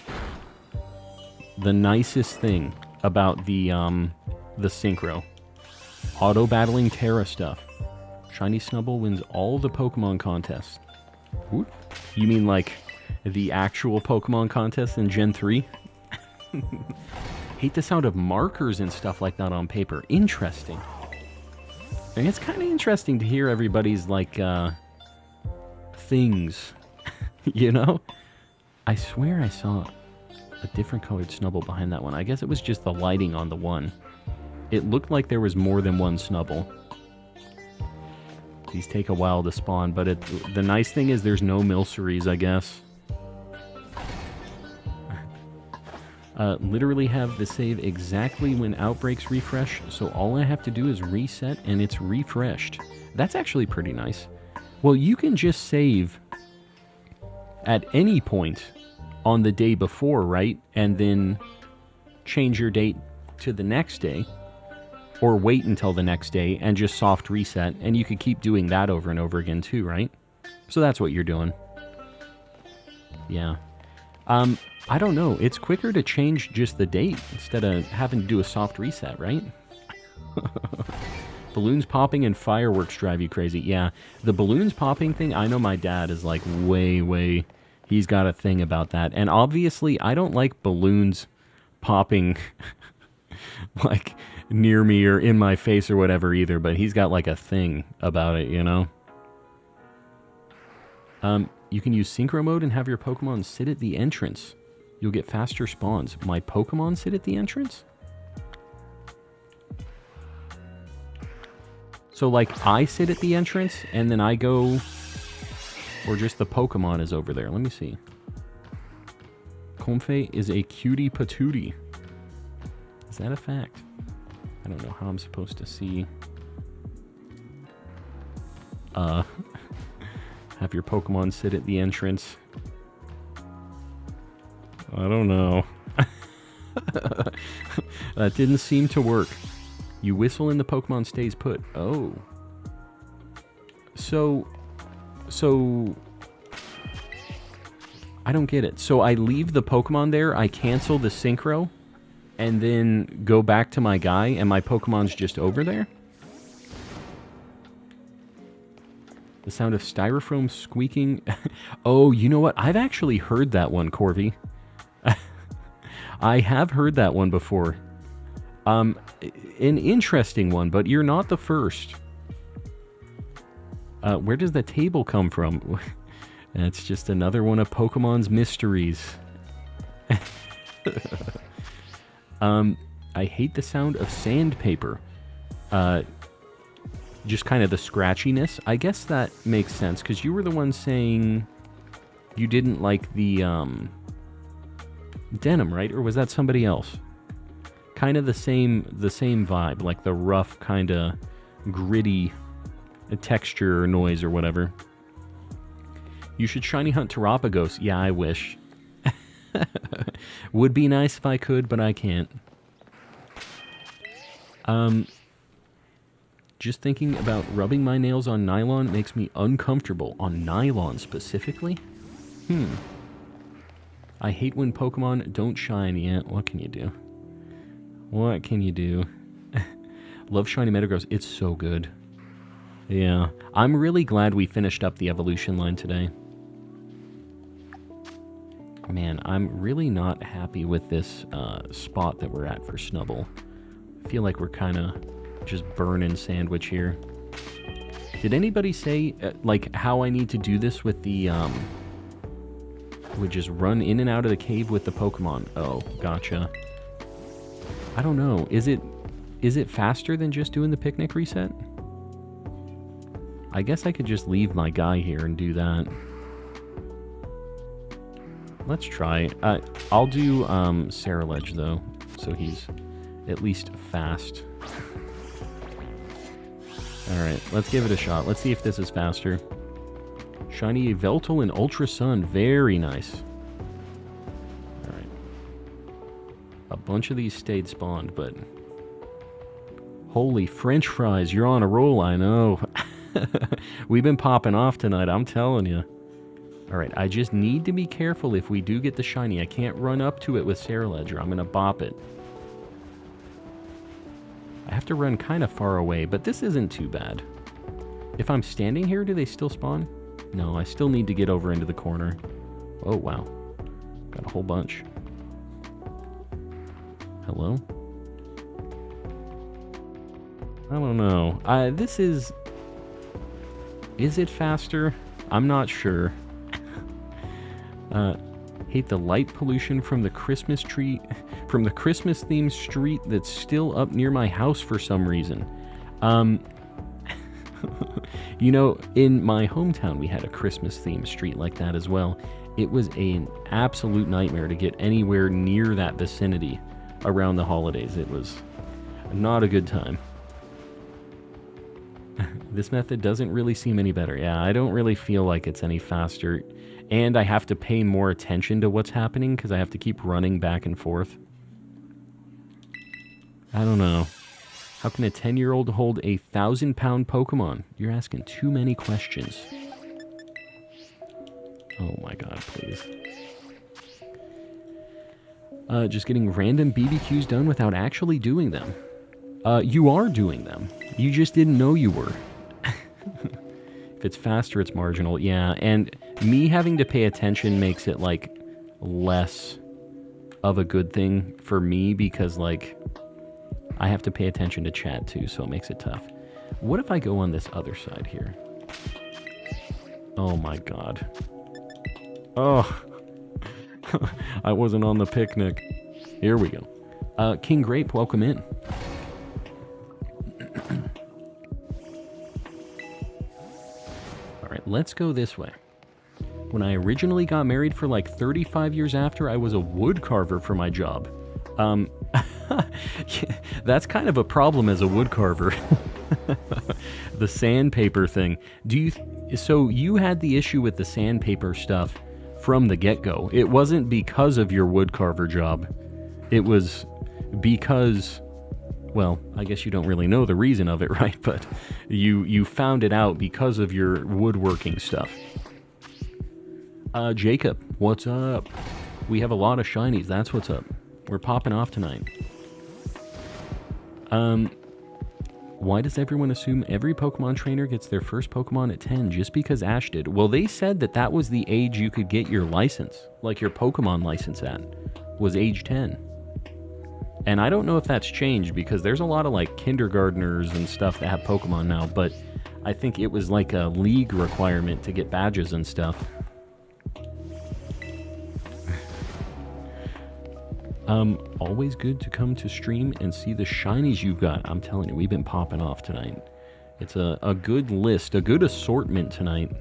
The nicest thing about the synchro. Auto-battling Tera stuff. Shiny Snubbull wins all the Pokemon contests. Ooh. You mean like the actual Pokemon contest in Gen 3? Hate the sound of markers and stuff like that on paper. Interesting. And it's kind of interesting to hear everybody's, like, things. You know? I swear I saw a different colored Snubbull behind that one. I guess it was just the lighting on the one. It looked like there was more than one Snubbull. These take a while to spawn, but the nice thing is there's no Milceries, I guess. Literally have the save exactly when outbreaks refresh, so all I have to do is reset and it's refreshed. That's actually pretty nice. Well, you can just save at any point on the day before, right? And then change your date to the next day. Or wait until the next day and just soft reset, and you could keep doing that over and over again too, right? So that's what you're doing. Yeah. I don't know. It's quicker to change just the date instead of having to do a soft reset, right? Balloons popping and fireworks drive you crazy. Yeah, the balloons popping thing, I know my dad is like way... He's got a thing about that. And obviously, I don't like balloons popping... like near me or in my face or whatever either, but he's got like a thing about it, you know? You can use synchro mode and have your Pokemon sit at the entrance. You'll get faster spawns. My Pokemon sit at the entrance? So like I sit at the entrance and then I go, or just the Pokemon is over there. Let me see. Comfey is a cutie patootie. Is that a fact? I don't know how I'm supposed to see. Have your Pokemon sit at the entrance. I don't know. That didn't seem to work. You whistle and the Pokemon stays put. Oh. So... I don't get it. So I leave the Pokemon there, I cancel the synchro, and then go back to my guy, and my Pokemon's just over there? The sound of styrofoam squeaking. Oh, you know what? I've actually heard that one, Corvy. I have heard that one before. An interesting one, but you're not the first. Where does the table come from? It's just another one of Pokemon's mysteries. I hate the sound of sandpaper. Just kind of the scratchiness. I guess that makes sense, because you were the one saying you didn't like the denim, right? Or was that somebody else? Kind of the same vibe, like the rough, kind of gritty texture or noise or whatever. You should shiny hunt Terapagos. Yeah, I wish. Would be nice if I could, but I can't. Just thinking about rubbing my nails on nylon makes me uncomfortable. On nylon specifically? I hate when Pokemon don't shine. Yeah, what can you do? What can you do? Love shiny Metagross. It's so good. Yeah. I'm really glad we finished up the evolution line today. Man, I'm really not happy with this spot that we're at for Snubbull. I feel like we're kind of just burning sandwich here. Did anybody say, like, how I need to do this with the, would just run in and out of the cave with the Pokemon? Oh, gotcha. I don't know. Is it faster than just doing the picnic reset? I guess I could just leave my guy here and do that. Let's try. I'll do Ceruledge, though, so he's at least fast. Alright, let's give it a shot. Let's see if this is faster. Shiny Veltal and Ultra Sun. Very nice. Alright. A bunch of these stayed spawned, but... Holy French fries, you're on a roll, I know. We've been popping off tonight, I'm telling you. Alright, I just need to be careful if we do get the shiny. I can't run up to it with Ceruledge or I'm going to bop it. I have to run kind of far away, but this isn't too bad. If I'm standing here, do they still spawn? No, I still need to get over into the corner. Oh, wow. Got a whole bunch. Hello? I don't know. This is... Is it faster? I'm not sure. Hate the light pollution from the Christmas tree... From the Christmas-themed street that's still up near my house for some reason. You know, in my hometown, we had a Christmas-themed street like that as well. It was an absolute nightmare to get anywhere near that vicinity around the holidays. It was not a good time. This method doesn't really seem any better. Yeah, I don't really feel like it's any faster. And I have to pay more attention to what's happening because I have to keep running back and forth. I don't know. How can a 10-year-old hold a 1,000-pound Pokemon? You're asking too many questions. Oh my god, please. Just getting random BBQs done without actually doing them. You are doing them. You just didn't know you were. If it's faster, it's marginal. Yeah, and me having to pay attention makes it, like, less of a good thing for me because, like... I have to pay attention to chat too, so it makes it tough. What if I go on this other side here? Oh my god. Oh. I wasn't on the picnic. Here we go. King Grape, welcome in. Alright, let's go this way. When I originally got married for like 35 years after, I was a wood carver for my job. That's kind of a problem as a wood carver. The sandpaper thing. So you had the issue with the sandpaper stuff from the get-go. It wasn't because of your wood carver job. It was because, well, I guess you don't really know the reason of it, right? But you found it out because of your woodworking stuff. Jacob, what's up? We have a lot of shinies, that's what's up. We're popping off tonight. Why does everyone assume every Pokemon trainer gets their first Pokemon at 10 just because Ash did? Well, they said that was the age you could get your license, like your Pokemon license at, was age 10. And I don't know if that's changed because there's a lot of like kindergartners and stuff that have Pokemon now, but I think it was like a league requirement to get badges and stuff. Always good to come to stream and see the shinies you've got. I'm telling you, we've been popping off tonight. It's a good list, a good assortment tonight.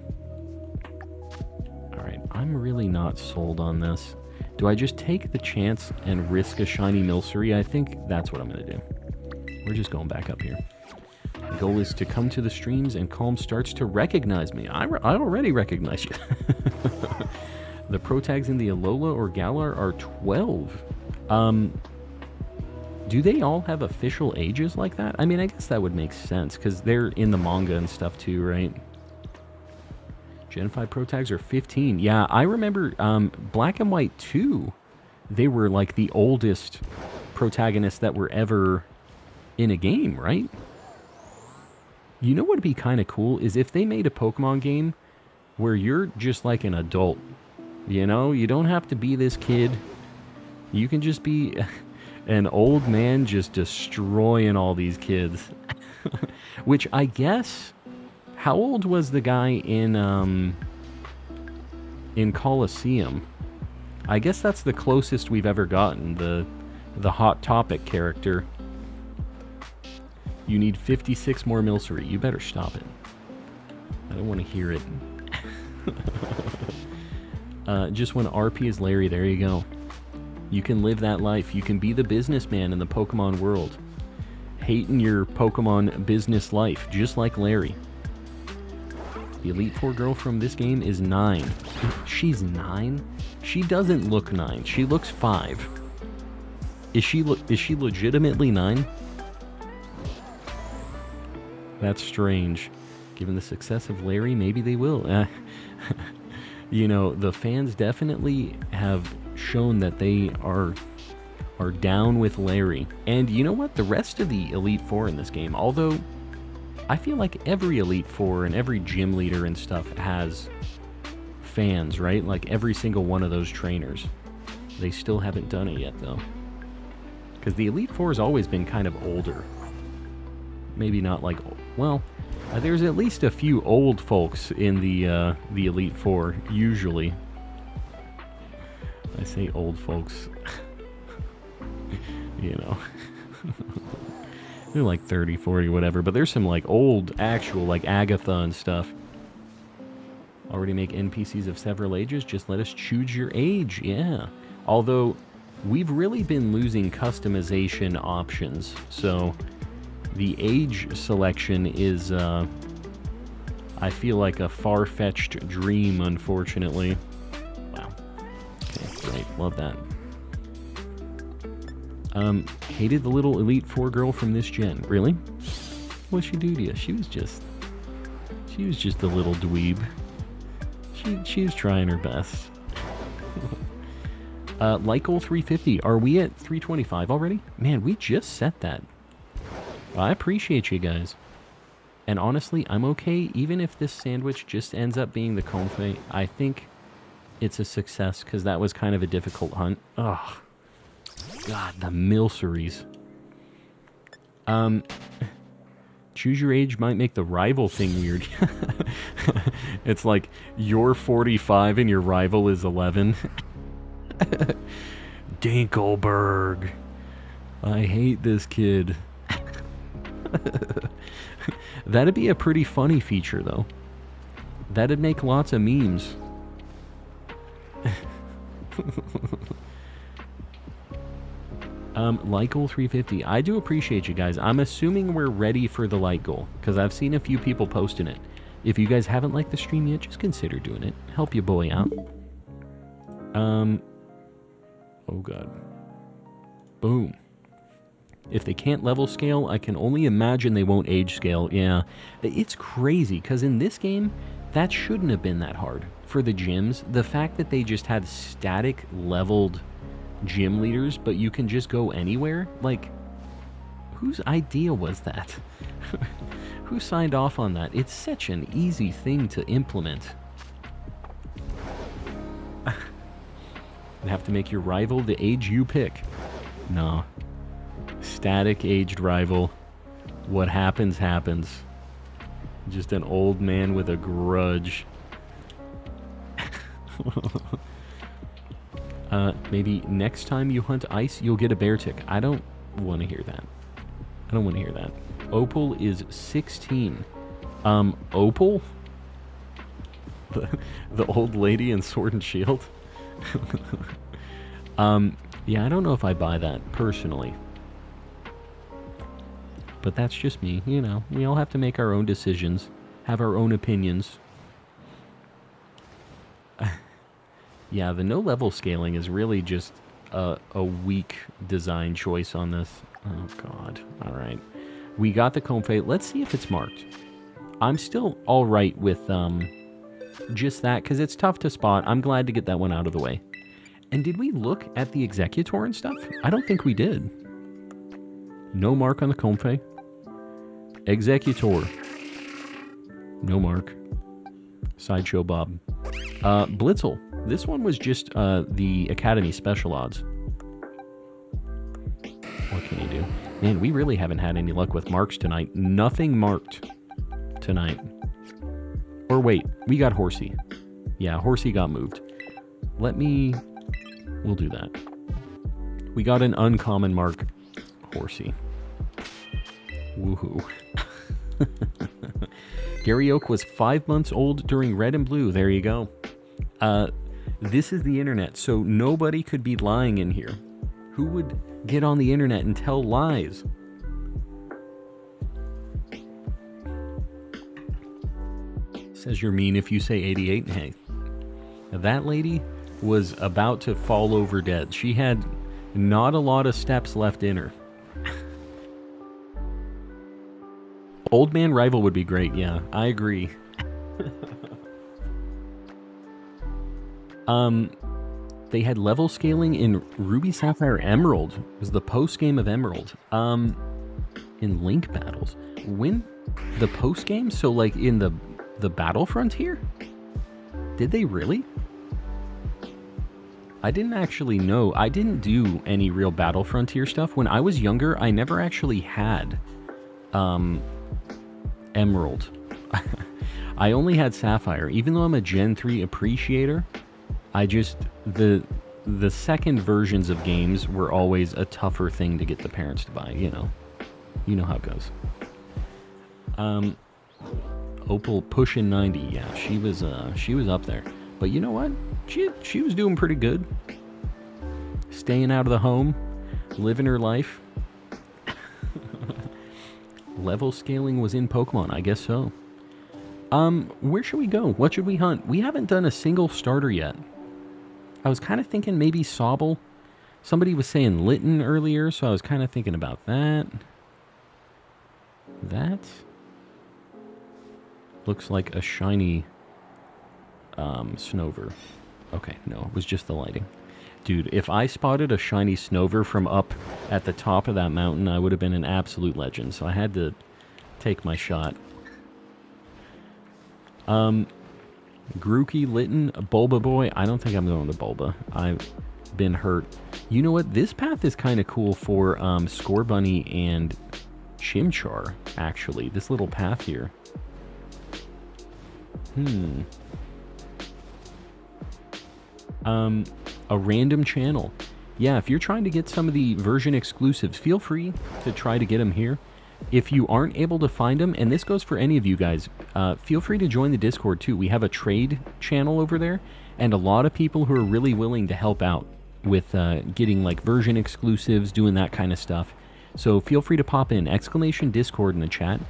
Alright, I'm really not sold on this. Do I just take the chance and risk a shiny Milcery? I think that's what I'm going to do. We're just going back up here. The goal is to come to the streams and Calm starts to recognize me. I already recognize you. The pro tags in the Alola or Galar are 12. Do they all have official ages like that? I mean, I guess that would make sense, because they're in the manga and stuff too, right? Gen 5 pro tags are 15. Yeah, I remember Black and White 2, they were like the oldest protagonists that were ever in a game, right? You know what would be kind of cool is if they made a Pokemon game where you're just like an adult. You know, you don't have to be this kid. You can just be an old man just destroying all these kids. Which I guess, how old was the guy in Colosseum? I guess that's the closest we've ever gotten, the Hot Topic character. You need 56 more Milcery. You better stop it. I don't want to hear it. Just when RP is Larry, there you go. You can live that life. You can be the businessman in the Pokemon world. Hating your Pokemon business life, just like Larry. The Elite Four girl from this game is 9. She's 9? She doesn't look 9. She looks 5. Is she legitimately 9? That's strange. Given the success of Larry, maybe they will. You know, the fans definitely have shown that they are down with Larry. And you know what? The rest of the Elite Four in this game, although I feel like every Elite Four and every gym leader and stuff has fans, right? Like every single one of those trainers. They still haven't done it yet, though. Because the Elite Four has always been kind of older. Maybe not like, well, there's at least a few old folks in the Elite Four, usually. I say old folks. You know. They're like 30, 40, whatever. But there's some like old, actual, like Agatha and stuff. Already make NPCs of several ages? Just let us choose your age. Yeah. Although, we've really been losing customization options. So, the age selection is, I feel like a far-fetched dream, unfortunately. Wow. Okay, great. Love that. Hated the little Elite Four girl from this gen. Really? What'd she do to you? She was just a little dweeb. She was trying her best. Lycol 350. Are we at 325 already? Man, we just set that. I appreciate you guys. And honestly, I'm okay even if this sandwich just ends up being the confit. I think it's a success because that was kind of a difficult hunt. Ugh. God, the Milceries. Choose your age might make the rival thing weird. It's like you're 45 and your rival is 11. Dinkelberg. I hate this kid. That'd be a pretty funny feature, though. That'd make lots of memes. Light goal 350. I do appreciate you guys. I'm assuming we're ready for the light goal, because I've seen a few people posting it. If you guys haven't liked the stream yet, just consider doing it. Help your boy out. Oh god. Boom. If they can't level scale, I can only imagine they won't age scale. Yeah, it's crazy, because in this game, that shouldn't have been that hard. For the gyms, the fact that they just had static leveled gym leaders, but you can just go anywhere, like, whose idea was that? Who signed off on that? It's such an easy thing to implement. You have to make your rival the age you pick. No. Static aged rival. What happens, happens. Just an old man with a grudge. Maybe next time you hunt ice, you'll get a bear tick. I don't want to hear that. I don't want to hear that. Opal is 16. Opal? The old lady in Sword and Shield? Yeah, I don't know if I buy that, personally. But that's just me, you know. We all have to make our own decisions, have our own opinions. Yeah, the no-level scaling is really just a weak design choice on this. Oh, God. All right. We got the Comfey. Let's see if it's marked. I'm still all right with just that, because it's tough to spot. I'm glad to get that one out of the way. And did we look at the Executor and stuff? I don't think we did. No mark on the Comfey. Executor. No mark. Sideshow Bob. Blitzel. This one was just the Academy Special Odds. What can you do? Man, we really haven't had any luck with marks tonight. Nothing marked tonight. Or wait, we got Horsey. Yeah, Horsey got moved. We'll do that. We got an uncommon mark. Horsey. Woohoo. Gary Oak was 5 months old during Red and Blue. There you go. This is the internet, so nobody could be lying in here. Who would get on the internet and tell lies? Says you're mean if you say 88. Hey, that lady was about to fall over dead. She had not a lot of steps left in her. Old Man Rival would be great, yeah. I agree. They had level scaling in Ruby Sapphire Emerald. It was the post game of Emerald. In Link battles. When the post game? So like in the battle frontier? Did they really? I didn't actually know. I didn't do any real battle frontier stuff. When I was younger, I never actually had Emerald. I only had Sapphire. Even though I'm a Gen 3 appreciator, I just, the second versions of games were always a tougher thing to get the parents to buy, you know. You know how it goes. Opal pushing 90, yeah, she was up there. But you know what? She was doing pretty good. Staying out of the home, living her life. Level scaling was in Pokemon, I guess so. Where should we go? What should we hunt? We haven't done a single starter yet. I was kind of thinking maybe Sobble. Somebody was saying Litten earlier, so I was kind of thinking about that. That looks like a shiny Snover. Okay, no, it was just the lighting. Dude, if I spotted a shiny Snover from up at the top of that mountain, I would have been an absolute legend, so I had to take my shot. Grookey, Litten, Bulba Boy. I don't think I'm going to Bulba. I've been hurt. You know what? This path is kind of cool for Scorbunny and Chimchar, actually. This little path here. A random channel. Yeah, if you're trying to get some of the version exclusives, feel free to try to get them here. If you aren't able to find them, and this goes for any of you guys, feel free to join the Discord too. We have a trade channel over there, and a lot of people who are really willing to help out with getting like version exclusives, doing that kind of stuff. So feel free to pop in, !Discord in the chat.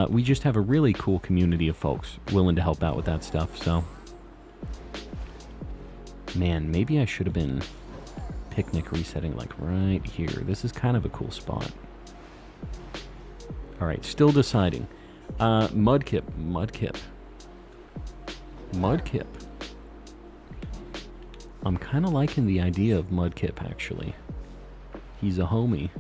We just have a really cool community of folks willing to help out with that stuff, so. Man, maybe I should have been picnic resetting like right here. This is kind of a cool spot. Alright, still deciding. Mudkip. I'm kind of liking the idea of Mudkip, actually. He's a homie.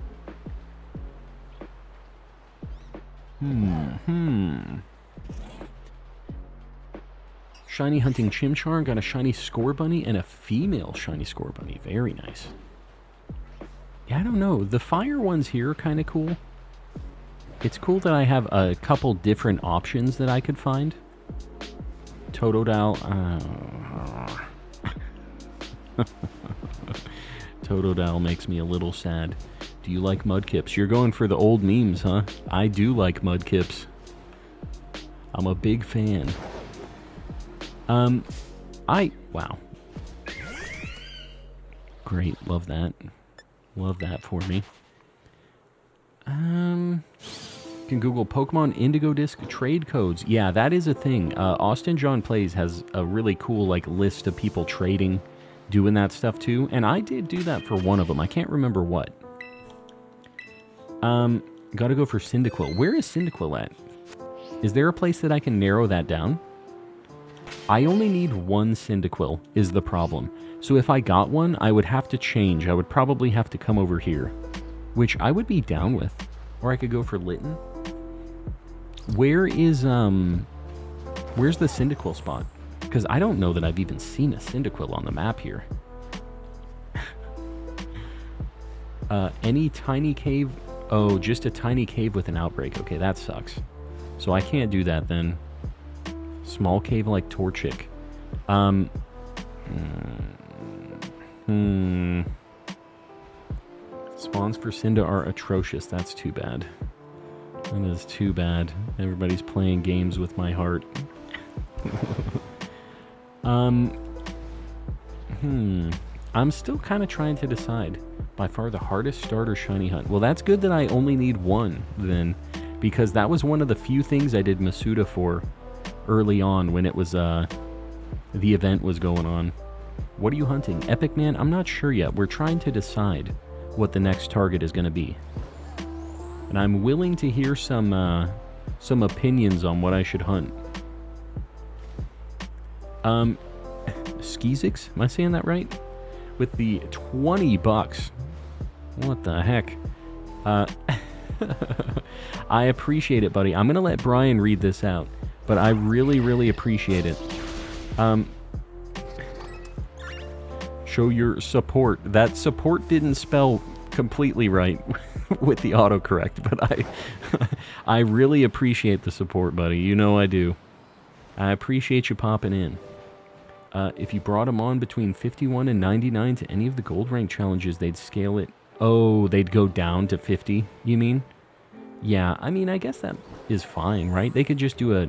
Shiny hunting Chimchar, got a shiny Scorbunny and a female shiny Scorbunny. Very nice. Yeah, I don't know. The fire ones here are kind of cool. It's cool that I have a couple different options that I could find. Totodile. Totodile makes me a little sad. Do you like Mudkips? You're going for the old memes, huh? I do like Mudkips. I'm a big fan. Wow. Great, love that. Love that for me. You can Google Pokemon Indigo Disk trade codes. Yeah, that is a thing. Austin John Plays has a really cool like list of people trading, doing that stuff too. And I did do that for one of them. I can't remember what. Gotta go for Cyndaquil. Where is Cyndaquil at? Is there a place that I can narrow that down? I only need one Cyndaquil is the problem. So if I got one, I would have to change. I would probably have to come over here, which I would be down with. Or I could go for Litten. Where is, where's the Cyndaquil spot? Because I don't know that I've even seen a Cyndaquil on the map here. Any tiny cave? Oh, just a tiny cave with an outbreak. Okay, that sucks. So I can't do that then. Small cave like Torchic. Spawns for Cinda are atrocious. That's too bad. That is too bad. Everybody's playing games with my heart. I'm still kind of trying to decide. By far the hardest starter shiny hunt. Well, that's good that I only need one then, because that was one of the few things I did Masuda for early on when it was the event was going on. What are you hunting? Epic Man? I'm not sure yet. We're trying to decide what the next target is going to be. And I'm willing to hear some opinions on what I should hunt. Skizix? Am I saying that right? With the $20. What the heck? I appreciate it, buddy. I'm going to let Brian read this out, but I really, really appreciate it. Show your support. That support didn't spell completely right with the autocorrect, but I really appreciate the support, buddy. You know I do. I appreciate you popping in. If you brought them on between 51 and 99 to any of the gold rank challenges, they'd scale it. Oh, they'd go down to 50, you mean? Yeah, I mean, I guess that is fine, right? They could just do a...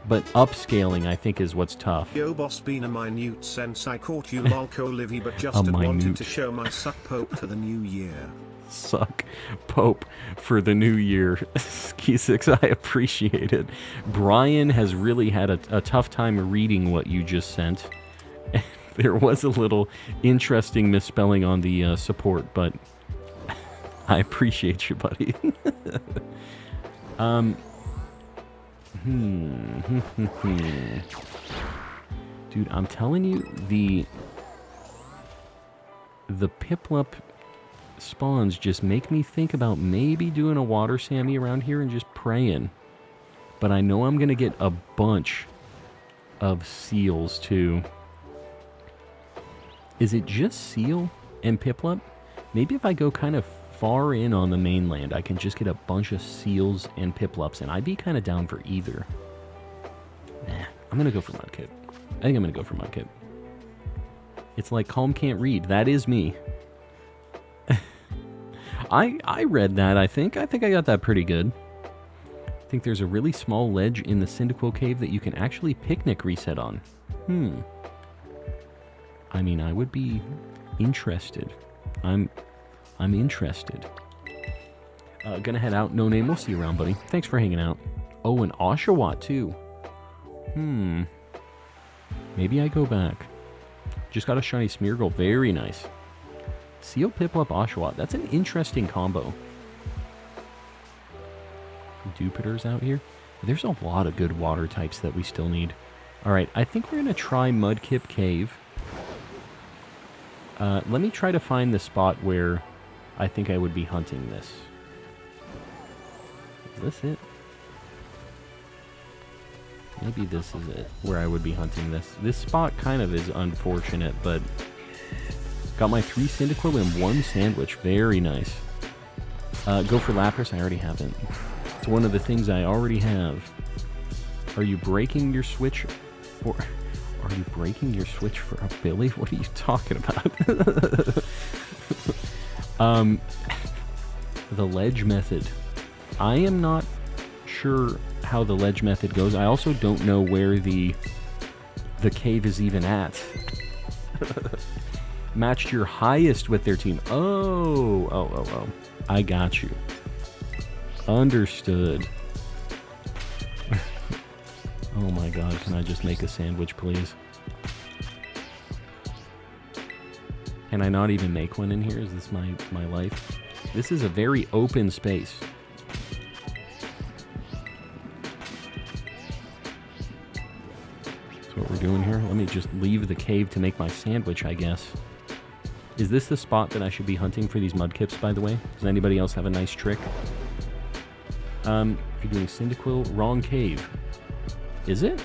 But upscaling, I think, is what's tough. Yo, boss, been a minute since I caught you, Malco Livy, but just wanted to show my suck Pope for the new year. Suck Pope for the new year. Skizix, I appreciate it. Brian has really had a tough time reading what you just sent. There was a little interesting misspelling on the support, but I appreciate you, buddy. Dude, I'm telling you, the Piplup spawns just make me think about maybe doing a water Sammy around here and just praying. But I know I'm going to get a bunch of seals, too. Is it just seal and Piplup? Maybe if I go kind of far in on the mainland, I can just get a bunch of seals and Piplups, and I'd be kind of down for either. I'm going to go for Mudkip. I think I'm going to go for Mudkip. It's like Calm Can't Read. That is me. I read that, I think. I think I got that pretty good. I think there's a really small ledge in the Cyndaquil cave that you can actually picnic reset on. I mean, I would be interested. I'm interested. Gonna head out. No name. We'll see you around, buddy. Thanks for hanging out. Oh, an Oshawott, too. Maybe I go back. Just got a shiny Smeargle. Very nice. Seal, Piplup, Oshawott. That's an interesting combo. Jupiter's out here. There's a lot of good water types that we still need. Alright, I think we're going to try Mudkip Cave. Let me try to find the spot where I think I would be hunting this. Is this it? Maybe this is it, where I would be hunting this. This spot kind of is unfortunate, but... Got my 3 Cyndaquil and 1 Sandwich. Very nice. Go for Lapras. I already haven't. It's one of the things I already have. Are you breaking your Switch for... Are you breaking your Switch for a Billy? What are you talking about? The ledge method. I am not sure how the ledge method goes. I also don't know where the cave is even at. Matched your highest with their team. Oh. I got you. Understood. Oh my god, can I just make a sandwich, please? Can I not even make one in here? Is this my life? This is a very open space. That's what we're doing here. Let me just leave the cave to make my sandwich, I guess. Is this the spot that I should be hunting for these mudkips, by the way? Does anybody else have a nice trick? If you're doing Cyndaquil, wrong cave. Is it?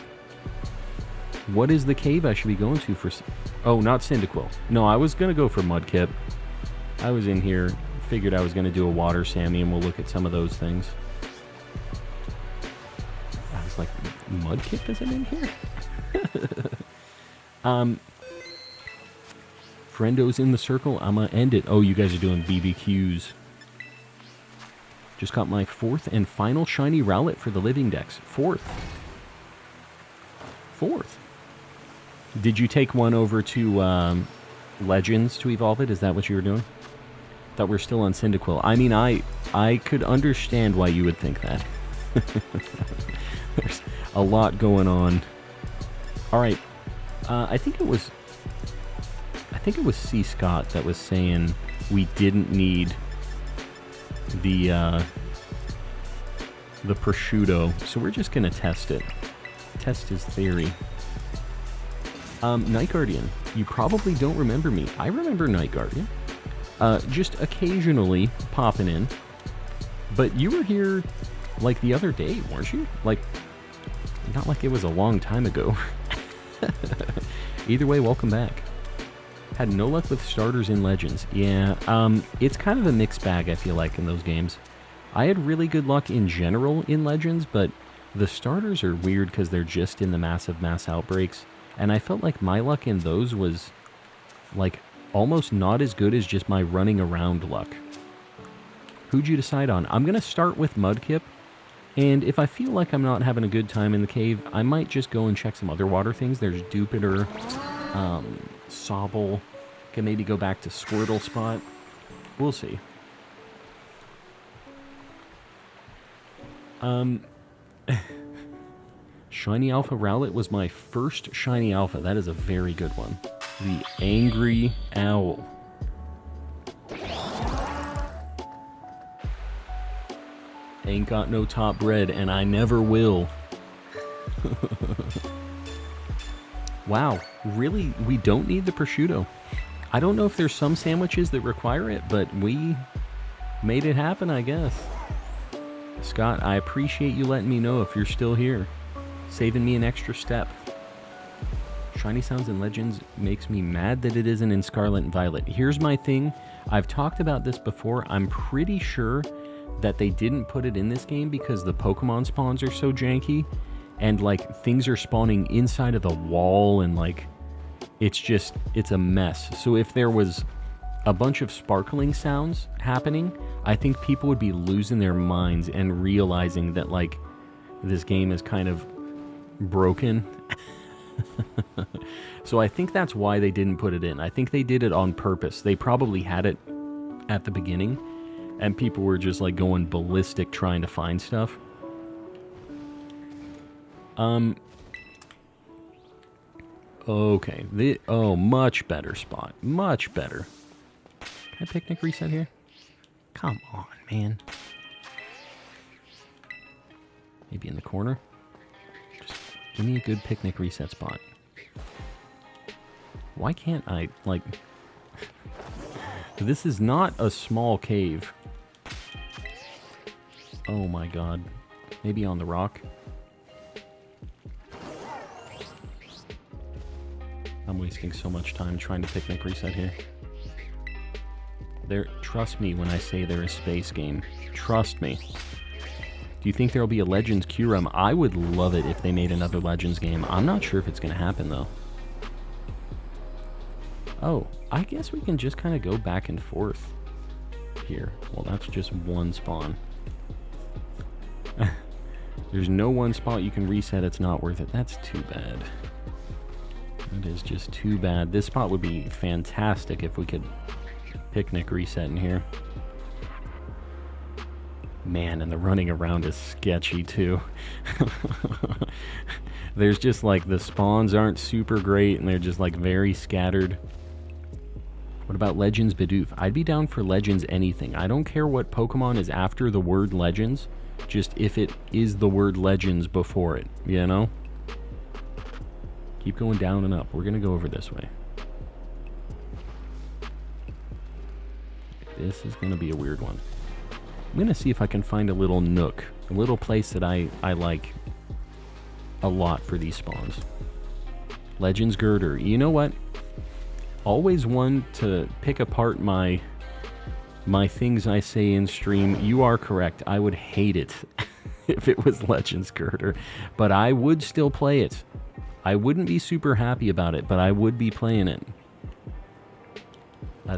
What is the cave I should be going to for... Oh, not Cyndaquil. No, I was going to go for Mudkip. I was in here, figured I was going to do a water Sammy, and we'll look at some of those things. I was like, Mudkip isn't in here? Friendo's in the circle. I'm going to end it. Oh, you guys are doing BBQs. Just got my 4th and final shiny Rowlet for the Living Dex. 4th. Did you take one over to Legends to evolve it? Is that what you were doing? Thought we're still on Cyndaquil. I mean, I could understand why you would think that. There's a lot going on. All right, I think it was C. Scott that was saying we didn't need the prosciutto, so we're just gonna test it. Test his theory. Night Guardian, you probably don't remember me. I remember Night Guardian. Just occasionally popping in. But you were here like the other day, weren't you? Like, not like it was a long time ago. Either way, welcome back. Had no luck with starters in Legends. Yeah, it's kind of a mixed bag, I feel like, in those games. I had really good luck in general in Legends, but the starters are weird because they're just in the mass outbreaks. And I felt like my luck in those was, like, almost not as good as just my running around luck. Who'd you decide on? I'm going to start with Mudkip. And if I feel like I'm not having a good time in the cave, I might just go and check some other water things. There's Dupiter, Sobble. Can maybe go back to Squirtle spot. We'll see. Shiny Alpha Rowlet was my first Shiny Alpha. That is a very good one. The Angry Owl. Ain't got no top bread, and I never will. Wow, really, we don't need the prosciutto. I don't know if there's some sandwiches that require it, but we made it happen, I guess. Scott, I appreciate you letting me know if you're still here. Saving me an extra step. Shiny Sounds in Legends makes me mad that it isn't in Scarlet and Violet. Here's my thing. I've talked about this before. I'm pretty sure that they didn't put it in this game because the Pokemon spawns are so janky. And, like, things are spawning inside of the wall and, like, it's a mess. So if there was a bunch of sparkling sounds happening, I think people would be losing their minds and realizing that, like, this game is kind of broken. So I think that's why they didn't put it in. I think they did it on purpose. They probably had it at the beginning, and people were just, like, going ballistic trying to find stuff. Okay. Much better spot. Much better. Can I picnic reset here? Come on, man. Maybe in the corner? Just give me a good picnic reset spot. Why can't I, like... This is not a small cave. Oh my god. Maybe on the rock? I'm wasting so much time trying to picnic reset here. Trust me when I say there is space game. Trust me. Do you think there'll be a Legends Kyurem? I would love it if they made another Legends game. I'm not sure if it's going to happen, though. Oh, I guess we can just kind of go back and forth here. Well, that's just one spawn. There's no one spot you can reset. It's not worth it. That's too bad. That is just too bad. This spot would be fantastic if we could picnic reset in here. Man, and the running around is sketchy too. There's just like the spawns aren't super great and they're just like very scattered. What about Legends Bidoof? I'd be down for Legends anything. I don't care what Pokemon is after the word Legends, just if it is the word Legends before it, you know? Keep going down and up. We're gonna go over this way. This is gonna be a weird one. I'm gonna see if I can find a little nook, a little place that I like a lot for these spawns. Legends Girder. You know what? Always one to pick apart my things I say in stream. You are correct. I would hate it if it was Legends Girder, but I would still play it. I wouldn't be super happy about it, but I would be playing it.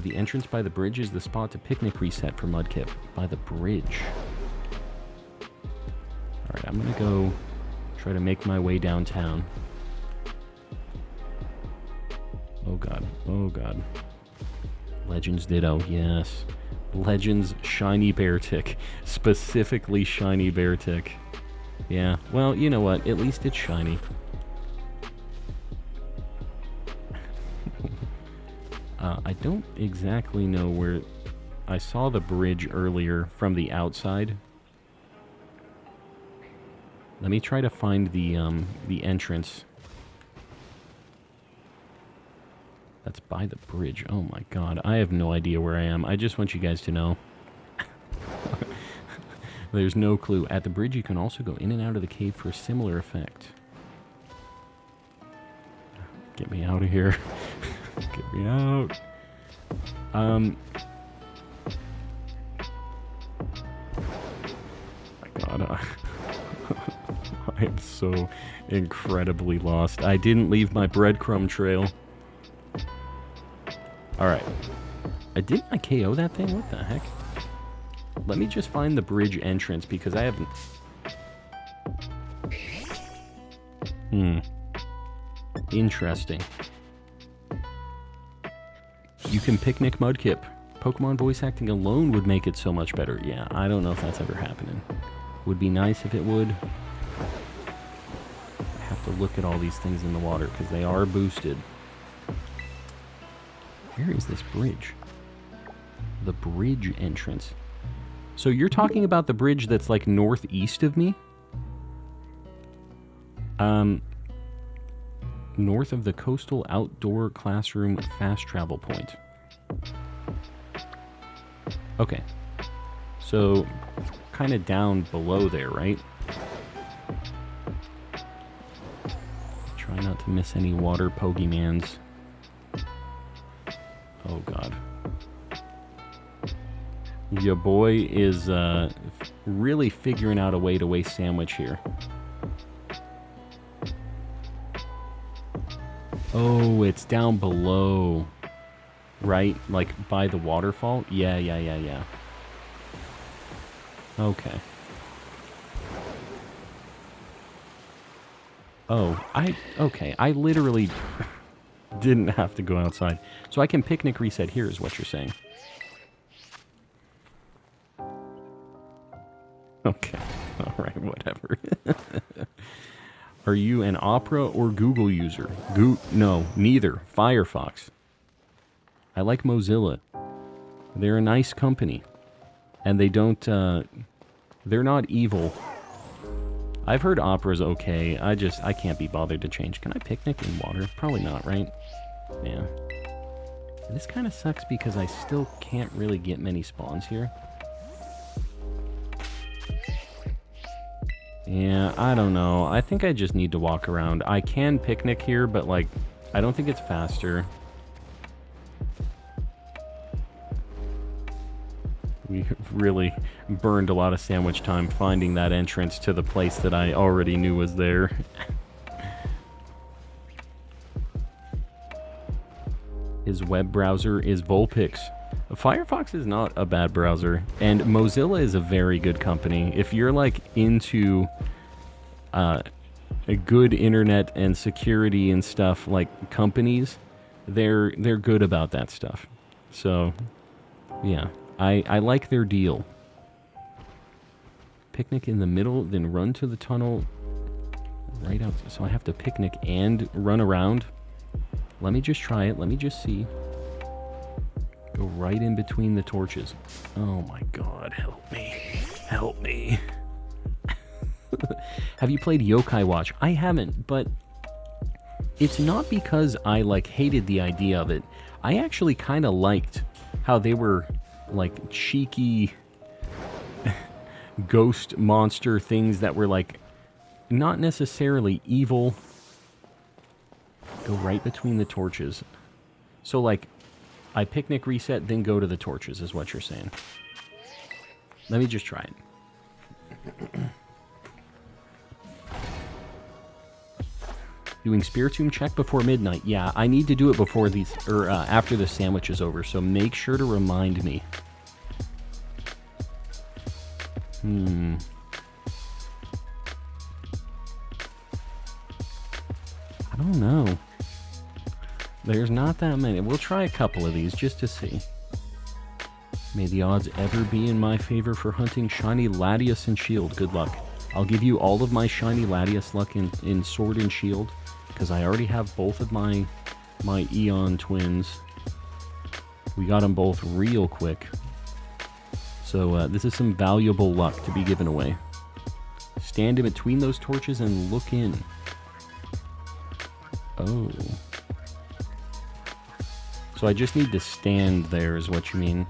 The entrance by the bridge is the spot to picnic reset for Mudkip. By the bridge. Alright, I'm gonna go try to make my way downtown. Oh god, oh god. Legends Ditto, yes. Legends Shiny Beartic. Specifically Shiny Beartic. Yeah, well, you know what? At least it's shiny. I don't exactly know where... I saw the bridge earlier from the outside. Let me try to find the entrance. That's by the bridge. Oh my god, I have no idea where I am. I just want you guys to know. There's no clue. At the bridge, you can also go in and out of the cave for a similar effect. Get me out of here. Get me out. My god, I am so incredibly lost. I didn't leave my breadcrumb trail. Alright. Didn't I KO that thing? What the heck? Let me just find the bridge entrance because I haven't... Interesting. You can picnic Mudkip. Pokemon voice acting alone would make it so much better. Yeah, I don't know if that's ever happening. Would be nice if it would. I have to look at all these things in the water because they are boosted. Where is this bridge? The bridge entrance. So you're talking about the bridge that's like northeast of me? North of the coastal outdoor classroom fast travel point. Okay. So, kind of down below there, right? Try not to miss any water Pokemans. Oh god. Your boy is really figuring out a way to waste sandwich here. Oh, it's down below. Right? Like by the waterfall? Yeah. Okay. Oh, okay. I literally didn't have to go outside. So I can picnic reset here is what you're saying. Okay. Alright, whatever. Are you an Opera or Google user? No, neither. Firefox. I like Mozilla. They're a nice company. And they don't, they're not evil. I've heard Opera's okay. I can't be bothered to change. Can I picnic in water? Probably not, right? Yeah. This kind of sucks because I still can't really get many spawns here. Yeah, I don't know. I think I just need to walk around. I can picnic here, but, like, I don't think it's faster. really burned a lot of sandwich time finding that entrance to the place that I already knew was there. His web browser is Vulpix. Firefox is not a bad browser, and Mozilla is a very good company. If you're like into a good internet and security and stuff, like companies, they're good about that stuff. So, yeah, I like their deal. Picnic in the middle, then run to the tunnel right out. So I have to picnic and run around. Let me just try it. Let me just see. Go right in between the torches. Oh my god, help me. Help me. Have you played Yokai Watch? I haven't, but it's not because I like hated the idea of it. I actually kind of liked how they were like cheeky ghost monster things that were like not necessarily evil. Go right between the torches. So like I picnic, reset, then go to the torches is what you're saying. Let me just try it. Doing Spiritomb check before midnight. Yeah, I need to do it before these, or after the sandwich is over, so make sure to remind me. I don't know. There's not that many. We'll try a couple of these just to see. May the odds ever be in my favor for hunting shiny Latias and Shield. Good luck. I'll give you all of my shiny Latias luck in Sword and Shield, because I already have both of my Eon twins. We got them both real quick. So this is some valuable luck to be given away. Stand in between those torches and look in. Oh. So I just need to stand there is what you mean.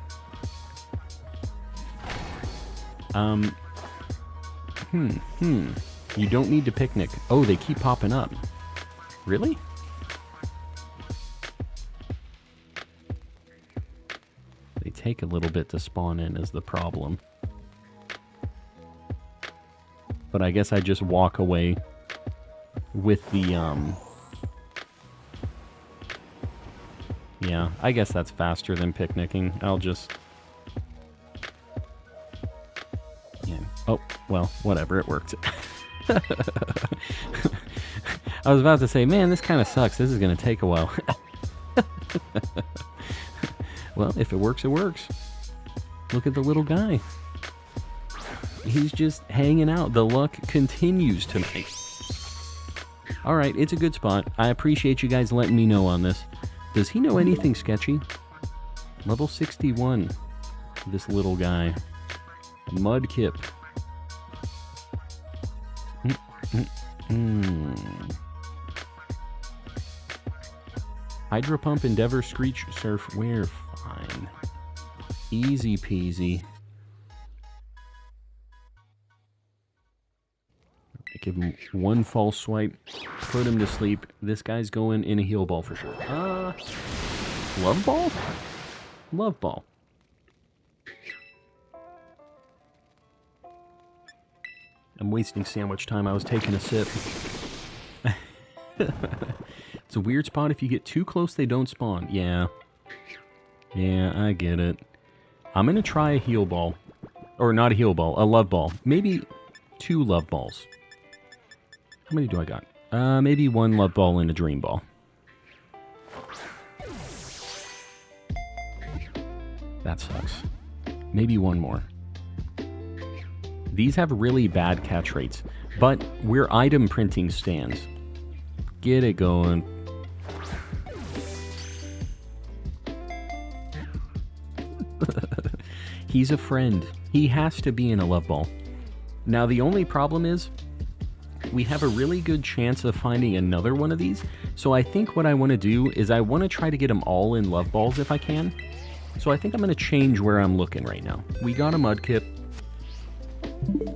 You don't need to picnic. Oh, they keep popping up. Really? They take a little bit to spawn in is the problem. But I guess I just walk away with the, yeah, I guess that's faster than picnicking. I'll just... Yeah. Oh, well, whatever, it worked. I was about to say, man, this kind of sucks. This is going to take a while. Well, if it works, it works. Look at the little guy. He's just hanging out. The luck continues tonight. Alright, it's a good spot. I appreciate you guys letting me know on this. Does he know anything sketchy? Level 61. This little guy. Mudkip. Hydro Pump, Endeavor, Screech, Surf. We're fine. Easy peasy. Give him one false swipe. Put him to sleep. This guy's going in a heal ball for sure. Love ball? Love ball. I'm wasting sandwich time. I was taking a sip. It's a weird spot. If you get too close, they don't spawn. Yeah. Yeah, I get it. I'm going to try a heal ball. Or not a heal ball, a love ball. Maybe 2 love balls. How many do I got? Maybe 1 love ball and a dream ball. That sucks. Maybe 1 more. These have really bad catch rates, but we're item printing stands. Get it going. He's a friend. He has to be in a love ball. Now the only problem is, we have a really good chance of finding another one of these, so I think what I want to do is I want to try to get them all in love balls if I can. So I think I'm going to change where I'm looking right now. We got a Mudkip.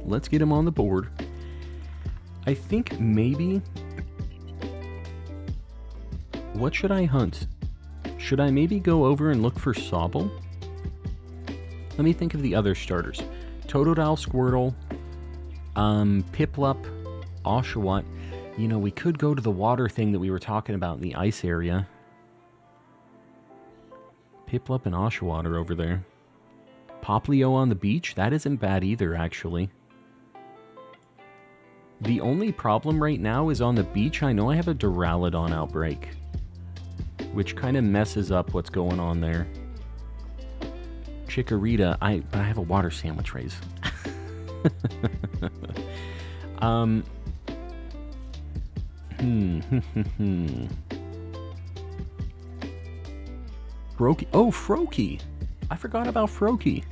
Let's get him on the board. I think maybe... What should I hunt? Should I maybe go over and look for Sobble? Let me think of the other starters. Totodile, Squirtle, Piplup, Oshawott. You know, we could go to the water thing that we were talking about in the ice area. Piplup and Oshawott are over there. Poplio on the beach? That isn't bad either, actually. The only problem right now is on the beach. I know I have a Duraludon outbreak, which kind of messes up what's going on there. Chikorita, I have a water sandwich raise. Froakie. Oh, Froakie. I forgot about Froakie.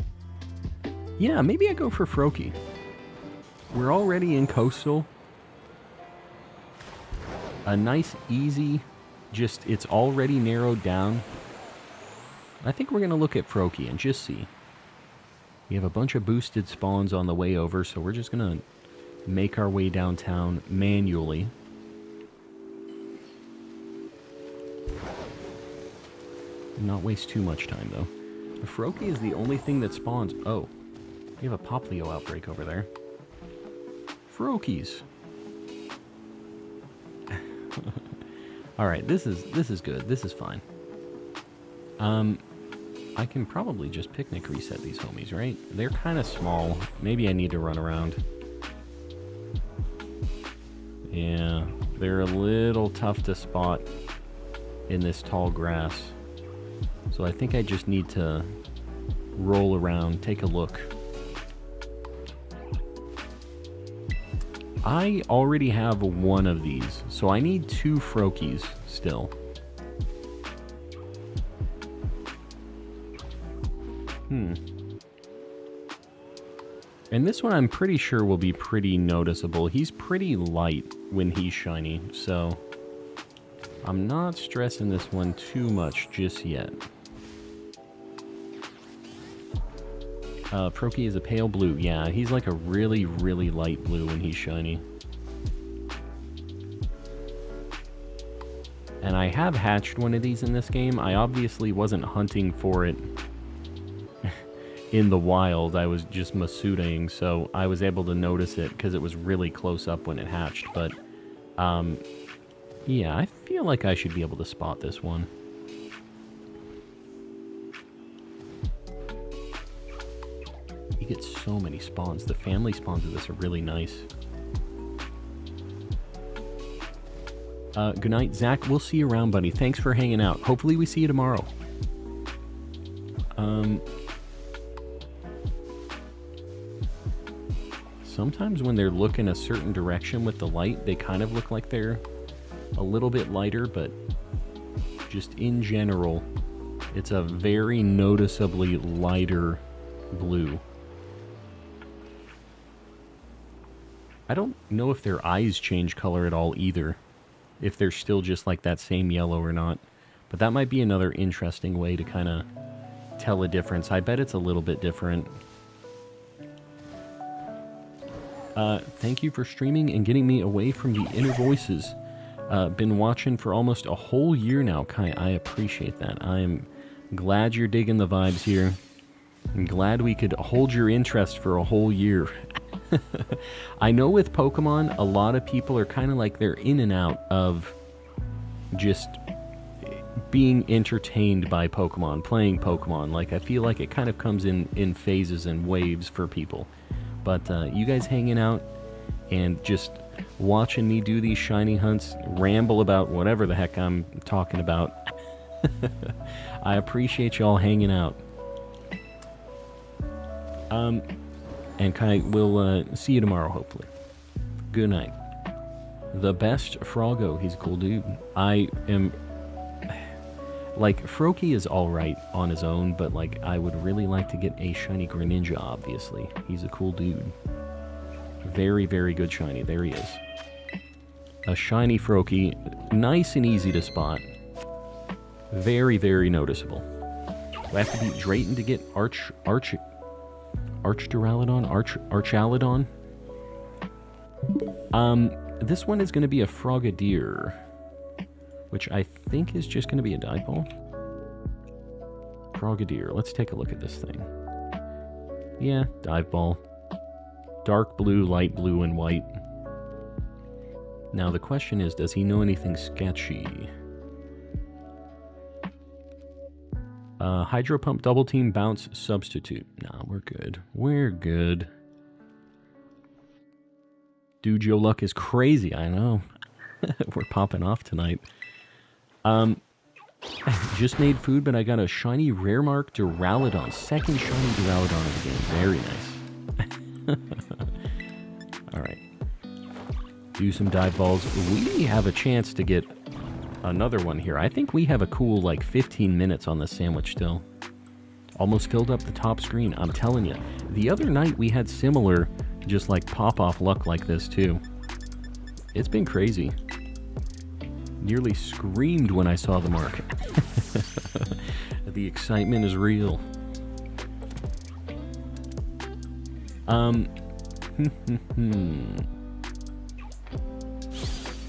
Yeah, maybe I go for Froakie. We're already in Coastal. A nice, easy, just, it's already narrowed down. I think we're going to look at Froakie and just see. We have a bunch of boosted spawns on the way over, so we're just going to make our way downtown manually. Not waste too much time, though. The Froakie is the only thing that spawns. Oh, we have a Poplio outbreak over there. Froakies. Alright, this is good. This is fine. I can probably just picnic reset these homies, right? They're kind of small. Maybe I need to run around. Yeah, they're a little tough to spot in this tall grass. So I think I just need to roll around, take a look. I already have one of these, so I need 2 Froakies still. And this one I'm pretty sure will be pretty noticeable. He's pretty light when he's shiny, so I'm not stressing this one too much just yet. Froakie is a pale blue. Yeah, he's like a really, really light blue when he's shiny. And I have hatched one of these in this game. I obviously wasn't hunting for it in the wild. I was just Masudaing, so I was able to notice it because it was really close up when it hatched. But, yeah, I feel like I should be able to spot this one. You get so many spawns. The family spawns of this are really nice. Good night, Zach. We'll see you around, buddy. Thanks for hanging out. Hopefully we see you tomorrow. Sometimes when they're looking a certain direction with the light, they kind of look like they're a little bit lighter, but just in general, it's a very noticeably lighter blue. I don't know if their eyes change color at all either, if they're still just like that same yellow or not. But that might be another interesting way to kind of tell a difference. I bet it's a little bit different. Thank you for streaming and getting me away from the inner voices. Been watching for almost a whole year now, Kai. I appreciate that. I'm glad you're digging the vibes here. I'm glad we could hold your interest for a whole year. I know with Pokemon, a lot of people are kind of like they're in and out of just being entertained by Pokemon, playing Pokemon. Like, I feel like it kind of comes in phases and waves for people. But you guys hanging out and just watching me do these shiny hunts, ramble about whatever the heck I'm talking about. I appreciate y'all hanging out. And Kai, we'll see you tomorrow, hopefully. Good night. The best Froggo. He's a cool dude. I am... Like, Froakie is alright on his own, but, like, I would really like to get a shiny Greninja, obviously. He's a cool dude. Very, very good shiny. There he is. A shiny Froakie. Nice and easy to spot. Very, very noticeable. Do I have to beat Drayton to get Archaludon? This one is going to be a Frogadier, which I think is just going to be a Dipole. Frogadier. Let's take a look at this thing. Yeah, dive ball. Dark blue, light blue, and white. Now the question is, does he know anything sketchy? Hydro pump, double team, bounce, substitute. Nah, we're good. We're good. Dude, your luck is crazy, I know. We're popping off tonight. Just made food, but I got a shiny rare mark Duraludon. Second shiny Duraludon of the game. Very nice. Alright. Do some dive balls. We have a chance to get another one here. I think we have a cool, like, 15 minutes on the sandwich still. Almost filled up the top screen. I'm telling you. The other night we had similar, just like pop-off luck like this too. It's been crazy. Nearly screamed when I saw the mark. The excitement is real.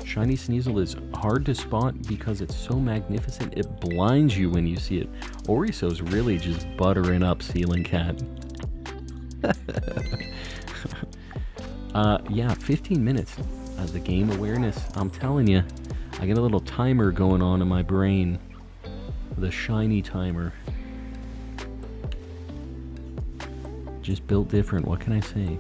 Shiny Sneasel is hard to spot because it's so magnificent it blinds you when you see it. Oriso's really just buttering up Ceiling Cat. Yeah, 15 minutes of the game awareness. I'm telling you, I get a little timer going on in my brain. The shiny timer. Just built different, what can I say?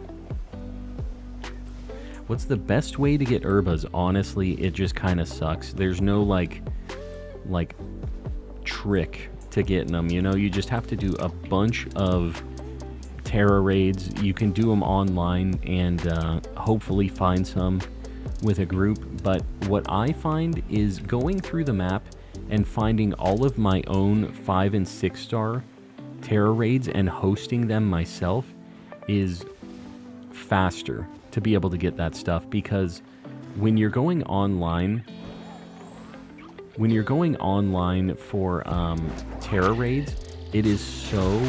What's the best way to get Urbas? Honestly, it just kind of sucks. There's no, like, trick to getting them, you know? You just have to do a bunch of Tera raids. You can do them online and hopefully find some with a group. But what I find is going through the map and finding all of my own 5 and 6 star Tera raids and hosting them myself is faster to be able to get that stuff, because when you're going online for Tera raids, it is so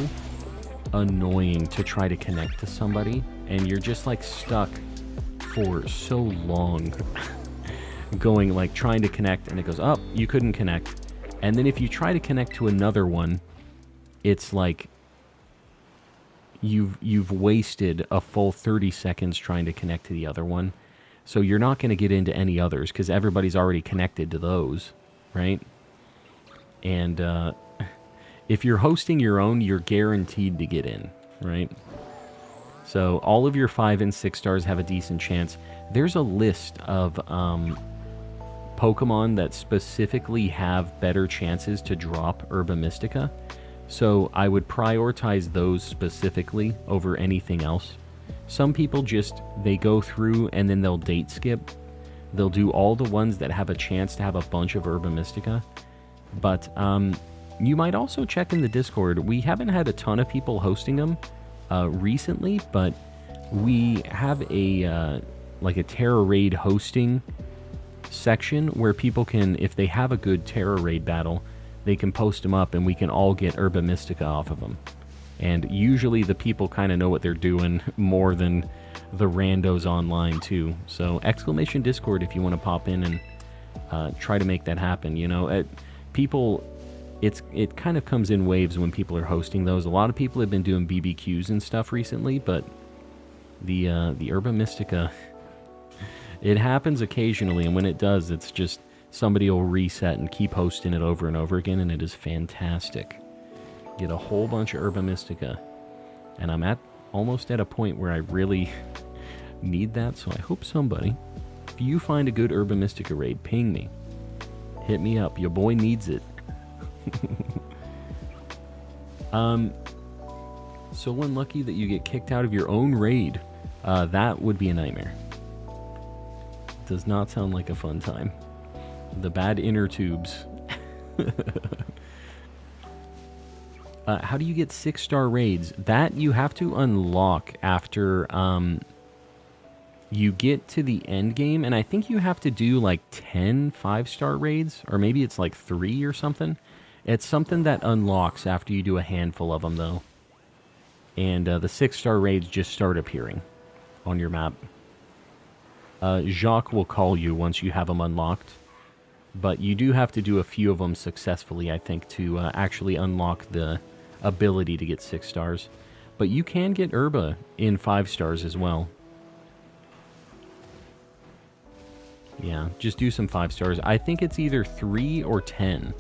annoying to try to connect to somebody, and you're just like stuck for so long going, like, trying to connect, and it goes, oh, you couldn't connect. And then if you try to connect to another one, it's like you've wasted a full 30 seconds trying to connect to the other one. So you're not going to get into any others because everybody's already connected to those, right? And if you're hosting your own, you're guaranteed to get in, right? So all of your 5 and 6 stars have a decent chance. There's a list of Pokemon that specifically have better chances to drop Herba Mystica. So I would prioritize those specifically over anything else. Some people just, they go through and then they'll date skip. They'll do all the ones that have a chance to have a bunch of Herba Mystica. But you might also check in the Discord. We haven't had a ton of people hosting them recently, but we have a like a Tera raid hosting section where people can, if they have a good Tera raid battle, they can post them up and we can all get Herba Mystica off of them. And usually the people kind of know what they're doing more than the randos online too. So exclamation Discord if you want to pop in and try to make that happen. You know, people, it kind of comes in waves when people are hosting those. A lot of people have been doing BBQs and stuff recently, but the Herba Mystica, it happens occasionally, and when it does, it's just somebody will reset and keep hosting it over and over again, and it is fantastic. Get a whole bunch of Herba Mystica, and I'm almost at a point where I really need that, so I hope somebody, if you find a good Herba Mystica raid, ping me. Hit me up. Your boy needs it. So unlucky that you get kicked out of your own raid. That would be a nightmare. Does not sound like a fun time. The bad inner tubes. How do you get 6-star raids? That you have to unlock after you get to the end game, and I think you have to do like 10 5-star raids, or maybe it's like 3 or something. It's something that unlocks after you do a handful of them, though. And the 6-star raids just start appearing on your map. Jacques will call you once you have them unlocked. But you do have to do a few of them successfully, I think, to actually unlock the ability to get 6 stars. But you can get Herba in 5 stars as well. Yeah, just do some 5 stars. I think it's either 3 or 10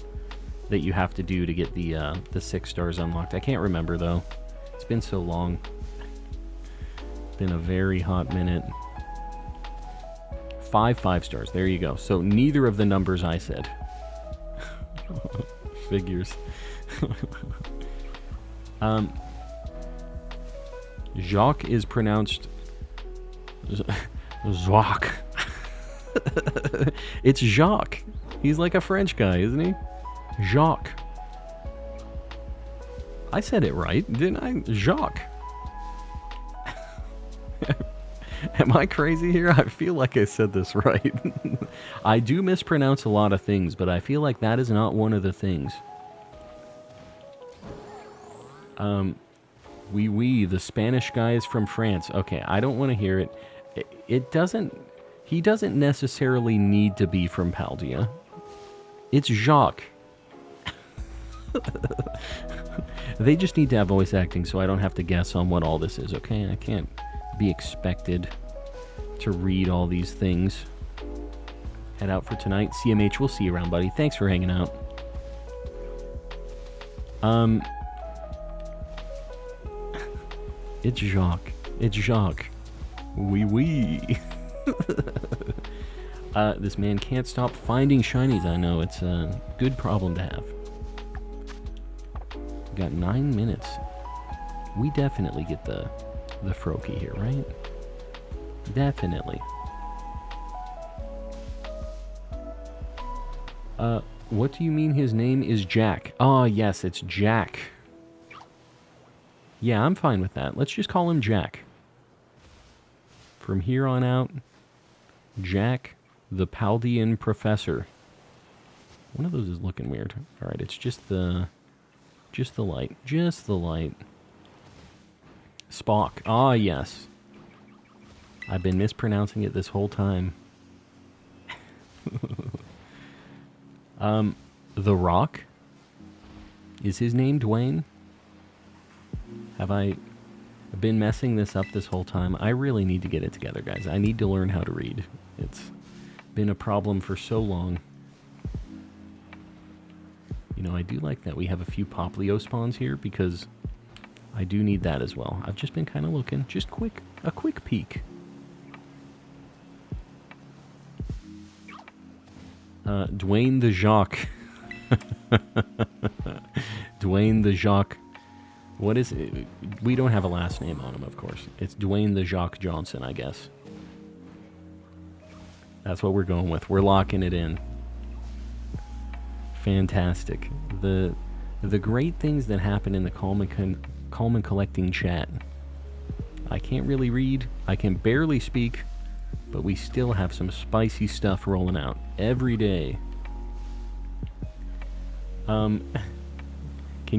that you have to do to get the 6 stars unlocked. I can't remember, though. It's been so long. Been a very hot minute. 5 stars. There you go. So neither of the numbers I said. Figures. Jacques is pronounced Jacques. It's Jacques. He's like a French guy, isn't he? Jacques. I said it right, didn't I? Jacques. Am I crazy here? I feel like I said this right. I do mispronounce a lot of things, but I feel like that is not one of the things. Oui, the Spanish guy is from France. Okay, I don't want to hear it. He doesn't necessarily need to be from Paldea. It's Jacques. They just need to have voice acting so I don't have to guess on what all this is, okay? I can't be expected to read all these things. Head out for tonight. CMH, we'll see you around, buddy. Thanks for hanging out. It's Jacques. It's Jacques. Oui. This man can't stop finding shinies. I know, it's a good problem to have. We got 9 minutes. We definitely get the Froakie here, right? Definitely. What do you mean his name is Jack? Oh, yes, it's Jack. Yeah, I'm fine with that. Let's just call him Jack. From here on out, Jack, the Paldean Professor. One of those is looking weird. Alright, it's just the light. Just the light. Spock. Ah, yes. I've been mispronouncing it this whole time. The Rock? Is his name Dwayne? Have I been messing this up this whole time? I really need to get it together, guys. I need to learn how to read. It's been a problem for so long. You know, I do like that we have a few Poplio spawns here because I do need that as well. I've just been kind of looking. Just a quick peek. Dwayne the Jacques. Dwayne the Jacques. What is it? We don't have a last name on him, of course. It's Dwayne the Jacques Johnson, I guess. That's what we're going with. We're locking it in. Fantastic. The great things that happen in the Coleman Collecting chat. I can't really read. I can barely speak. But we still have some spicy stuff rolling out every day. Can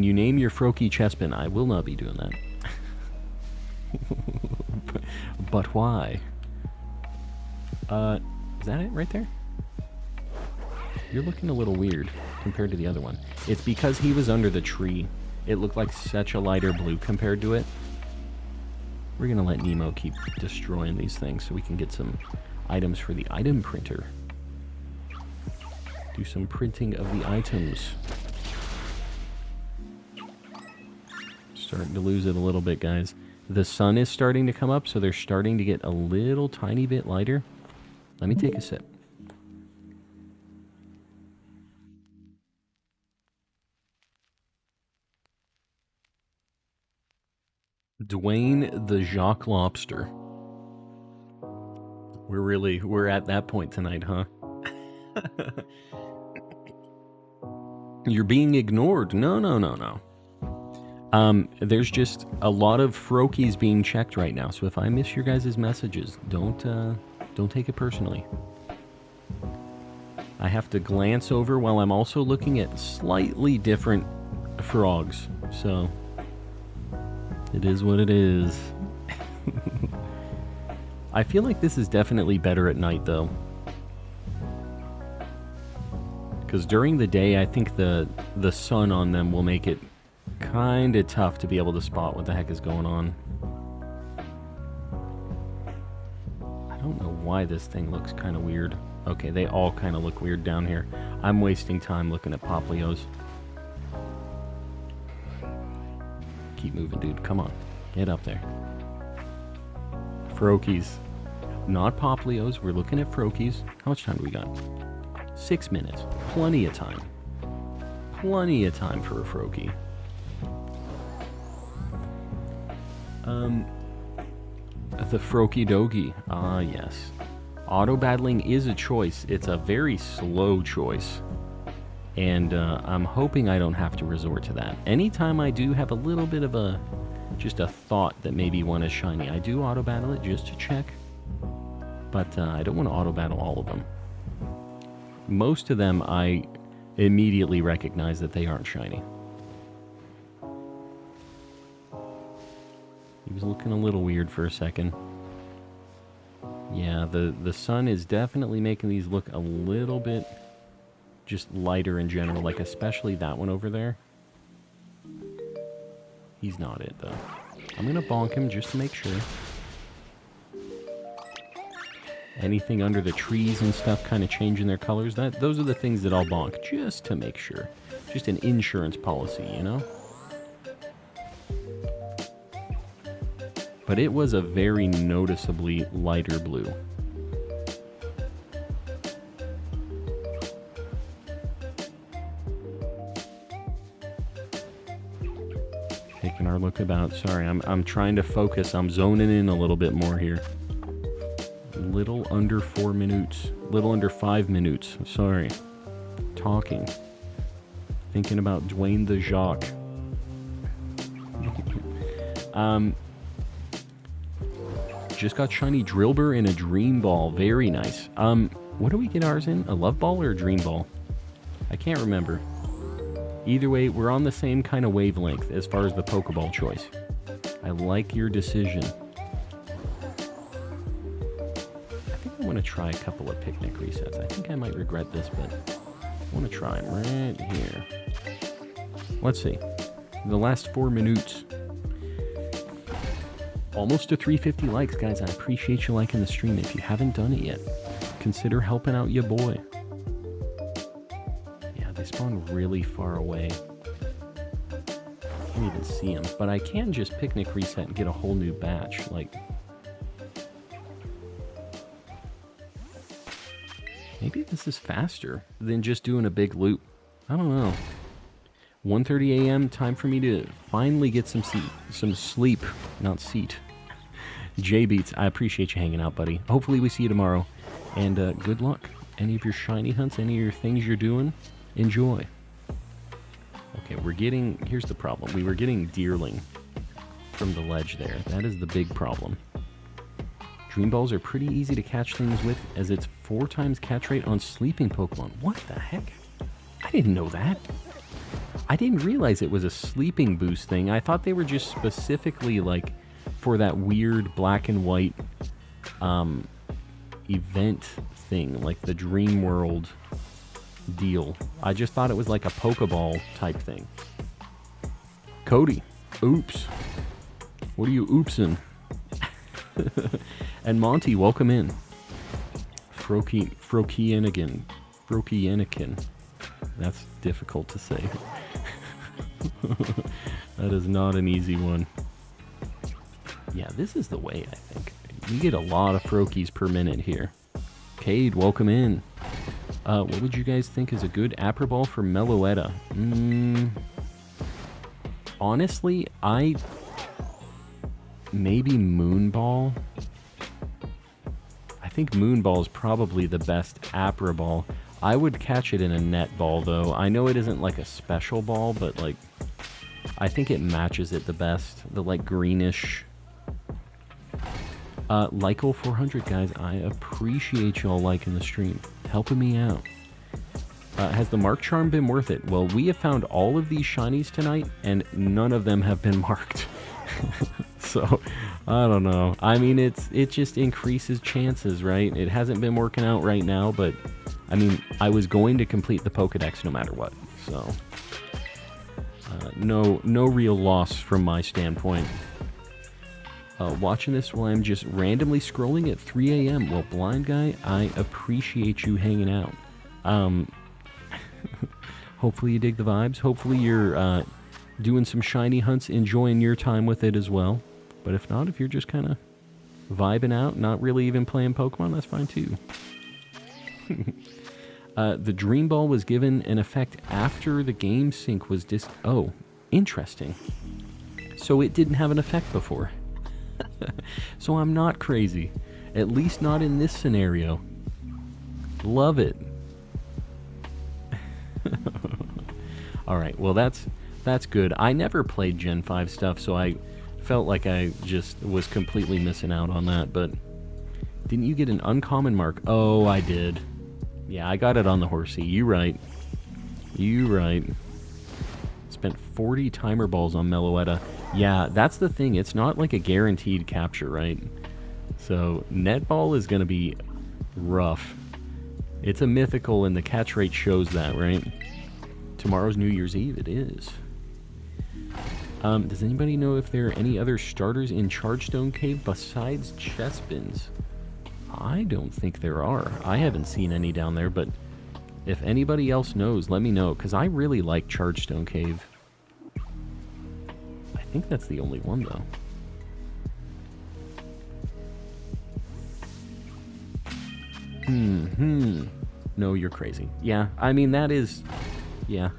you name your Froakie Chespin? I will not be doing that. But why? Is that it right there? You're looking a little weird compared to the other one. It's because he was under the tree. It looked like such a lighter blue compared to it. We're gonna let Nemo keep destroying these things so we can get some items for the item printer. Do some printing of the items. Starting to lose it a little bit, guys. The sun is starting to come up, so they're starting to get a little tiny bit lighter. Let me take a sip. Dwayne the Jacques Lobster. We're at that point tonight, huh? You're being ignored. No. There's just a lot of Froakies being checked right now, so if I miss your guys' messages, don't take it personally. I have to glance over while I'm also looking at slightly different frogs, so it is what it is. I feel like this is definitely better at night, though. Because during the day, I think the sun on them will make it kind of tough to be able to spot what the heck is going on. I don't know why this thing looks kind of weird. Okay, they all kind of look weird down here. I'm wasting time looking at Poplios. Keep moving, dude. Come on. Get up there. Froakies. Not Poplios. We're looking at Froakies. How much time do we got? 6 minutes. Plenty of time. Plenty of time for a Froakie. The Froakie Dogie. Ah, yes. Auto battling is a choice. It's a very slow choice. And I'm hoping I don't have to resort to that. Anytime I do have a little bit of just a thought that maybe one is shiny, I do auto battle it just to check. But I don't want to auto battle all of them. Most of them I immediately recognize that they aren't shiny. He was looking a little weird for a second. Yeah, the sun is definitely making these look a little bit just lighter in general, like especially that one over there. He's not it, though. I'm going to bonk him just to make sure. Anything under the trees and stuff kind of changing their colors, those are the things that I'll bonk just to make sure. Just an insurance policy, you know? But it was a very noticeably lighter blue. Taking our look about. Sorry, I'm trying to focus. I'm zoning in a little bit more here. Little under 4 minutes. Little under 5 minutes. Sorry. Talking. Thinking about Dwayne the Jock. Just got shiny Drillbur and a Dream Ball. Very nice. What do we get ours in? A Love Ball or a Dream Ball? I can't remember. Either way, we're on the same kind of wavelength as far as the Pokeball choice. I like your decision. I think I want to try a couple of picnic resets. I think I might regret this, but I want to try them right here. Let's see. The last 4 minutes. Almost to 350 likes, guys. I appreciate you liking the stream. If you haven't done it yet, consider helping out your boy. Yeah, they spawn really far away. Can't even see them. But I can just picnic reset and get a whole new batch. Like, maybe this is faster than just doing a big loop. I don't know. 1:30 a.m. time for me to finally get some sleep, not seat. J-Beats, I appreciate you hanging out, buddy. Hopefully we see you tomorrow, and good luck. Any of your shiny hunts, any of your things you're doing, enjoy. Okay, here's the problem. We were getting Deerling from the ledge there. That is the big problem. Dream Balls are pretty easy to catch things with, as it's 4 times catch rate on sleeping Pokemon. What the heck? I didn't know that. I didn't realize it was a sleeping boost thing. I thought they were just specifically like for that weird black and white event thing, like the Dream World deal. I just thought it was like a Pokeball type thing. Cody, oops. What are you oopsing? And Monty, welcome in. Frokienigan. That's difficult to say. That is not an easy one. Yeah, this is the way, I think. We get a lot of Froakies per minute here. Cade, welcome in. What would you guys think is a good Apper Ball for Meloetta? Honestly, maybe Moonball. I think Moonball is probably the best Apper Ball. I would catch it in a net ball, though. I know it isn't like a special ball, but like, I think it matches it the best. The like greenish. Lyco 400, guys. I appreciate y'all liking the stream, helping me out. Has the Mark Charm been worth it? Well, we have found all of these shinies tonight, and none of them have been marked. So, I don't know. I mean, it just increases chances, right? It hasn't been working out right now, but I mean, I was going to complete the Pokedex no matter what, so No real loss from my standpoint. Watching this while I'm just randomly scrolling at 3 a.m. Well, blind guy, I appreciate you hanging out. Hopefully you dig the vibes. Hopefully you're doing some shiny hunts, enjoying your time with it as well. But if not, if you're just kind of vibing out, not really even playing Pokemon, that's fine too. The Dream Ball was given an effect after the game sync was Oh, interesting. So it didn't have an effect before. So I'm not crazy. At least not in this scenario. Love it. Alright, well that's good. I never played Gen 5 stuff, so I felt like I just was completely missing out on that, but didn't you get an uncommon mark? Oh, I did. Yeah, I got it on the horsey. You right. Spent 40 timer balls on Meloetta. Yeah, that's the thing. It's not like a guaranteed capture, right? So, netball is going to be rough. It's a mythical, and the catch rate shows that, right? Tomorrow's New Year's Eve. It is. Does anybody know if there are any other starters in Chargestone Cave besides Chespins? I don't think there are. I haven't seen any down there, but if anybody else knows, let me know, because I really like Chargestone Cave. I think that's the only one, though. No, you're crazy. Yeah, I mean, that is... Yeah.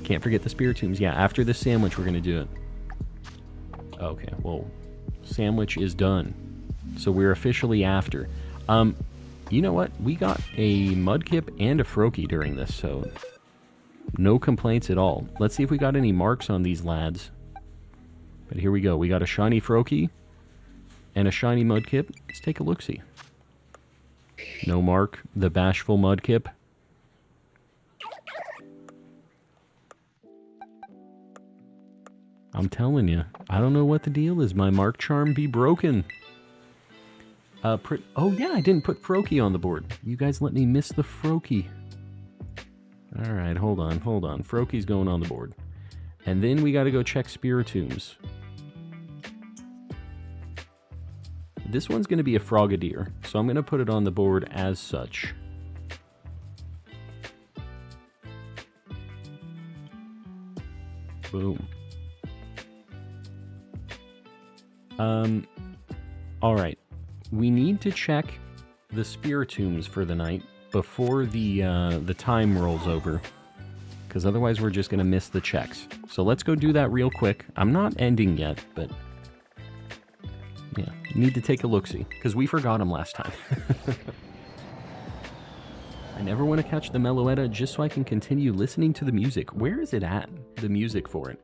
Can't forget the Spiritombs. Yeah, after the sandwich, we're going to do it. Okay, well, sandwich is done. So we're officially after. You know what? We got a Mudkip and a Froakie during this, so no complaints at all. Let's see if we got any marks on these lads. But here we go. We got a shiny Froakie and a shiny Mudkip. Let's take a look-see. No mark. The bashful Mudkip. I'm telling you, I don't know what the deal is. My mark charm be broken. Oh yeah, I didn't put Froakie on the board. You guys let me miss the Froakie. Alright, hold on. Froakie's going on the board. And then we gotta go check Spiritombs. This one's gonna be a Frogadier, so I'm gonna put it on the board as such. Boom. Alright. We need to check the Spiritombs for the night before the time rolls over. Because otherwise we're just going to miss the checks. So let's go do that real quick. I'm not ending yet, but... Yeah, need to take a look-see. Because we forgot them last time. I never want to catch the Meloetta just so I can continue listening to the music. Where is it at? The music for it.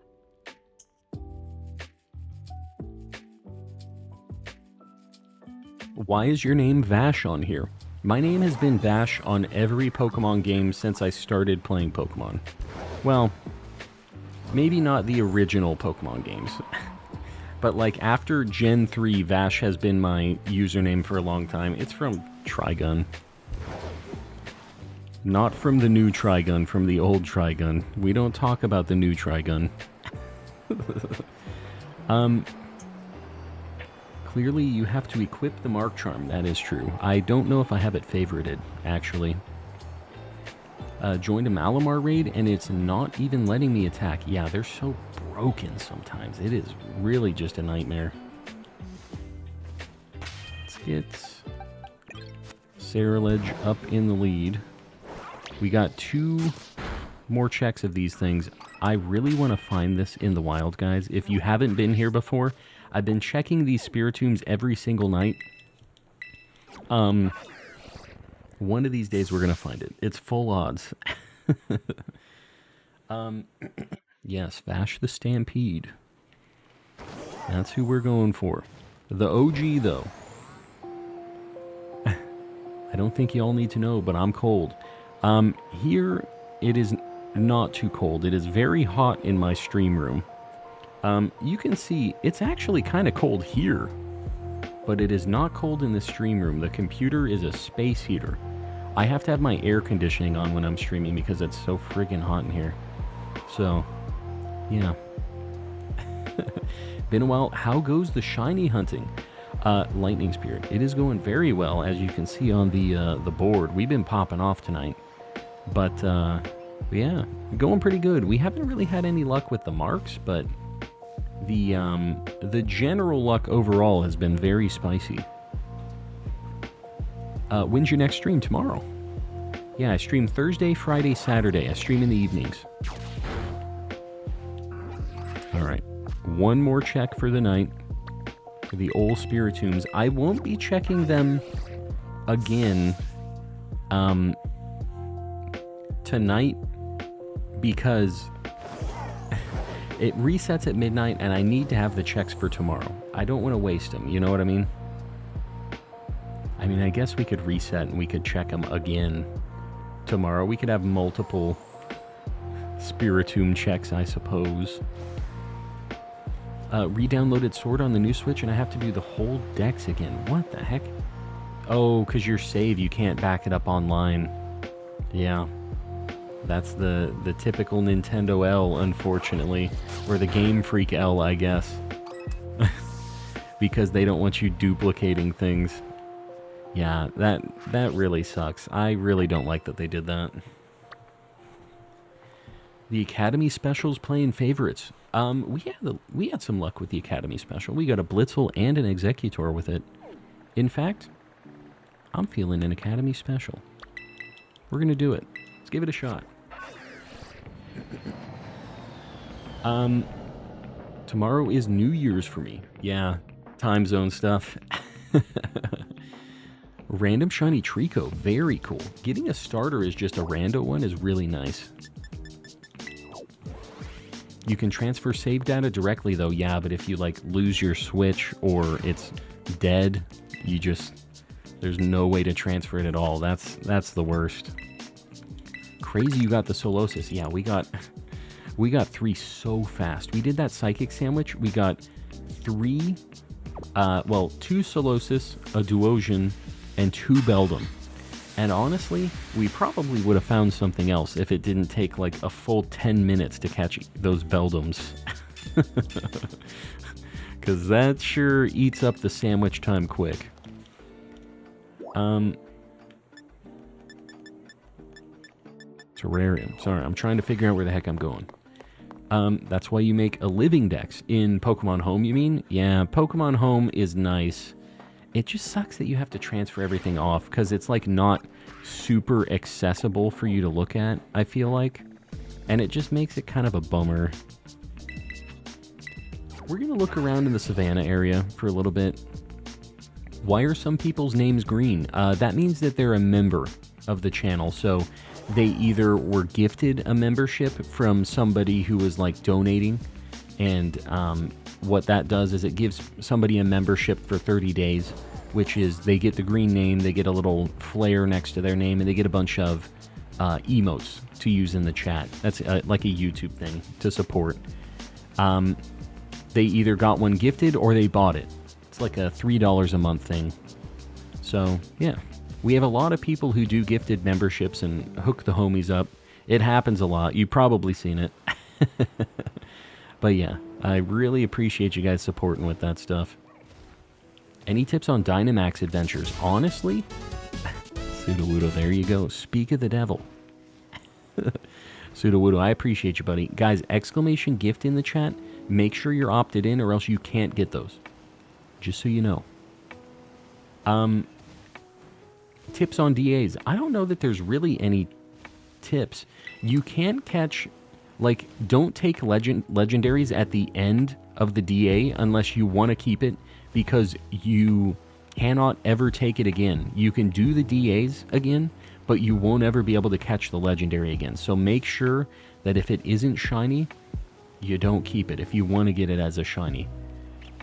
Why is your name Vash on here? My name has been Vash on every Pokemon game since I started playing Pokemon. Well, maybe not the original Pokemon games. But like after Gen 3, Vash has been my username for a long time. It's from Trigun. Not from the new Trigun, from the old Trigun. We don't talk about the new Trigun. Clearly, you have to equip the Mark Charm. That is true. I don't know if I have it favorited, actually. Joined a Malamar raid, and it's not even letting me attack. Yeah, they're so broken sometimes. It is really just a nightmare. Let's get Cerulege up in the lead. We got 2 more checks of these things. I really want to find this in the wild, guys. If you haven't been here before... I've been checking these Spiritombs every single night. One of these days we're going to find it. It's full odds. Yes, Vash the Stampede. That's who we're going for. The OG, though. I don't think you all need to know, but I'm cold. Here, it is not too cold. It is very hot in my stream room. You can see it's actually kind of cold here, but it is not cold in the stream room. The computer is a space heater. I have to have my air conditioning on when I'm streaming because it's so friggin' hot in here. So, yeah. Been a while. How goes the shiny hunting? Lightning Spirit. It is going very well, as you can see on the board. We've been popping off tonight. But, yeah, going pretty good. We haven't really had any luck with the marks, but the general luck overall has been very spicy. When's your next stream? Tomorrow? Yeah, I stream Thursday, Friday, Saturday. I stream in the evenings. Alright. One more check for the night. For the old Spiritombs. I won't be checking them again tonight because it resets at midnight and I need to have the checks for tomorrow. I don't want to waste them, you know what I mean? I mean, I guess we could reset and we could check them again tomorrow. We could have multiple Spiritomb checks, I suppose. Re-downloaded Sword on the new Switch and I have to do the whole Dex again. What the heck? Oh, because your save, you can't back it up online. Yeah. That's the typical Nintendo L, unfortunately. Or the Game Freak L, I guess. Because they don't want you duplicating things. Yeah, that really sucks. I really don't like that they did that. The Academy Special's playing favorites. We had some luck with the Academy Special. We got a Blitzel and an Executor with it. In fact, I'm feeling an Academy Special. We're gonna do it. Let's give it a shot. Tomorrow is New Year's for me. Yeah, time zone stuff. Random Shiny Trico, very cool. Getting a starter as just a rando one is really nice. You can transfer save data directly though, yeah, but if you like lose your Switch or it's dead, you just, there's no way to transfer it at all. That's the worst. Crazy you got the Solosis. Yeah, we got 3 so fast. We did that Psychic Sandwich. We got 3, 2 Solosis, a Duosian, and 2 Beldum. And honestly, we probably would have found something else if it didn't take like a full 10 minutes to catch those Beldums. Because that sure eats up the sandwich time quick. Terrarium. Sorry, I'm trying to figure out where the heck I'm going. That's why you make a Living Dex. In Pokemon Home, you mean? Yeah, Pokemon Home is nice. It just sucks that you have to transfer everything off, because it's like not super accessible for you to look at, I feel like. And it just makes it kind of a bummer. We're going to look around in the Savannah area for a little bit. Why are some people's names green? That means that they're a member of the channel, so they either were gifted a membership from somebody who was like donating, and what that does is it gives somebody a membership for 30 days, which is they get the green name, they get a little flare next to their name, and they get a bunch of emotes to use in the chat. That's like a YouTube thing to support. They either got one gifted or they bought it. It's like a $3 a month thing. So, yeah. We have a lot of people who do gifted memberships and hook the homies up. It happens a lot. You've probably seen it. But yeah, I really appreciate you guys supporting with that stuff. Any tips on Dynamax adventures? Honestly, Sudowoodo, there you go. Speak of the devil. Sudowoodo, I appreciate you, buddy. Guys, exclamation gift in the chat. Make sure you're opted in or else you can't get those. Just so you know. Tips on DAs. I don't know that there's really any tips. You can catch, like, don't take legendaries at the end of the DA unless you want to keep it, because you cannot ever take it again. You can do the DAs again, but you won't ever be able to catch the legendary again. So make sure that if it isn't shiny, you don't keep it if you want to get it as a shiny.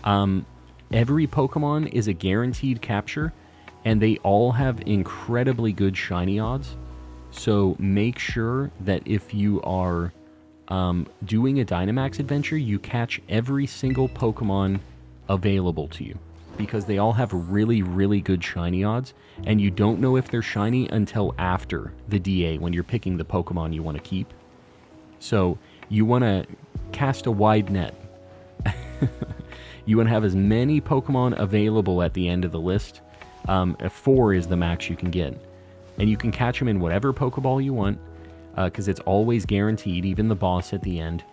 Every Pokemon is a guaranteed capture, and they all have incredibly good shiny odds. So make sure that if you are doing a Dynamax adventure, you catch every single Pokemon available to you. because they all have really, really good shiny odds, and you don't know if they're shiny until after the DA when you're picking the Pokemon you want to keep. So you want to cast a wide net. You want to have as many Pokemon available at the end of the list. 4 is the max you can get. And you can catch them in whatever Pokeball you want, because it's always guaranteed, even the boss at the end.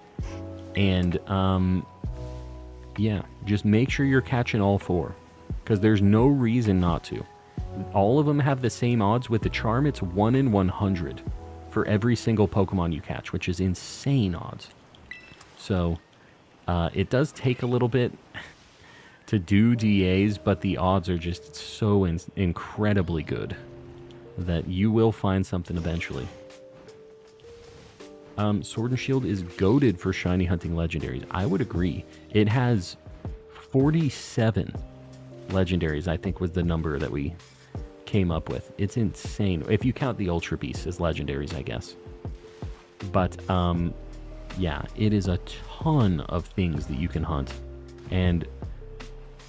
And, yeah, just make sure you're catching all 4, because there's no reason not to. All of them have the same odds. With the charm, it's 1 in 100 for every single Pokemon you catch, which is insane odds. So, it does take a little bit to do DAs, but the odds are just so incredibly good that you will find something eventually. Sword and Shield is goated for shiny hunting legendaries. I would agree. It has 47 legendaries, I think was the number that we came up with. It's insane. If you count the Ultra Beasts as legendaries, I guess. But, yeah, it is a ton of things that you can hunt. And,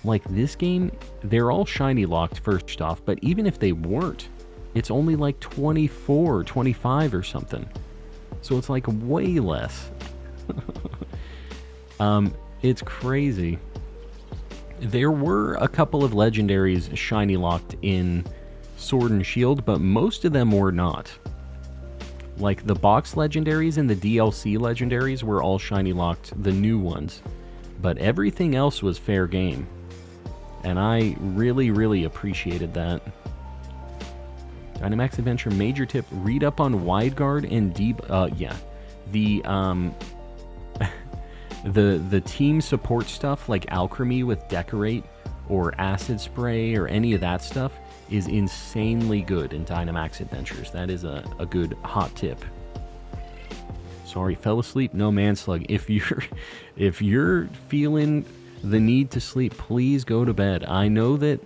like, this game, they're all shiny locked first off, but even if they weren't, it's only like 24, 25 or something. So it's like way less. It's crazy. There were a couple of legendaries shiny locked in Sword and Shield, but most of them were not. Like the box legendaries and the DLC legendaries were all shiny locked, the new ones. But everything else was fair game. And I really, really appreciated that. Dynamax Adventure major tip, read up on Wide Guard and yeah. The team support stuff like Alchemy with Decorate or Acid Spray or any of that stuff is insanely good in Dynamax Adventures. That is a good hot tip. Sorry, fell asleep? No, Manslug. If you're feeling the need to sleep, please go to bed. I know that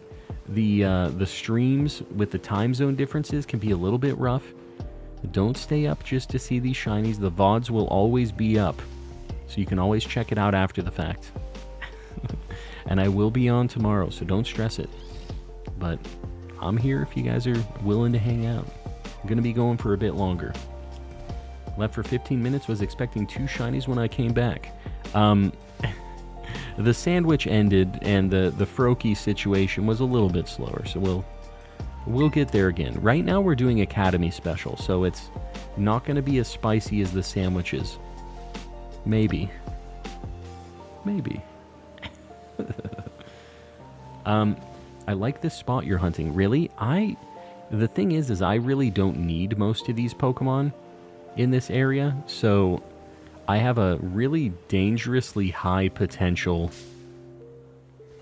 the streams with the time zone differences can be a little bit rough. Don't stay up just to see these shinies. The VODs will always be up, so you can always check it out after the fact. And I will be on tomorrow, so don't stress it. But I'm here if you guys are willing to hang out. I'm going to be going for a bit longer. Left for 15 minutes, was expecting 2 shinies when I came back. The sandwich ended, and the Froakie situation was a little bit slower, so we'll get there again. Right now we're doing Academy Special, so it's not going to be as spicy as the sandwiches. Maybe. I like this spot you're hunting. Really? The thing is I really don't need most of these Pokemon in this area, so I have a really dangerously high potential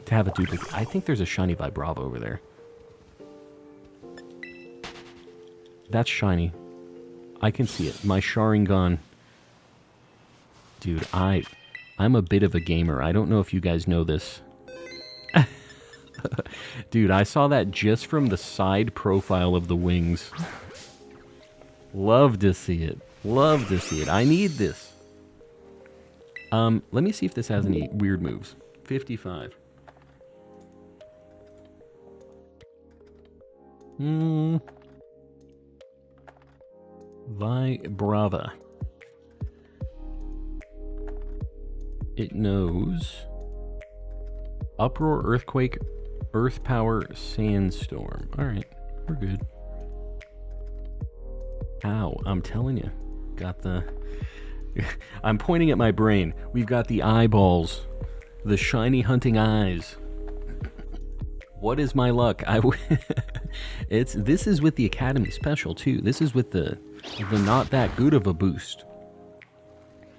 to have a duplicate. I think there's a shiny Vibrava over there. That's shiny. I can see it. My Sharingan. Dude, I'm a bit of a gamer. I don't know if you guys know this. Dude, I saw that just from the side profile of the wings. Love to see it. Love to see it. I need this. Let me see if this has any weird moves. 55. Vibrava. It knows Uproar, Earthquake, Earth Power, Sandstorm. Alright, we're good. Ow, I'm telling you. Got the... I'm pointing at my brain. We've got the eyeballs. The shiny hunting eyes. What is my luck? This is with the Academy Special, too. This is with the not that good of a boost.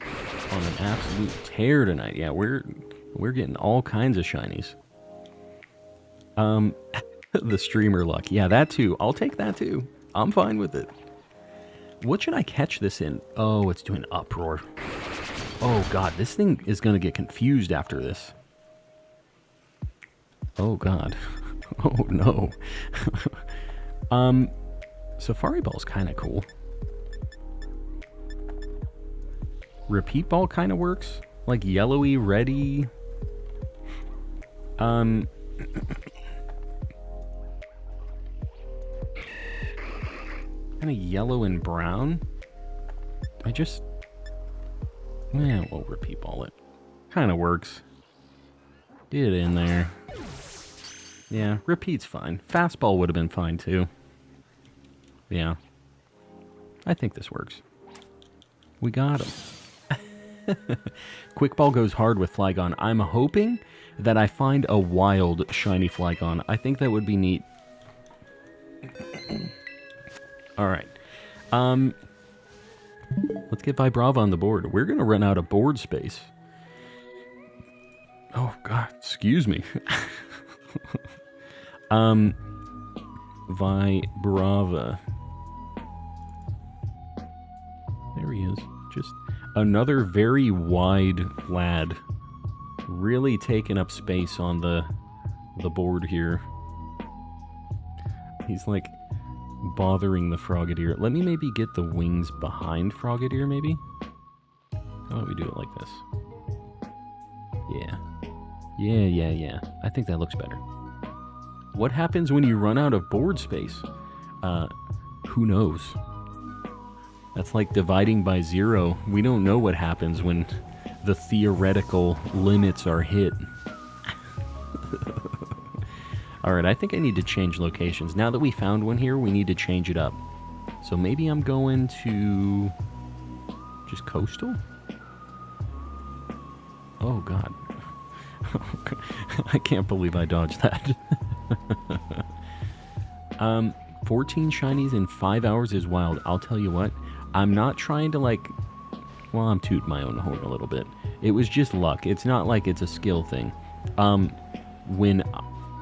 On an absolute tear tonight. Yeah, we're getting all kinds of shinies. The streamer luck. Yeah, that too. I'll take that too. I'm fine with it. What should I catch this in? Oh, it's doing Uproar. Oh god, this thing is gonna get confused after this. Oh god. Oh no. Safari Ball's kinda cool. Repeat Ball kinda works. Like yellowy, reddy. Kind of yellow and brown. We'll repeat ball it. Kind of works. Get in there. Yeah, repeat's fine. Fastball would have been fine too. Yeah. I think this works. We got him. Quick ball goes hard with Flygon. I'm hoping that I find a wild shiny Flygon. I think that would be neat. Alright. Let's get Vibrava on the board. We're going to run out of board space. Oh, God. Excuse me. Vibrava. There he is. Just another very wide lad. Really taking up space on the board here. He's like bothering the Frogadier. Let me maybe get the wings behind Frogadier, maybe? How about we do it like this? Yeah. Yeah. I think that looks better. What happens when you run out of board space? Who knows? That's like dividing by 0. We don't know what happens when the theoretical limits are hit. Alright, I think I need to change locations. Now that we found one here, we need to change it up. So maybe I'm going to just coastal? Oh, God. I can't believe I dodged that. 14 shinies in 5 hours is wild. I'll tell you what. I'm not trying to, like... Well, I'm tooting my own horn a little bit. It was just luck. It's not like it's a skill thing. When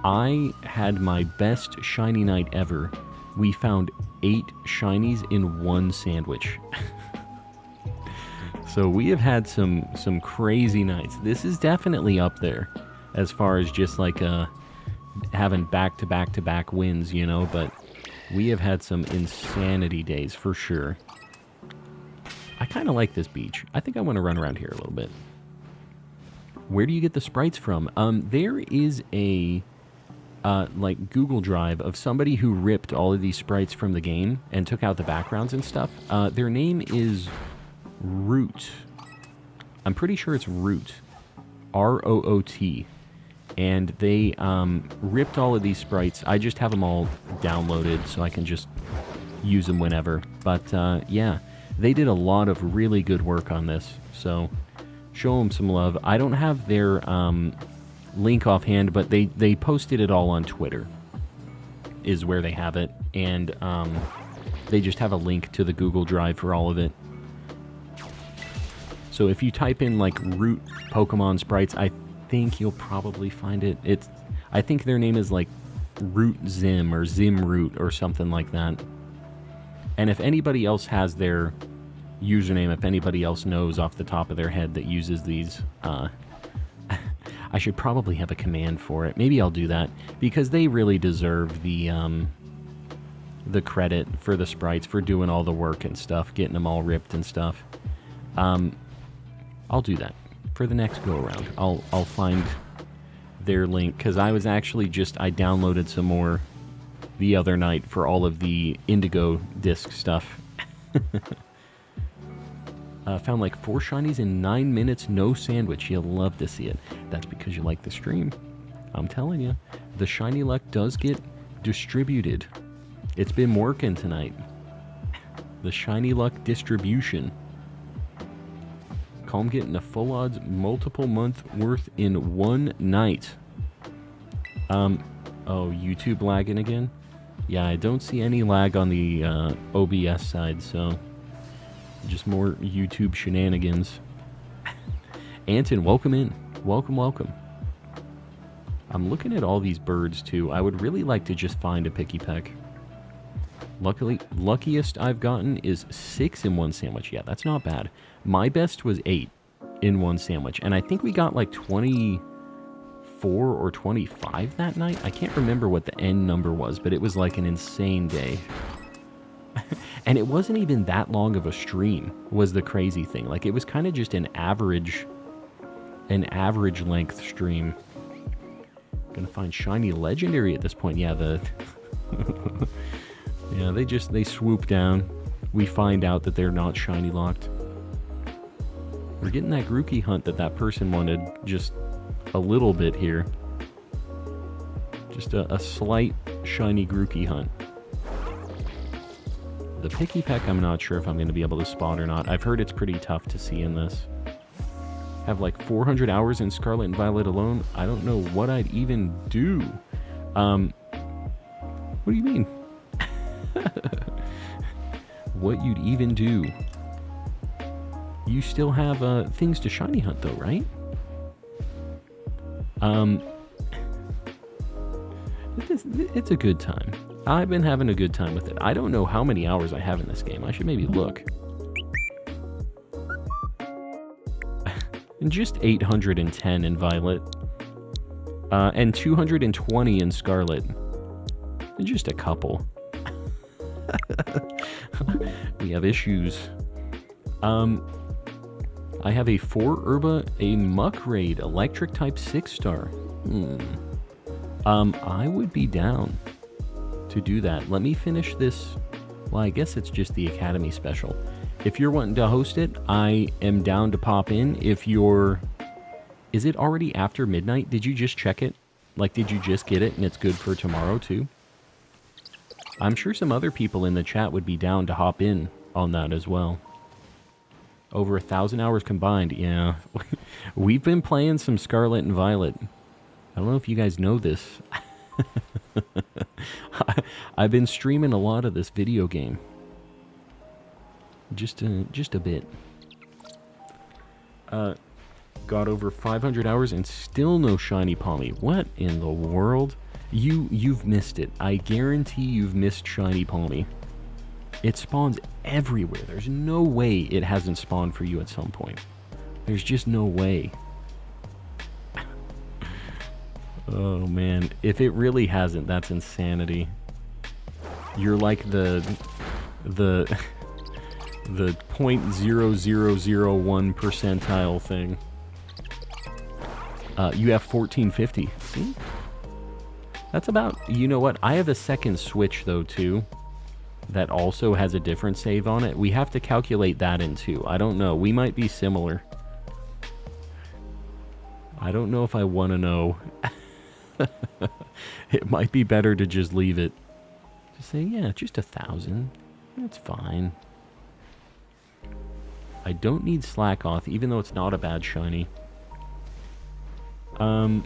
I had my best shiny night ever, we found 8 shinies in one sandwich. So we have had some crazy nights. This is definitely up there as far as just like having back-to-back-to-back wins, you know, but we have had some insanity days for sure. I kind of like this beach. I think I want to run around here a little bit. Where do you get the sprites from? There is a like Google Drive of somebody who ripped all of these sprites from the game and took out the backgrounds and stuff. Their name is Root. I'm pretty sure it's Root. R-O-O-T. And they ripped all of these sprites. I just have them all downloaded so I can just use them whenever. But yeah, they did a lot of really good work on this. So show them some love. I don't have their link offhand, but they posted it all on Twitter is where they have it. And they just have a link to the Google Drive for all of it. So if you type in like Root Pokemon sprites, I think you'll probably find it. I think their name is like Root Zim or Zim Root or something like that. And if anybody else has their username, if anybody else knows off the top of their head that uses these, I should probably have a command for it. Maybe I'll do that because they really deserve the credit for the sprites, for doing all the work and stuff, getting them all ripped and stuff. I'll do that for the next go around. I'll find their link because I was actually I downloaded some more the other night for all of the Indigo Disk stuff. Found like 4 shinies in 9 minutes, no sandwich. You'll love to see it. That's because you like the stream. I'm telling you, the shiny luck does get distributed. It's been working tonight. The shiny luck distribution. Calm getting a full odds multiple month worth in one night. Oh, YouTube lagging again? Yeah, I don't see any lag on the OBS side, so just more YouTube shenanigans. Anton, welcome in. Welcome. I'm looking at all these birds, too. I would really like to just find a Picky Peck. Luckiest I've gotten is 6 in one sandwich. Yeah, that's not bad. My best was 8 in one sandwich. And I think we got like 24 or 25 that night. I can't remember what the end number was, but it was like an insane day. And it wasn't even that long of a stream, was the crazy thing. Like, it was kind of just an average length stream. Gonna find shiny legendary at this point. Yeah, yeah, they swoop down. We find out that they're not shiny locked. We're getting that Grookey hunt that person wanted just a little bit here. Just a slight shiny Grookey hunt. The Picky Peck, I'm not sure if I'm going to be able to spot or not. I've heard it's pretty tough to see in this. Have like 400 hours in Scarlet and Violet alone. I don't know what I'd even do. What do you mean? What you'd even do? You still have things to shiny hunt though, right? It's a good time. I've been having a good time with it. I don't know how many hours I have in this game. I should maybe look. And just 810 in Violet. And 220 in Scarlet. And just a couple. We have issues. I have a 4 Herba, a Muck Raid, Electric type 6-star. I would be down to do that. Let me finish this. Well, I guess it's just the Academy special. If you're wanting to host it, I am down to pop in. If you're... Is it already after midnight? Did you just check it? Like, did you just get it and it's good for tomorrow too? I'm sure some other people in the chat would be down to hop in on that as well. Over 1,000 hours combined, yeah. We've been playing some Scarlet and Violet. I don't know if you guys know this. I've been streaming a lot of this video game. Just a bit. Got over 500 hours and still no shiny Palmy. What in the world? You've missed it. I guarantee you've missed shiny Palmy. It spawns everywhere. There's no way it hasn't spawned for you at some point. There's just no way. Oh man, if it really hasn't, that's insanity. You're like the 0.0001 percentile thing. You have 1450. See? That's about, you know what? I have a second Switch though too. That also has a different save on it. We have to calculate that in too. I don't know. We might be similar. I don't know if I want to know. It might be better to just leave it. Just say, yeah, just 1,000. That's fine. I don't need Slack Off, even though it's not a bad shiny. Caught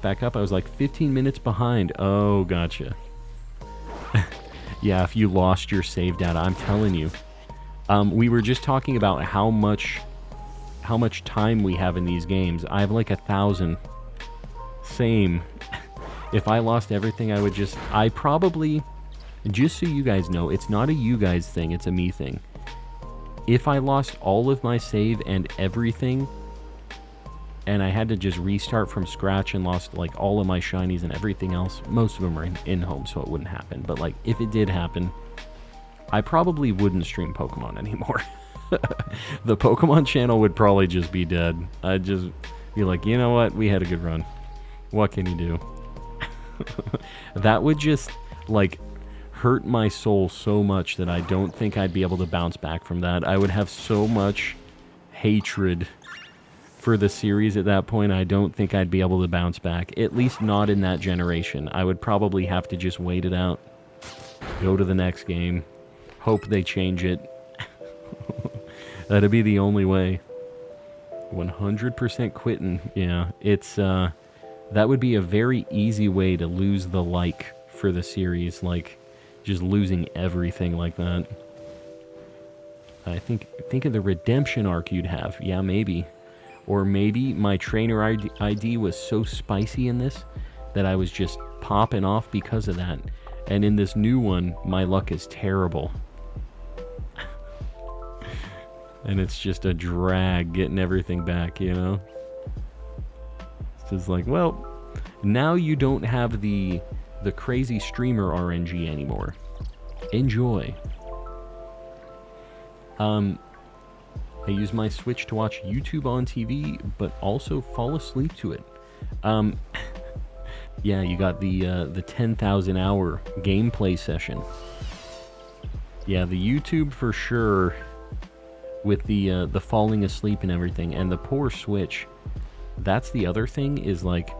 back up. I was like 15 minutes behind. Oh, gotcha. Yeah, if you lost your save data, I'm telling you. We were just talking about how much time we have in these games. I have like 1,000. Same. If I lost everything, I probably, just so you guys know, it's not a you guys thing, it's a me thing. If I lost all of my save and everything, and I had to just restart from scratch and lost like all of my shinies and everything else, most of them are in home, so it wouldn't happen. But like, if it did happen, I probably wouldn't stream Pokemon anymore. The Pokemon channel would probably just be dead. I'd just be like, you know what, we had a good run. What can you do? That would just, like, hurt my soul so much that I don't think I'd be able to bounce back from that. I would have so much hatred for the series at that point. I don't think I'd be able to bounce back. At least not in that generation. I would probably have to just wait it out. Go to the next game. Hope they change it. That'd be the only way. 100% quitting. Yeah, it's, that would be a very easy way to lose the like for the series, like just losing everything like that. I think of the redemption arc you'd have. Yeah, maybe. Or maybe my trainer ID was so spicy in this that I was just popping off because of that. And in this new one, my luck is terrible. And it's just a drag getting everything back, you know? It's just like, well, now you don't have the crazy streamer RNG anymore. Enjoy. I use my Switch to watch YouTube on TV, but also fall asleep to it. Yeah, you got the 10,000 hour gameplay session. Yeah, the YouTube for sure, with the falling asleep and everything, and the poor Switch. That's the other thing, is like,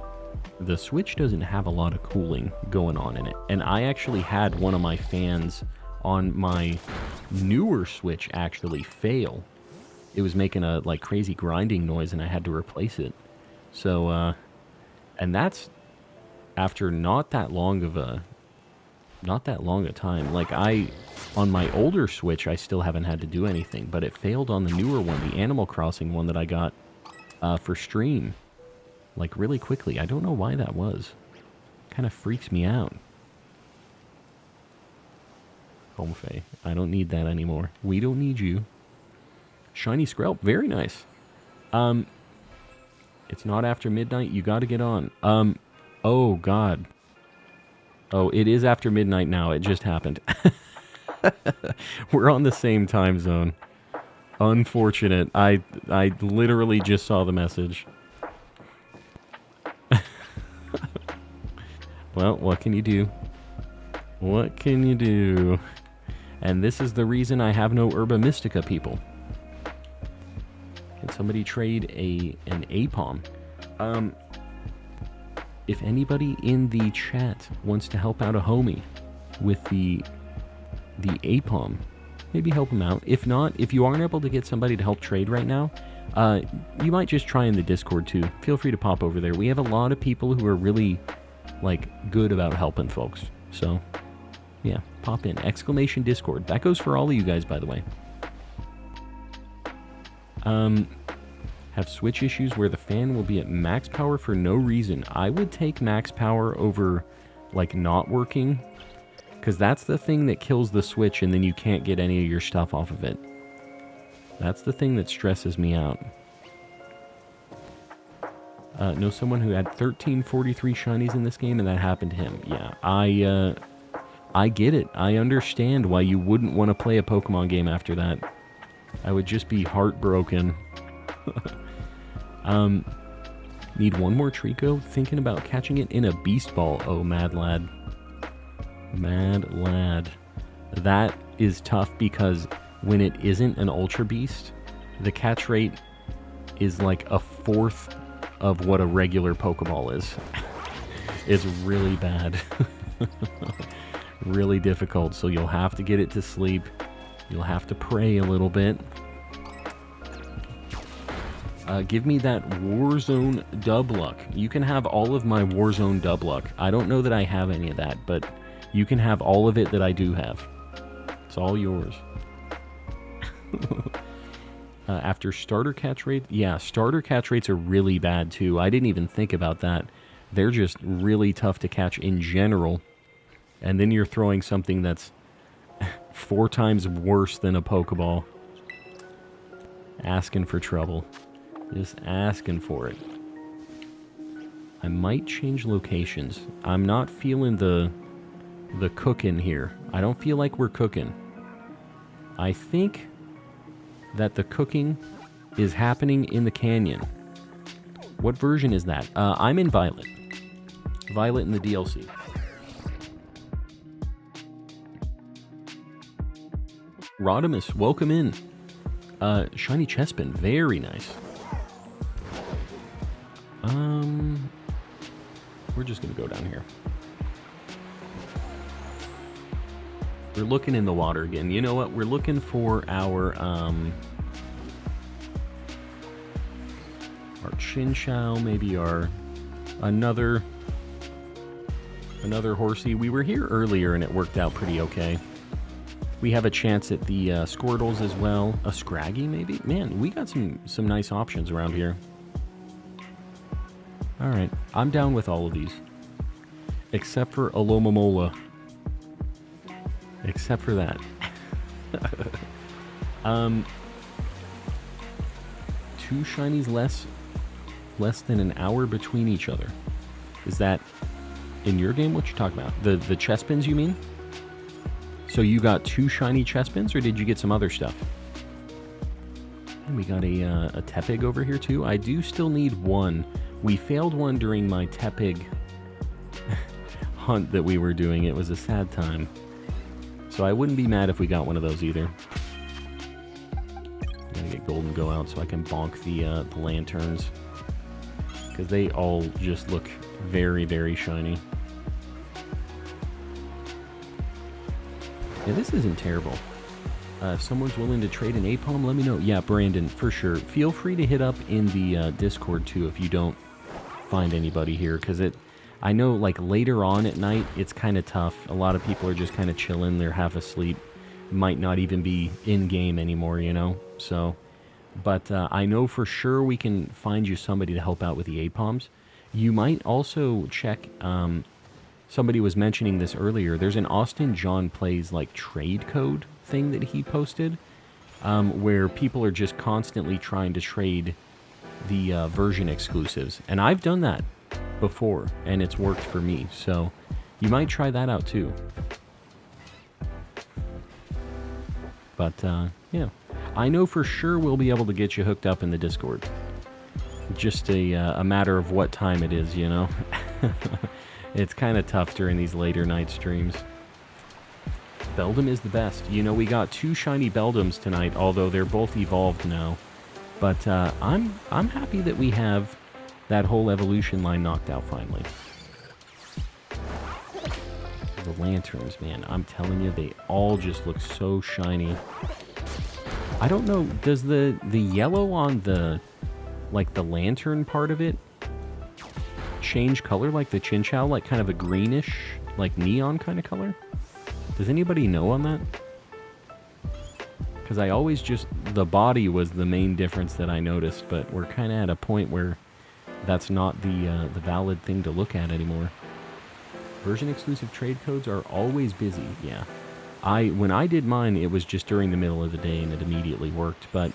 the Switch doesn't have a lot of cooling going on in it. And I actually had one of my fans on my newer Switch actually fail. It was making a like crazy grinding noise, and I had to replace it. So, and that's after not that long a time. Like, on my older Switch, I still haven't had to do anything, but it failed on the newer one, the Animal Crossing one that I got for stream, like really quickly. I don't know why that was. Kind of freaks me out. Homefei, I don't need that anymore. We don't need you. Shiny Skrelp, very nice. It's not after midnight. You got to get on. Oh God. Oh, it is after midnight now. It just happened. We're on the same time zone. Unfortunate. I literally just saw the message. Well, what can you do? What can you do? And this is the reason I have no Herba Mystica, people. Can somebody trade an APOM? If anybody in the chat wants to help out a homie with the APOM, maybe help him out. If not, if you aren't able to get somebody to help trade right now, you might just try in the Discord too. Feel free to pop over there. We have a lot of people who are really, like, good about helping folks. So, yeah, pop in. ! Discord. That goes for all of you guys, by the way. Have Switch issues where the fan will be at max power for no reason. I would take max power over, like, not working, because that's the thing that kills the Switch, and then you can't get any of your stuff off of it. That's the thing that stresses me out. Know someone who had 1343 shinies in this game, and that happened to him. Yeah, I get it. I understand why you wouldn't want to play a Pokemon game after that. I would just be heartbroken. Need one more Trico? Thinking about catching it in a Beast Ball. Oh, mad lad. Mad lad. That is tough, because when it isn't an Ultra Beast, the catch rate is like a fourth of what a regular Pokeball is. It's really bad. Really difficult, so you'll have to get it to sleep. You'll have to pray a little bit. Give me that Warzone dub luck. You can have all of my Warzone dub luck. I don't know that I have any of that, but you can have all of it that I do have. It's all yours. After starter catch rate, yeah, starter catch rates are really bad too. I didn't even think about that. They're just really tough to catch in general. And then you're throwing something that's 4 times worse than a Pokeball. Asking for trouble. Just asking for it. I might change locations. I'm not feeling the cooking here. I don't feel like we're cooking. I think that the cooking is happening in the canyon. What version is that? I'm in Violet. Violet in the DLC. Rodimus, welcome in. Shiny Chespin, very nice. We're just gonna go down here. We're looking in the water again. You know what? We're looking for our Chinchou, maybe our another horsey. We were here earlier and it worked out pretty okay. We have a chance at the Squirtles as well. A Scraggy, maybe? Man, we got some nice options around here. Alright, I'm down with all of these. Except for Alomomola. Except for that. 2 shinies less than an hour between each other. Is that in your game? What you talking about? The Chespins, you mean? So you got 2 shiny Chespins, or did you get some other stuff? And we got a Tepig over here too. I do still need one, We failed one during my tepig hunt that we were doing. It was a sad time. So I wouldn't be mad if we got one of those either. Gotta get golden go out so I can bonk the lanterns. Because they all just look very, very shiny. Yeah, this isn't terrible. If someone's willing to trade an Apom, let me know. Yeah, Brandon, for sure. Feel free to hit up in the Discord, too, if you don't find anybody here. Because I know, like, later on at night, it's kind of tough. A lot of people are just kind of chilling. They're half asleep. Might not even be in-game anymore, you know? So, but I know for sure we can find you somebody to help out with the Apoms. You might also check... somebody was mentioning this earlier. There's an Austin John Plays, like, trade code thing that he posted, where people are just constantly trying to trade the version exclusives. And I've done that before, and it's worked for me. So you might try that out, too. But, yeah. I know for sure we'll be able to get you hooked up in the Discord. Just a matter of what time it is, you know? It's kind of tough during these later night streams. Beldum is the best. You know, we got 2 shiny Beldums tonight, although they're both evolved now. But I'm happy that we have that whole evolution line knocked out finally. The lanterns, man, I'm telling you, they all just look so shiny. I don't know, does the yellow on the, like, the lantern part of it change color like the Chinchou, like kind of a greenish, like neon kind of color? Does anybody know on that? Because I always just, the body was the main difference that I noticed, but we're kind of at a point where that's not the valid thing to look at anymore. Version exclusive trade codes are always busy. Yeah, when I did mine, it was just during the middle of the day and it immediately worked. But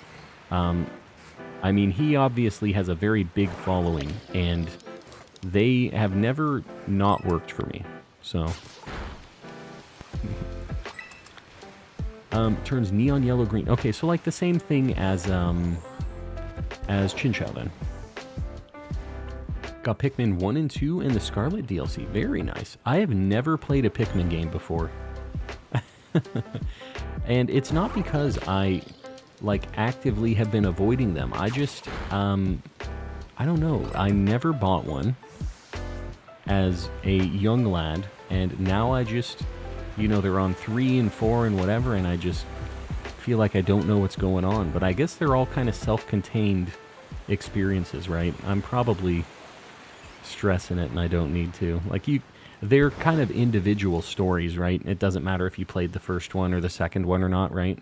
I mean, he obviously has a very big following, and they have never not worked for me. So turns neon yellow green. Okay, so like the same thing as Chinchou then. Got Pikmin 1 and 2 in the Scarlet DLC. Very nice. I have never played a Pikmin game before. And it's not because I, like, actively have been avoiding them. I just, I don't know. I never bought one as a young lad. And now I just, you know, they're on 3 and 4 and whatever, and I just feel like I don't know what's going on. But I guess they're all kind of self-contained experiences, right? I'm probably stressing it and I don't need to. Like, they're kind of individual stories, right? It doesn't matter if you played the first one or the second one or not, right?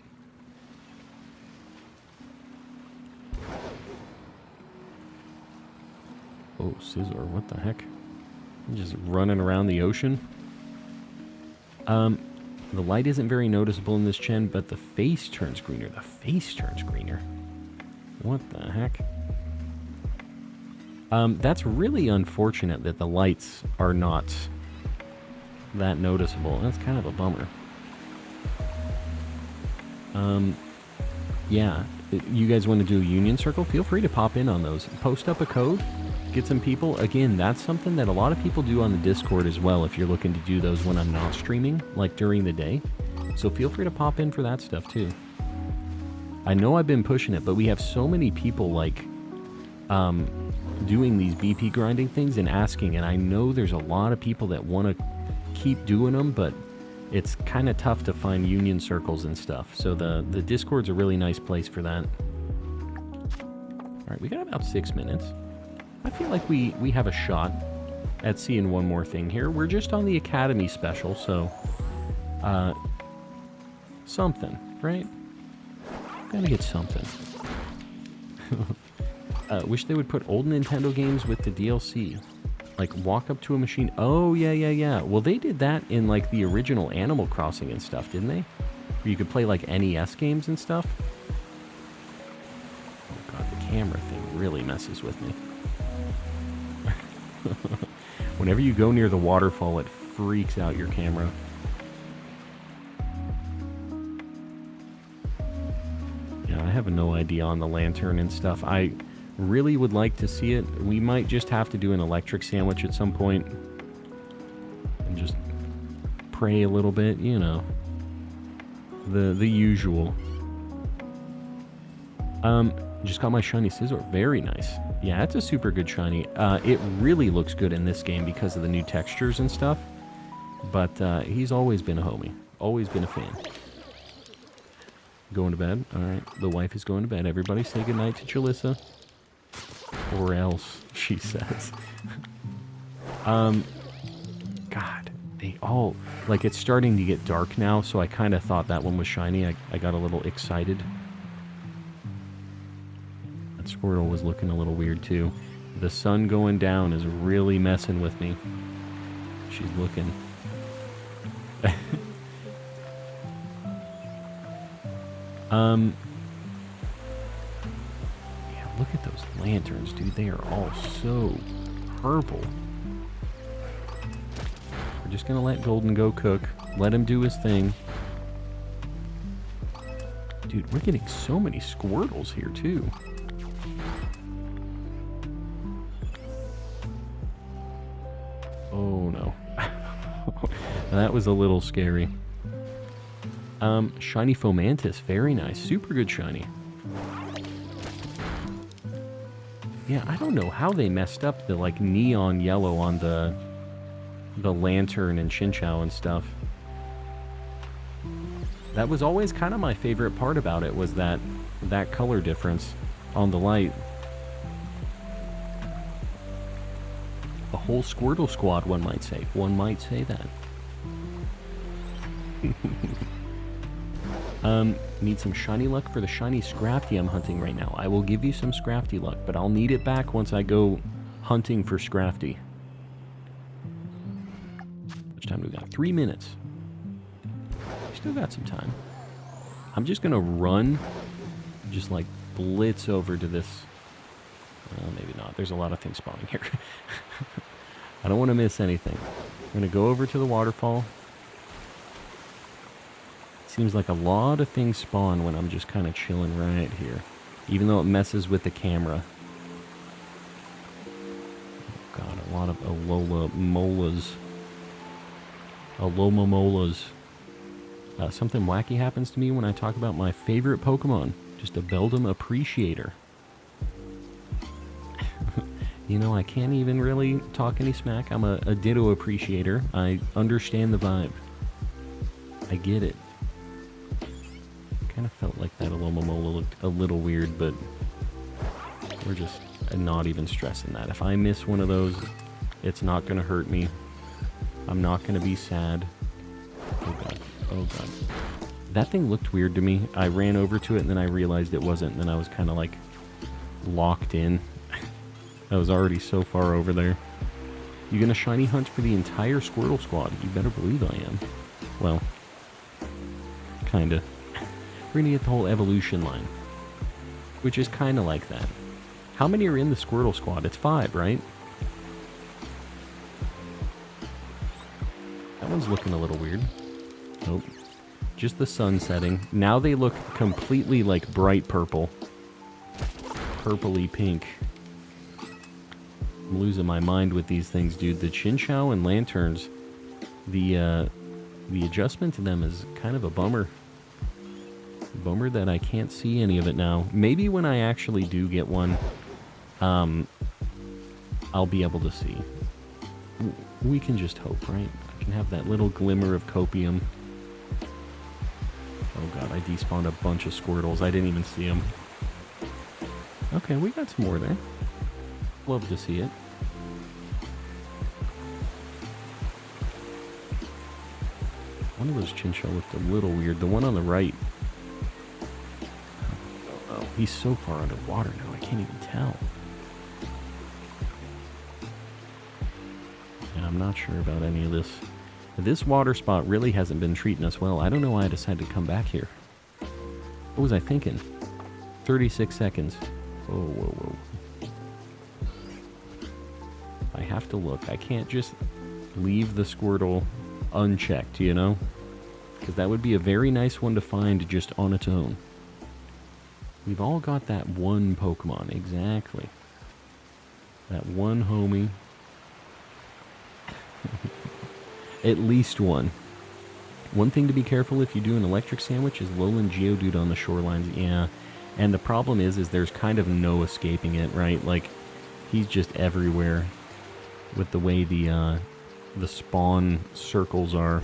Oh, Scizor, what the heck? I'm just running around the ocean. The light isn't very noticeable in this gen, but the face turns greener. The face turns greener. What the heck? That's really unfortunate that the lights are not that noticeable. That's kind of a bummer. Yeah, you guys want to do a union circle? Feel free to pop in on those. Post up a code, get some people. Again, that's something that a lot of people do on the Discord as well if you're looking to do those when I'm not streaming, like during the day. So feel free to pop in for that stuff too. I know I've been pushing it, but we have so many people, like, doing these BP grinding things and asking, and I know there's a lot of people that want to keep doing them, but it's kind of tough to find union circles and stuff. So the Discord's a really nice place for that. All right, we got about 6 minutes. I feel like we have a shot at seeing one more thing here. We're just on the Academy special, so something, right? Gotta get something. Wish they would put old Nintendo games with the DLC. Like, walk up to a machine. Oh, yeah. Well, they did that in, like, the original Animal Crossing and stuff, didn't they? Where you could play, like, NES games and stuff. Oh, God, the camera thing really messes with me. Whenever you go near the waterfall, it freaks out your camera. Yeah, I have no idea on the lantern and stuff. Really would like to see it. We might just have to do an electric sandwich at some point. And just pray a little bit, you know. The usual. Just got my shiny scissor. Very nice. Yeah, it's a super good shiny. It really looks good in this game because of the new textures and stuff. But he's always been a homie. Always been a fan. Going to bed? Alright, the wife is going to bed. Everybody say goodnight to Jalissa. Or else, she says. God, they all... Like, it's starting to get dark now, so I kind of thought that one was shiny. I got a little excited. That Squirtle was looking a little weird, too. The sun going down is really messing with me. She's looking... Yeah, look at those lanterns, dude. They are all so purple. We're just gonna let Golden go cook. Let him do his thing. Dude, we're getting so many Squirtles here, too. Oh, no. That was a little scary. Shiny Fomantis, very nice. Super good shiny. Yeah, I don't know how they messed up the, like, neon yellow on the lantern and Chinchou and stuff. That was always kind of my favorite part about it, was that color difference on the light. A whole Squirtle squad, one might say. One might say that. Need some shiny luck for the shiny Scrafty I'm hunting right now. I will give you some Scrafty luck, but I'll need it back once I go hunting for Scrafty. Which time do we got? 3 minutes. Still got some time. I'm just gonna run, just like blitz over to this. Well, maybe not. There's a lot of things spawning here. I don't want to miss anything. I'm gonna go over to the waterfall. Seems like a lot of things spawn when I'm just kind of chilling right here. Even though it messes with the camera. Oh god, a lot of Alola Molas. Aloma Molas. Something wacky happens to me when I talk about my favorite Pokemon. Just a Beldum Appreciator. You know, I can't even really talk any smack. I'm a Ditto Appreciator. I understand the vibe. I get it. Kind of felt like that Alomomola looked a little weird, but we're just not even stressing that. If I miss one of those, it's not going to hurt me. I'm not going to be sad. Oh god. Oh god. That thing looked weird to me. I ran over to it and then I realized it wasn't, and then I was kind of like locked in. I was already so far over there. You gonna shiny hunt for the entire Squirtle squad? You better believe I am. Well, kinda. We're gonna get the whole evolution line, which is kind of like that. How many are in the Squirtle squad? It's 5, right? That one's looking a little weird. Nope. Just the sun setting. Now they look completely like bright purple. Purpley pink. I'm losing my mind with these things, dude. The Chinchou and Lanterns, the adjustment to them is kind of a bummer. Bummer that I can't see any of it now. Maybe when I actually do get one, I'll be able to see. We can just hope, right? I can have that little glimmer of copium. Oh god, I despawned a bunch of Squirtles. I didn't even see them. Okay, we got some more there. Love to see it. One of those Chinchou looked a little weird. The one on the right. Oh, he's so far underwater now, I can't even tell. Yeah, I'm not sure about any of this. This water spot really hasn't been treating us well. I don't know why I decided to come back here. What was I thinking? 36 seconds. Whoa, whoa, whoa. I have to look. I can't just leave the Squirtle unchecked, you know? Because that would be a very nice one to find just on its own. We've all got that one Pokemon, exactly. That one homie. At least one. One thing to be careful if you do an electric sandwich is Lowland Geodude on the shorelines. Yeah, and the problem is there's kind of no escaping it, right? Like, he's just everywhere with the way the spawn circles are.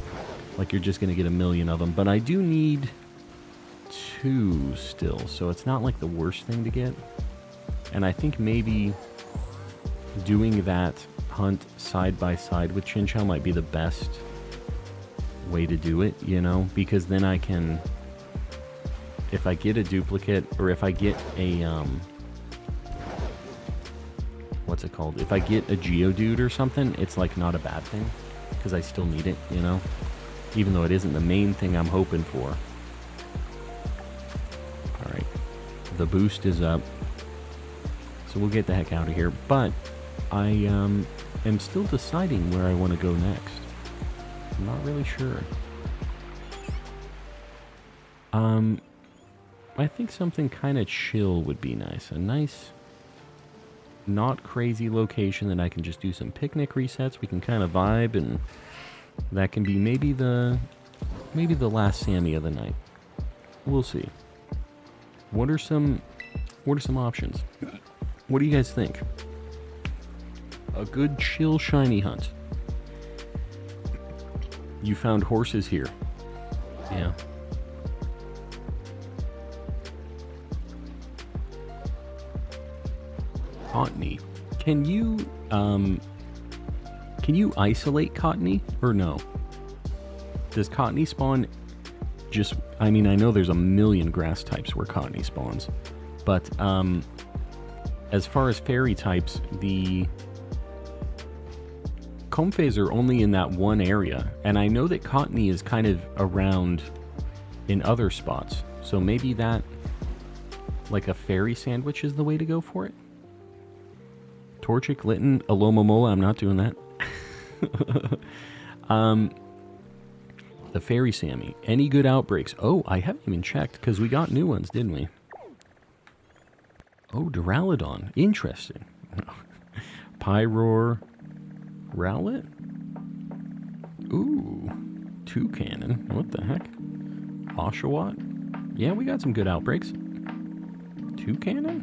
Like, you're just going to get a million of them. But I do need 2 still, so it's not like the worst thing to get. And I think maybe doing that hunt side by side with Chinchou might be the best way to do it, you know, because then I can, if I get a duplicate, or if I get a what's it called, if I get a Geodude or something, it's like not a bad thing, because I still need it, you know, even though it isn't the main thing I'm hoping for. Alright, the boost is up, so we'll get the heck out of here, but I am still deciding where I want to go next. I'm not really sure. I think something kind of chill would be nice. A nice, not crazy location that I can just do some picnic resets. We can kind of vibe, and that can be maybe the last Sammy of the night. We'll see. What are some options? What do you guys think? A good chill shiny hunt. You found horses here. Yeah. Cottony. Can you isolate Cottony or no? Does Cottony spawn just, I mean, I know there's a million grass types where Cottony spawns, but as far as fairy types, the Comphase are only in that one area, and I know that Cottony is kind of around in other spots, so maybe that, like a fairy sandwich is the way to go for it? Torchic, Litten, Alomomola, I'm not doing that. The Fairy Sammy. Any good outbreaks? Oh, I haven't even checked, because we got new ones, didn't we? Oh, Duraludon. Interesting. Pyroar. Rowlet? Ooh. Toucannon. What the heck? Oshawott? Yeah, we got some good outbreaks. Toucannon?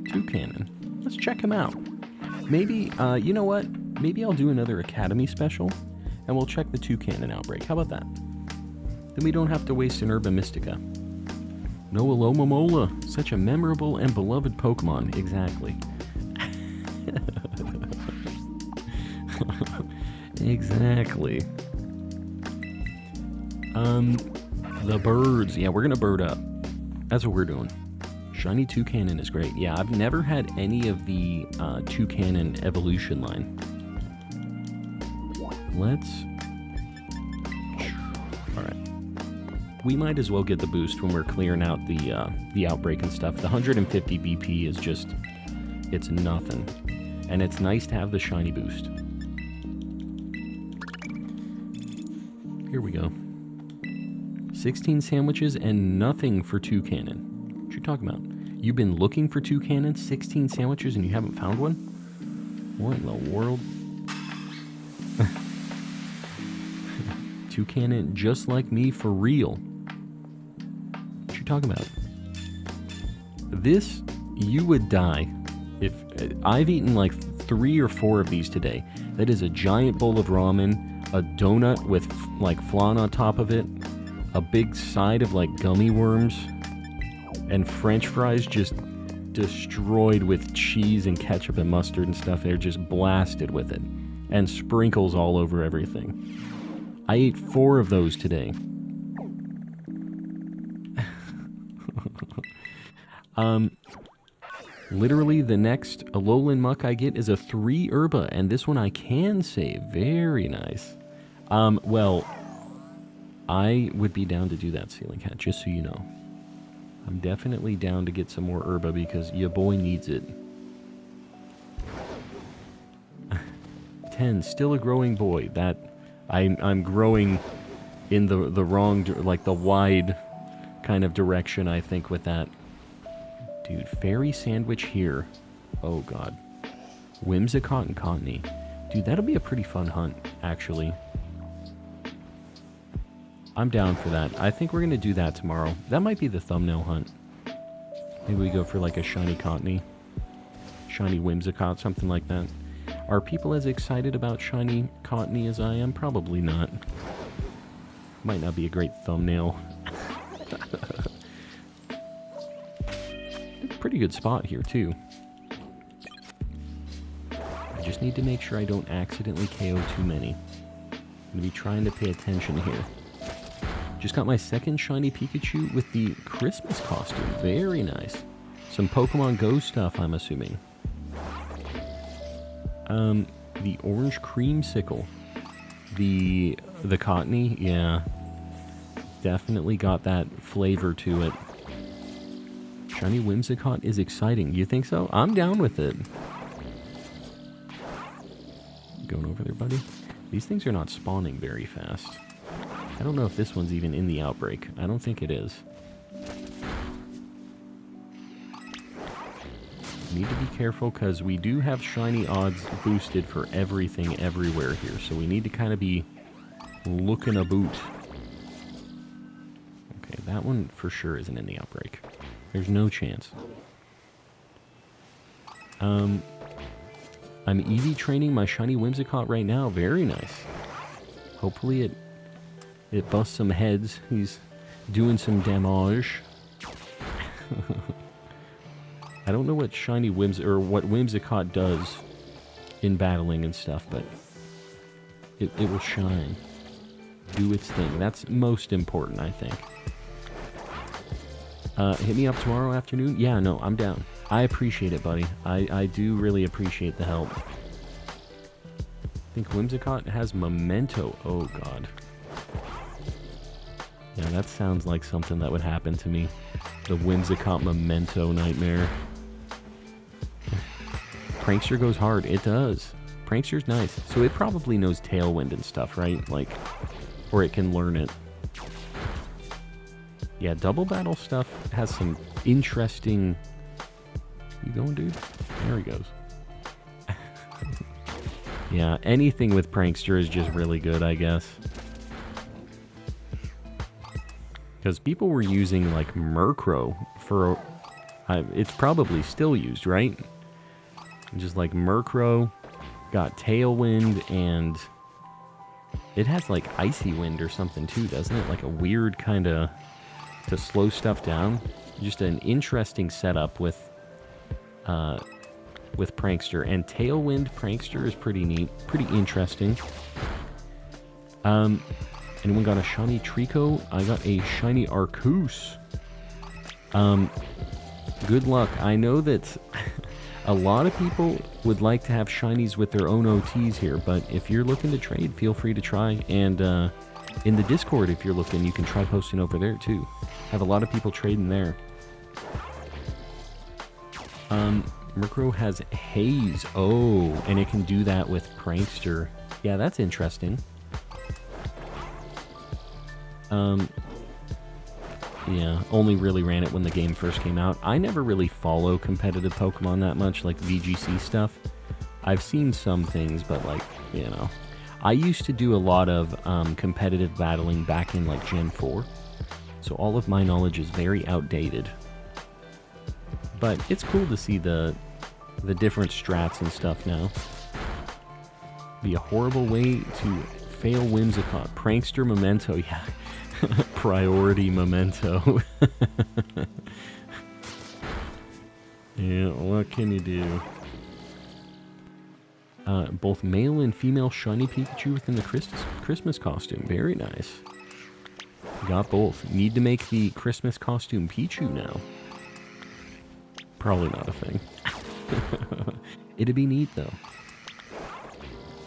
Toucannon. Let's check him out. Maybe, you know what? Maybe I'll do another Academy special, and we'll check the Toucannon outbreak. How about that? Then we don't have to waste an Herba Mystica. No Alomomola. Such a memorable and beloved Pokemon. Exactly. Exactly. The birds. Yeah, we're gonna bird up. That's what we're doing. Shiny Toucannon is great. Yeah, I've never had any of the Toucannon evolution line. Let's... Alright. We might as well get the boost when we're clearing out the outbreak and stuff. The 150 BP is just... It's nothing. And it's nice to have the shiny boost. Here we go. 16 sandwiches and nothing for Toucannon. What you talking about? You've been looking for Toucannon, 16 sandwiches, and you haven't found one? What in the world? Toucannon just like me for real. What you talking about? This, you would die. If I've eaten like 3 or 4 of these today. That is a giant bowl of ramen, a donut with like flan on top of it, a big side of like gummy worms, and French fries just destroyed with cheese and ketchup and mustard and stuff. They're just blasted with it, and sprinkles all over everything. I ate 4 of those today. Literally, the next Alolan Muck I get is a 3 Herba, and this one I can save. Very nice. Well, I would be down to do that, Ceiling Cat, just so you know. I'm definitely down to get some more Herba because your boy needs it. 10, still a growing boy. That I'm growing in the wrong, like the wide kind of direction, I think, with that. Dude, fairy sandwich here. Oh, God. Whimsicott and Cottony. Dude, that'll be a pretty fun hunt, actually. I'm down for that. I think we're going to do that tomorrow. That might be the thumbnail hunt. Maybe we go for like a shiny Cottony. Shiny Whimsicott, something like that. Are people as excited about shiny Cottony as I am? Probably not. Might not be a great thumbnail. Pretty good spot here, too. I just need to make sure I don't accidentally KO too many. I'm going to be trying to pay attention here. Just got my second shiny Pikachu with the Christmas costume. Very nice. Some Pokemon Go stuff, I'm assuming. The orange creamsicle. The Cottony, yeah. Definitely got that flavor to it. Shiny Whimsicott is exciting. You think so? I'm down with it. Going over there, buddy. These things are not spawning very fast. I don't know if this one's even in the outbreak. I don't think it is. Need to be careful because we do have shiny odds boosted for everything everywhere here. So we need to kind of be looking a boot. Okay, that one for sure isn't in the outbreak. There's no chance. I'm EV training my shiny Whimsicott right now. Very nice. Hopefully it busts some heads. He's doing some damage. I don't know what shiny what Whimsicott does in battling and stuff, but it will shine. Do its thing. That's most important, I think. Hit me up tomorrow afternoon? Yeah, no, I'm down. I appreciate it, buddy. I do really appreciate the help. I think Whimsicott has Memento. Oh, God. Yeah, that sounds like something that would happen to me. The Whimsicott Memento nightmare. Prankster goes hard. It does. Prankster's nice. So it probably knows Tailwind and stuff, right? Like, or it can learn it. Yeah, double battle stuff has some interesting... You going, dude? There he goes. Yeah, anything with Prankster is just really good, I guess. Because people were using, like, Murkrow for... it's probably still used, right? Just like Murkrow got Tailwind, and it has, like, Icy Wind or something, too, doesn't it? Like a weird kind of... to slow stuff down. Just an interesting setup with Prankster. And Tailwind Prankster is pretty neat. Pretty interesting. Anyone got a shiny Trico? I got a shiny Arceus. Good luck. I know that a lot of people would like to have shinies with their own OTs here, but if you're looking to trade, feel free to try. And in the Discord, if you're looking, you can try posting over there too. Have a lot of people trading there. Murkrow has Haze. Oh, and it can do that with Prankster. Yeah, that's interesting. Yeah, only really ran it when the game first came out. I never really follow competitive Pokemon that much, like VGC stuff. I've seen some things, but like, you know. I used to do a lot of competitive battling back in like Gen 4. So all of my knowledge is very outdated. But it's cool to see the different strats and stuff now. Be a horrible way to fail Whimsicott. Prankster Memento, yeah. Priority Memento. Yeah, what can you do? Both male and female shiny Pikachu within the Christmas costume. Very nice. Got both. Need to make the Christmas costume Pichu now. Probably not a thing. It'd be neat, though.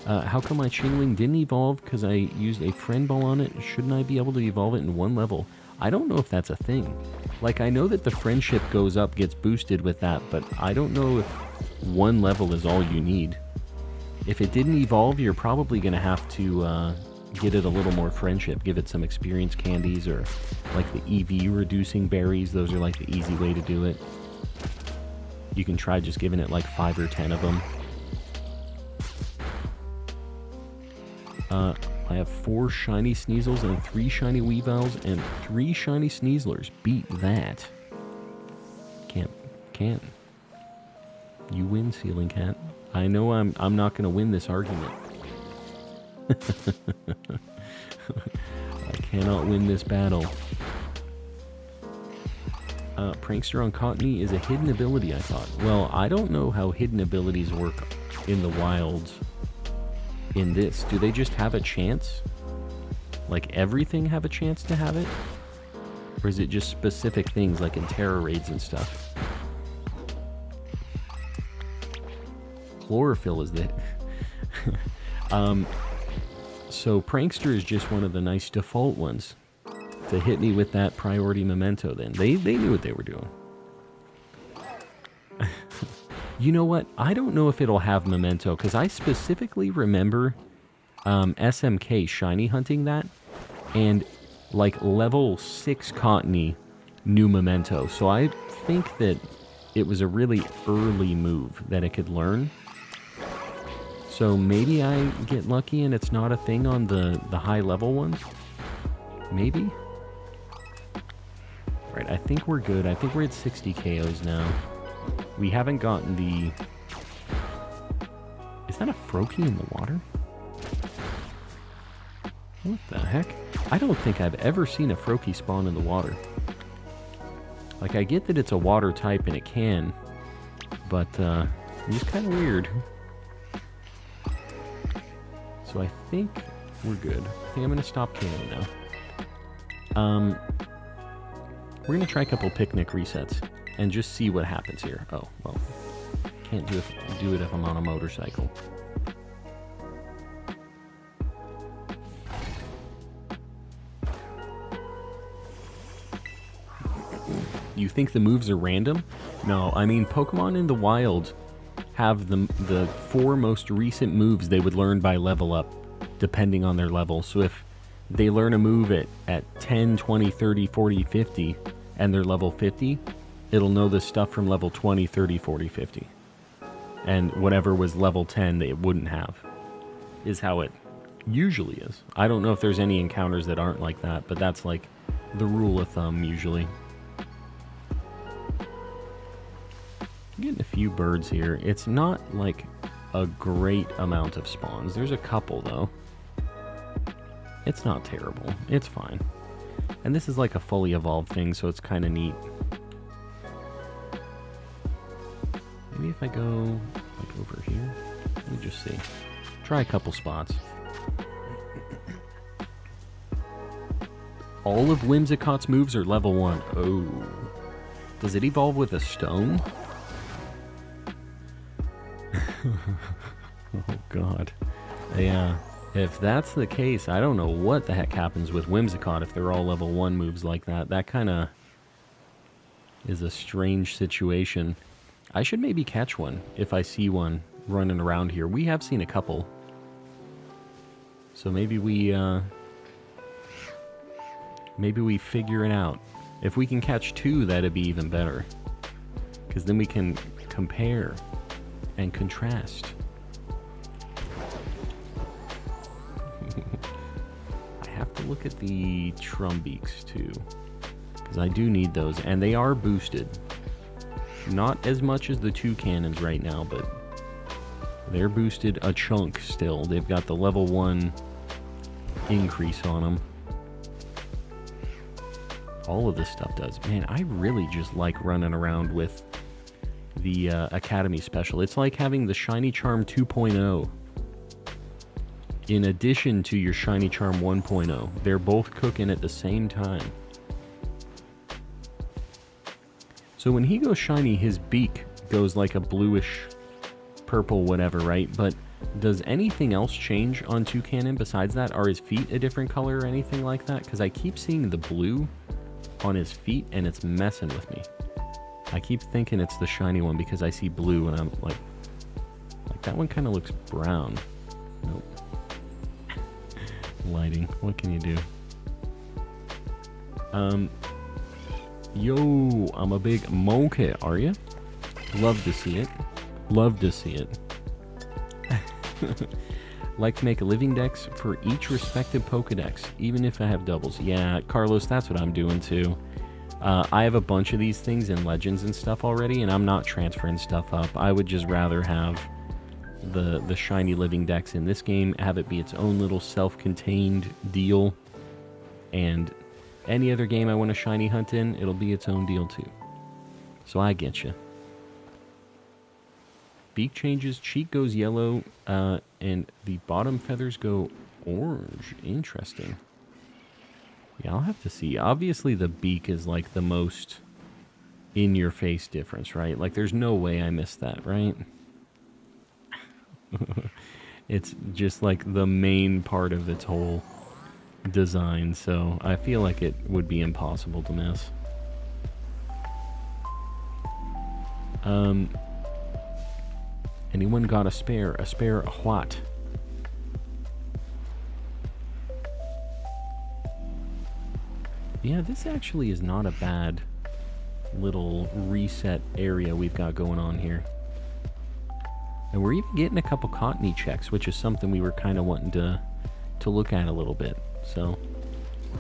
How come my Chingling didn't evolve? Because I used a friend ball on it. Shouldn't I be able to evolve it in one level? I don't know if that's a thing. Like, I know that the friendship goes up, gets boosted with that, but I don't know if one level is all you need. If it didn't evolve, you're probably going to have to get it a little more friendship. Give it some experience candies or like the EV reducing berries. Those are like the easy way to do it. You can try just giving it like 5 or 10 of them. I have 4 shiny Sneasels and 3 shiny Weavils and 3 shiny Sneaslers. Beat that. Can't. You win, Ceiling Cat. I know I'm not going to win this argument. I cannot win this battle. Prankster on Cottony is a hidden ability, I thought. Well, I don't know how hidden abilities work in the wilds in this. Do they just have a chance? Like everything have a chance to have it? Or is it just specific things like in terror raids and stuff? Chlorophyll is the... So Prankster is just one of the nice default ones to hit me with that priority memento then. They knew what they were doing. You know what? I don't know if it'll have memento, because I specifically remember SMK shiny hunting that, and like level 6 Cottony new memento. So I think that it was a really early move that it could learn. So maybe I get lucky and it's not a thing on the high level ones. Maybe. Right, I think we're good. I think we're at 60 KOs now. We haven't gotten the... Is that a Froakie in the water? What the heck? I don't think I've ever seen a Froakie spawn in the water. Like, I get that it's a water type and it can, but it's just kind of weird. So I think we're good. I think I'm going to stop canning now. We're going to try a couple picnic resets and just see what happens here. Oh, well, can't do it if I'm on a motorcycle. You think the moves are random? No, I mean, Pokemon in the wild have the 4 most recent moves they would learn by level up, depending on their level. So if they learn a move at 10, 20, 30, 40, 50, and they're level 50, it'll know the stuff from level 20, 30, 40, 50. And whatever was level 10 it wouldn't have, is how it usually is. I don't know if there's any encounters that aren't like that, but that's like the rule of thumb usually. I'm getting a few birds here. It's not like a great amount of spawns. There's a couple though. It's not terrible. It's fine. And this is like a fully evolved thing, so it's kind of neat. Maybe if I go like over here. Let me just see. Try a couple spots. All of Whimsicott's moves are level 1. Oh. Does it evolve with a stone? Oh god. Yeah, if that's the case, I don't know what the heck happens with Whimsicott if they're all level 1 moves like that. That kind of is a strange situation. I should maybe catch one if I see one running around here. We have seen a couple. So maybe we figure it out. If we can catch 2, that'd be even better. Because then we can compare and contrast. I have to look at the Trumbeaks too, because I do need those, and they are boosted. Not as much as the 2 cannons right now, but they're boosted a chunk still. They've got the level 1 increase on them. All of this stuff does. Man, I really just like running around with the Academy Special. It's like having the Shiny Charm 2.0 in addition to your Shiny Charm 1.0. They're both cooking at the same time. So when he goes shiny, his beak goes like a bluish purple whatever, right? But does anything else change on Toucannon besides that? Are his feet a different color or anything like that? Because I keep seeing the blue on his feet and it's messing with me. I keep thinking it's the shiny one because I see blue and I'm like that one kind of looks brown. Nope. Lighting. What can you do? Yo, I'm a big monkey, are you? Love to see it. Love to see it. Like to make a living dex for each respective Pokedex, even if I have doubles. Yeah, Carlos, that's what I'm doing too. I have a bunch of these things in Legends and stuff already, and I'm not transferring stuff up. I would just rather have the shiny living dex in this game, have it be its own little self-contained deal, and any other game I want to shiny hunt in, it'll be its own deal too. So I get you. Beak changes, cheek goes yellow, and the bottom feathers go orange. Interesting. Yeah, I'll have to see. Obviously, the beak is like the most in-your-face difference, right? Like, there's no way I missed that, right? It's just like the main part of its whole design, so I feel like it would be impossible to miss. Anyone got a spare? A spare what? Yeah, this actually is not a bad little reset area we've got going on here. And we're even getting a couple cottony checks, which is something we were kind of wanting to look at a little bit. So,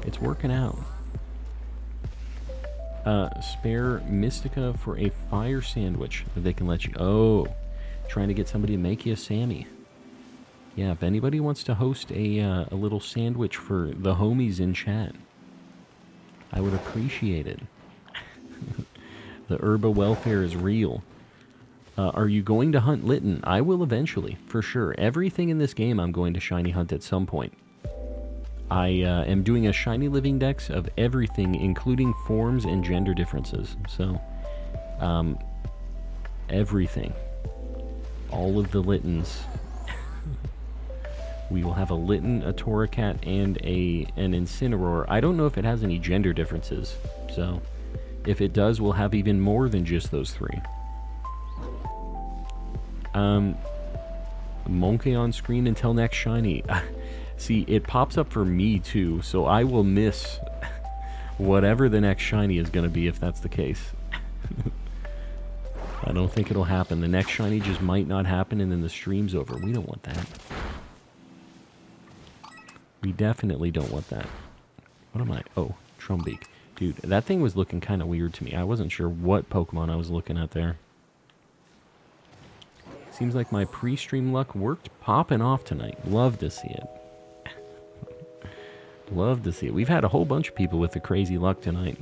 it's working out. Spare Mystica for a fire sandwich that they can let you... Oh, trying to get somebody to make you a Sammy. Yeah, if anybody wants to host a little sandwich for the homies in chat, I would appreciate it. The herba welfare is real. Are you going to hunt Litten? I will eventually, for sure. Everything in this game I'm going to shiny hunt at some point. I am doing a shiny living dex of everything, including forms and gender differences. So, everything. All of the Littens. We will have a Litten, a Torracat, and an Incineroar. I don't know if it has any gender differences, so if it does, we'll have even more than just those three. Monkey on screen until next shiny. See, it pops up for me too, so I will miss whatever the next shiny is going to be if that's the case. I don't think it'll happen. The next shiny just might not happen and then the stream's over. We don't want that. We definitely don't want that. What am I? Oh, Trumbeak. Dude, that thing was looking kind of weird to me. I wasn't sure what Pokemon I was looking at there. Seems like my pre-stream luck worked popping off tonight. Love to see it. Love to see it. We've had a whole bunch of people with the crazy luck tonight.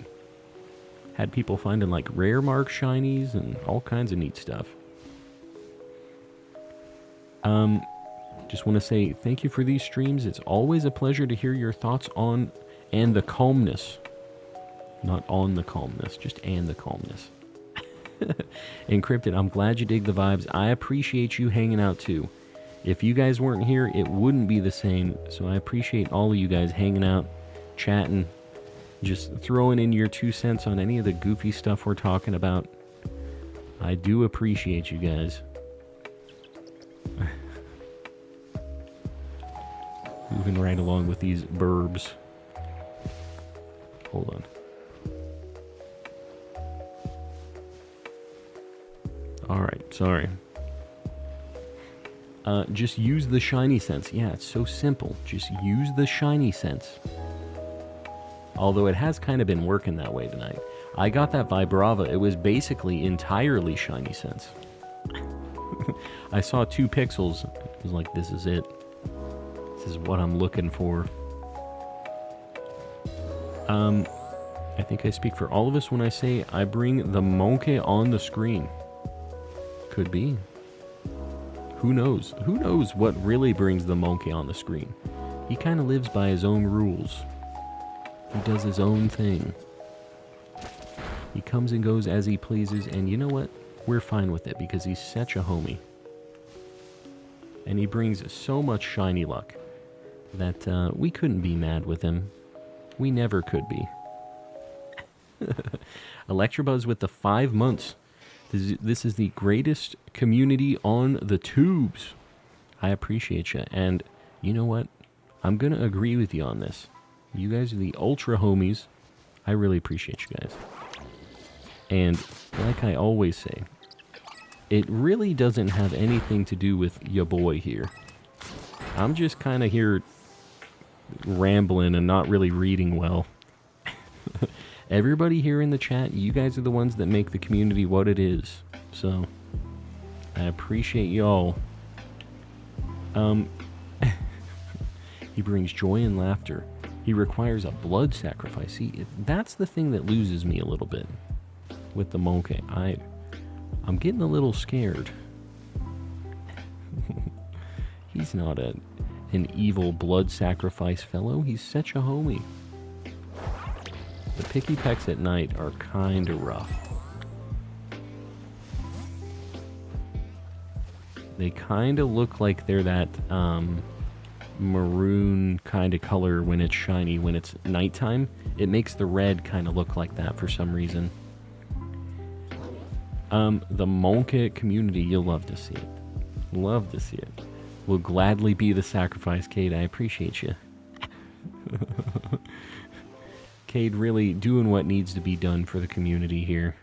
Had people finding like rare mark shinies and all kinds of neat stuff. Just want to say thank you for these streams. It's always a pleasure to hear your thoughts on and the calmness. Not on the calmness, just and the calmness. Encrypted, I'm glad you dig the vibes. I appreciate you hanging out too. If you guys weren't here, it wouldn't be the same. So I appreciate all of you guys hanging out, chatting, just throwing in your 2 cents on any of the goofy stuff we're talking about. I do appreciate you guys. Moving right along with these burbs. Hold on. Alright, sorry. Just use the shiny sense. Yeah, it's so simple. Just use the shiny sense. Although it has kind of been working that way tonight. I got that Vibrava. It was basically entirely shiny sense. I saw 2 pixels. I was like, this is it. This is what I'm looking for. I think I speak for all of us when I say I bring the monkey on the screen. Could be. Who knows? Who knows what really brings the monkey on the screen? He kind of lives by his own rules. He does his own thing. He comes and goes as he pleases, and you know what? We're fine with it because he's such a homie. And he brings so much shiny luck that we couldn't be mad with him. We never could be. Electabuzz with the 5 months. This is the greatest community on the tubes. I appreciate you. And you know what? I'm going to agree with you on this. You guys are the ultra homies. I really appreciate you guys. And like I always say, it really doesn't have anything to do with your boy here. I'm just kind of here rambling and not really reading well. Everybody here in the chat, you guys are the ones that make the community what it is. So, I appreciate y'all. He brings joy and laughter. He requires a blood sacrifice. See, that's the thing that loses me a little bit with the monkey. I'm getting a little scared. He's not an evil blood sacrifice fellow. He's such a homie. The picky pecks at night are kind of rough. They kind of look like they're that maroon kind of color when it's shiny. When it's nighttime, it makes the red kind of look like that for some reason. The Monka community, you'll love to see it. Love to see it. Will gladly be the sacrifice, Cade. I appreciate you. Cade really doing what needs to be done for the community here.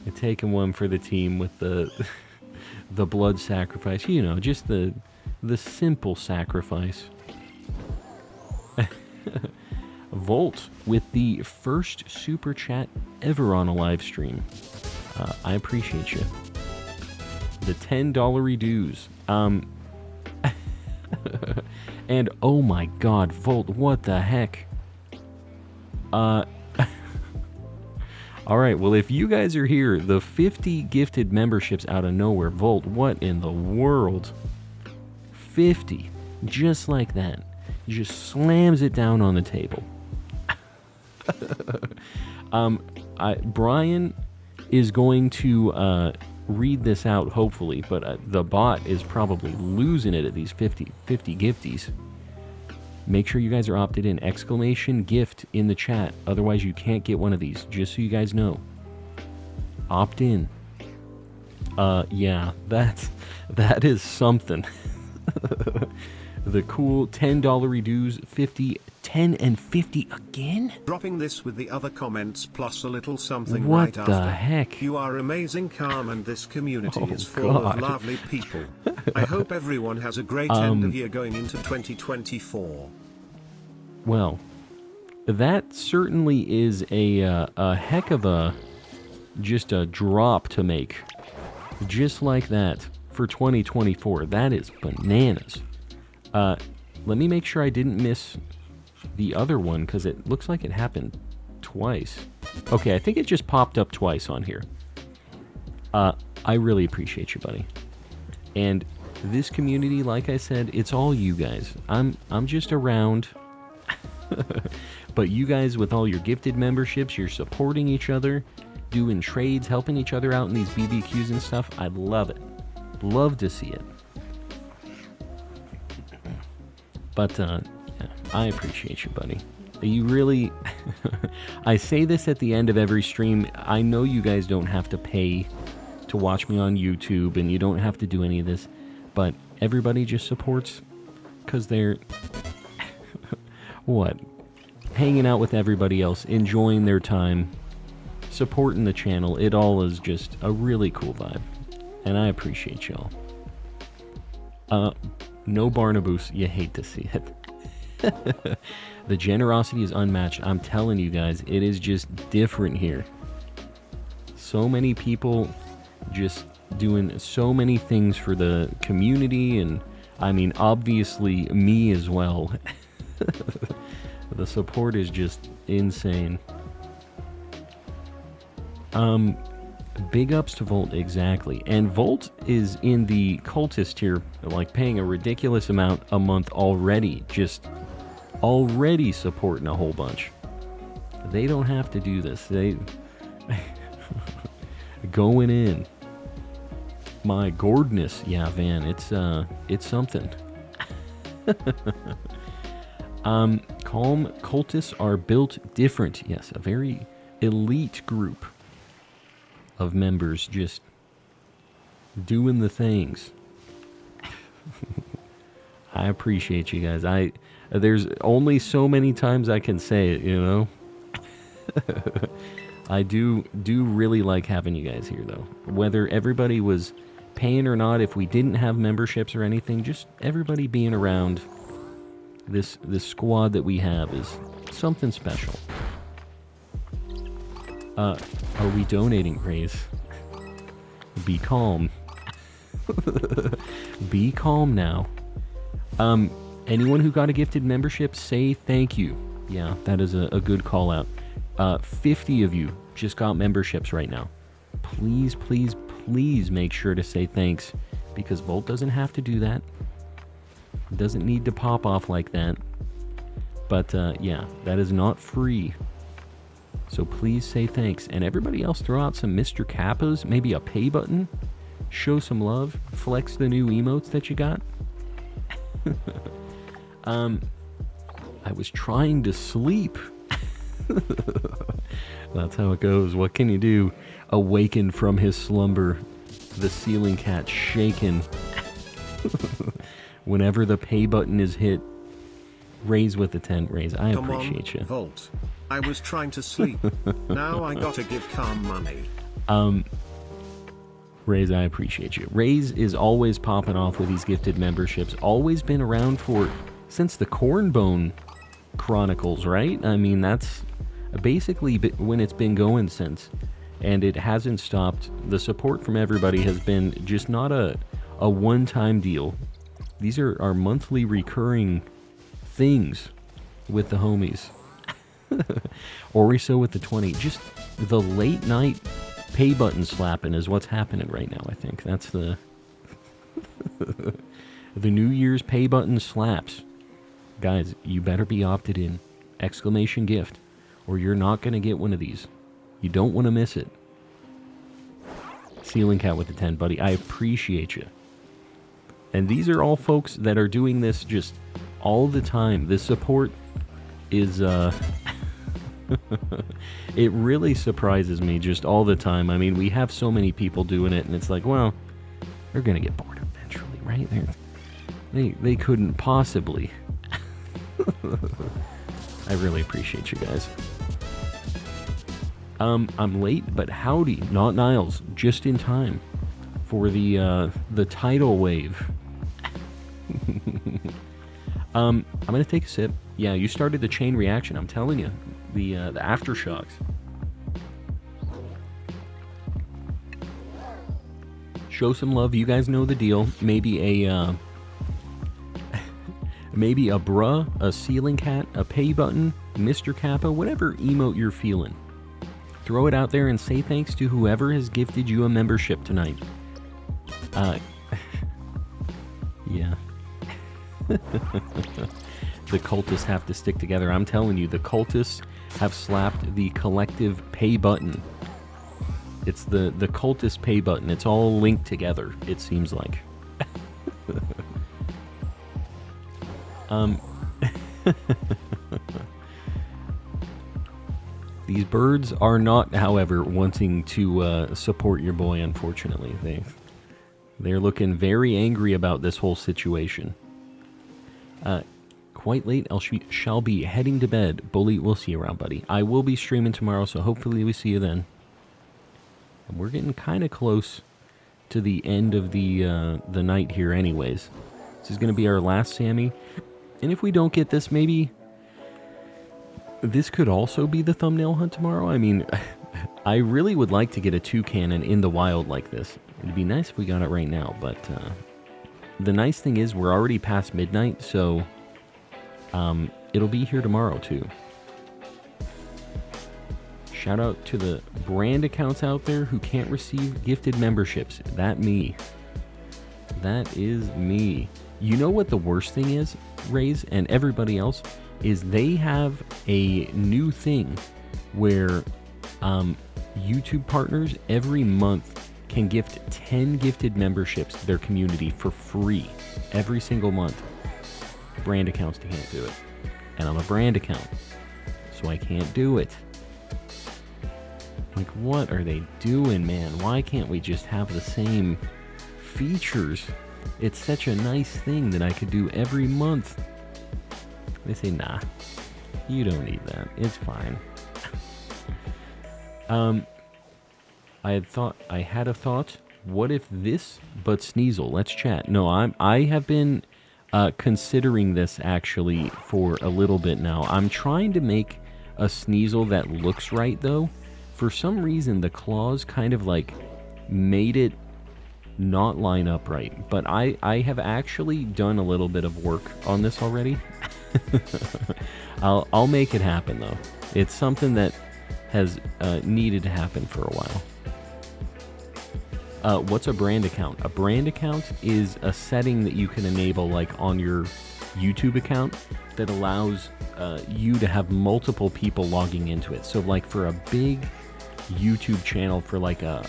You're taking one for the team with the the blood sacrifice. You know, just the simple sacrifice. Volt with the first super chat ever on a live stream. I appreciate you. The $10 dues. And oh my god, Volt, what the heck? Alright, well if you guys are here, the 50 gifted memberships out of nowhere. Volt, what in the world? 50. Just like that. Just slams it down on the table. Brian is going to read this out, hopefully, but the bot is probably losing it at these 50 gifties. Make sure you guys are opted in. Exclamation gift in the chat. Otherwise, you can't get one of these. Just so you guys know. Opt in. Yeah, that is something. The cool $10 reduce, 50, 10 and 50 again? Dropping this with the other comments plus a little something What right the after. heck? You are amazing, Calm, and this community Oh, is full God. of lovely people. I hope everyone has a great end of year going into 2024. Well, that certainly is a heck of just a drop to make. Just like that for 2024. That is bananas. Let me make sure I didn't miss the other one, because it looks like it happened twice. Okay, I think it just popped up twice on here. I really appreciate you, buddy. And this community, like I said, it's all you guys. I'm just around. But you guys, with all your gifted memberships, you're supporting each other, doing trades, helping each other out in these BBQs and stuff. I love it. Love to see it. But, yeah, I appreciate you, buddy. You really... I say this at the end of every stream. I know you guys don't have to pay to watch me on YouTube, and you don't have to do any of this, but everybody just supports because they're... what? Hanging out with everybody else, enjoying their time, supporting the channel. It all is just a really cool vibe, and I appreciate y'all. No Barnabas, you hate to see it. The generosity is unmatched. I'm telling you guys, it is just different here. So many people just doing so many things for the community, and I mean, obviously me as well. The support is just insane. Big ups to Volt, exactly. And Volt is in the cultist tier, like paying a ridiculous amount a month already. Just already supporting a whole bunch. They don't have to do this. They going in. My Gordness, yeah, Van, it's something. Calm cultists are built different. Yes, a very elite group of members just doing the things. I I appreciate you guys. There's only so many times I can say it, you know? I do really like having you guys here, though. Whether everybody was paying or not, if we didn't have memberships or anything, just everybody being around this squad that we have is something special. Are we donating, Raze? Be calm. Be calm now. Anyone who got a gifted membership, say thank you. Yeah, that is a good call out. 50 of you just got memberships right now. Please, please, please make sure to say thanks, because Volt doesn't have to do that. It doesn't need to pop off like that. But yeah, that is not free. So please say thanks. And everybody else, throw out some Mr. Kappas, maybe a pay button. Show some love. Flex the new emotes that you got. I was trying to sleep. That's how it goes. What can you do? Awakened from his slumber. The ceiling cat shaken. Whenever the pay button is hit, raise with the 10. Raise. I Come appreciate on, you. Volt. I was trying to sleep. Now I gotta give Calm money. Raze, I appreciate you. Raze is always popping off with these gifted memberships. Always been around since the Cornbone Chronicles, right? I mean, that's basically when it's been going since. And it hasn't stopped. The support from everybody has been just not a one-time deal. These are our monthly recurring things with the homies. Or so with the 20. Just the late night pay button slapping is what's happening right now, I think. That's the the New Year's pay button slaps. Guys, you better be opted in. Exclamation gift. Or you're not going to get one of these. You don't want to miss it. Ceiling Cat with the 10, buddy. I appreciate you. And these are all folks that are doing this just all the time. The support is, it really surprises me just all the time. I mean, we have so many people doing it, and it's like, well, they're going to get bored eventually, right? They couldn't possibly. I really appreciate you guys. I'm late, but howdy, not Niles, just in time for the tidal wave. I'm gonna take a sip. Yeah, you started the chain reaction. I'm telling you, the aftershocks. Show some love. You guys know the deal. Maybe a maybe a bruh, a ceiling cat, a pay button, Mr. Kappa, whatever emote you're feeling. Throw it out there and say thanks to whoever has gifted you a membership tonight. Yeah. The cultists have to stick together. I'm telling you, the cultists have slapped the collective pay button. It's the cultist pay button. It's all linked together, it seems like. These birds are not, however, wanting to support your boy, unfortunately. They're looking very angry about this whole situation. Quite late, shall be heading to bed. Bully, we'll see you around, buddy. I will be streaming tomorrow, so hopefully we see you then. And we're getting kind of close to the end of the night here anyways. This is going to be our last Sammy. And if we don't get this, maybe this could also be the thumbnail hunt tomorrow. I mean, I really would like to get a toucan in the wild like this. It'd be nice if we got it right now, but the nice thing is we're already past midnight, so it'll be here tomorrow too. Shout out to the brand accounts out there who can't receive gifted memberships. That is me. You know what the worst thing is, Raze, and everybody else, is they have a new thing where YouTube partners every month can gift 10 gifted memberships to their community for free every single month. Brand accounts can't do it. And I'm a brand account, so I can't do it. Like, what are they doing, man? Why can't we just have the same features? It's such a nice thing that I could do every month. They say, nah, you don't need that. It's fine. I had a thought. What if this, but Sneasel? Let's chat. No, I have been considering this actually for a little bit now. I'm trying to make a Sneasel that looks right, though. For some reason, the claws kind of like made it not line up right. But I have actually done a little bit of work on this already. I'll make it happen, though. It's something that has needed to happen for a while. What's a brand account? A brand account is a setting that you can enable like on your YouTube account that allows you to have multiple people logging into it. So like for a big YouTube channel for like a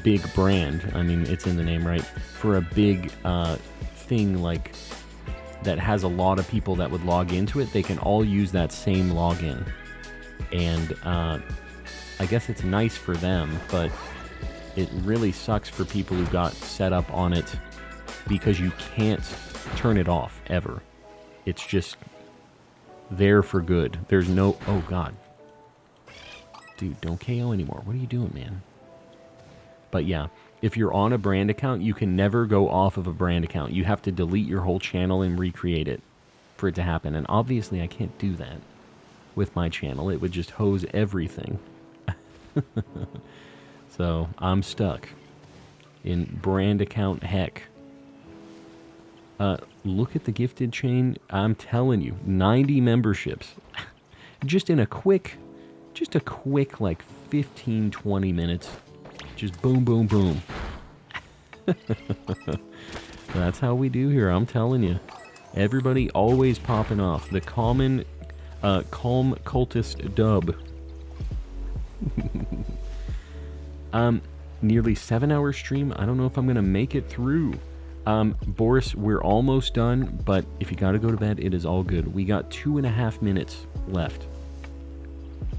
big brand, I mean it's in the name, right? For a big thing like that has a lot of people that would log into it, they can all use that same login. And I guess it's nice for them, but it really sucks for people who got set up on it because you can't turn it off ever. It's just there for good. There's no... Oh, God. Dude, don't KO anymore. What are you doing, man? But yeah, if you're on a brand account, you can never go off of a brand account. You have to delete your whole channel and recreate it for it to happen. And obviously, I can't do that with my channel. It would just hose everything. So I'm stuck in brand account heck. Look at the gifted chain. I'm telling you, 90 memberships just in a quick like 15-20 minutes. Just boom, boom, boom. That's how we do here, I'm telling you. Everybody always popping off. The common calm cultist dub. Nearly 7-hour stream. I don't know if I'm gonna make it through. Boris, we're almost done, but if you gotta go to bed, it is all good. We got 2.5 minutes left.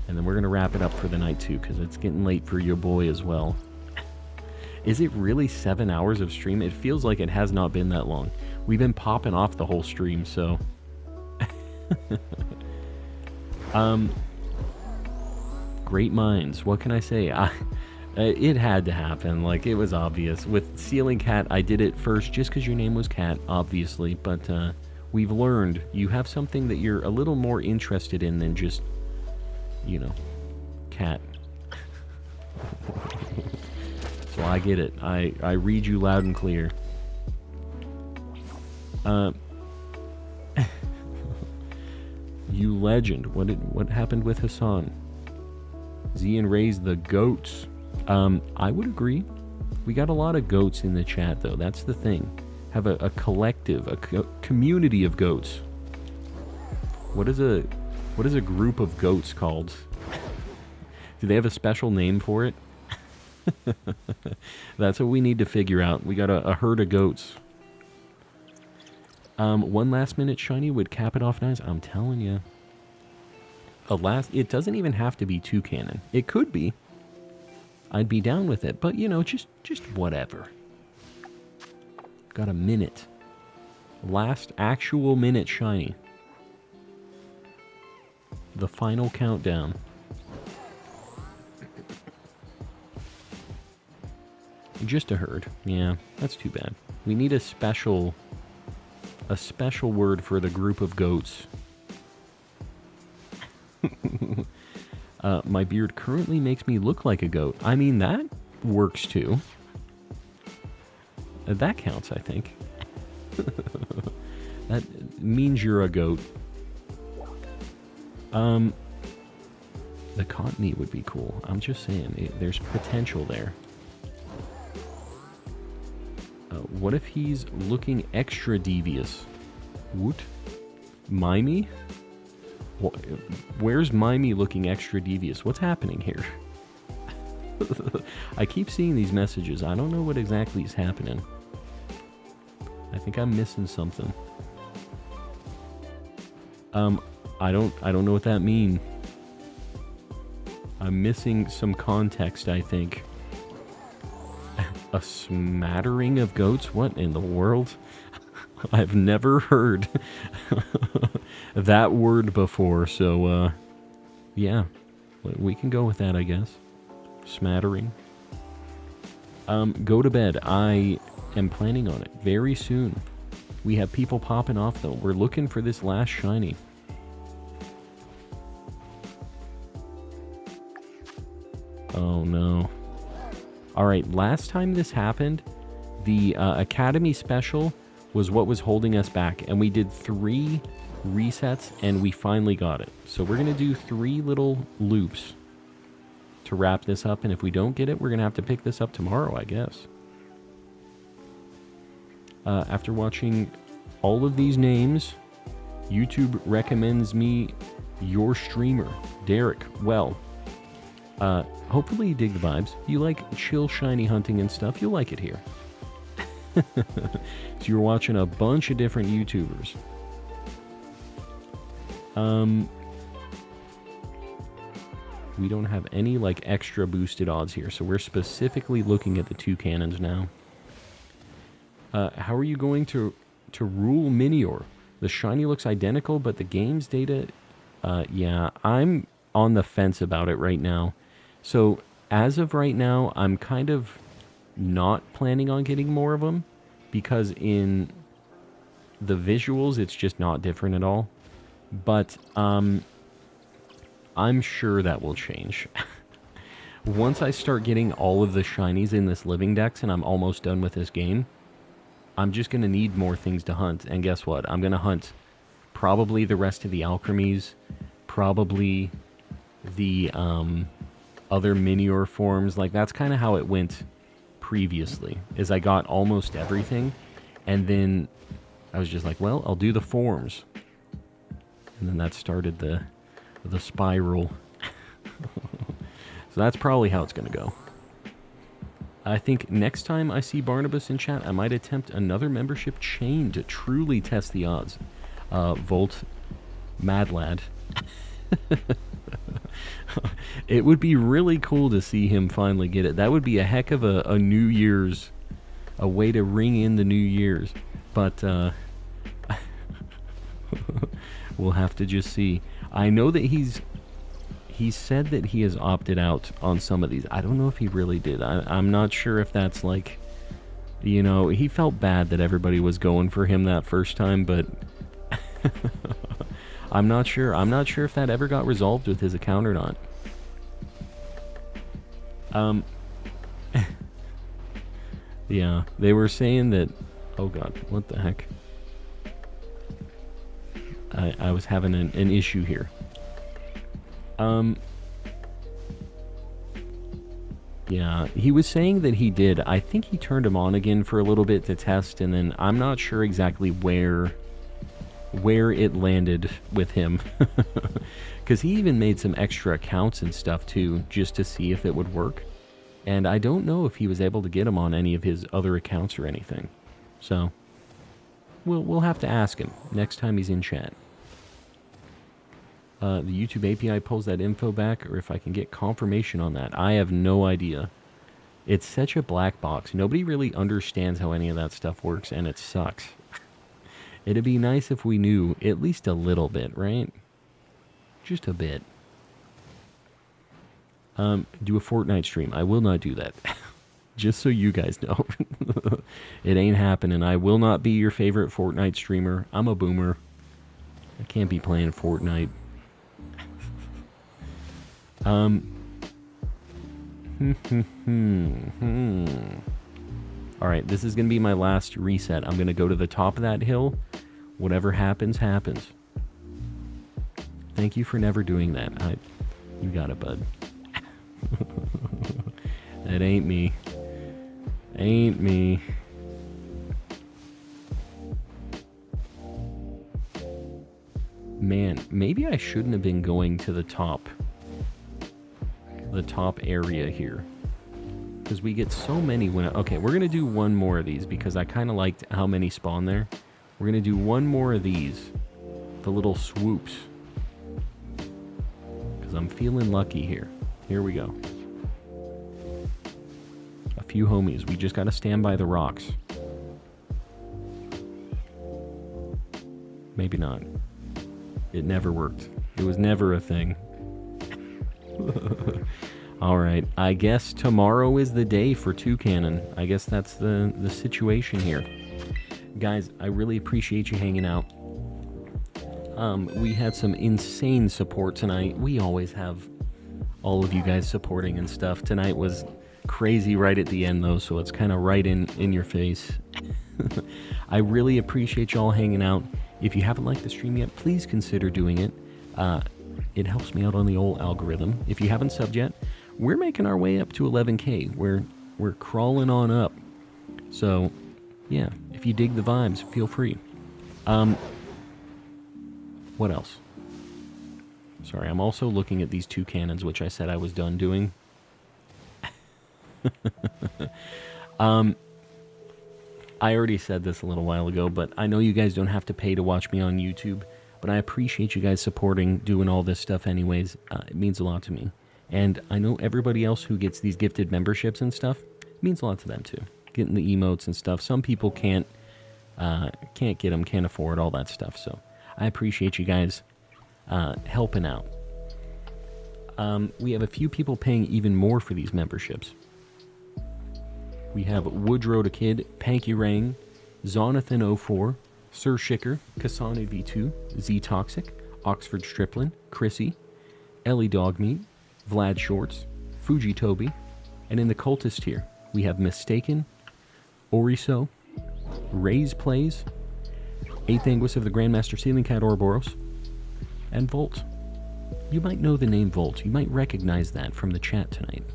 And then we're gonna wrap it up for the night too, because it's getting late for your boy as well. Is it really 7 hours of stream? It feels like it has not been that long. We've been popping off the whole stream, so... Great minds. What can I say? It had to happen. Like, it was obvious. With Ceiling Cat, I did it first just because your name was Cat, obviously. But we've learned you have something that you're a little more interested in than just, you know, cat. So I get it. I read you loud and clear. You legend. What happened with Hassan? Zian raised the goats. I would agree. We got a lot of goats in the chat, though. That's the thing. Have a collective, a community of goats. What is a group of goats called? Do they have a special name for it? That's what we need to figure out. We got a herd of goats. One last minute shiny would cap it off nice. I'm telling you. It doesn't even have to be 2 cannon. It could be. I'd be down with it, but you know, just whatever. Got a minute. Last actual minute shiny. The final countdown. Just a herd. Yeah, that's too bad. We need a special word for the group of goats. My beard currently makes me look like a goat. I mean, that works too. That counts, I think. That means you're a goat. The cottony would be cool. I'm just saying, there's potential there. What if he's looking extra devious? Woot? Mimey? Where's Mimey looking extra devious? What's happening here? I keep seeing these messages. I don't know what exactly is happening. I think I'm missing something. I don't know what that means. I'm missing some context, I think. A smattering of goats? What in the world? I've never heard that word before, so, yeah. We can go with that, I guess. Smattering. Go to bed. I am planning on it very soon. We have people popping off, though. We're looking for this last shiny. Oh, no. Alright, last time this happened, the Academy Special was what was holding us back, and we did 3 resets, and we finally got it. So we're going to do 3 little loops to wrap this up, and if we don't get it, we're going to have to pick this up tomorrow, I guess. After watching all of these names, YouTube recommends me your streamer, Derek. Well, hopefully you dig the vibes. You like chill shiny hunting and stuff, you'll like it here. So you're watching a bunch of different YouTubers. We don't have any like extra boosted odds here, so we're specifically looking at the 2 cannons now. How are you going to rule Minior? The shiny looks identical, but the game's data... yeah, I'm on the fence about it right now. So, as of right now, I'm kind of not planning on getting more of them, because in the visuals, it's just not different at all. But, I'm sure that will change. Once I start getting all of the shinies in this Living Dex and I'm almost done with this game, I'm just going to need more things to hunt. And guess what? I'm going to hunt probably the rest of the alchemies, probably the other Minior forms. Like, that's kind of how it went previously, is I got almost everything, and then I was just like, well, I'll do the forms. And then that started the spiral. So that's probably how it's going to go. I think next time I see Barnabas in chat, I might attempt another membership chain to truly test the odds. Volt, Mad Lad. It would be really cool to see him finally get it. That would be a heck of a New Year's, a way to ring in the New Year's. But we'll have to just see. I know that he said that he has opted out on some of these. I don't know if he really did. I'm not sure if that's like, you know, he felt bad that everybody was going for him that first time, but I'm not sure. I'm not sure if that ever got resolved with his account or not. Yeah, they were saying that, oh god, what the heck? I was having an issue here. Yeah, he was saying that he did. I think he turned him on again for a little bit to test, and then I'm not sure exactly where it landed with him. Because he even made some extra accounts and stuff too, just to see if it would work. And I don't know if he was able to get him on any of his other accounts or anything. So, we'll have to ask him next time he's in chat. The YouTube API pulls that info back, or if I can get confirmation on that. I have no idea. It's such a black box. Nobody really understands how any of that stuff works, and it sucks. It'd be nice if we knew at least a little bit, right? Just a bit. Do a Fortnite stream. I will not do that. Just so you guys know. It ain't happening. I will not be your favorite Fortnite streamer. I'm a boomer. I can't be playing Fortnite. Alright, this is going to be my last reset. I'm going to go to the top of that hill. Whatever happens, happens. Thank you for never doing that. You got it, bud. That ain't me. Ain't me. Man, maybe I shouldn't have been going to the top area here, because we get so many when okay, we're gonna do one more of these because I kind of liked how many spawn there. We're gonna do one more of these, the little swoops, because I'm feeling lucky here. Here we go. A few homies. We just gotta stand by the rocks. Maybe not. It never worked. It was never a thing. Alright, I guess tomorrow is the day for Toucanon. I guess that's the situation here. Guys, I really appreciate you hanging out. We had some insane support tonight. We always have all of you guys supporting and stuff. Tonight was crazy right at the end, though, so it's kind of right in your face. I really appreciate y'all hanging out. If you haven't liked the stream yet, please consider doing it. It helps me out on the old algorithm. If you haven't subbed yet, we're making our way up to 11K. We're crawling on up. So, yeah, if you dig the vibes, feel free. What else? Sorry, I'm also looking at these Toucanons, which I said I was done doing. I already said this a little while ago, but I know you guys don't have to pay to watch me on YouTube, but I appreciate you guys supporting, doing all this stuff anyways. It means a lot to me. And I know everybody else who gets these gifted memberships and stuff, it means a lot to them too. Getting the emotes and stuff. Some people can't get them, can't afford all that stuff, so I appreciate you guys helping out. We have a few people paying even more for these memberships. We have Woodrow the Kid, Panky Rang, Zonathan04, Sir Shicker, Kasane V2, Z Toxic, Oxford Striplin, Chrissy, Ellie Dogmeat, Vlad Shorts, Fuji Toby, and in the cultist tier, we have Mistaken, Oriso, Ray's Plays, 8th Anguis of the Grandmaster Ceiling Cat Ouroboros, and Volt. You might know the name Volt. You might recognize that from the chat tonight.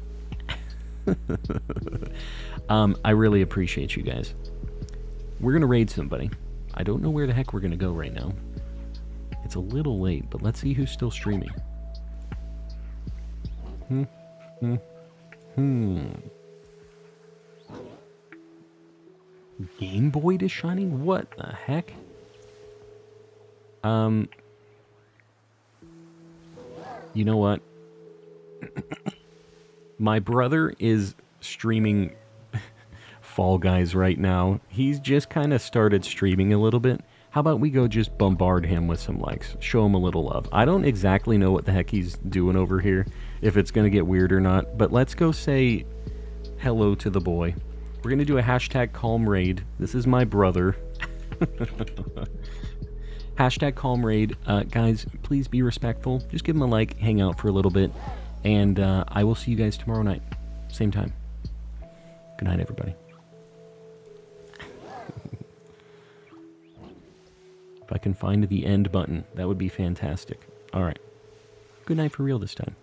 I really appreciate you guys. We're going to raid somebody. I don't know where the heck we're going to go right now. It's a little late, but let's see who's still streaming. Game Boy is shining? What the heck? You know what? My brother is streaming Fall Guys right now. He's just kind of started streaming a little bit. How about we go just bombard him with some likes? Show him a little love. I don't exactly know what the heck he's doing over here, if it's going to get weird or not, but let's go say hello to the boy. We're going to do a hashtag calm raid. This is my brother. Hashtag calm raid. Guys, please be respectful. Just give him a like, hang out for a little bit, and I will see you guys tomorrow night. Same time. Good night, everybody. If I can find the end button, that would be fantastic. All right. Good night for real this time.